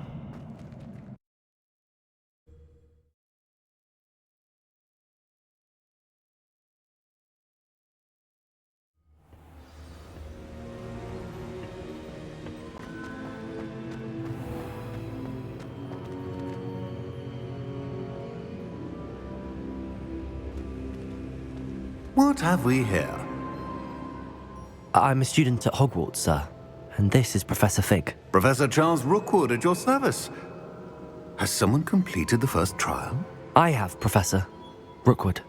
What have we here? I'm a student at Hogwarts, sir. And this is Professor Fig. Professor Charles Rookwood at your service. Has someone completed the first trial? I have, Professor Rookwood.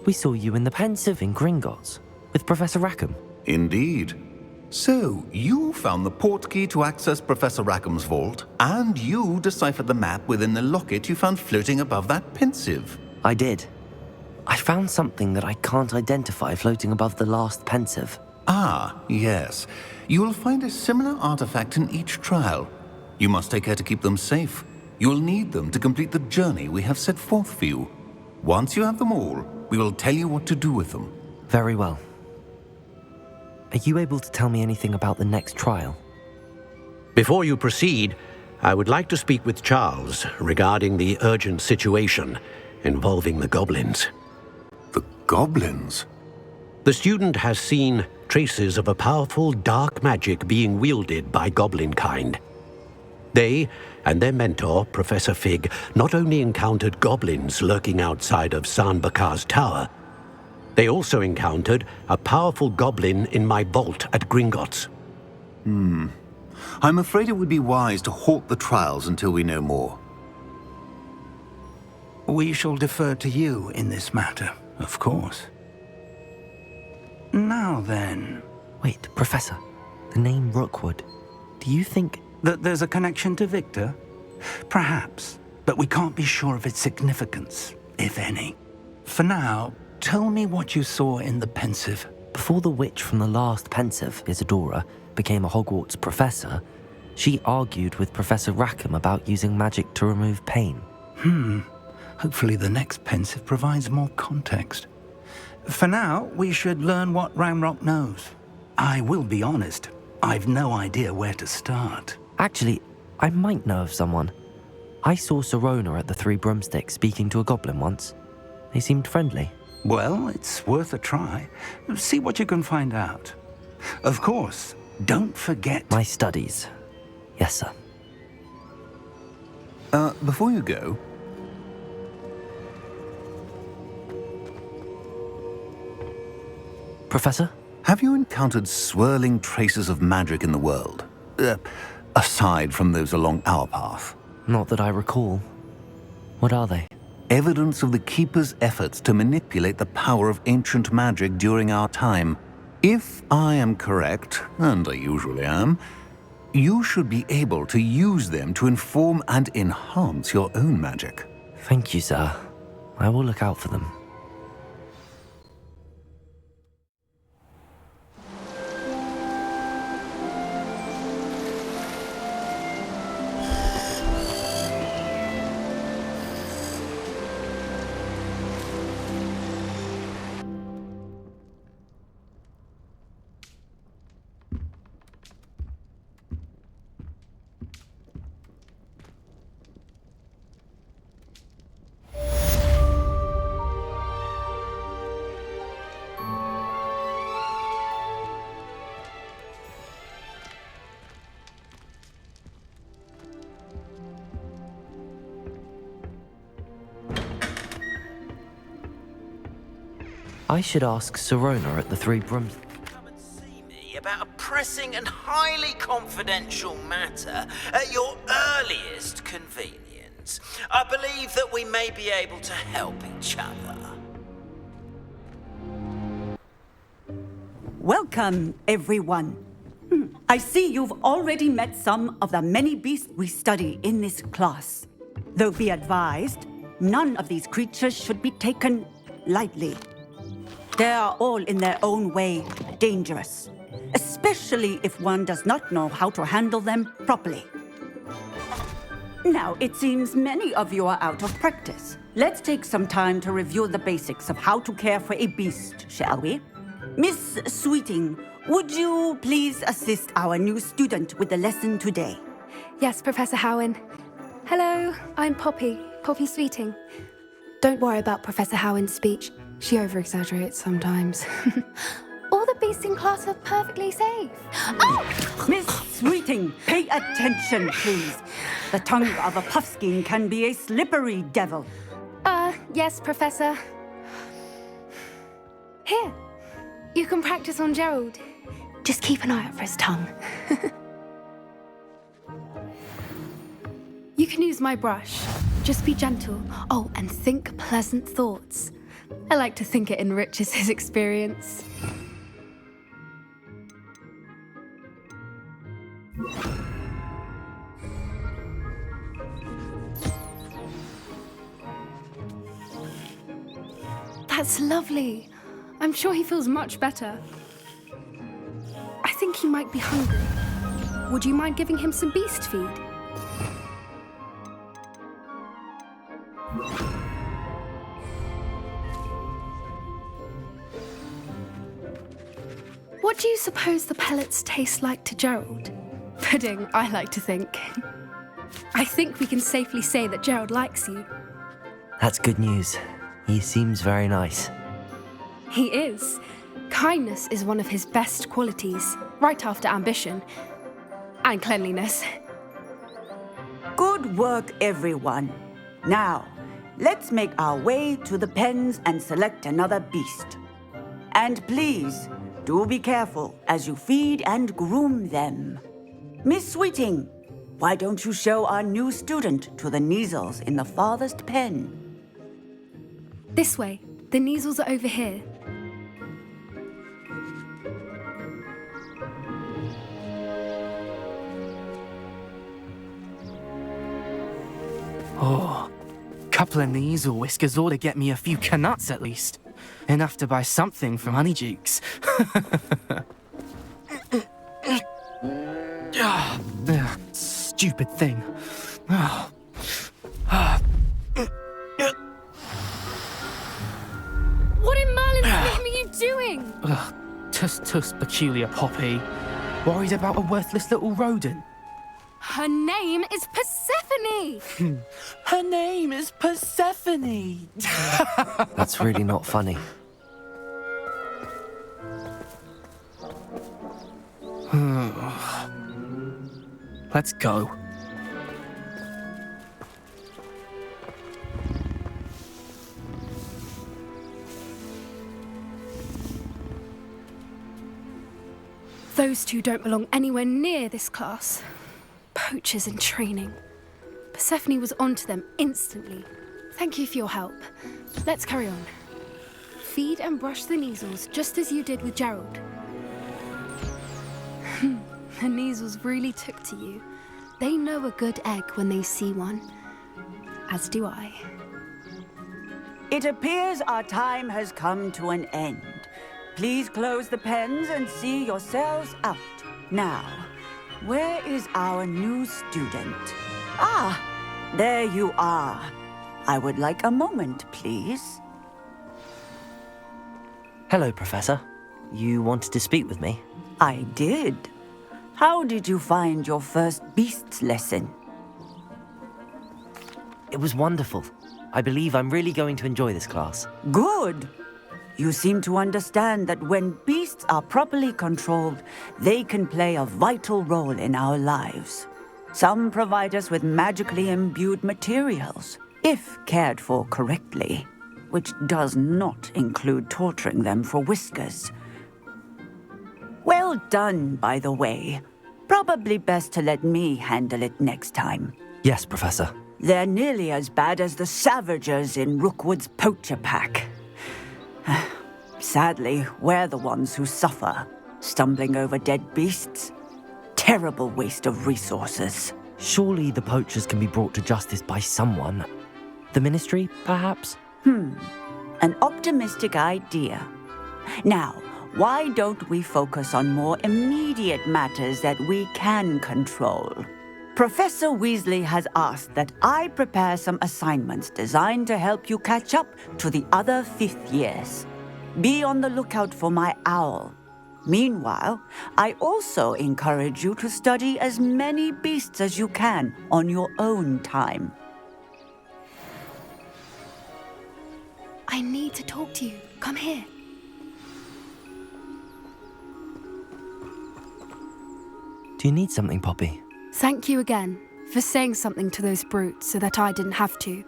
We saw you in the Pensive in Gringotts with Professor Rackham. Indeed. So, you found the portkey to access Professor Rackham's vault, and you deciphered the map within the locket you found floating above that Pensive. I did. I found something that I can't identify floating above the last Pensive. Ah, yes. You will find a similar artifact in each trial. You must take care to keep them safe. You will need them to complete the journey we have set forth for you. Once you have them all, we will tell you what to do with them. Very well. Are you able to tell me anything about the next trial? Before you proceed, I would like to speak with Charles regarding the urgent situation involving the goblins. The goblins? The student has seen traces of a powerful dark magic being wielded by goblin kind. They and their mentor, Professor Fig, not only encountered goblins lurking outside of San Bakar's tower, they also encountered a powerful goblin in my vault at Gringotts. I'm afraid it would be wise to halt the trials until we know more. We shall defer to you in this matter, of course. Now then... Wait, Professor. The name Rookwood. Do you think... that there's a connection to Victor? Perhaps, but we can't be sure of its significance, if any. For now, tell me what you saw in the Pensive. Before the witch from the last Pensive, Isadora, became a Hogwarts professor, she argued with Professor Rackham about using magic to remove pain. Hopefully the next Pensive provides more context. For now, we should learn what Ramrock knows. I will be honest, I've no idea where to start. Actually, I might know of someone. I saw Serona at the Three Broomsticks speaking to a goblin once. They seemed friendly. Well, it's worth a try. See what you can find out. Of course, don't forget... my studies. Yes, sir. Before you go... Professor? Have you encountered swirling traces of magic in the world? Aside from those along our path? Not that I recall. What are they? Evidence of the Keeper's efforts to manipulate the power of ancient magic during our time. If I am correct, and I usually am, you should be able to use them to inform and enhance your own magic. Thank you, sir. I will look out for them. I should ask Sirona at the Three Brooms. About a pressing and highly confidential matter at your earliest convenience. I believe that we may be able to help each other. Welcome, everyone. I see you've already met some of the many beasts we study in this class. Though be advised, none of these creatures should be taken lightly. They are all in their own way dangerous, especially if one does not know how to handle them properly. Now, it seems many of you are out of practice. Let's take some time to review the basics of how to care for a beast, shall we? Miss Sweeting, would you please assist our new student with the lesson today? Yes, Professor Howen. Hello, I'm Poppy Sweeting. Don't worry about Professor Howen's speech. She over-exaggerates sometimes. All the beasts in class are perfectly safe. Oh! Miss Sweeting, pay attention, please. The tongue of a puffskein can be a slippery devil. Yes, Professor. Here, you can practice on Gerald. Just keep an eye out for his tongue. You can use my brush. Just be gentle. Oh, and think pleasant thoughts. I like to think it enriches his experience. That's lovely. I'm sure he feels much better. I think he might be hungry. Would you mind giving him some beast feed? What do you suppose the pellets taste like to Gerald? Pudding, I like to think. I think we can safely say that Gerald likes you. That's good news. He seems very nice. He is. Kindness is one of his best qualities, right after ambition. And cleanliness. Good work, everyone. Now, let's make our way to the pens and select another beast. And please, do be careful as you feed and groom them. Miss Sweeting, why don't you show our new student to the Kneazles in the farthest pen? This way. The Kneazles are over here. Oh, couple of Kneazle whiskers ought to get me a few canuts at least. Enough to buy something from Honeydukes. Stupid thing. What in Merlin's name are you doing? Tuss, peculiar Poppy. Worried about a worthless little rodent. Her name is Persephone! Her name is Persephone! That's really not funny. Let's go. Those two don't belong anywhere near this class. Poachers in training. Persephone was onto them instantly. Thank you for your help. Let's carry on. Feed and brush the Kneazles just as you did with Gerald. The Kneazles really took to you. They know a good egg when they see one. As do I. It appears our time has come to an end. Please close the pens and see yourselves out. Now, where is our new student? Ah, there you are. I would like a moment, please. Hello, Professor. You wanted to speak with me? I did. How did you find your first beasts lesson? It was wonderful. I believe I'm really going to enjoy this class. Good. You seem to understand that when beasts are properly controlled, they can play a vital role in our lives. Some provide us with magically imbued materials, if cared for correctly. which does not include torturing them for whiskers. Well done, by the way. Probably best to let me handle it next time. Yes, Professor. They're nearly as bad as the Savagers in Rookwood's poacher pack. Sadly, we're the ones who suffer, stumbling over dead beasts. Terrible waste of resources. Surely the poachers can be brought to justice by someone. The Ministry, perhaps? An optimistic idea. Now, why don't we focus on more immediate matters that we can control? Professor Weasley has asked that I prepare some assignments designed to help you catch up to the other 5th years. Be on the lookout for my owl. Meanwhile, I also encourage you to study as many beasts as you can on your own time. I need to talk to you. Come here. Do you need something, Poppy? Thank you again for saying something to those brutes so that I didn't have to.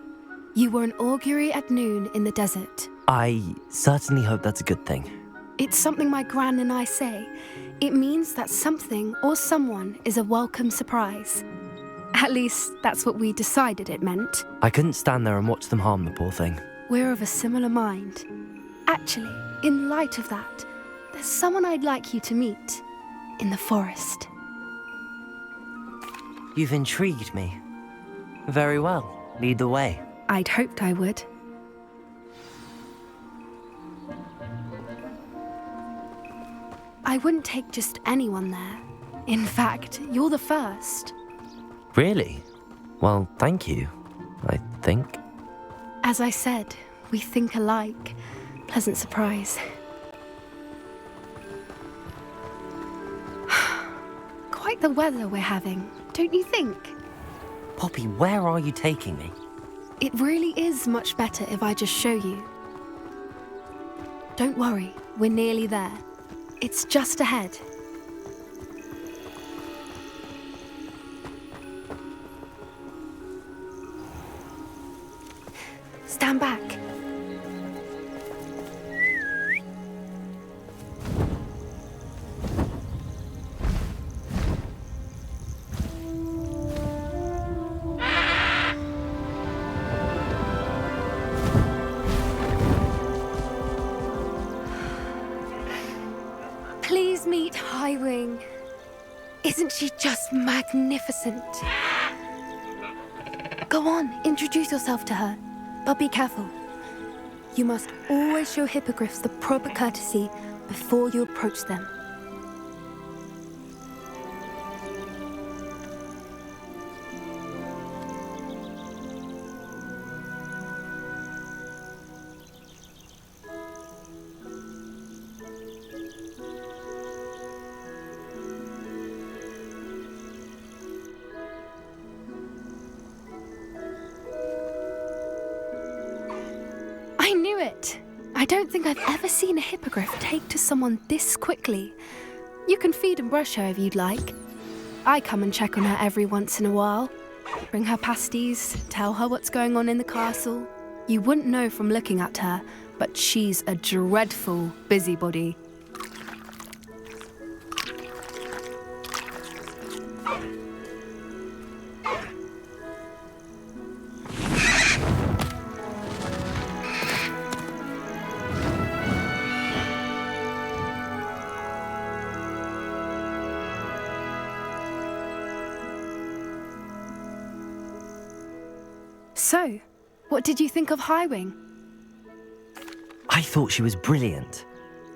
You were an augury at noon in the desert. I certainly hope that's a good thing. It's something my gran and I say. It means that something or someone is a welcome surprise. At least, that's what we decided it meant. I couldn't stand there and watch them harm the poor thing. We're of a similar mind. Actually, in light of that, there's someone I'd like you to meet in the forest. You've intrigued me. Very well. Lead the way. I'd hoped I would. I wouldn't take just anyone there. In fact, you're the first. Really? Well, thank you, I think. As I said, we think alike. Pleasant surprise. Quite the weather we're having, don't you think? Poppy, where are you taking me? It really is much better if I just show you. Don't worry, we're nearly there. It's just ahead. Stand back. Please meet Highwing. Isn't she just magnificent? Go on, introduce yourself to her. But be careful. You must always show hippogriffs the proper courtesy before you approach them. I knew it! I don't think I've ever seen a hippogriff take to someone this quickly. You can feed and brush her if you'd like. I come and check on her every once in a while. Bring her pasties, tell her what's going on in the castle. You wouldn't know from looking at her, but she's a dreadful busybody. So, what did you think of Highwing? I thought she was brilliant.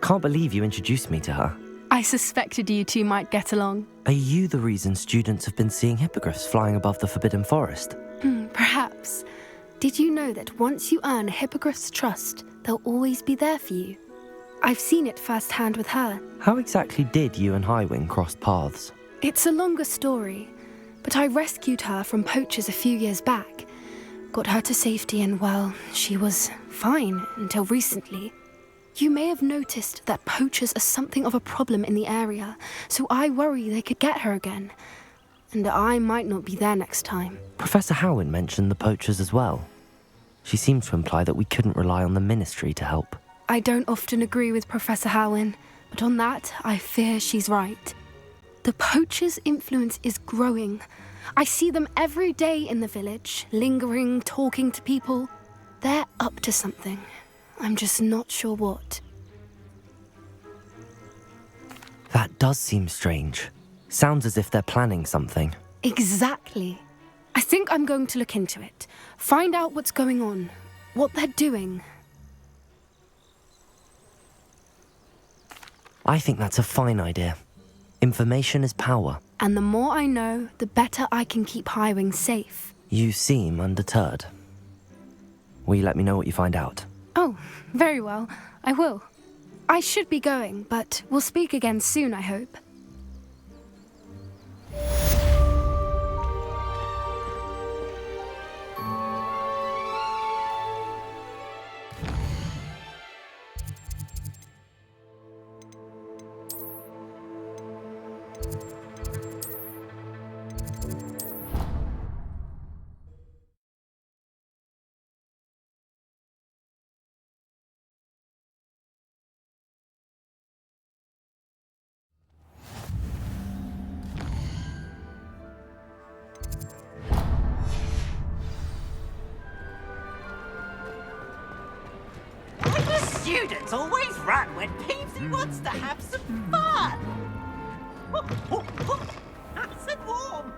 Can't believe you introduced me to her. I suspected you two might get along. Are you the reason students have been seeing hippogriffs flying above the Forbidden Forest? Perhaps. Did you know that once you earn a hippogriff's trust, they'll always be there for you? I've seen it firsthand with her. How exactly did you and Highwing cross paths? It's a longer story, but I rescued her from poachers a few years back. Got her to safety and, well, she was fine until recently. You may have noticed that poachers are something of a problem in the area, so I worry they could get her again. And I might not be there next time. Professor Howin mentioned the poachers as well. She seemed to imply that we couldn't rely on the Ministry to help. I don't often agree with Professor Howin, but on that, I fear she's right. The poachers' influence is growing. I see them every day in the village, lingering, talking to people. They're up to something. I'm just not sure what. That does seem strange. Sounds as if they're planning something. Exactly. I think I'm going to look into it. Find out what's going on, what they're doing. I think that's a fine idea. Information is power. And the more I know, the better I can keep Highwing safe. You seem undeterred. Will you let me know what you find out? Oh, very well. I will. I should be going, but we'll speak again soon, I hope. Students always run when Peepsy wants to have some fun. Nice and warm.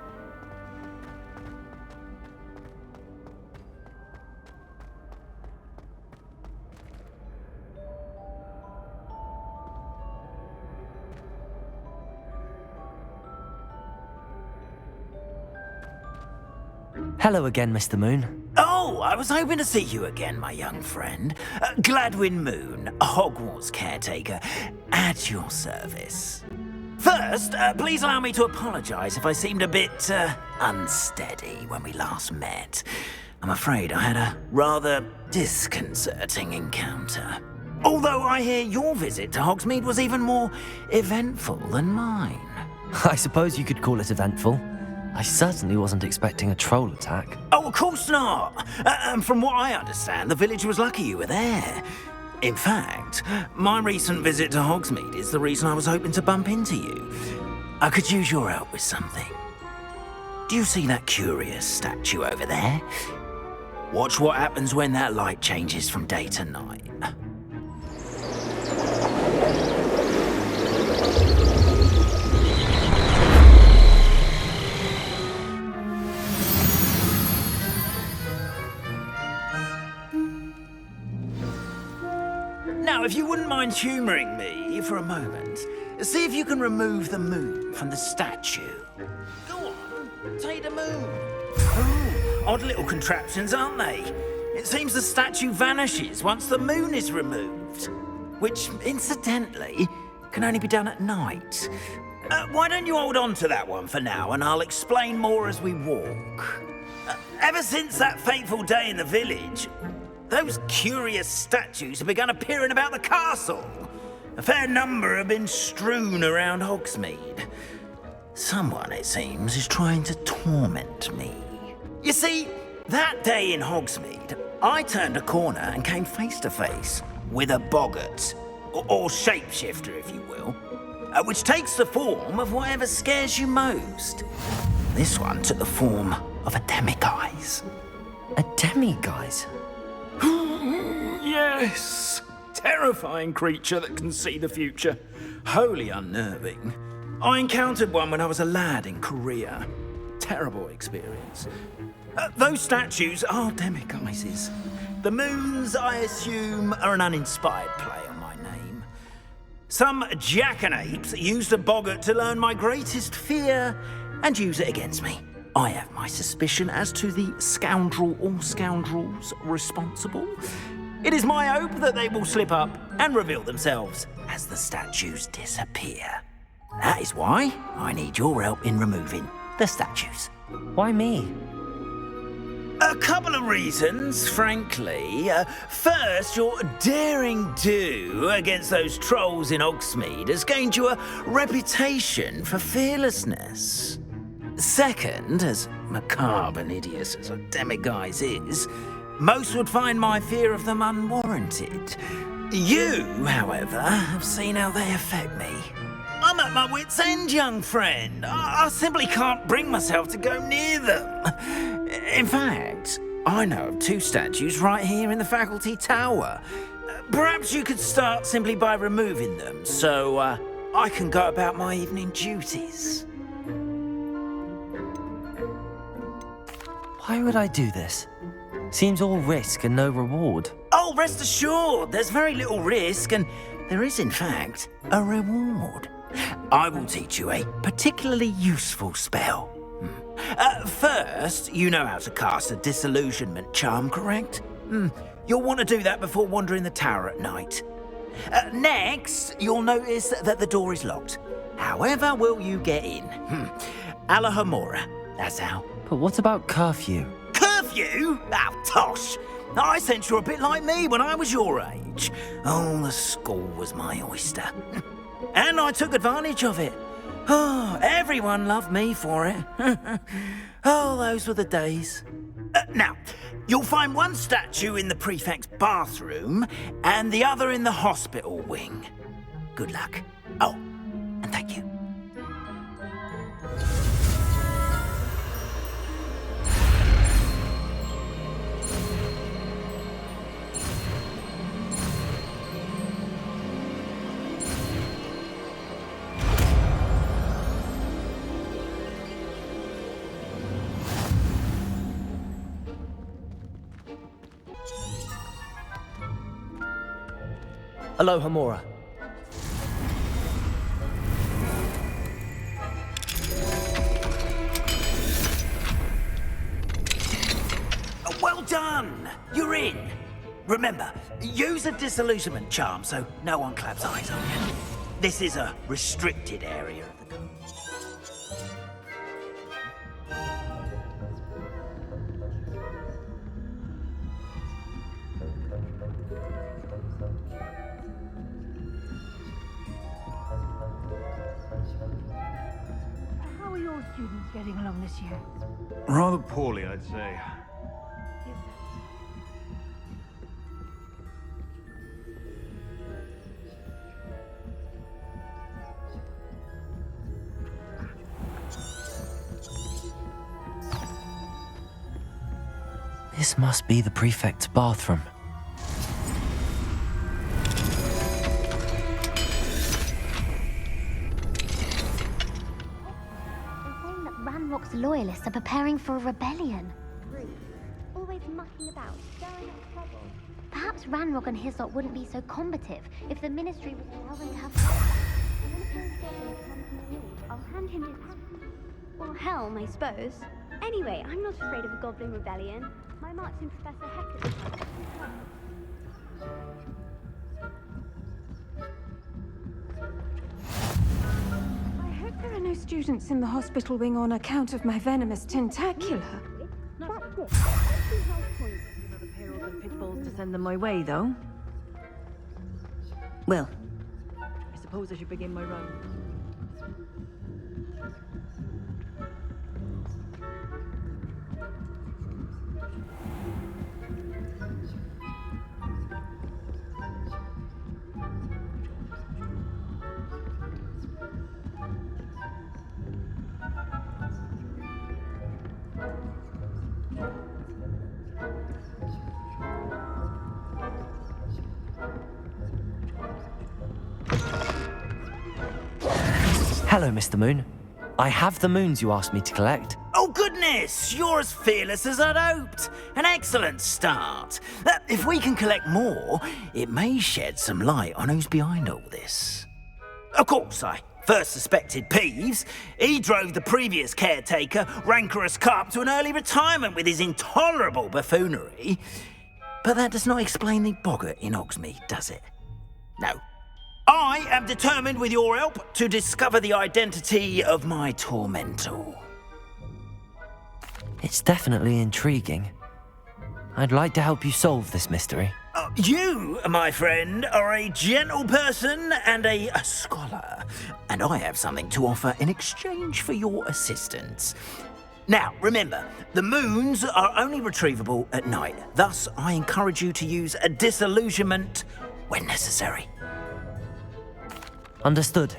Hello again, Mr. Moon. Oh, I was hoping to see you again, my young friend. Gladwin Moon, Hogwarts caretaker, at your service. First, please allow me to apologise if I seemed a bit unsteady when we last met. I'm afraid I had a rather disconcerting encounter. Although I hear your visit to Hogsmeade was even more eventful than mine. I suppose you could call it eventful. I certainly wasn't expecting a troll attack. Oh, of course not. And from what I understand, the village was lucky you were there. In fact, my recent visit to Hogsmeade is the reason I was hoping to bump into you. I could use your help with something. Do you see that curious statue over there? Watch what happens when that light changes from day to night. Now, if you wouldn't mind humouring me for a moment, see if you can remove the moon from the statue. Go on, take the moon. Oh, odd little contraptions, aren't they? It seems the statue vanishes once the moon is removed, which, incidentally, can only be done at night. Why don't you hold on to that one for now, and I'll explain more as we walk. Ever since that fateful day in the village, those curious statues have begun appearing about the castle. A fair number have been strewn around Hogsmeade. Someone, it seems, is trying to torment me. You see, that day in Hogsmeade, I turned a corner and came face to face with a boggart, or shapeshifter, if you will, which takes the form of whatever scares you most. This one took the form of a demiguise. A demiguise? Yes! Terrifying creature that can see the future. Wholly unnerving. I encountered one when I was a lad in Korea. Terrible experience. Those statues are demiguises. The moons, I assume, are an uninspired play on my name. Some jackanapes used a boggart to learn my greatest fear and use it against me. I have my suspicion as to the scoundrel or scoundrels responsible. It is my hope that they will slip up and reveal themselves as the statues disappear. That is why I need your help in removing the statues. Why me? A couple of reasons, frankly. First, your daring do against those trolls in Hogsmeade has gained you a reputation for fearlessness. Second, as macabre and hideous as a demiguise is, Most would find my fear of them unwarranted. You, however, have seen how they affect me. I'm at my wit's end, young friend. I simply can't bring myself to go near them. In fact, I know of 2 statues right here in the faculty tower. Perhaps you could start simply by removing them, so I can go about my evening duties. Why would I do this? Seems all risk and no reward. Oh, rest assured, there's very little risk, and there is, in fact, a reward. I will teach you a particularly useful spell. First, you know how to cast a disillusionment charm, correct? You'll want to do that before wandering the tower at night. Next, you'll notice that the door is locked. However will you get in? Alahomora, that's how. But what about curfew? Curfew? Oh, tosh! I sense you're a bit like me when I was your age. Oh, the school was my oyster. And I took advantage of it. Oh, everyone loved me for it. Oh, those were the days. Now, you'll find one statue in the prefect's bathroom and the other in the hospital wing. Good luck. Oh, and thank you. Alohomora. Well done! You're in. Remember, use a disillusionment charm so no one claps eyes on you. This is a restricted area of the garden. How are your students getting along this year? Rather poorly, I'd say. This must be the prefect's bathroom. Ranrock's loyalists are preparing for a rebellion. Always mucking about, stirring up trouble. Perhaps Ranrock and his lot wouldn't be so combative if the Ministry would allow them to have power. And when it goes goblins come to me, I'll hand him his hand. Or helm, I suppose. Anyway, I'm not afraid of a goblin rebellion. My marching Professor Hector's I hope there are no students in the hospital wing on account of my venomous tentacula. Pitfalls to send them my way, though. Well, I suppose I should begin my run. Hello, Mr. Moon. I have the moons you asked me to collect. Oh, goodness! You're as fearless as I'd hoped. An excellent start. If we can collect more, it may shed some light on who's behind all this. Of course, I first suspected Peeves. He drove the previous caretaker, Rancorous Carp, to an early retirement with his intolerable buffoonery. But that does not explain the boggart in Hogsmeade, does it? No. I am determined, with your help, to discover the identity of my tormentor. It's definitely intriguing. I'd like to help you solve this mystery. You, my friend, are a gentle person and a scholar, and I have something to offer in exchange for your assistance. Now, remember, the moons are only retrievable at night. Thus, I encourage you to use a disillusionment when necessary. Understood.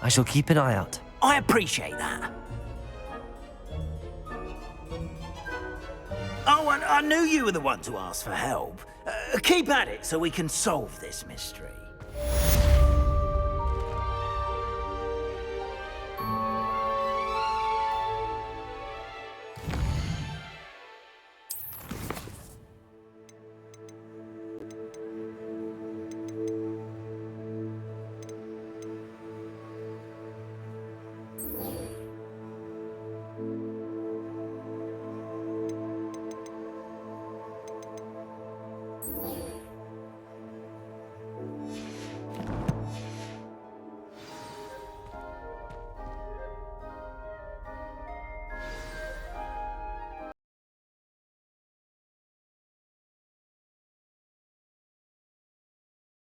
I shall keep an eye out. I appreciate that. Oh, and I knew you were the one to ask for help. Keep at it so we can solve this mystery.